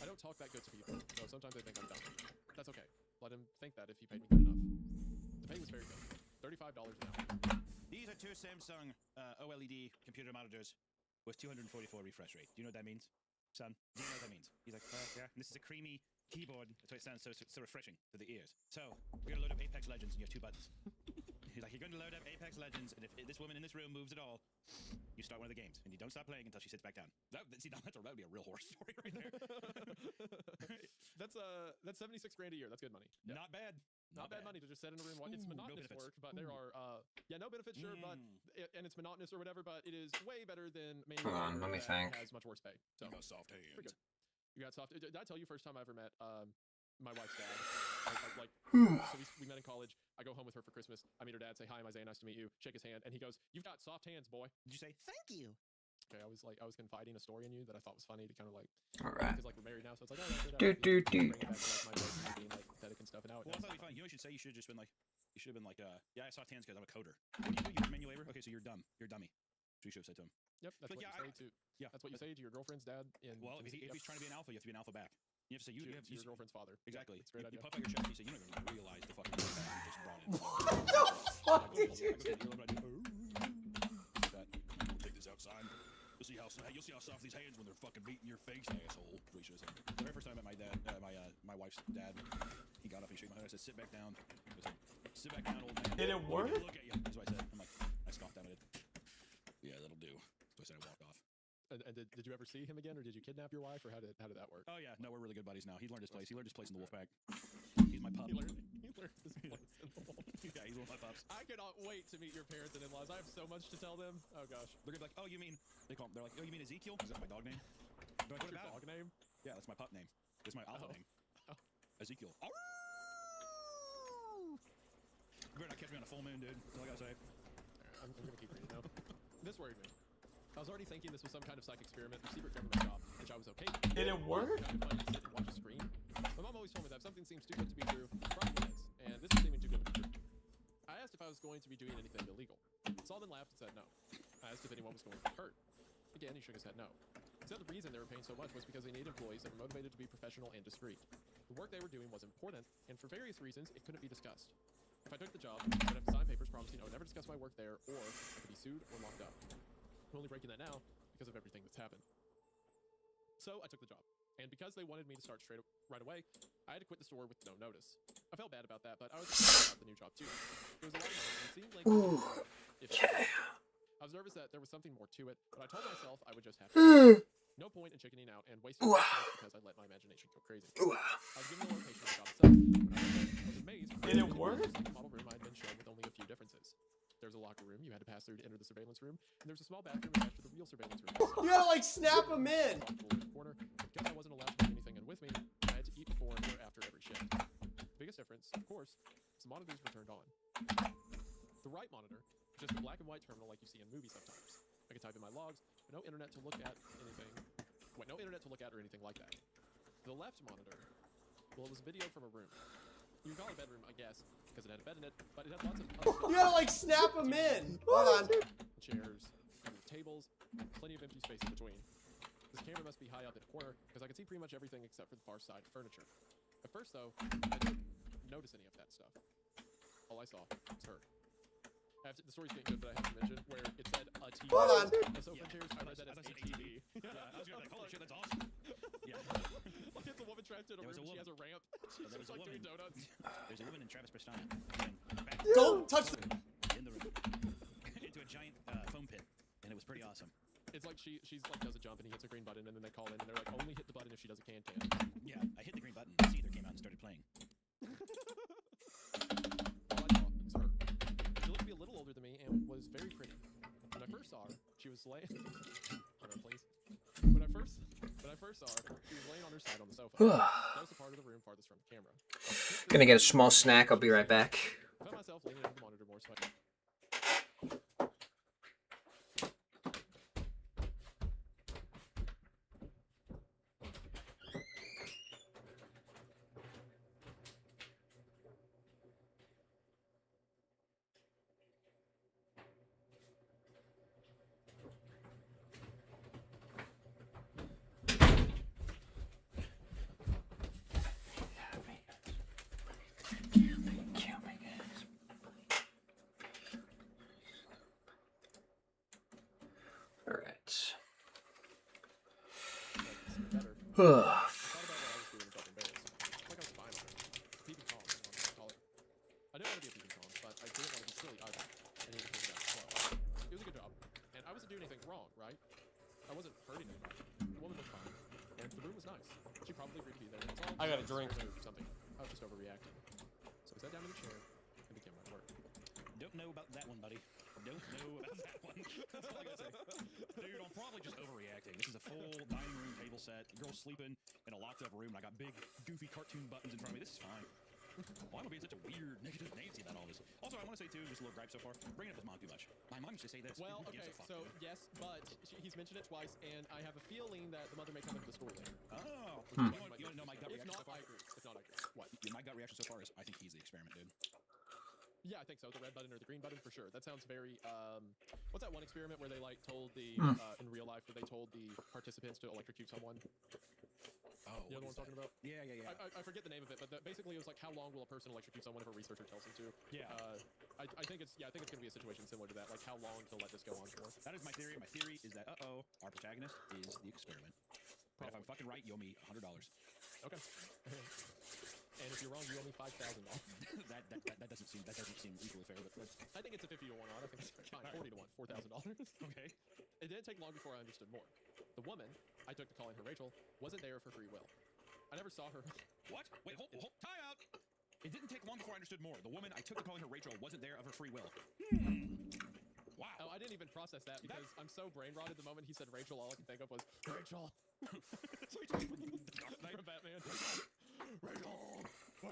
I don't talk that good to people, so sometimes I think I'm dumb. That's okay. Let him think that if he paid me good enough. The pay was very good. $35 an hour. These are two Samsung OLED computer monitors with 244 refresh rate. Do you know what that means, son? Do you know what that means? He's like, yeah. And this is a creamy keyboard. That's why it sounds so refreshing to the ears. So, we're going to load up Apex Legends, and you have 2 buttons. He's like, you're going to load up Apex Legends, and if this woman in this room moves at all, you start one of the games, and you don't stop playing until she sits back down. That would be a real horror story right there. That's 76 grand a year. That's good money. Yeah. Not bad. Not bad money to just sit in a room. It's monotonous work, but there are no benefits, sure, but and it's monotonous or whatever, but it is way better than Hold on, let me think. Has much worse pay. So you got soft hands. Pretty good. You got soft. Did I tell you first time I ever met my wife's dad? So we met in college. I go home with her for Christmas. I meet her dad, say hi, I'm Isaiah, nice to meet you. Shake his hand, and he goes, "You've got soft hands, boy." Did you say thank you? Okay, I was confiding a story in you that I thought was funny to kind of like. All right. Because like we're married now, so it's like, oh, that's it. Do, do, do. Bring it back to like my voice and being like pathetic and stuff. And now Well, I thought it'd be fine. You know what you should say? You should have just been like, yeah, I saw Tans because I'm a coder. What do? You're a manual labor? Okay, so you're dumb. You're a dummy. That's what you should have said to him. Yep, that's what you say to. Yeah, that's what you say to your girlfriend's dad. Well, if he's trying to be an alpha, you have to be an alpha back. You have to say you have to your girlfriend's father. Exactly. It's a great you idea. puff out your chest and you say you don't even realize the fucking impact you just brought in. What the fuck did you do? We'll take this outside. You'll see how soft these hands when they're fucking beating your face, asshole. What you should have said. The very first time I met my dad, my wife's dad, he got up and he shook my hand. I said, "Sit back down." I said, "Sit back down, old man." Did it work? Look at you. That's what I said. I'm like, I scoffed at it. Yeah, that'll do. So I said, I walked off. And did you ever see him again, or did you kidnap your wife, or how did that work? Oh yeah, no, we're really good buddies now. He learned his place. He learned his place in the wolf pack. He's my pup. He learned his place in the wolf. Yeah, he's one of my pups. I cannot wait to meet your parents and in-laws. I have so much to tell them. Oh gosh. They're gonna be like, oh, you mean? They're like, oh, you mean Ezekiel? Is that my dog name? They're like, What's your dog name? Yeah, that's my pup name. That's my alpha name. Ezekiel. You better not catch me on a full moon, dude. That's all I gotta say. I'm gonna keep reading now. This worried me. I was already thinking this was some kind of psych experiment or secret government job, which I was okay with. Did it work? Sit and watch a screen. My mom always told me that if something seems too good to be true, it probably is. And this is seeming too good to be true. I asked if I was going to be doing anything illegal. Solomon laughed and said no. I asked if anyone was going to be hurt. Again, he shook his head no. He said the reason they were paying so much was because they needed employees that were motivated to be professional and discreet. The work they were doing was important, and for various reasons, it couldn't be discussed. If I took the job, I'd have to sign papers promising I would never discuss my work there, or I could be sued or locked up. I'm only breaking that now because of everything that's happened. So I took the job. And because they wanted me to start right away, I had to quit the store with no notice. I felt bad about that, but I was excited about the new job too. It was a lot of money and it seemed like I was nervous that there was something more to it, but I told myself I would just have to. No point in chickening out and wasting my time because I let my imagination go crazy. I was given the location of the job itself. I was amazed. Did it work? The model room I had been shown with only a few differences. There was a locker room you had to pass through to enter the surveillance room, and there was a small bathroom attached to the real surveillance room. You gotta like snap them in. Corner. Because I wasn't allowed to bring anything in with me, I had to eat before or after every shift. The biggest difference, of course, is the monitors were turned on. The right monitor, just a black and white terminal like you see in movies sometimes. I could type in my logs, but no internet to look at anything. Wait, no internet to look at or anything like that. The left monitor, well, it was video from a room. You can call it a bedroom, I guess, because it had a bed in it, but it had lots of other stuff. You gotta like snap them in. Hold on. Chairs, tables, plenty of empty space in between. This camera must be high up in a corner, because I could see pretty much everything except for the far side furniture. At first, though, I didn't notice any of that stuff. All I saw was her. The story's getting good, but I have to mention where it said a TV. Hold on. The sofa chairs, I read that as a TV. Yeah, I was gonna be like, holy shit, that's awesome. Yeah. Like it's a woman trapped in a room, she has a ramp. She's just like doing donuts. There's a woman in Travis Prestana. Don't touch the. In the room. Into a giant foam pit, and it was pretty awesome. It's like she's like does a jump and he hits a green button and then they call in and they're like only hit the button if she does a can. Yeah, I hit the green button. Caesar came out and started playing. She looked to be a little older than me and was very pretty. When I first saw her, she was laying. Hold on, please. When I first saw her, she was laying on her side on the sofa. That was the part of the room farthest from the camera. Gonna get a small snack. I'll be right back. I found myself leaning into the monitor more, so I. I got a drink. Something. I was just overreacting. So we sat down in the chair and began my work. Don't know about that one, buddy. Don't know about that one. That's all I gotta say. Dude, I'm probably just overreacting. This is a full dining room table set. The girl's sleeping in a locked up room, and I got big, goofy cartoon buttons in front of me. This is fine. Why am I being such a weird negative Nancy about all this? Also, I want to say too, just a little gripe so far. Bringing up his mom too much. My mom used to say this. Well, Who okay, gives a fuck, so dude? yes, but he's mentioned it twice, and I have a feeling that the mother may come into the story later. Oh. Hmm. You want to know my gut If reaction not, so far? I agree. If not, I agree. What? Yeah, my gut reaction so far is I think he's the experiment, dude. Yeah, I think so. The red button or the green button for sure. That sounds very. What's that one experiment where they like told the in real life where they told the participants to electrocute someone? Oh, you know what I'm talking about? Yeah. I forget the name of it, but basically it was like how long will a person electrocute someone if a researcher tells them to? Yeah. I think it's going to be a situation similar to that. Like how long to let this go on for? That is my theory. My theory is that our protagonist is the experiment. But if I'm fucking right, you owe me $100. Okay. And if you're wrong, you owe me $5,000. that doesn't seem equally fair, but that's. I think it's a 50 to 1 odd. I think it's fine. 40 to 1, $4,000. Okay. It didn't take long before I understood more. The woman I took to calling her Rachel wasn't there for free will. I never saw her. What? Wait, hold, time out. It didn't take long before I understood more. The woman I took to calling her Rachel wasn't there of her free will. Wow. Oh, I didn't even process that because I'm so brain rotted. The moment he said Rachel, all I could think of was Rachel. From Batman. Rachel.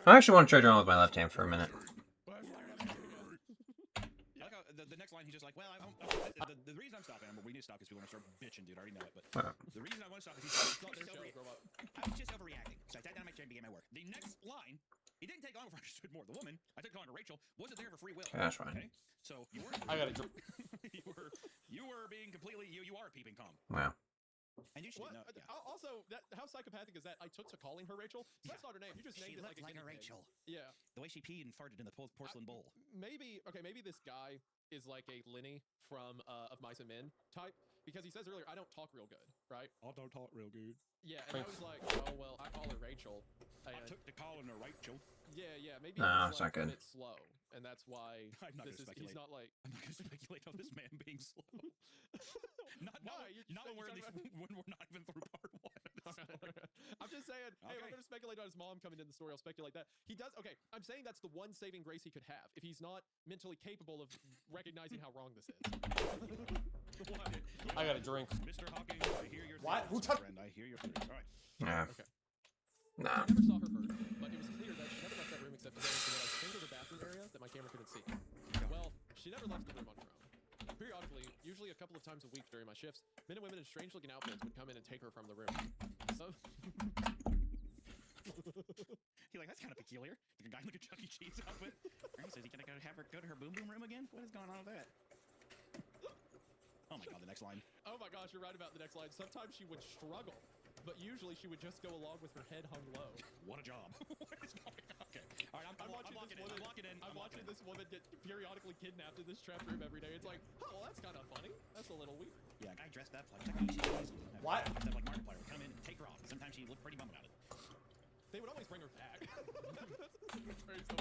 I actually want to trade around with my left hand for a minute. I like how the next line he's just like, well, the reason I'm stopping him, we need to stop because people are going to start bitching, dude. I already know it, but the reason I want to stop is he's I was just overreacting. So I sat down on my chair and began my work. The next line, it didn't take long before I understood more. The woman I took calling her Rachel wasn't there for free will. That's fine. Okay? So you were. I got it. you were being completely. You are peeping Tom. Wow. And you should know. Also, how psychopathic is that? I took to calling her Rachel. So that's not her name. You just named it like a Rachel. Yeah. The way she peed and farted in the porcelain bowl. Maybe this guy is like a Lenny from Of Mice and Men type because he says earlier, I don't talk real good, right? I don't talk real good. Yeah, and I was like, oh well, I call her Rachel. I took to calling her Rachel. Yeah, maybe No, he's it's not like a good. bit slow, and that's why I'm not this is. gonna speculate. He's not like. I'm not going to speculate on this man being slow. not when we're not even through part one. I'm just saying, hey, if I'm going to speculate on his mom coming in the story, I'll speculate that. He does, okay, I'm saying that's the one saving grace he could have if he's not mentally capable of recognizing how wrong this is. I got a drink. Mr. Hawking, I hear your What? Who touched? friend. I hear your theories. All right. Yeah. Okay. Nah. I never saw her hurt, but it was clear that she never left that room except to go into what I think was a bathroom area that my camera couldn't see. Well, she never left the room on her own. Periodically, usually a couple of times a week during my shifts, men and women in strange-looking outfits would come in and take her from the room. So... You're like, that's kind of peculiar. Like a guy in like a Chuck E. Cheese outfit. Right, so is he going to have her go to her boom boom room again? What is going on with that? Oh my god, the next line. Oh my gosh, you're right about the next line. Sometimes she would struggle, but usually she would just go along with her head hung low. What a job. What is going on? Okay. All right, I'm locking in. I'm watching this woman get periodically kidnapped in this trap room every day. It's like, oh, well, that's kind of funny. That's a little weird. Yeah, a guy dressed up like Chuck E. Cheese. What? That like Markiplier would come in and take her off. Sometimes she looked pretty bummed about it. They would always bring her back.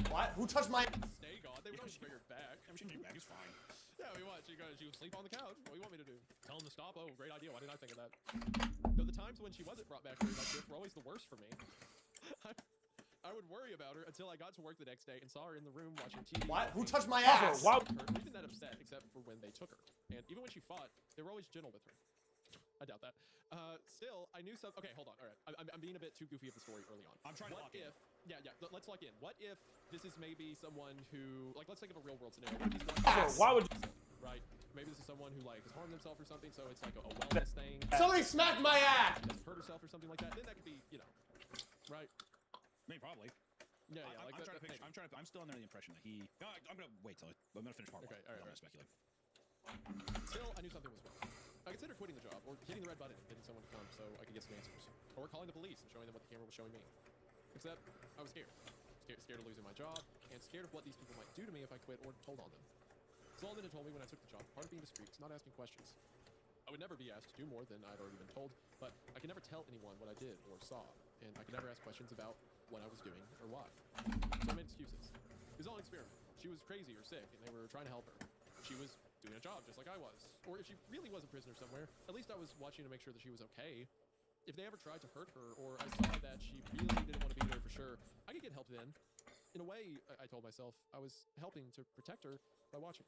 What? Who touched my? Stay gone. They would always bring her back. Yeah, she came back. It's fine. Yeah, we watch. She would sleep on the couch. What do you want me to do? Tell him to stop? Oh, great idea. Why didn't I think of that? Though the times when she wasn't brought back during my shift were always the worst for me. I would worry about her until I got to work the next day and saw her in the room watching TV. What? Who touched my ass? Her, even that upset, except for when they took her. And even when she fought, they were always gentle with her. I doubt that. Still, I knew some. Okay, hold on. All right, I'm being a bit too goofy of the story early on. I'm trying to lock in. Yeah. Let's lock in. What if this is maybe someone who, like, let's think of a real world scenario. What if he's Why would? Right. Maybe this is someone who like has harmed themselves or something. So it's like a wellness thing. Somebody smacked my ass. She has hurt herself or something like that. Then that could be, right. I mean, probably. Yeah. I'm trying to picture. I'm still under the impression that he. No, I'm gonna wait till I'm gonna finish part one. Okay. All right. I'm gonna speculate. Still, I knew something was wrong. I considered quitting the job, or hitting the red button and getting someone to come so I could get some answers, or calling the police and showing them what the camera was showing me. Except, I was scared. Scared of losing my job, and scared of what these people might do to me if I quit or told on them. Solomon had told me when I took the job, part of being discreet is not asking questions. I would never be asked to do more than I'd already been told, but I could never tell anyone what I did or saw, and I could never ask questions about what I was doing or why. So I made excuses. It was all an experiment. She was crazy or sick, and they were trying to help her. She was doing a job just like I was. Or if she really was a prisoner somewhere, at least I was watching to make sure that she was okay. If they ever tried to hurt her, or I saw that she really didn't want to be there for sure, I could get help then. In a way, I told myself, I was helping to protect her by watching.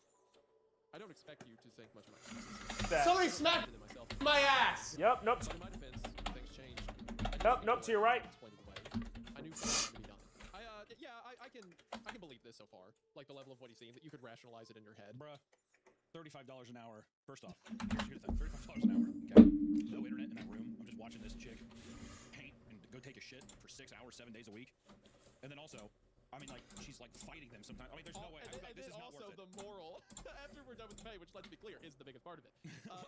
I don't expect you to think much of my excuses. Somebody smacked my ass. Yep, nope. But in my defense, things changed. Nope, to your right. I knew something had to be done. I can believe this so far. Like the level of what he's seen, that you could rationalize it in your head. Bruh, $35 an hour. First off, here's the thing, $35 an hour. Okay, no internet in that room. I'm just watching this chick paint and go take a shit for 6 hours, 7 days a week. And then also, I mean, like, she's like fighting them sometimes. I mean, there's no way. This is not worth it. The moral, after we're done with the pay, which let's be clear, is the biggest part of it.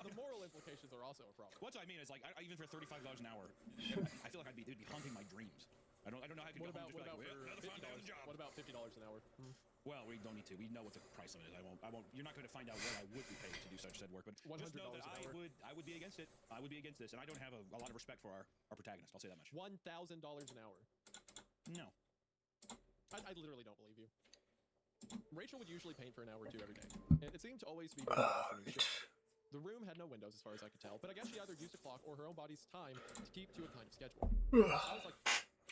The moral implications are also a problem. What I mean is, like, even for $35 an hour, I feel like it'd be haunting my dreams. I don't know how I could go home and just be like, another $50 job. What about $50 an hour? Well, we don't need to. We know what the price limit is. I won't. You're not going to find out what I would be paid to do such said work, but just know that I would be against it. I would be against this, and I don't have a lot of respect for our protagonist. I'll say that much. $1,000 an hour. No. I literally don't believe you. Rachel would usually paint for an hour or two every day, and it seemed to always be. The room had no windows, as far as I could tell, but I guess she either used a clock or her own body's time to keep to a kind of schedule. I was like,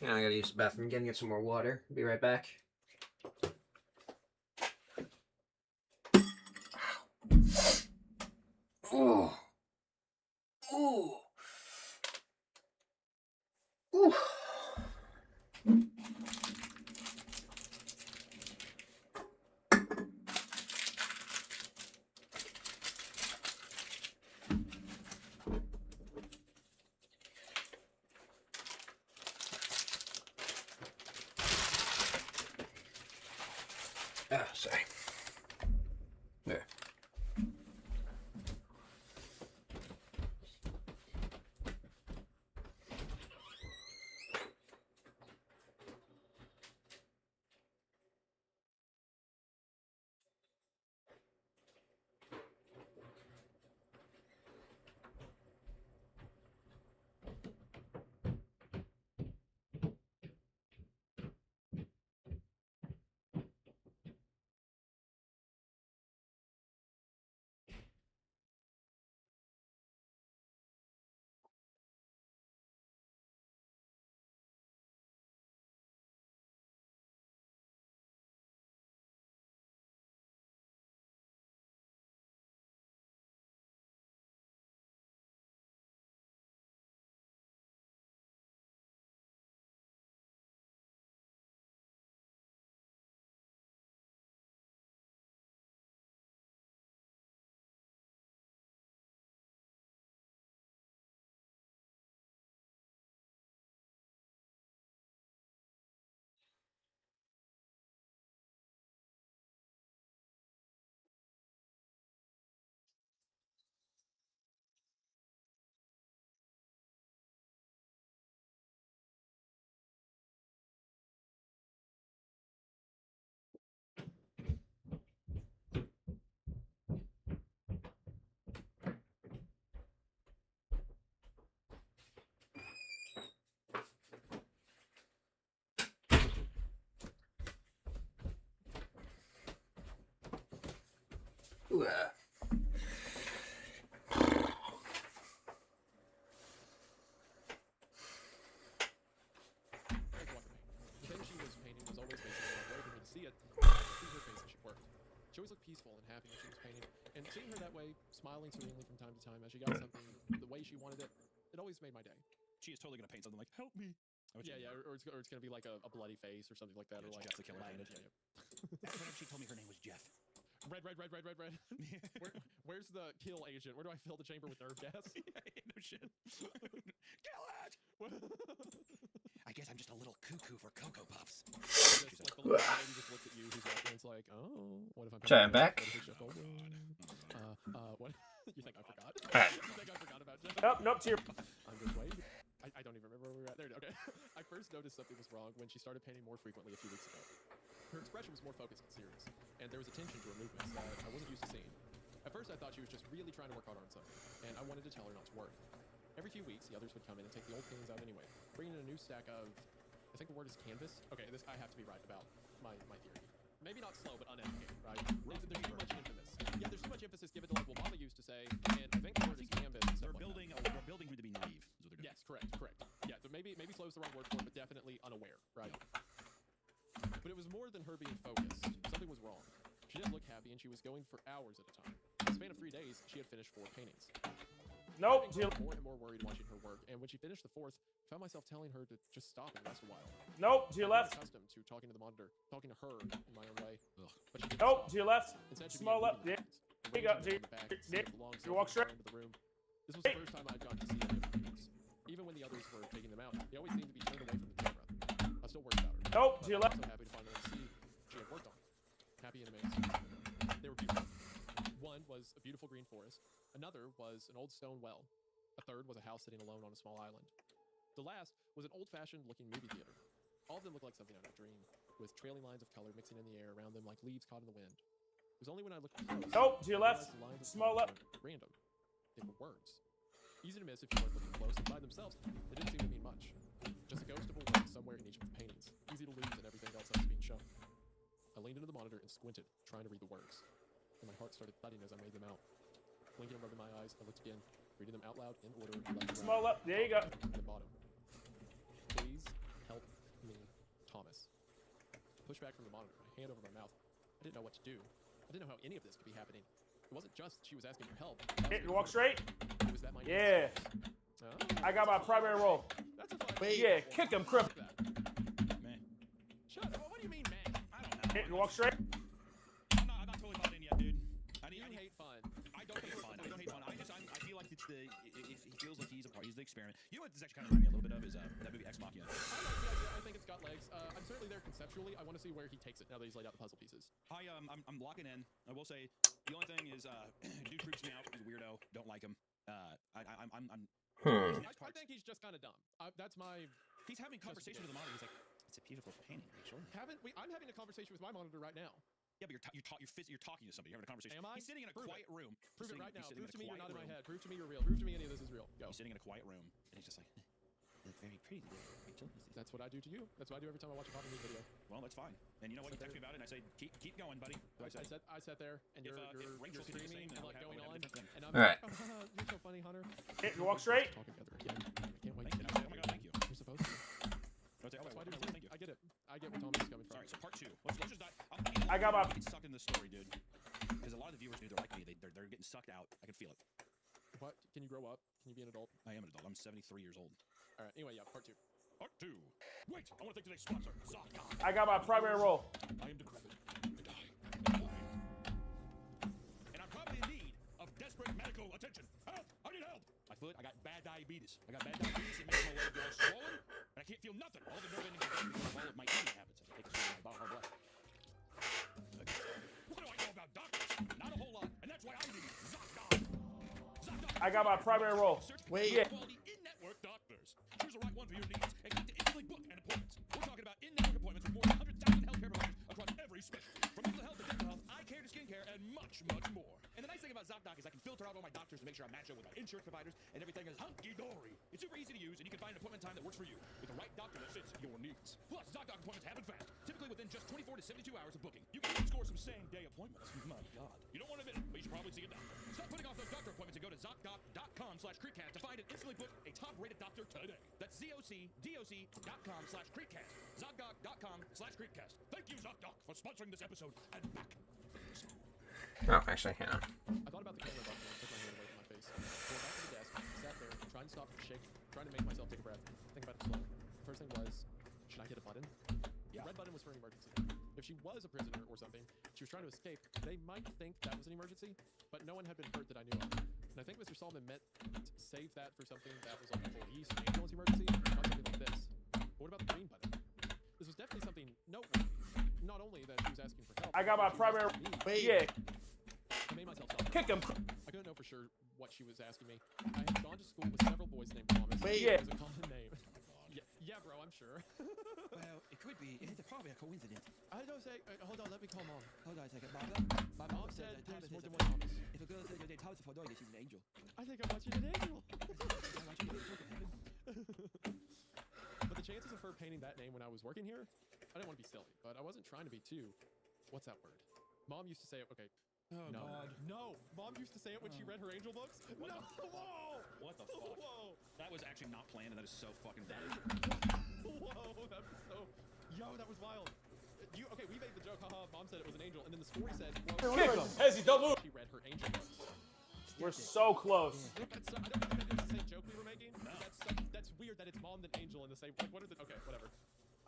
yeah, I gotta use the bathroom. Getting get some more water. Be right back. Ooh. Ooh. Ooh. Sorry. There. Ooh, the thing she was painting was always facing the wrong way for me to see it. See her face as she worked. She always looked peaceful and happy when she was painting, and seeing her that way, smiling serenely from time to time as she got something the way she wanted it, it always made my day. She is totally gonna paint something like "Help me." Yeah, or it's gonna be like a bloody face or something like that, or like Jeff the Killer painted. Whenever she told me her name was Jeff. Red. Where's the kill agent? Where do I fill the chamber with nerve gas? No shit. Kill it! I guess I'm just a little cuckoo for Cocoa Puffs. Just, like, the little lady just looks at you who's walking and it's like, oh, what if I'm Sorry, I'm back. What? You think I forgot? Alright. You think I forgot about Jeff? Nope, to your... I'm just waiting. I don't even remember where we were at. There, okay. I first noticed something was wrong when she started painting more frequently a few weeks ago. Her expression was more focused and serious, and there was a tension to her movements that I wasn't used to seeing. At first, I thought she was just really trying to work hard on something, and I wanted to tell her not to worry. Every few weeks, the others would come in and take the old paintings out anyway, bringing in a new stack of, I think the word is canvas. Okay, this I have to be right about my theory. Maybe not slow, but uneducated, right? There's too much emphasis. Yeah, there's too much emphasis given to like what Mama used to say, and I think the word is canvas. We're building him to be naive. Is what they're doing. Yes, correct. Yeah, so maybe slow is the wrong word for it, but definitely unaware, right? But it was more than her being focused. Something was wrong. She didn't look happy, and she was going for hours at a time. In the span of 3 days, she had finished 4 paintings. Nope. I became more and more worried watching her work, and when she finished the fourth, I found myself telling her to just stop and rest a while. Nope. To your I'm left. accustomed to talking to the monitor, talking to her in my own way. But she didn't Nope. stop. To your left. Instead, she Small began left. moving There the you go. hands, arranging them on the back seat of the long You sofa walk far straight. into the room. This was the first time I'd gotten to see any of her moves. Even when the others were taking them out, they always seemed to be turned away from the camera. I was still worried about her. Nope. But To your I was left. also happy to finally see she had worked on it. Happy and amazed. They were beautiful. One was a beautiful green forest. Another was an old stone well. A third was a house sitting alone on a small island. The last was an old-fashioned looking movie theater. All of them looked like something out of a dream, with trailing lines of color mixing in the air around them like leaves caught in the wind. It was only when I looked close. Nope. To your I left. realized the lines of Small color left. weren't random. They were words. Easy to miss if you weren't looking close, and by themselves, they didn't seem to mean much. Just a ghost of a word somewhere in each of the paintings, easy to lose in everything else that was being shown. I leaned into the monitor and squinted, trying to read the words. And my heart started thudding as I made them out. Blinking and rubbing my eyes, I looked again, reading them out loud in order. Left to Small right. up. There you go. And the bottom. Please help me, Thomas. Push back from the monitor, my hand over my mouth. I didn't know what to do. I didn't know how any of this could be happening. It wasn't just she was asking for help. You walk straight. It was that my Yeah. I got my primary role. That's a fun. Wait. Yeah. Kick him, crip. Man. Shut up. What do you mean, man? I don't know. You walk straight. I'm not totally bought in yet, dude. You hate fun. I don't hate fun. I don't hate fun. I feel like it's if he feels like he's a part, he's the experiment. You know what this actually kind of reminded me a little bit of is that movie Ex Machina. I like the idea. I think it's got legs. I'm certainly there conceptually. I want to see where he takes it now that he's laid out the puzzle pieces. I'm locking in. I will say the only thing is dude creeps me out. He's a weirdo. Don't like him. I'm I think he's just kind of dumb. That's my. He's having conversation with the monitor. He's like, "It's a beautiful painting, Rachel." I'm having a conversation with my monitor right now. Yeah, but you're talking to somebody. You're having a conversation. Am I? He's sitting in a Prove quiet room. Prove it right now. He's sitting Prove to in a me you're quiet not in my room. head. Prove to me you're real. Prove to me any of this is real. Go. He's sitting in a quiet room, and he's just like, "That's very pretty, Rachel." That's what I do to you. That's what I do every time I watch a Papa Me video. Well, that's fine. And you know what? You text me about it, and I say, "Keep going, buddy." I sat there, and you're Rachel could do the screaming same, and then like I would going have on, a different thing. and I'm All right. like, oh, you're so funny, Hunter. You walk straight. Talk together again. I can't wait. Thank you. Oh my God, thank you. You're supposed to. That's That's why I do thank you. I get it. I get where Thomas is coming from. Sorry, so part two. Let's just dive. I got my. Get sucked in the story, dude. Because a lot of the viewers knew they're like me. They're getting sucked out. I can feel it. What? Can you grow up? Can you be an adult? I am an adult. I'm 73 years old. All right. Anyway, yeah. Part two. Part two. Wait, I want to thank today's sponsor, ZocDoc. I got my primary role. I am decrepit. I die. And I'm probably in need of desperate medical attention. Help! I need help! My foot, I got bad diabetes. It makes my leg go swollen, and I can't feel nothing. All the nerve endings are damaged from all of my eating habits. I take a swig of my bottle of blood. What do I know about doctors? Not a whole lot, and that's why I need ZocDoc. ZocDoc. I got my primary role. Wait. Yeah. Quality in-network doctors. Choose the right one for your needs and click to instantly book an appointment. We're talking about in-network appointments with more than 100,000 healthcare providers across every specialty. From mental health to dental health, eye care to skincare, and much, much more. And the nice thing about ZocDoc is I can filter out all my doctors to make sure I match up with my insurance providers and everything is hunky-dory. It's super easy to use, and you can find an appointment time that works for you with the right doctor that fits your needs. Plus, ZocDoc appointments happen fast, typically within just 24 to 72 hours of booking. You can even score some same-day appointments. My God. You don't want to admit it, but you should probably see a doctor. Stop putting off those doctor appointments and go to ZocDoc.com/creekcast to find and instantly book a top-rated doctor today. That's ZocDoc.com/creekcast. ZocDoc.com/creekcast. Thank you, ZocDoc, for sponsoring this episode. And back to the song. Oh, actually, hang on. I thought about the camera button and took my hand away from my face. Went back to the desk, sat there, trying to stop from shaking, trying to make myself take a breath, think about it slowly. First thing was, should I hit a button? Yeah. The red button was for an emergency. If she was a prisoner or something, she was trying to escape, they might think that was an emergency, but no one had been hurt that I knew of. And I think Mr. Solomon meant to save that for something that was like a police ambulance emergency, not something like this. But what about the green button? This was definitely something noteworthy. Not only that she was asking for help. I got my primary. Wait. Yeah. I made myself stop. Kick him. I couldn't know for sure what she was asking me. I had gone to school with several boys named Thomas. Wait. It was a common name. Yeah, bro, I'm sure. Well, it could be. It's probably a coincidence. I don't say. Hold on, let me call mom. Hold on a second, Mom. My mom said that there's Thomas more is than a- one Thomas. If a girl says your name Thomas for knowing that she's an angel. I think I'm watching an angel. I'm watching you in heaven. But the chances of her painting that name when I was working here, I didn't want to be silly, but I wasn't trying to be too. What's that word? Mom used to say it. Okay. Oh, no. God. No. Mom used to say it when she read her angel books. What No. the Whoa. What the fuck? Whoa. That was actually not planned, and that is so fucking bad. Whoa. That was so. Yo, that was wild. Okay, we made the joke. Haha. Mom said it was an angel, and then the story said. Kick him. Hezzy, don't move. She read her angel books. We're so close. That's, I don't think that is the same joke we were making. That's weird that it's mom and angel in the same. Like, what is it? Okay, whatever.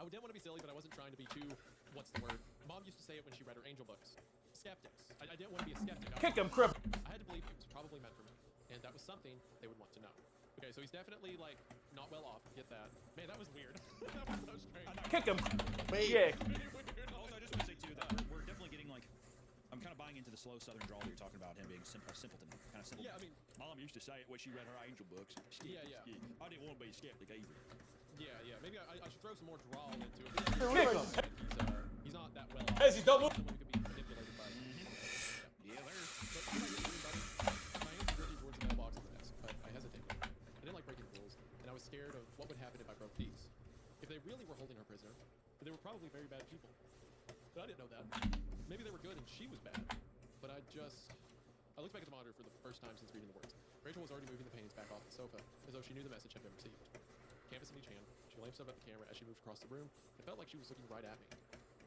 I didn't want to be silly, but I wasn't trying to be too. What's the word? Mom used to say it when she read her angel books. Skeptics. I didn't want to be a skeptic. Kick him, crip. I had to believe it was probably meant for me, and that was something they would want to know. Okay, so he's definitely like not well off. Get that? Man, that was weird. That was so strange. Kick him. Wait. Yeah. Also, I just want to say too that we're definitely getting like, I'm kind of buying into the slow southern drawl that you're talking about, him being simpleton, kind of simple. Yeah, I mean, Mom used to say it when she read her angel books. Yeah. I didn't want to be a skeptic either. Yeah. Maybe I should throw some more drawl into it. Kick him. He's not that well off. As he double. Someone who could be manipulated by. Yeah, there. But I'm not hitting anybody. My hands were dirty towards the mailbox at the desk, but I hesitated. I didn't like breaking the rules, and I was scared of what would happen if I broke these. If they really were holding her prisoner, they were probably very bad people. But I didn't know that. Maybe they were good and she was bad. But I looked back at the monitor for the first time since reading the words. Rachel was already moving the paintings back off the sofa, as though she knew the message had been received. Canvas in each hand, she lamps up at the camera as she moved across the room. It felt like she was looking right at me.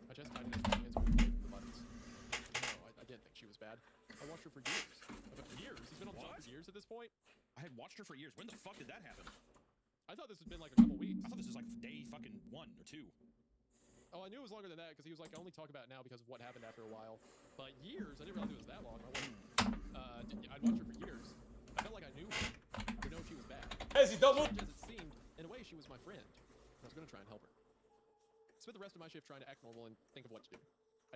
My chest tightened as my hands moved away from the buttons. No, I didn't think she was bad. I watched her for years. Years? He's been on the job for years at this point? I had watched her for years. When the fuck did that happen? I thought this had been like a couple weeks. I thought this was like day fucking 1 or 2. Oh, I knew it was longer than that because he was like, I only talk about it now because of what happened after a while. But years? I didn't realize it was that long. I'd watched her for years. I felt like I knew her. I know she was bad. As he double. As it seemed, in a way, she was my friend. I was going to try and help her. I spent the rest of my shift trying to act normal and think of what to do.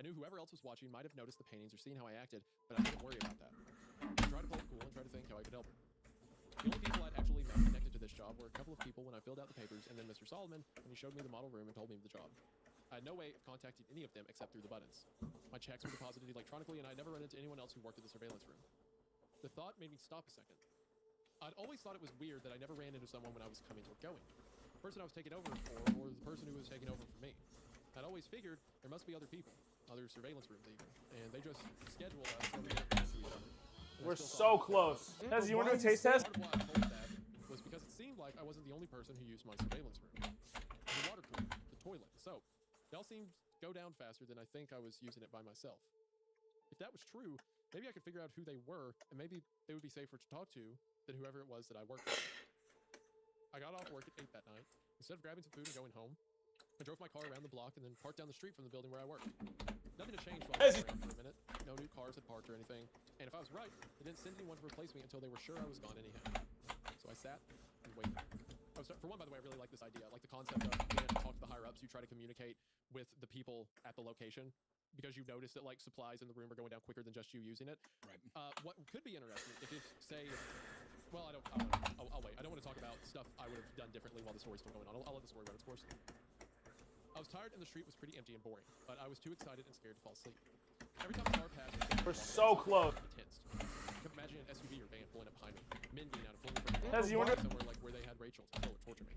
I knew whoever else was watching might have noticed the paintings or seen how I acted, but I didn't worry about that. I tried to play it cool and try to think how I could help her. The only people I'd actually met connected to this job were a couple of people when I filled out the papers, and then Mr. Solomon when he showed me the model room and told me of the job. I had no way of contacting any of them except through the buttons. My checks were deposited electronically, and I'd never run into anyone else who worked at the surveillance room. The thought made me stop a second. I'd always thought it was weird that I never ran into someone when I was coming or going. The person I was taking over for, or the person who was taking over for me. I'd always figured there must be other people, other surveillance rooms even, and they just schedule us so we get past each other. We're so close. As you want to do a taste test? Part of why I told that was because it seemed like I wasn't the only person who used my surveillance room. The water cooler, the toilet, the soap. It all seemed to go down faster than I think I was using it by myself. If that was true, maybe I could figure out who they were, and maybe they would be safer to talk to than whoever it was that I worked with. I got off work at 8 that night. Instead of grabbing some food and going home, I drove my car around the block and then parked down the street from the building where I worked. Nothing had changed while I was around for a minute. No new cars had parked or anything. And if I was right, they didn't send anyone to replace me until they were sure I was gone anyhow. So I sat and waited. For one, by the way, I really like this idea. I like the concept of being able to talk to the higher-ups who try to communicate with the people at the location because you notice that like supplies in the room are going down quicker than just you using it. Right. What could be interesting if say, well, I'll wait. I don't want to talk about stuff I would have done differently while the story's still going on. I'll let the story run its course. I was tired and the street was pretty empty and boring, but I was too excited and scared to fall asleep. Every time a car passed, we're so close. I tensed. I kept imagining an SUV or van pulling up behind me, men getting out and pulling me from As you want to somewhere like where they had Rachel to kill or torture me.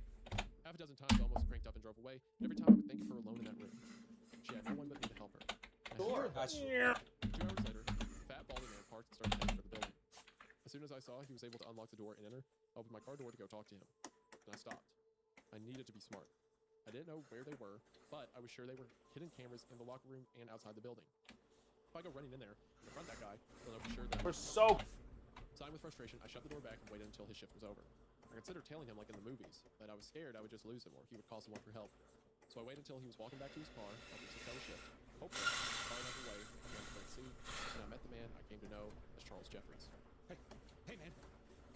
Half a dozen times I almost cranked up and drove away. Every time I would think of her alone in that room. She had no one but me to help her. 2 hours later, a fat balding man parked and started heading for the building. As soon as I saw he was able to unlock the door and enter, I opened my car door to go talk to him. And I stopped. I needed to be smart. I didn't know where they were, but I was sure they were hidden cameras in the locker room and outside the building. If I go running in there and confront that guy, they'll know for sure that we're so. Sighing with frustration, I shut the door back and waited until his shift was over. I considered telling him like in the movies, but I was scared I would just lose him or he would call someone for help. So I waited until he was walking back to his car, helping to tell his shift. Hopefully, far enough away, I went to see, and I met the man I came to know as Charles Jeffries. Hey man,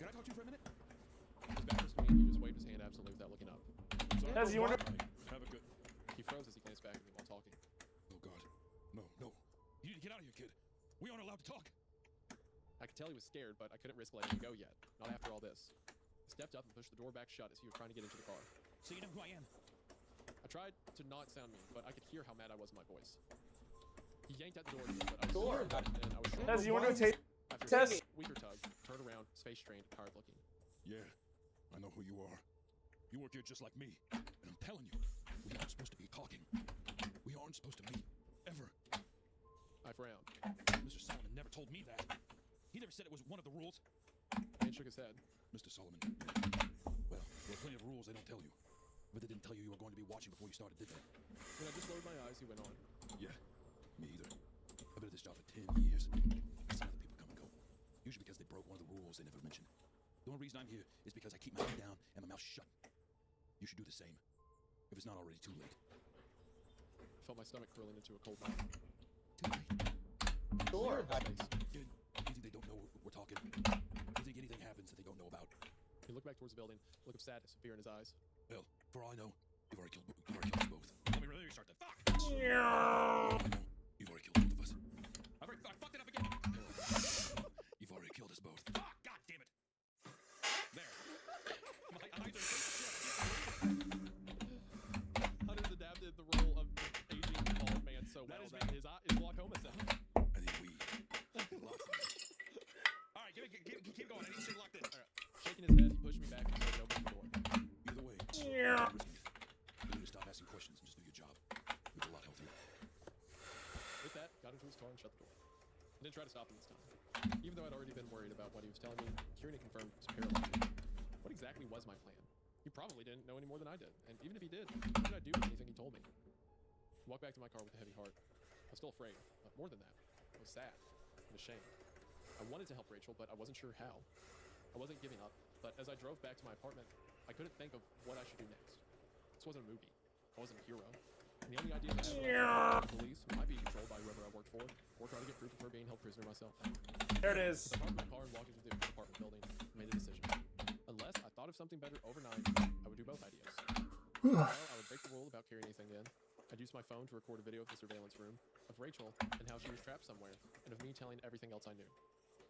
can I talk to you for a minute? His back was to me and he just waved his hand absently without looking up. As you want to. Have a good. He froze as he glanced back at me while talking. Oh God, no. You need to get out of here, kid. We aren't allowed to talk. I could tell he was scared, but I couldn't risk letting him go yet. Not after all this. He stepped up and pushed the door back shut as he was trying to get into the car. So you know who I am? I tried to not sound mean, but I could hear how mad I was in my voice. He yanked at the door, but I was sure about it, and I was sure. As you want to take after test? a weaker tug, turned around, his face strained, tired looking. Yeah, I know who you are. You work here just like me, and I'm telling you, we aren't supposed to be talking. We aren't supposed to meet, ever. I frowned. Mr. Solomon never told me that. He never said it was one of the rules. Man shook his head. Mr. Solomon. Well, there are plenty of rules they don't tell you. But they didn't tell you were going to be watching before you started, did they? When I just lowered my eyes, he went on. Yeah, me either. I've been at this job for 10 years. I've seen other people come and go. usually because they broke one of the rules they never mentioned. The only reason I'm here is because I keep my head down and my mouth shut. You should do the same, if it's not already too late. I felt my stomach curling into a cold knot. Sure. Kid, you think they don't know we're talking? You think anything happens that they don't know about? He looked back towards the building, a look of sadness appear in his eyes. Well, for all I know, you've already killed us both. Let me restart that. Fuck! You've already killed both of us. I fucked it up again. You've already killed us both. Fuck! God damn it. There. My eyes are so Hunter's adapted the role of the aging bald man so well that his glaucoma set. I think we lost him. All right, keep going. I need to stay locked in. All right. Shaking his head, he pushed me back and started opening the door. Either way, you need to stop asking questions and just do your job. It's a lot healthier. With that, got into his car and shut the door. I didn't try to stop him this time. Even though I'd already been worried about what he was telling me, Kieran confirmed it was paralyzing. What exactly was my plan? He probably didn't know any more than I did. And even if he did, what could I do with anything he told me? I walked back to my car with a heavy heart. I was still afraid, but more than that, I was sad and ashamed. I wanted to help Rachel, but I wasn't sure how. I wasn't giving up, but as I drove back to my apartment, I couldn't think of what I should do next. This wasn't a movie. I wasn't a hero. And the only idea I had was the police, who might be controlled by whoever I worked for, or trying to get proof of her being held prisoner myself. There it is. So I parked my car and walked into the apartment building and made a decision. Unless I thought of something better overnight, I would do both ideas. Tomorrow, I would break the rule about carrying anything in. I'd use my phone to record a video of the surveillance room, of Rachel, and how she was trapped somewhere, and of me telling everything else I knew.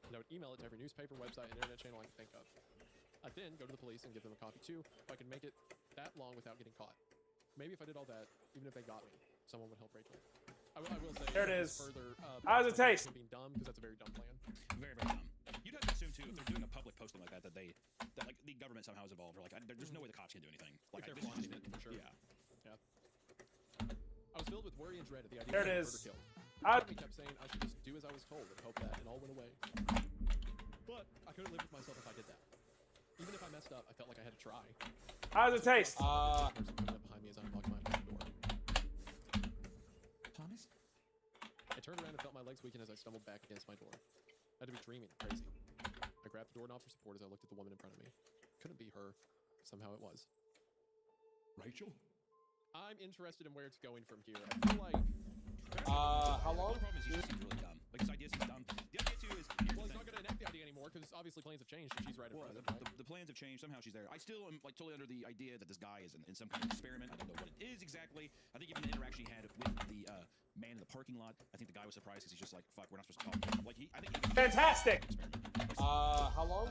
And I would email it to every newspaper, website, and internet channel I could think of. I'd then go to the police and give them a copy too, if I could make it that long without getting caught. Maybe if I did all that, even if they got me, someone would help Rachel. I will say, There it is. Further, How does it taste? Being dumb, because that's a very dumb plan. Very, very dumb. You'd have to assume too, if they're doing a public posting like that, that like the government somehow is involved. Or like, there's no way the cops can do anything. Like They're this is flaunting just- it, for sure. Yeah. I was filled with worry and dread at the idea There of it being is. murder killed. I- Part of me kept saying I should just do as I was told and hope that it all went away. But I couldn't live with myself if I did that. Even if I messed up, I felt like I had to try. How does it taste? Person coming up behind me as I unlocked my apartment door. Thomas? I turned around and felt my legs weaken as I stumbled back against my door. I had to be dreaming, crazy. I grabbed the doorknob for support as I looked at the woman in front of me. Couldn't be her. Somehow it was. Rachel? I'm interested in where it's going from here. I feel like... How long? The problem is he just seems really dumb. Like his idea seems dumb. The idea too is Well, he's not going to enact the idea anymore because obviously plans have changed and she's right in front of him, right? the plans have changed. Somehow she's there. I still am like totally under the idea that this guy is in some kind of experiment. I don't know what it is exactly. I think even the interaction he had with the man in the parking lot, I think the guy was surprised because he's just like, "Fuck, we're not supposed to talk." Like I think. Fantastic. How long?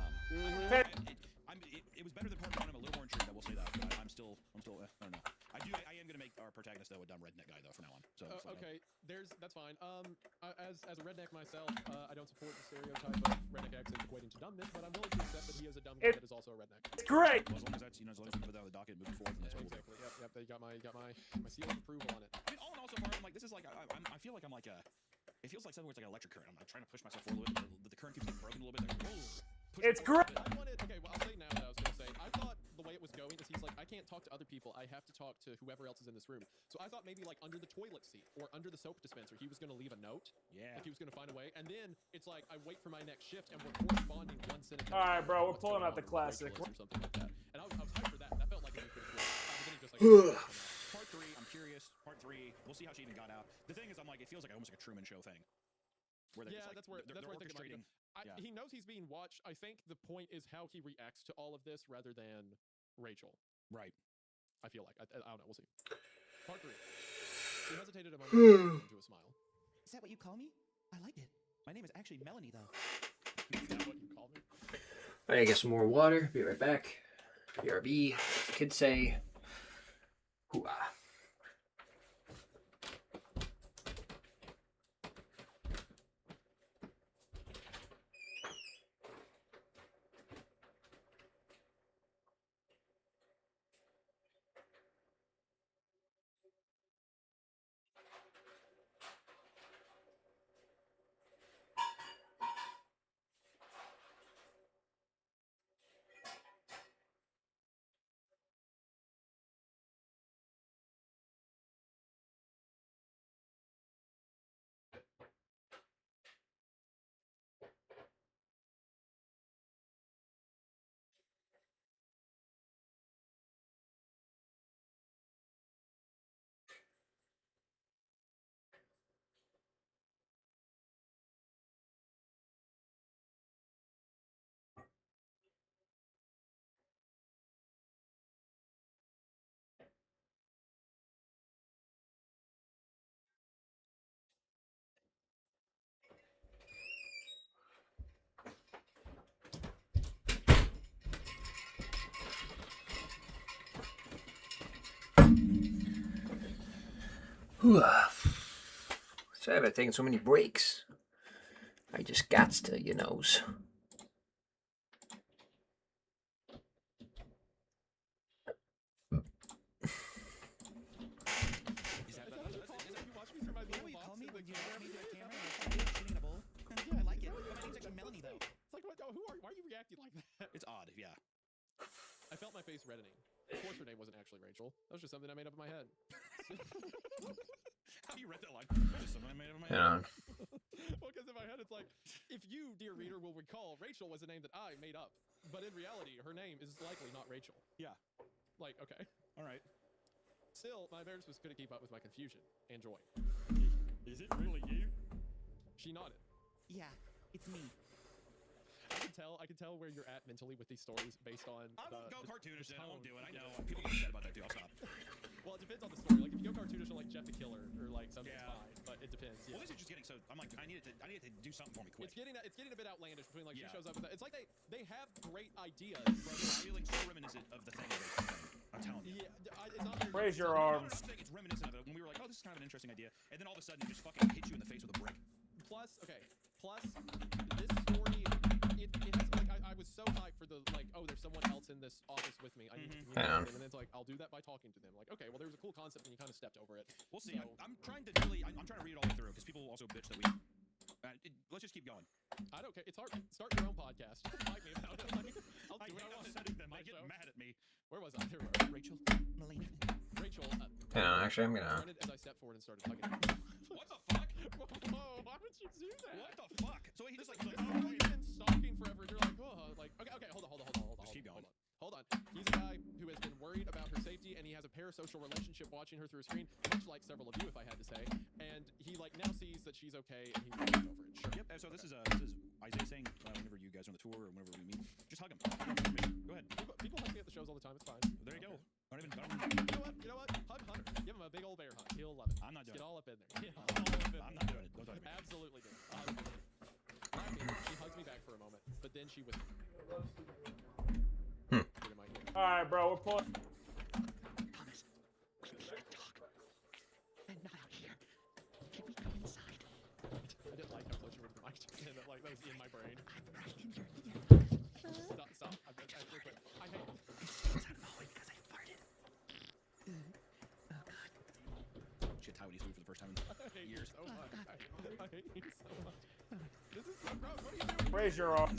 It was better than part one. I'm a little more intrigued. I will say that. But I'm still. I don't know. I am gonna make our protagonist though a dumb redneck guy though from now on. So okay, that's fine. As a redneck myself, I don't support the stereotype of redneck accent equating to dumbness, but I'm willing to accept that he is a dumb guy that is also a redneck. It's great. Well, as long as that's as long as we put that on the docket moving forward, then that's what we'll do. Exactly. Yep. They got my seal of approval on it. I mean, all in all, so far, I'm like, this is like, I feel like I'm like it feels like something where it's like an electric current. I'm trying to push myself forward a little bit, but the current keeps getting broken a little bit. Like, It's great. Okay, well, I'll say now that I was going to say, I thought the way it was going is he's like, I can't talk to other people. I have to talk to whoever else is in this room. So I thought maybe like under the toilet seat or under the soap dispenser, he was going to leave a note. Yeah. Like he was going to find a way. And then it's like, I wait for my next shift and we're corresponding one sentence. All right, bro, we're pulling out the classic. Or something like that. And I was hyped for that. That felt like it was pretty cool. But then he just like, Part 3, I'm curious. Part 3, we'll see how she even got out. The thing is, I'm like, it feels like almost like a Truman Show thing. Where they're just like, that's where I think it might go. He knows he's being watched. I think the point is how he reacts to all of this rather than Rachel. Right. I feel like. I don't know. We'll see. Part 3. She hesitated a moment into a smile. Is that what you call me? I like it. My name is actually Melanie, though. Is that what you call me? I gotta get some more water. Be right back. BRB. Kids say, hoo-ah. Sorry about taking so many breaks. I just got to, you knows. Why are you reacting like that? It's odd, yeah. I felt my face reddening. Of course her name wasn't actually Rachel. That was just something I made up in my head. How do you read that line? That's just something I made up in my head. Well, because in my head it's like, if you, dear reader, will recall, Rachel was a name that I made up. But in reality, her name is likely not Rachel. Yeah. Like, okay. All right. Still, my parents was couldn't keep up with my confusion and joy. Is it really you? She nodded. Yeah, it's me. I can tell where you're at mentally with these stories based on. I won't go cartoonish then. I won't do it. I know. Yeah. People get upset about that too. I'll stop. Well, it depends on the story. Like, if you go cartoonish on like Jeff the Killer or like something, it's fine. But it depends. Yeah. Well, this is just getting so. I'm like, I need it to do something for me quick. It's getting a bit outlandish between like she shows up with that. It's like they have great ideas. But it's feeling so reminiscent of the thing. I'm telling you. Yeah, it's not very Raise your arms. It's reminiscent of it when we were like, oh, this is kind of an interesting idea, and then all of a sudden it just fucking hits you in the face with a brick. Plus, this story, it has like I was so hyped for the like, oh, there's someone else in this office with me. I need to communicate with them, and then it's like, I'll do that by talking to them. Like, okay, well, there was a cool concept, and you kind of stepped over it. We'll see. So, I'm trying to read it all the way through because people also bitch that we. Let's just keep going. I don't care. It's hard. Start your own podcast. Fight me about it. Like, I'll do what I want. They get mad at me. Where was I? There we are. Rachel, Melina. Rachel. Hang on, actually, I'm gonna. As I stepped forward and started hugging her. What the fuck? Whoa, why would you do that? What the fuck? So he just like, oh, you've been stalking forever. You're like, oh, like, okay, hold on. Just keep going. Hold on. He's a guy who has been worried about her safety, and he has a parasocial relationship watching her through a screen, much like several of you, if I had to say. And he like now sees that she's okay, and he's over it. Sure. Yep. So this is Isaiah saying whenever you guys are on the tour or whenever we meet, just hug him. Go ahead. People hug me at the shows all the time. It's fine. There you go. You know what? Hug Hunter. Give him a big old bear hug. He'll love it. I'm not doing Get it. all up in there. I'm not doing it. Don't talk to me. Absolutely do. Laughing, she hugs me back for a moment, but then she whispered. All right, bro. We're pulling. Thomas, we can't talk. And not out here. Can we go inside? I didn't like how close you were to the mic. And that, like, that was in my brain. I'm right in your ear. Stop. I hate it. I'm falling because I farted. Oh, God. Shit, Ty, when he's moved for the first time in years. So much. I hate you so much. This is so gross. What are you doing? Raise your arms.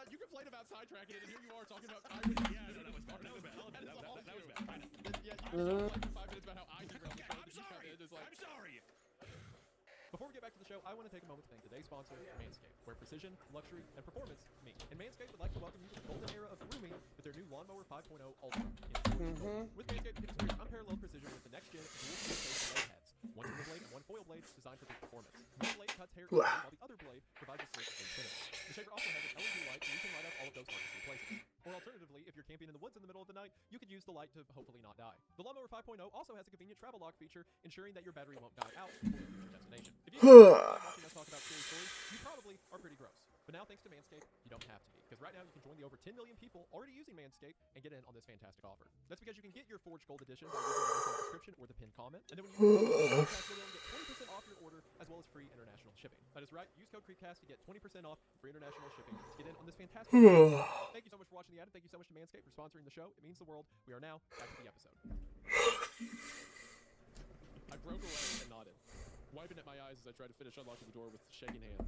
You complain about sidetracking it, and here you are talking about time. Yeah, that was bad. That was bad. Yeah, you like 5 minutes about how I derailed the show. I'm sorry. I'm sorry. Before we get back to the show, I want to take a moment to thank today's sponsor, Manscaped, where precision, luxury, and performance meet. And Manscaped would like to welcome you to the golden era of grooming with their new Lawnmower 5.0 Ultra. With Manscaped, you can experience unparalleled precision with the next-gen dual-face blade heads. One trimmer blade and one foil blade designed for peak performance. One blade cuts hair evenly, while the other blade provides a sleek clean finish. The shaver also has an LED light, so you can light up all of those emergency places. Or alternatively, if you're camping in the woods in the middle of the night, you could use the light to hopefully not die. The Lawnmower 5.0 also has a convenient travel lock feature, ensuring that your battery won't die out before you reach your destination. If you watching us talk about scary stories, you probably are pretty gross. But now, thanks to Manscaped, you don't have to be. Because right now, you can join the over 10 million people already using Manscaped and get in on this fantastic offer. That's because you can get your Forge Gold Edition by using the link in the description or the pinned comment. And then when you use the code Creepcast, get 20% off your order, as well as free international shipping. That is right. Use code Creepcast to get 20% off free international shipping to get in on this fantastic offer. Thank you so much for watching the ad, and thank you so much to Manscaped for sponsoring the show. It means the world. We are now back to the episode. I broke away and nodded, wiping at my eyes as I tried to finish unlocking the door with shaking hand.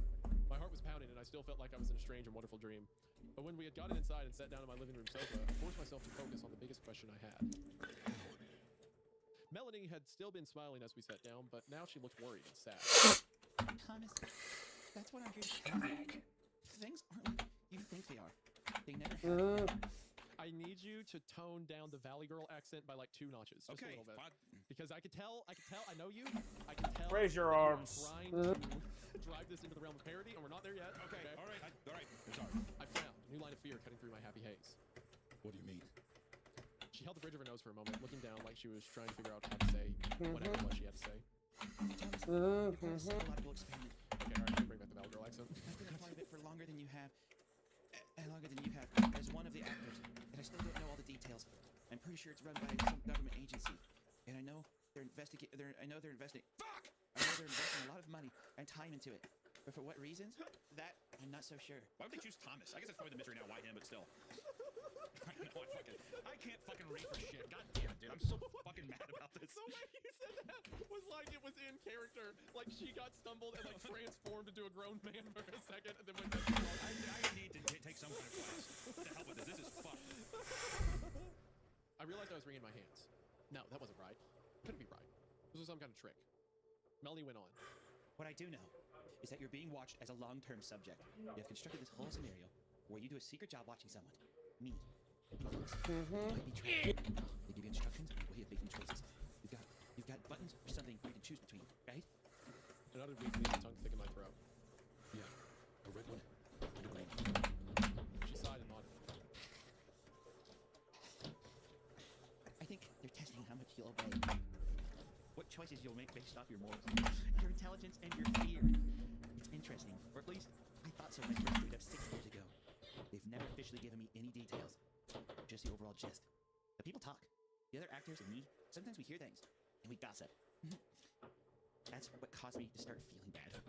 My heart was pounding, and I still felt like I was in a strange and wonderful dream. But when we had gotten inside and sat down on my living room sofa, I forced myself to focus on the biggest question I had. Melanie had still been smiling as we sat down, but now she looked worried and sad. Thomas, that's what I'm here to tell you. Things aren't like you think they are. They never have. I need you to tone down the Valley Girl accent by like 2 notches, just a little bit. Because I know you. I can tell. Raise your arms. Trying to drive this into the realm of parody, and we're not there yet. Okay. All right. I'm sorry. I found a new line of fear cutting through my happy haze. What do you mean? She held the bridge of her nose for a moment, looking down like she was trying to figure out how to say whatever it was she had to say. Psychological experiment. Okay, alright, bring back the Valgirl accent. I've been a part of it for longer than you have. Longer than you have, as one of the actors, and I still don't know all the details. I'm pretty sure it's run by some government agency, and I know they're investing. I know they're investing a lot of money and time into it. But for what reasons? That I'm not so sure. Why would they choose Thomas? I guess that's probably the mystery now. Why him? But still. I can't fucking read for shit. God damn it, dude. I'm so fucking mad about this. The way you said that was like it was in character. Like she got stumbled and like transformed into a grown man for a second, and then went to I need to take some kind of class. What the hell with this? This is fucked. I realized I was wringing my hands. No, that wasn't right. Couldn't be right. This was some kind of trick. Melanie went on. What I do know is that you're being watched as a long-term subject. You have constructed this whole scenario where you do a secret job watching someone. Me. You might be trained. They give you instructions, a way of making choices. You've got buttons or something you can choose between, right? Another week leave my tongue thick in my throat. Yeah. A red one and a green. She sighed and nodded. I think they're testing how much you'll obey. What choices you'll make based off your morals, your intelligence, and your fear. It's interesting, or at least I thought so when I first showed up 6 years ago. They've never officially given me any details, just the overall gist. But people talk. The other actors and me, sometimes we hear things, and we gossip. That's what caused me to start feeling bad.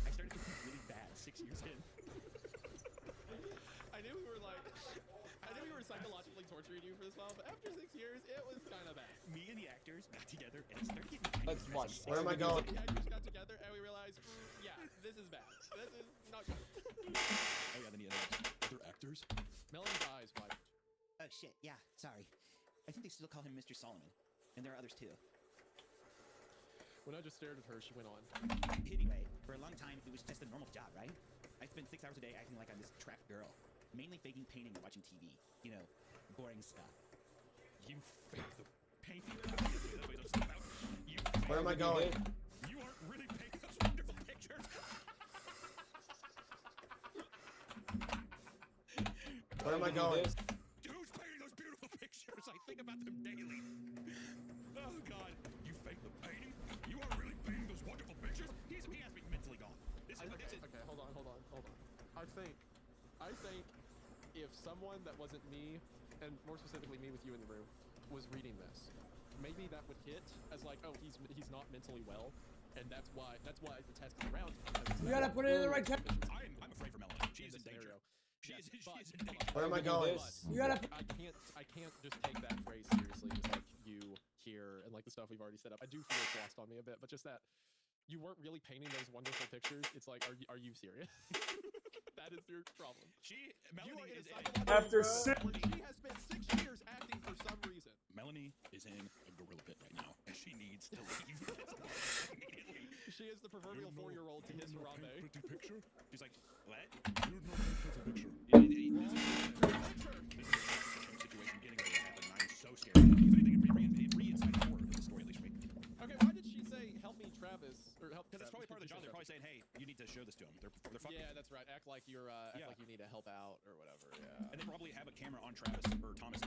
I started feeling really bad 6 years in. I knew we were psychologically torturing you for this while, but after 6 years, it was kind of bad. Me and the actors got together and I started getting That's fun. Where am I going? The actors got together and we realized, yeah, this is bad. This is not good. Oh yeah, then the other actors. Melanie's eyes widened. Oh shit, yeah, sorry. I think they still call him Mr. Solomon. And there are others too. When I just stared at her, she went on. Anyway, for a long time, it was just a normal job, right? I spent 6 hours a day acting like I'm this trapped girl. Mainly faking painting and watching TV. You know, boring stuff. You fake the painting. Where am I going? You aren't really painting those wonderful pictures. Where am I going? Who's painting those beautiful pictures? I think about them daily. Oh God, you fake the painting? You aren't really painting those wonderful pictures? He has me mentally gone. This is Okay, hold on. I think if someone that wasn't me, and more specifically me with you in the room, was reading this, maybe that would hit as like, oh, he's not mentally well, and that's why the test is around. You gotta put it in the right time. I'm afraid for Melanie. She is in danger. She is in danger. Where am I going? You gotta. I can't just take that phrase seriously. Just like you here and like the stuff we've already set up. I do feel it's lost on me a bit, but just that you weren't really painting those wonderful pictures. It's like, are you serious? That is your problem. Melanie is After 6. She has spent 6 years acting for some reason. Melanie is in a gorilla pit right now, and she needs to leave immediately. She is the proverbial 4-year-old to his Harambe. Pretty picture? She's like, what? You don't know pretty picture. This is a situation getting ready to happen, and I'm so scared. If anything, it re-inside the horror of the story, at least for me. Okay, why did she say, help me, Travis? Or help? Because that's probably part of the job. They're probably saying, hey, you need to show this to them. They're fucking. Yeah, that's right. Act like you're, like you need to help out or whatever. Yeah. And they probably have a camera on Travis or Thomas.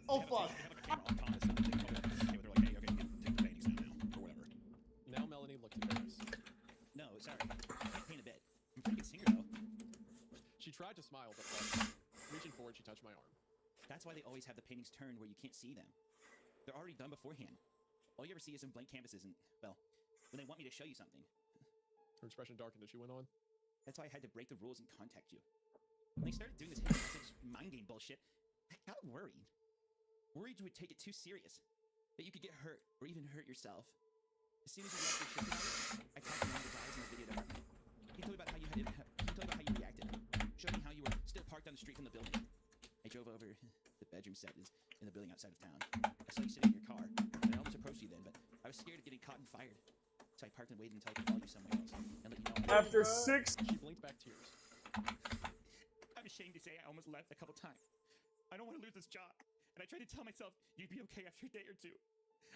Oh fuck! They have like a camera on Thomas. And they probably they're like, hey, okay, you can take the paintings now or whatever. Now Melanie looked embarrassed. No, sorry. I can't paint a bit. I'm a pretty good singer though. She tried to smile, but like, reaching forward, she touched my arm. That's why they always have the paintings turned where you can't see them. They're already done beforehand. All you ever see is some blank canvases and, well, when they want me to show you something. Her expression darkened as she went on. That's why I had to break the rules and contact you. When they started doing this hypnosis mind game bullshit, I got worried. Worried you would take it too serious. That you could get hurt, or even hurt yourself. As soon as you left your shift tonight, I talked to one of the guys in the video department. He told me about how you reacted. Showed me how you were still parked on the street from the building. I drove over. The bedroom set is in the building outside of town. I saw you sitting in your car, and I almost approached you then, but I was scared of getting caught and fired. So I parked and waited until I could follow you somewhere else and let you know. After 6. She blinked back tears. I'm ashamed to say I almost left a couple times. I don't want to lose this job, and I tried to tell myself you'd be okay after a day or two.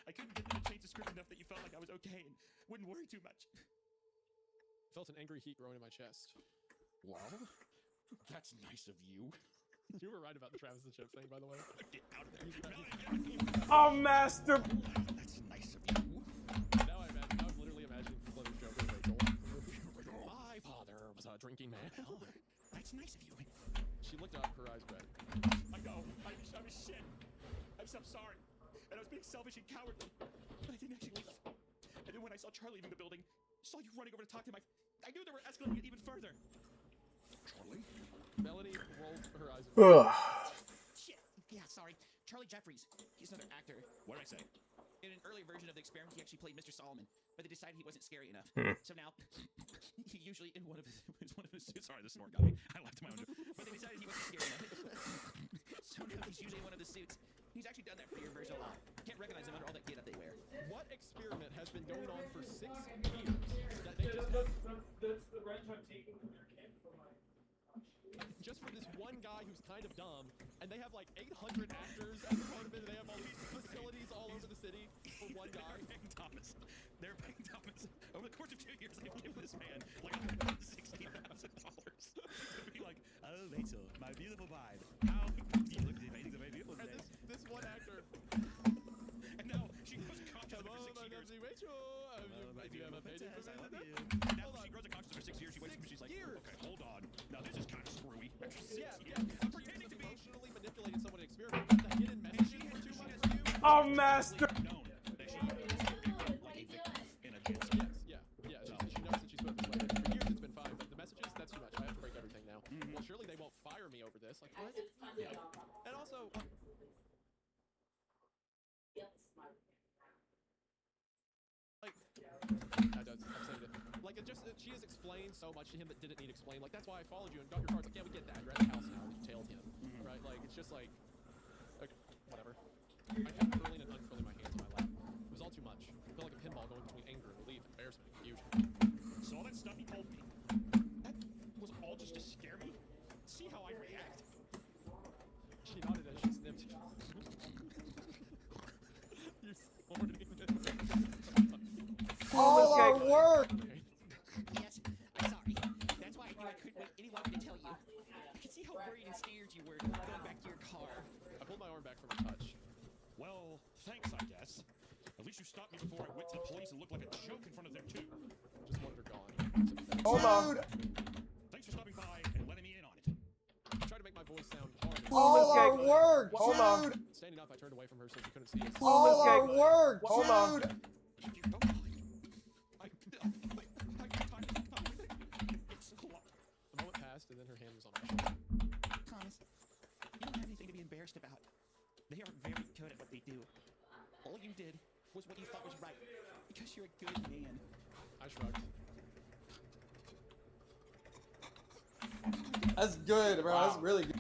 I couldn't get them to change the script enough that you felt like I was okay and wouldn't worry too much. I felt an angry heat growing in my chest. Well, that's nice of you. You were right about the Travis and Chip thing, by the way. Get out of there. A master. That's nice of you. Now I imagine eyes red. I know. I'm shit. I'm so sorry. And I was being selfish and cowardly. But I didn't actually leave. And then when I saw Charlie leaving the building, saw you running over to talk to him, I knew they were escalating it even further. Charlie? Melanie rolled her eyes. Shit. Yeah, sorry. Charlie Jeffries. He's another actor. What did I say? In an earlier version of the experiment, he actually played Mr. Solomon, but they decided he wasn't scary enough. So now, he usually in one of his suits. Sorry, the snort got me. I laughed at my own joke. But they decided he wasn't scary enough. So now he's usually in one of the suits. He's actually done that for your version a lot. Can't recognize him under all that getup they wear. What experiment has been going on for 6 years that they just That's the wrench I'm taking from your kid for my. just for this one guy who's kind of dumb, and they have like 800 actors as a part of it, and they have all these facilities all over the city for one guy. They're paying Thomas. They're paying Thomas. Over the course of 2 years, they've given this man like $160,000 to be like, oh, Rachel, my beautiful bride. How you look amazing, very beautiful And today. this one actor. And now she grows a conscience Hello, for 6 my years. lovely Rachel. Do you have a painting for I love me? you. Now she grows a conscience for 6 years. She wakes up and she's like, okay, hold on. Now this is kind of screwy. After 6 Yeah, years, I'm she pretending to be. emotionally manipulated someone in experiment, but the hidden messages were too much to do. Oh, master. Known that she is like a victim in a jail cell. Yes, yeah. She knows that she's put this way. For years it's been fine, but the messages, that's too much. I have to break everything now. Well, surely they won't fire me over this. Like, what? Yeah. And also, like, I'm saying it. Like, she has explained so much to him that didn't need explained. Like, that's why I followed you and got your cards. Like, yeah, we get that. You're at the house now. You tailed him, right? Like, it's just like, okay, whatever. I kept curling and uncurling my hands in my lap. It was all too much. I felt like a pinball going between anger, relief, embarrassment, and confusion. So all that stuff he told me, that was all just to scare me? See how I react? She nodded as she snipped. You snorted All our work! Yes, I'm sorry. That's why I knew I couldn't wait any longer to tell you. I could see how worried and scared you were going back to your car. I pulled my arm back from her touch. Well, thanks, I guess. At least you stopped me before I went to the police and looked like a joke in front of them, too. Just wanted her gone. Hold on. Thanks for stopping by and letting me in on it. I tried to make my voice sound hard. All our work, Hold on. dude! Standing up, I turned away from her so she couldn't see us. All our work, Hold on. dude! A moment passed, and then her hand was on my shoulder. Thomas, you don't have anything to be embarrassed about. They are very good at what they do. All you did was what you thought was right, because you're a good man. I shrugged. That's good, bro. That's really good.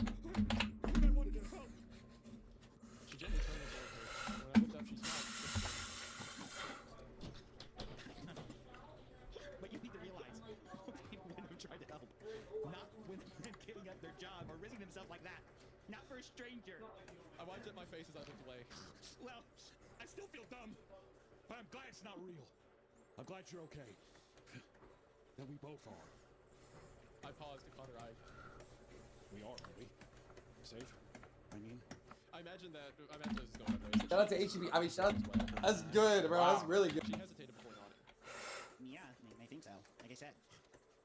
She gently turned towards me. When I looked up, she smiled. But you need to realize, people who try to help, not when they're giving up their job or risking themselves like that. Not for a stranger. I wiped at my face as I looked away. Well, I still feel dumb, but I'm glad it's not real. I'm glad you're okay. That we both are. I paused and caught her eye. We are, aren't we? Safe? I mean, I imagine this is going on. Shout out to HEB. I mean, shout out. That's good, bro. That's really good. She hesitated before nodding. Yeah, I think so. Like I said,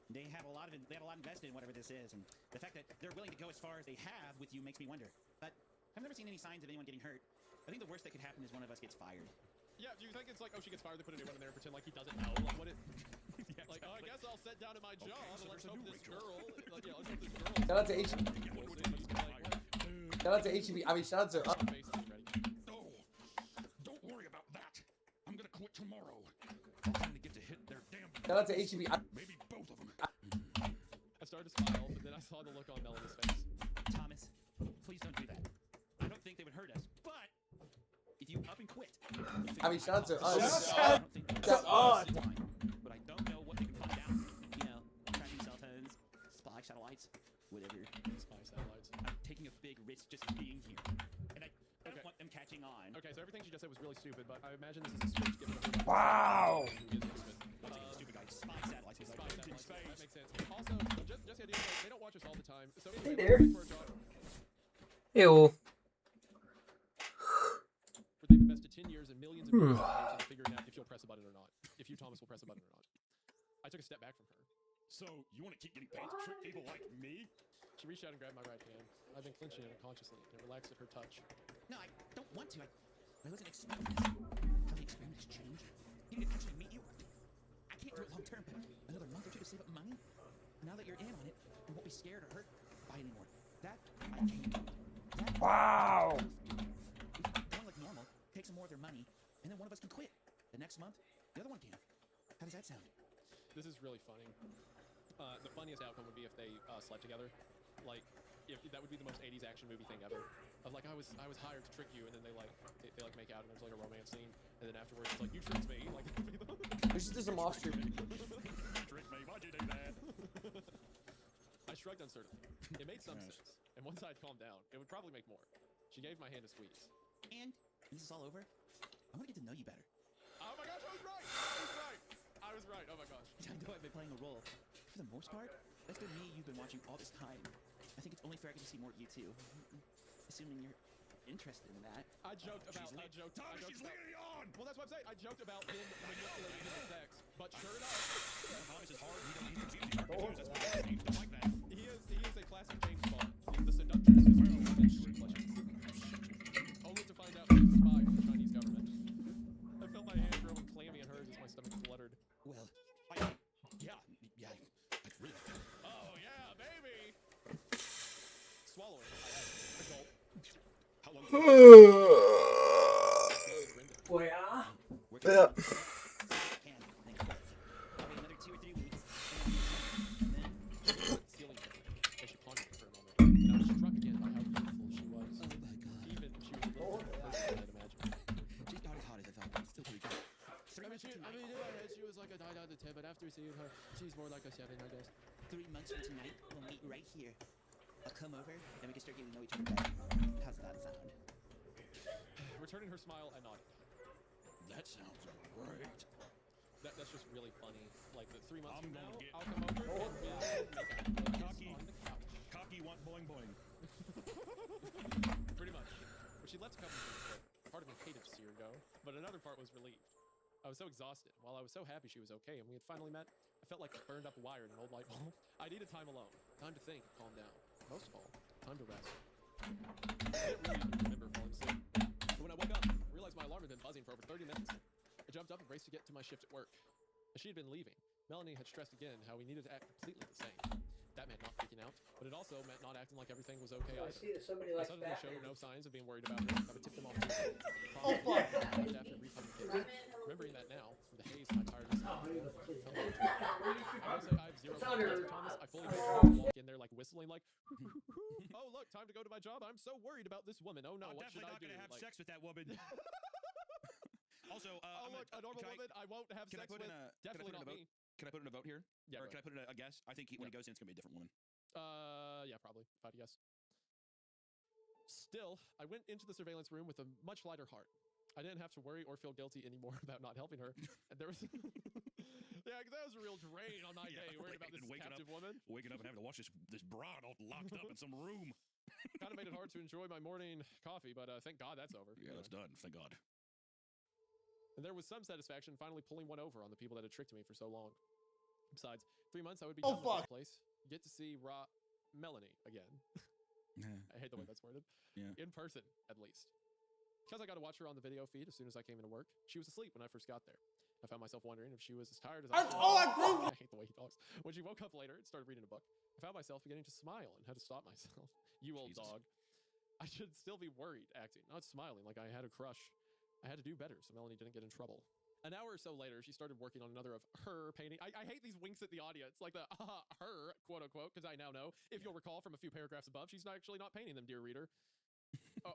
they have a lot invested in whatever this is, and the fact that they're willing to go as far as they have with you makes me wonder. But I've never seen any signs of anyone getting hurt. I think the worst that could happen is one of us gets fired. Yeah, do you think it's like, oh, she gets fired, they put a new one in there and pretend like he doesn't know? Like, what it... yeah, like, oh, I guess I'll sit down at my job so and let's there's a hope new this Rachel. girl... Like, yeah, let's hope this girl... Shout out to HEB. Shout out to HEB. I mean, shout out to. My face isn't ready. no! Don't worry about that. I'm gonna quit tomorrow. I'm trying to get to hit their damn. Shout out to HEB. Maybe both of them. I started to smile, but then I saw the look on Melanie's face. Thomas, please don't do that. I don't think they would hurt us, but if you up and quit, I mean, shout out to us. I don't think Shout out. but I don't know what they can find out. You know, tracking cell phones, spy satellites, whatever. Spy satellites. I'm taking a big risk just being here, and I don't want them catching on. Okay, so everything she just said was really stupid, but I imagine this is a script given to her. Wow. Who is stupid. Stupid guy, spy satellites. He's Spy like, satellites. That makes sense. Also, just the idea, like, they don't watch us all the time. So Hey anyway, there. for a job, Ew. where they've invested 10 years and millions of dollars into figuring out if you'll press a button or not. If you, Thomas, will press a button or not. I took a step back from her. So, you want to keep getting paid to trick people like me? She reached out and grabbed my right hand. I've been clenching it unconsciously, and it relaxed at her touch. No, I don't want to. I wasn't expecting this. How the experiment has changed. He didn't actually meet you. I can't do it long term, but another month or two to save up money. Now that you're in on it, you won't be scared or hurt by it anymore. That I can do. Wow. Going like normal, take some more of their money, and then one of us can quit. The next month, the other one can. How does that sound? This is really funny. The funniest outcome would be if they slept together. Like, if that would be the most 80s action movie thing ever. Of like, I was hired to trick you, and then they like make out, and there's like a romance scene, and then afterwards it's like, you tricked me. Like, We should do some off stream. Trick me, why'd you do that? I shrugged uncertainly. It made some sense, and once I'd calmed down, it would probably make more. She gave my hand a squeeze. And when this is all over, I want to get to know you better. Oh my gosh, I was right! I was right! Oh my gosh. I know I've been playing a role. For the most part, that's been me you've been watching all this time. I think it's only fair I get to see more of you too. Assuming you're interested in that. I joked about. She's leading on! Well, that's what I'm saying. I joked about him manipulating his sex, but sure enough, Thomas is hard. He's confused. He's hard confused. That's why James don't like that. he is a classic James Bond. He's the seductress. Only to find out he's a spy for the Chinese government. I felt my hand growing clammy in hers as my stomach fluttered. Well, Yeah, it's really good. Oh yeah, baby! Swallowing, I added a gulp. How long? Yeah. Probably another 2 or 3 weeks. Ceiling fan, as she pondered for a moment, and I was struck again by how beautiful she was. Oh my god. Even she was a little bit closer than I'd imagined. She's not as hot as I thought, but still pretty good. I mean, in my head, she was like a 9 out of 10, but after seeing her, she's more like a 7, I guess. 3 months from tonight, we'll meet right here. I'll come over, and we can start getting to know each other better. How's that sound? Returning her smile, I nodded. That sounds great. That's just really funny. Like, the 3 months I'm from gonna now, get- I'll come over and we'll make out Cocky. on the couch. Cocky want boing boing. Pretty much. But she left a couple of things there. Part of me hated to see her go, but another part was relieved. I was so exhausted. While I was so happy she was okay and we had finally met, I felt like a burned up wire in an old light bulb. I needed time alone. Time to think and calm down. Most of all, time to rest. I didn't really remember falling asleep. But when I woke up, I realized my alarm had been buzzing for over 30 minutes. I jumped up and raced to get to my shift at work. As she had been leaving, Melanie had stressed again how we needed to act completely the same. That meant not freaking out, but it also meant not acting like everything was okay either. see that somebody I likes suddenly showed Batman. no signs of being worried about her. I would tip them off. Oh, fuck. After refunding kids. Remembering that now, the haze of my tiredness. I would say I have zero confidence in Thomas. I fully picture him walk in there like whistling, like, oh look, time to go to my job. I'm so worried about this woman. Oh no, I'm what should definitely I not do? gonna have sex with that woman. Also, Oh look, a normal woman I won't have can I sex put with. in a Definitely not vote? me. Can I put in a vote here? Yeah, Or go can I put in a guess? I think when he goes in, it's gonna be a different woman. Yeah, probably. If I had to guess. Still, I went into the surveillance room with a much lighter heart. I didn't have to worry or feel guilty anymore about not helping her. And there was, yeah, because that was a real drain on my day, worried about this captive woman. Waking up and having to watch this broad all locked up in some room. Kind of made it hard to enjoy my morning coffee, but thank God that's over. Yeah, that's done. Thank God. And there was some satisfaction finally pulling one over on the people that had tricked me for so long. Besides, 3 months I would be done with this place. Get to see Melanie again. I hate the way that's worded. Yeah. In person, at least. Because I got to watch her on the video feed as soon as I came into work, she was asleep when I first got there. I found myself wondering if she was as tired as I was. I hate the way he talks. When she woke up later and started reading a book, I found myself beginning to smile and had to stop myself. You old dog. I should still be worried, acting, not smiling like I had a crush. I had to do better so Melanie didn't get in trouble. An hour or so later, she started working on another of her painting. I hate these winks at the audience, like the her, quote unquote, because I now know, if you'll recall from a few paragraphs above, she's actually not painting them, dear reader.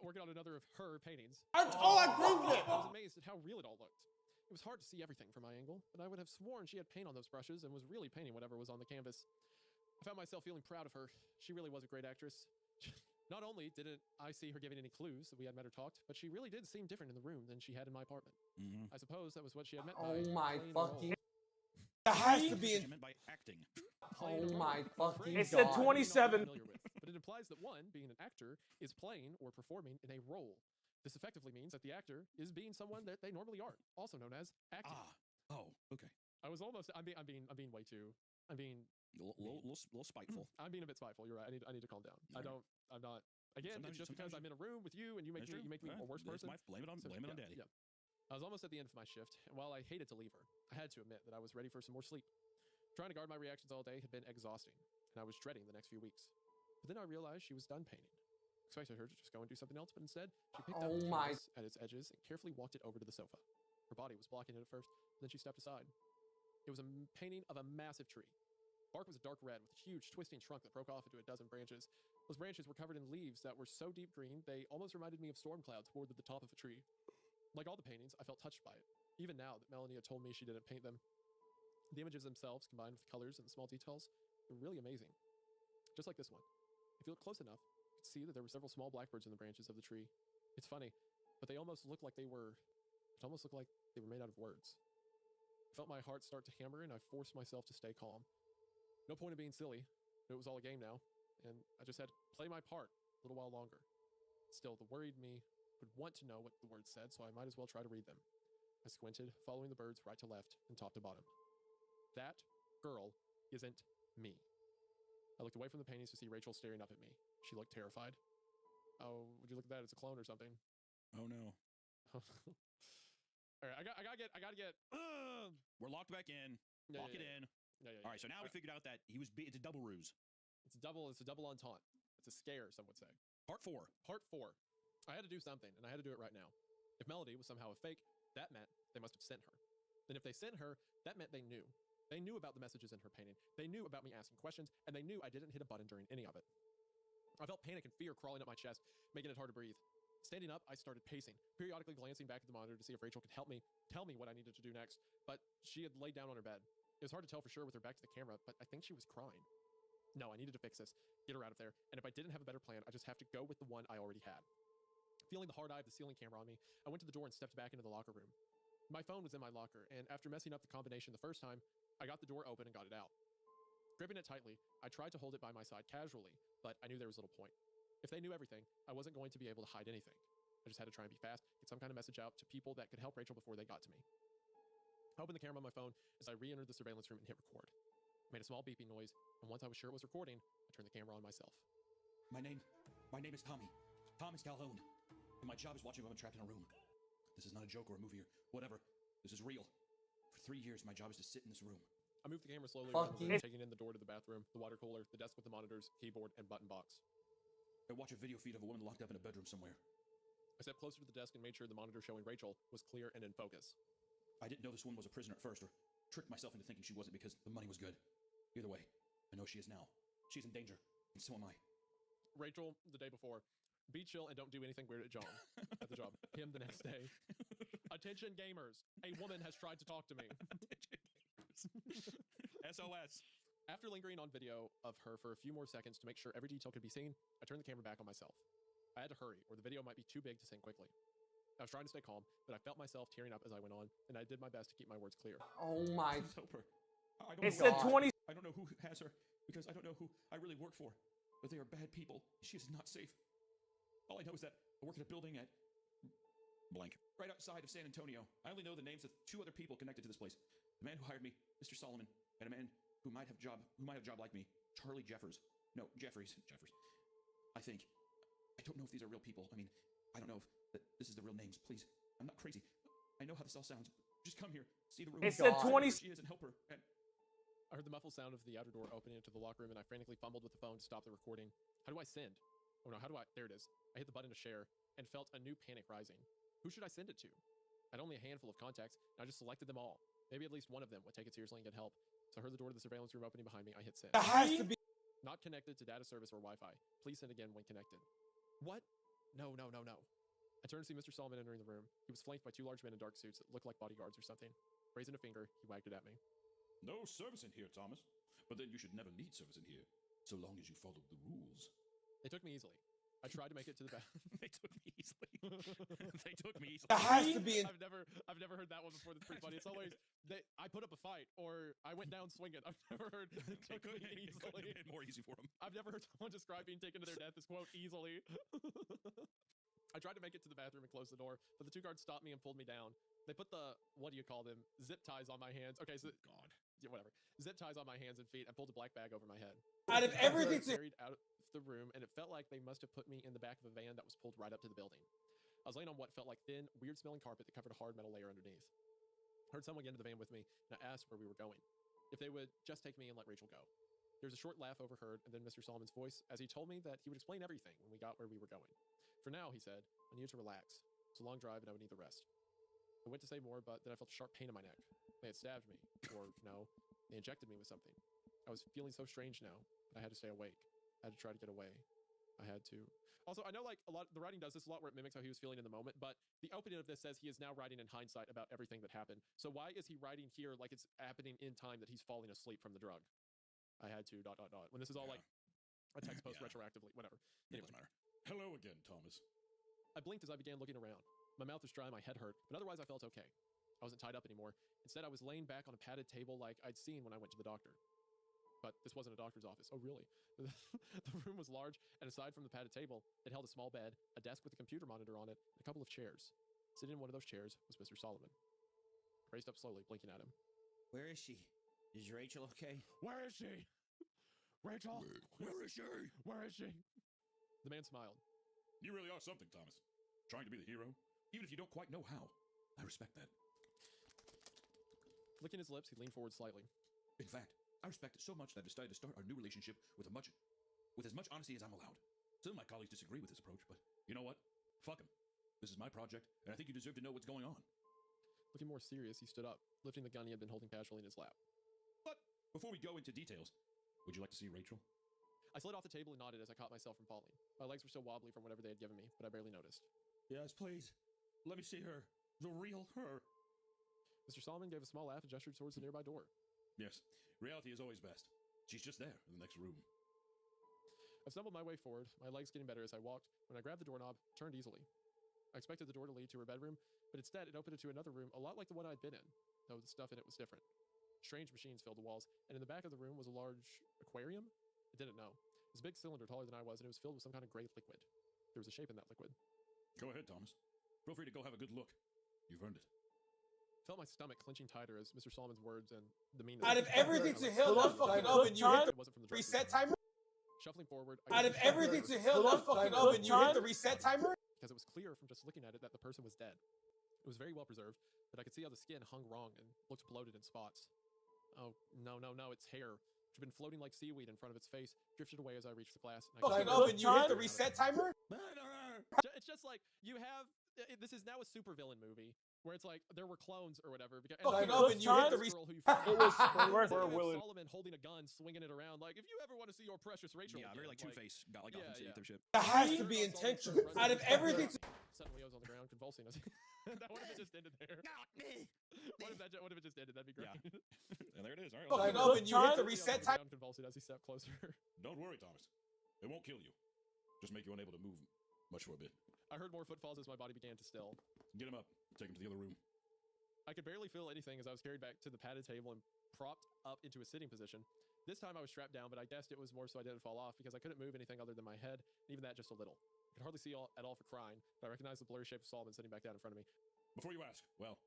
Working on another of her paintings. I was amazed at how real it all looked. It was hard to see everything from my angle, but I would have sworn she had paint on those brushes and was really painting whatever was on the canvas. I found myself feeling proud of her. She really was a great actress. Not only didn't I see her giving any clues that we had met or talked, but she really did seem different in the room than she had in my apartment. I suppose that was what she had meant by Oh my playing a fucking. role. That has to be. She meant by acting. Oh my fucking. It said God. 27. But it implies that one, being an actor, is playing or performing in a role. This effectively means that the actor is being someone that they normally aren't, also known as acting. Oh, okay. I was almost. I'm being way too I'm being little spiteful. I'm being a bit spiteful. You're right. I need to calm down. All right. I'm not. Again, Sometimes- it's just because sometimes I'm in a room with you and you make That's me true. you make me All a right. worse That's person. my- blame it on daddy. Yeah. I was almost at the end of my shift, and while I hated to leave her, I had to admit that I was ready for some more sleep. Trying to guard my reactions all day had been exhausting, and I was dreading the next few weeks. But then I realized she was done painting. Expected her to just go and do something else, but instead, she picked up Oh the my- canvas at its edges and carefully walked it over to the sofa. Her body was blocking it at first, but then she stepped aside. It was a painting of a massive tree. Bark was a dark red with a huge twisting trunk that broke off into a dozen branches. Those branches were covered in leaves that were so deep green, they almost reminded me of storm clouds poured at the top of a tree. Like all the paintings, I felt touched by it. Even now that Melanie had told me she didn't paint them. The images themselves, combined with the colors and the small details, were really amazing. Just like this one. If you look close enough, you could see that there were several small blackbirds in the branches of the tree. It's funny, but they almost looked like they were made out of words. I felt my heart start to hammer, and I forced myself to stay calm. No point in being silly. It was all a game now, and I just had to play my part a little while longer. Still, the worried me would want to know what the words said, so I might as well try to read them. I squinted, following the birds right to left and top to bottom. That girl isn't me. I looked away from the paintings to see Rachel staring up at me. She looked terrified. Oh, would you look at that? It's a clone or something. Oh no. All right, I gotta get. We're locked back in. Lock it in. Yeah. All right, so now we figured out that it's a double ruse. It's a double entente. It's a scare, some would say. Part 4. I had to do something, and I had to do it right now. If Melody was somehow a fake, that meant they must have sent her. Then if they sent her, that meant they knew. They knew about the messages in her painting. They knew about me asking questions, and they knew I didn't hit a button during any of it. I felt panic and fear crawling up my chest, making it hard to breathe. Standing up, I started pacing, periodically glancing back at the monitor to see if Rachel could help me, tell me what I needed to do next, but she had laid down on her bed. It was hard to tell for sure with her back to the camera, but I think she was crying. No, I needed to fix this, get her out of there, and if I didn't have a better plan, I just have to go with the one I already had. Feeling the hard eye of the ceiling camera on me, I went to the door and stepped back into the locker room. My phone was in my locker, and after messing up the combination the first time, I got the door open and got it out. Gripping it tightly, I tried to hold it by my side casually, but I knew there was little point. If they knew everything, I wasn't going to be able to hide anything. I just had to try and be fast, get some kind of message out to people that could help Rachel before they got to me. I opened the camera on my phone as I re-entered the surveillance room and hit record. I made a small beeping noise, and once I was sure it was recording, I turned the camera on myself. My name is Tommy. Thomas Calhoun. And my job is watching women trapped in a room. This is not a joke or a movie or whatever. This is real. For 3 years, my job is to sit in this room. I moved the camera slowly Fuck around the you. room, taking in the door to the bathroom, the water cooler, the desk with the monitors, keyboard, and button box. I watch a video feed of a woman locked up in a bedroom somewhere. I stepped closer to the desk and made sure the monitor showing Rachel was clear and in focus. I didn't know this woman was a prisoner at first, or tricked myself into thinking she wasn't because the money was good. Either way, I know she is now. She's in danger, and so am I. Rachel, the day before, be chill and don't do anything weird at the job. Him the next day. Attention gamers, a woman has tried to talk to me. SOS. After lingering on video of her for a few more seconds to make sure every detail could be seen, I turned the camera back on myself. I had to hurry, or the video might be too big to send quickly. I was trying to stay calm, but I felt myself tearing up as I went on, and I did my best to keep my words clear. Oh my. Please help her. I don't It's know the 20. I don't know who has her, because I don't know who I really work for. But they are bad people. She is not safe. All I know is that I work at a building at blank, right outside of San Antonio. I only know the names of 2 other people connected to this place. The man who hired me, Mr. Solomon, and a man who might have a job like me, Charlie Jeffers. No, Jeffries. I think. I don't know if these are real people. I mean, I don't know if this is the real names. Please, I'm not crazy. I know how this all sounds. Just come here, see the room. It's the 20. She is, and help her. And I heard the muffled sound of the outer door opening into the locker room, and I frantically fumbled with the phone to stop the recording. How do I send? Oh no, there it is. I hit the button to share, and felt a new panic rising. Who should I send it to? I had only a handful of contacts, and I just selected them all. Maybe at least one of them would take it seriously and get help. So I heard the door to the surveillance room opening behind me. I hit send. It has to be. Not connected to data service or Wi-Fi. Please send again when connected. What? No. I turned to see Mr. Solomon entering the room. He was flanked by 2 large men in dark suits that looked like bodyguards or something. Raising a finger, he wagged it at me. no service in here, Thomas. But then you should never need service in here, so long as you follow the rules. They took me easily. I tried to make it to the back. They took me easily. They took me easily. It has to be. I've never heard that one before. That's pretty funny. It's always I put up a fight or I went down swinging. I've never heard they took me It couldn't have easily. been more easy for him. I've never heard someone describe being taken to their death as quote easily. I tried to make it to the bathroom and close the door, but the 2 guards stopped me and pulled me down. They put the, what do you call them, zip ties on my hands. Okay, so God. whatever. Zip ties on my hands and feet. I pulled a black bag over my head. Out of everything to- carried out of the room, and it felt like they must have put me in the back of a van that was pulled right up to the building. I was laying on what felt like thin, weird-smelling carpet that covered a hard metal layer underneath. I heard someone get into the van with me, and I asked where we were going. If they would just take me and let Rachel go. There was a short laugh overheard, and then Mr. Solomon's voice as he told me that he would explain everything when we got where we were going. For now, he said, I need to relax. It's a long drive, and I would need the rest. I went to say more, but then I felt a sharp pain in my neck. They had stabbed me, or no, they injected me with something. I was feeling so strange now, but I had to stay awake. I had to try to get away. I had to. Also, I know like a lot, the writing does this a lot where it mimics how he was feeling in the moment, but the opening of this says he is now writing in hindsight about everything that happened. So why is he writing here like it's happening in time that he's falling asleep from the drug? I had to ... When this is all like a text post retroactively, whatever. Anyway. Doesn't matter. Hello again, Thomas. I blinked as I began looking around. My mouth was dry, my head hurt, but otherwise I felt okay. I wasn't tied up anymore. Instead, I was laying back on a padded table like I'd seen when I went to the doctor. But this wasn't a doctor's office. Oh, really? The room was large, and aside from the padded table, it held a small bed, a desk with a computer monitor on it, and a couple of chairs. Sitting in one of those chairs was Mr. Solomon. I raised up slowly, blinking at him. Where is she? Is Rachel okay? Where is she? Rachel? Where is she? Where is she? The man smiled. You really are something, Thomas. Trying to be the hero, even if you don't quite know how. I respect that. Licking his lips, he leaned forward slightly. In fact, I respect it so much that I've decided to start our new relationship with as much honesty as I'm allowed. Some of my colleagues disagree with this approach, but you know what? Fuck them. This is my project, and I think you deserve to know what's going on. Looking more serious, he stood up, lifting the gun he had been holding casually in his lap. But before we go into details, would you like to see Rachel? I slid off the table and nodded as I caught myself from falling. My legs were still wobbly from whatever they had given me, but I barely noticed. Yes, please. Let me see her. The real her. Mr. Solomon gave a small laugh and gestured towards the nearby door. Yes, reality is always best. She's just there in the next room. I stumbled my way forward, my legs getting better as I walked. When I grabbed the doorknob, it turned easily. I expected the door to lead to her bedroom, but instead it opened into another room a lot like the one I'd been in, though the stuff in it was different. Strange machines filled the walls, and in the back of the room was a large aquarium? I didn't know. It was a big cylinder taller than I was, and it was filled with some kind of gray liquid. There was a shape in that liquid. Go ahead, Thomas. Feel free to go have a good look. You've earned it. I felt my stomach clenching tighter as Mr. Solomon's words and the meaning. Out of everything to hill that fucking oven, you hit the reset timer? Shuffling forward. Out of everything to hill that fucking oven, you hit the reset timer? Because it was clear from just looking at it that the person was dead. It was very well preserved, but I could see how the skin hung wrong and looked bloated in spots. Oh, no, its hair, which had been floating like seaweed in front of its face, drifted away as I reached the glass. And Fucking oven, you hit the reset timer? It's just like, you have, this is now a supervillain movie, where it's like, there were clones or whatever. Fucking oven, you hit the reset. It was Solomon holding a gun, swinging it around, like, if you ever want to see your precious Rachel Yeah, very like Two-Face, got like Gotham City type shit. That has to be intentional. Out of everything to... Suddenly I was on the ground convulsing. What if it just ended there? Not me! What if it just ended? That'd be great. Yeah. And there it is. All right. Fucking oven, you hit the reset timer? Convulsing as he stepped closer. Don't worry, Thomas. It won't kill you. Just make you unable to move much for a bit. I heard more footfalls as my body began to still. Get him up. Take him to the other room. I could barely feel anything as I was carried back to the padded table and propped up into a sitting position. This time I was strapped down, but I guessed it was more so I didn't fall off because I couldn't move anything other than my head, and even that just a little. I could hardly see at all for crying, but I recognized the blurry shape of Solomon sitting back down in front of me. Before you ask, well,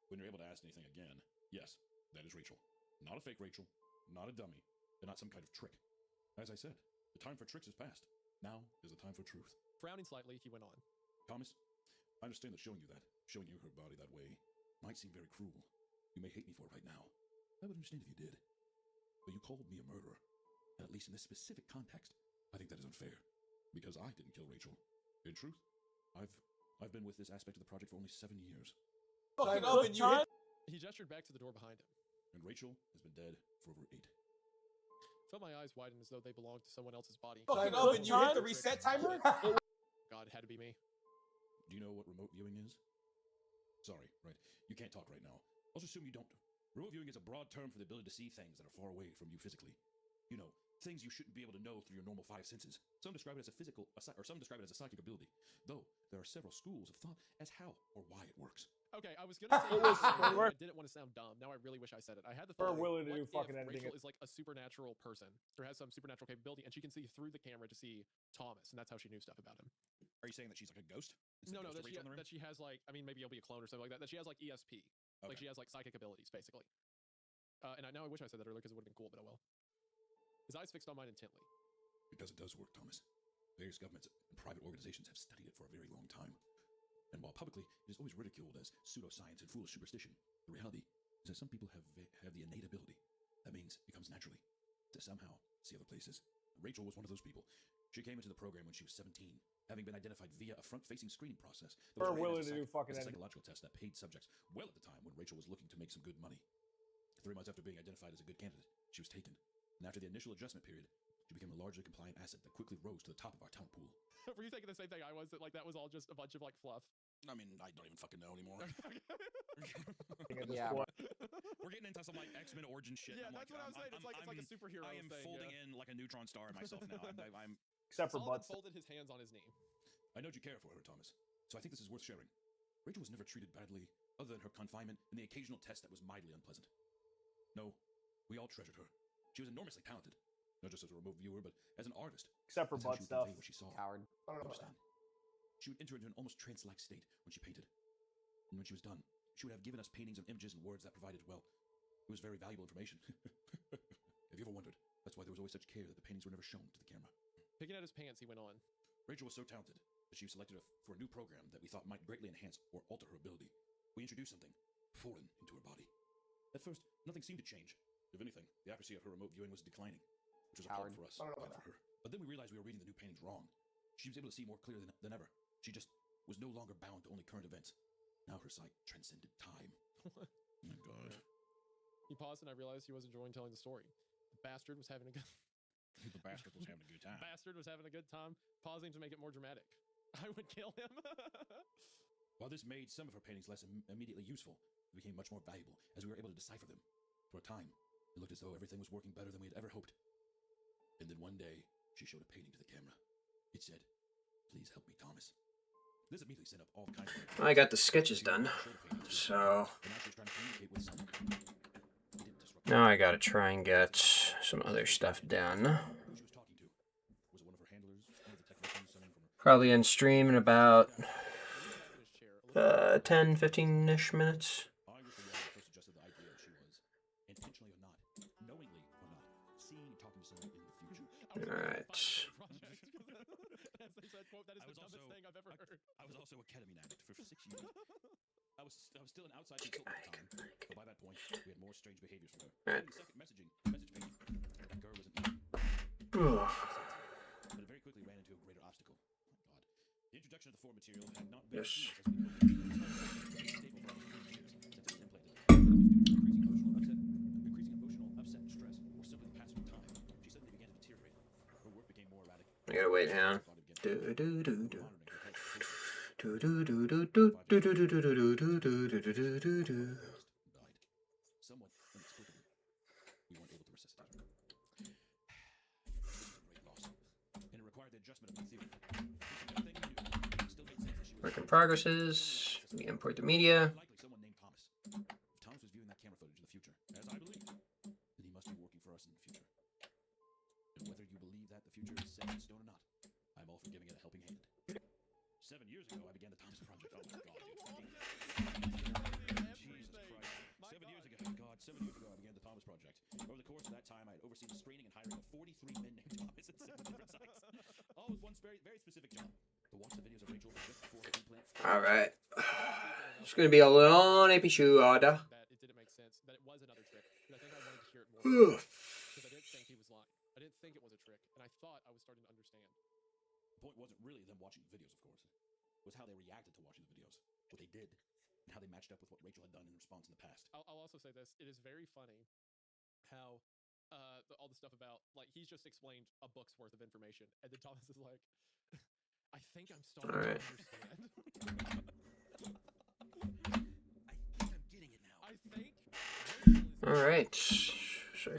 when you're able to ask anything again, yes, that is Rachel. Not a fake Rachel, not a dummy, and not some kind of trick. As I said, the time for tricks is past. Now is the time for truth. Frowning slightly, he went on. Thomas, I understand that showing you her body that way, might seem very cruel. You may hate me for it right now. I would understand if you did. But you called me a murderer. And at least in this specific context, I think that is unfair. Because I didn't kill Rachel. In truth, I've been with this aspect of the project for only 7 years. Fucking oven, you hit... He gestured back to the door behind him. And Rachel has been dead for over 8. Felt my eyes widen as though they belonged to someone else's body. Fucking oven, you hit the reset timer? God, it had to be me. Do you know what remote viewing is? Sorry, right. You can't talk right now. I'll just assume you don't. Remote viewing is a broad term for the ability to see things that are far away from you physically. You know, things you shouldn't be able to know through your normal 5 senses. Some describe it as some describe it as a psychic ability. Though, there are several schools of thought as how or why it works. Okay, I was gonna say I didn't want to sound dumb. Now I really wish I said it. I had the thought, willing to do what fucking if anything. Rachel is like a supernatural person, or has some supernatural capability, and she can see through the camera to see Thomas, and that's how she knew stuff about him. Are you saying that she's like a ghost? No, that she has like, I mean, maybe it'll be a clone or something like that. That she has like ESP, like she has like psychic abilities, basically. And now I wish I said that earlier because it would have been cool, but oh well. His eyes fixed on mine intently. Because it does work, Thomas. Various governments and private organizations have studied it for a very long time. And while publicly it is always ridiculed as pseudoscience and foolish superstition, the reality is that some people have the innate ability. That means it comes naturally to somehow see other places. Rachel was one of those people. She came into the program when she was 17, having been identified via a front-facing screening process that was ran as a psychological test that paid subjects well at the time when Rachel was looking to make some good money. 3 months after being identified as a good candidate, she was taken. And after the initial adjustment period, she became a largely compliant asset that quickly rose to the top of our talent pool. Were you thinking the same thing I was? That like that was all just a bunch of like fluff? I mean, I don't even fucking know anymore. Yeah. We're getting into some like X-Men origin shit. Yeah, I'm that's what I was saying. It's like a superhero I am thing, folding yeah. in like a neutron star myself now. I'm Except for Solomon butts. folded his hands on his knee. I know you care for her, Thomas, so I think this is worth sharing. Rachel was never treated badly, other than her confinement and the occasional test that was mildly unpleasant. No, we all treasured her. She was enormously talented, not just as a remote viewer, but as an artist. Except for That's how butt she would stuff. convey what she saw. Coward. Understand? She would enter into an almost trance-like state when she painted. And when she was done, she would have given us paintings of images and words that provided, well, it was very valuable information. Have you ever wondered? That's why there was always such care that the paintings were never shown to the camera. Picking at his pants, he went on. Rachel was so talented that she selected her for a new program that we thought might greatly enhance or alter her ability. We introduced something foreign into her body. At first, nothing seemed to change. If anything, the accuracy of her remote viewing was declining, which was a problem for us, bad for her. But then we realized we were reading the new paintings wrong. She was able to see more clearly than ever. She just was no longer bound to only current events. Now her sight transcended time. Oh my god. He paused and I realized he was enjoying telling the story. The bastard was having a good The bastard was having a good time. Bastard was having a good time, pausing to make it more dramatic. I would kill him. While this made some of her paintings less immediately useful, they became much more valuable as we were able to decipher them. For a time, it looked as though everything was working better than we had ever hoped. And then one day, she showed a painting to the camera. It said, "Please help me, Thomas." This immediately sent up all kinds of... I got the sketches done, so now I gotta try and get some other stuff done. Probably end stream in about 10, 15-ish minutes. Alright. I was also a ketamine addict for 6 years. I was still an outside consultant at the time, but by that point, we had more strange behaviors from her. Right. The second message page, that girl wasn't but it very quickly ran into a greater obstacle. Oh my god. The introduction of the foreign material had not been as seamless as we hoped. Increasing emotional upset, stress, or simply the passage of time. She suddenly began to deteriorate. Her work became more erratic. I gotta wait now. Do do do do. Do do do do do do do do do do do do do do do. Somewhat inexplicably, we weren't able to resuscitate her. This was a great loss, and it required the adjustment of my theory. Everything we knew still made sense that she was... Work in progresses. We import the media. Likely someone named Thomas. If Thomas was viewing that camera footage in the future, as I believe, then he must be working for us in the future. And whether you believe that the future is set in stone or not, I'm all for giving it a helping hand. 7 years ago, I began the Thomas Project. Oh my god, dude. Jesus Christ. 7 years ago, God, 7 years ago, I began the Thomas Project. Over the course of that time, I had overseen the screening and hiring of 43 men named Thomas at 7 different sites. All with one very, very specific job. To watch the videos of Rachel just before her implant. Alright. It's gonna be a long episode. That it didn't make sense. That it was another trick. But I think I wanted to hear it more. Because I didn't think he was lying. I didn't think it was a trick. And I thought I was starting to understand. The point wasn't really them watching the videos, of course. It was how they reacted to watching the videos, what they did, and how they matched up with what Rachel had done in response in the past. I'll also say this. It is very funny how all the stuff about, like, he's just explained a book's worth of information. And then Thomas is like, I think I'm starting to understand. I think I'm getting it now. I think. Alright. Sure.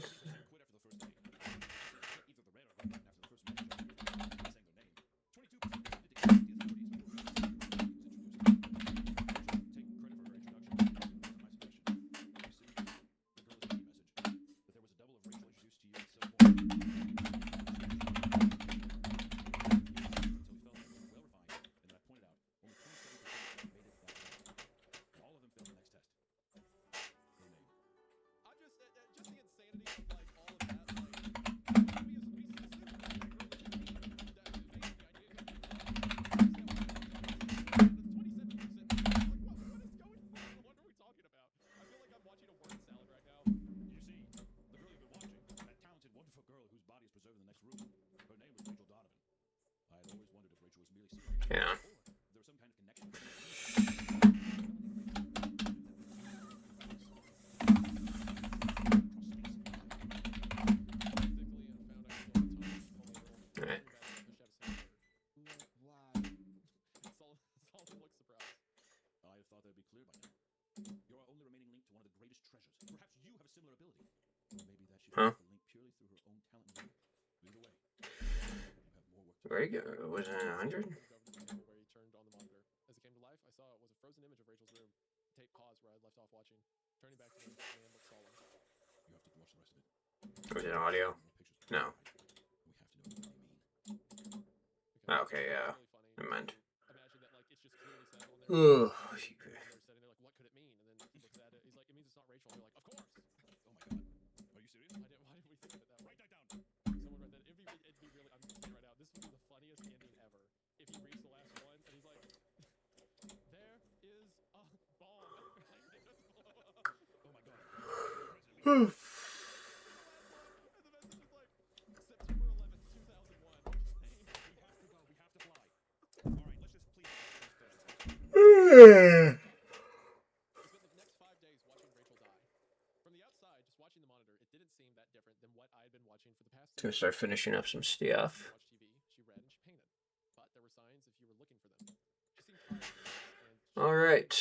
Huh? Very good. Was it 100? Where he turned on the monitor. As it came to life, I saw it was a frozen image of Rachel's room. The tape paused where I left off watching. Turning back to me, the man looked solemn. You have to watch the rest of it. Was it audio? No. Okay, yeah. I meant. Imagine that, like, it's just clearly said on there. Ugh. They're sitting there like, what could it mean? And then he looks at it. He's like, it means it's not Rachel. And they're like, of course. Oh my god. Are you serious? Why didn't we think of it that way? Write that down. Someone read that. It'd be really, I'm saying right now, this would be the funniest ending ever. If he reads the last one and he's like, there is a bomb. Oh my god. Gonna start finishing up some stuff. All right.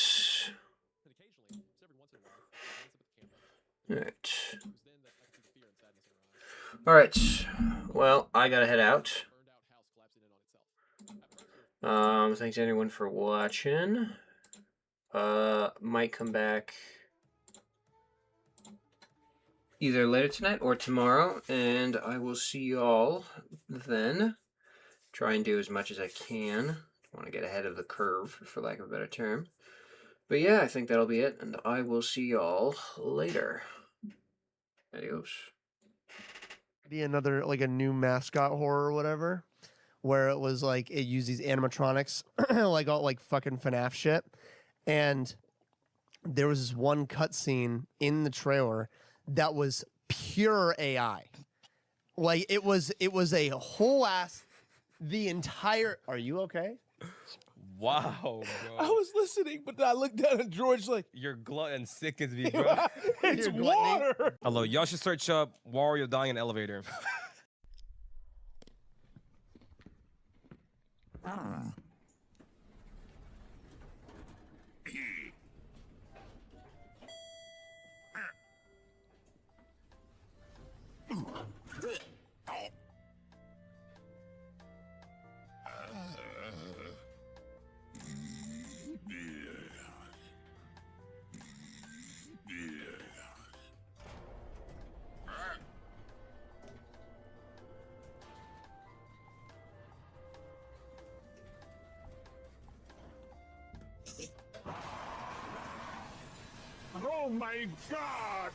All right. Well, I gotta head out. Thanks everyone for watching. Might come back either later tonight or tomorrow, and I will see you all then. Try and do as much as I can. Want to get ahead of the curve, for lack of a better term. But yeah, I think that'll be it, and I will see y'all later. Adios. Be another, like, a new mascot horror or whatever, where it was like it used these animatronics, like all like fucking FNAF shit, and there was this one cutscene in the trailer that was pure AI. Like it was a whole ass, the entire. Are you okay? Wow, bro. I was listening, but then I looked down at George like, Your glutton sickens me, bro. it's water. Hello, y'all should search up Wario dying in elevator. Oh my god!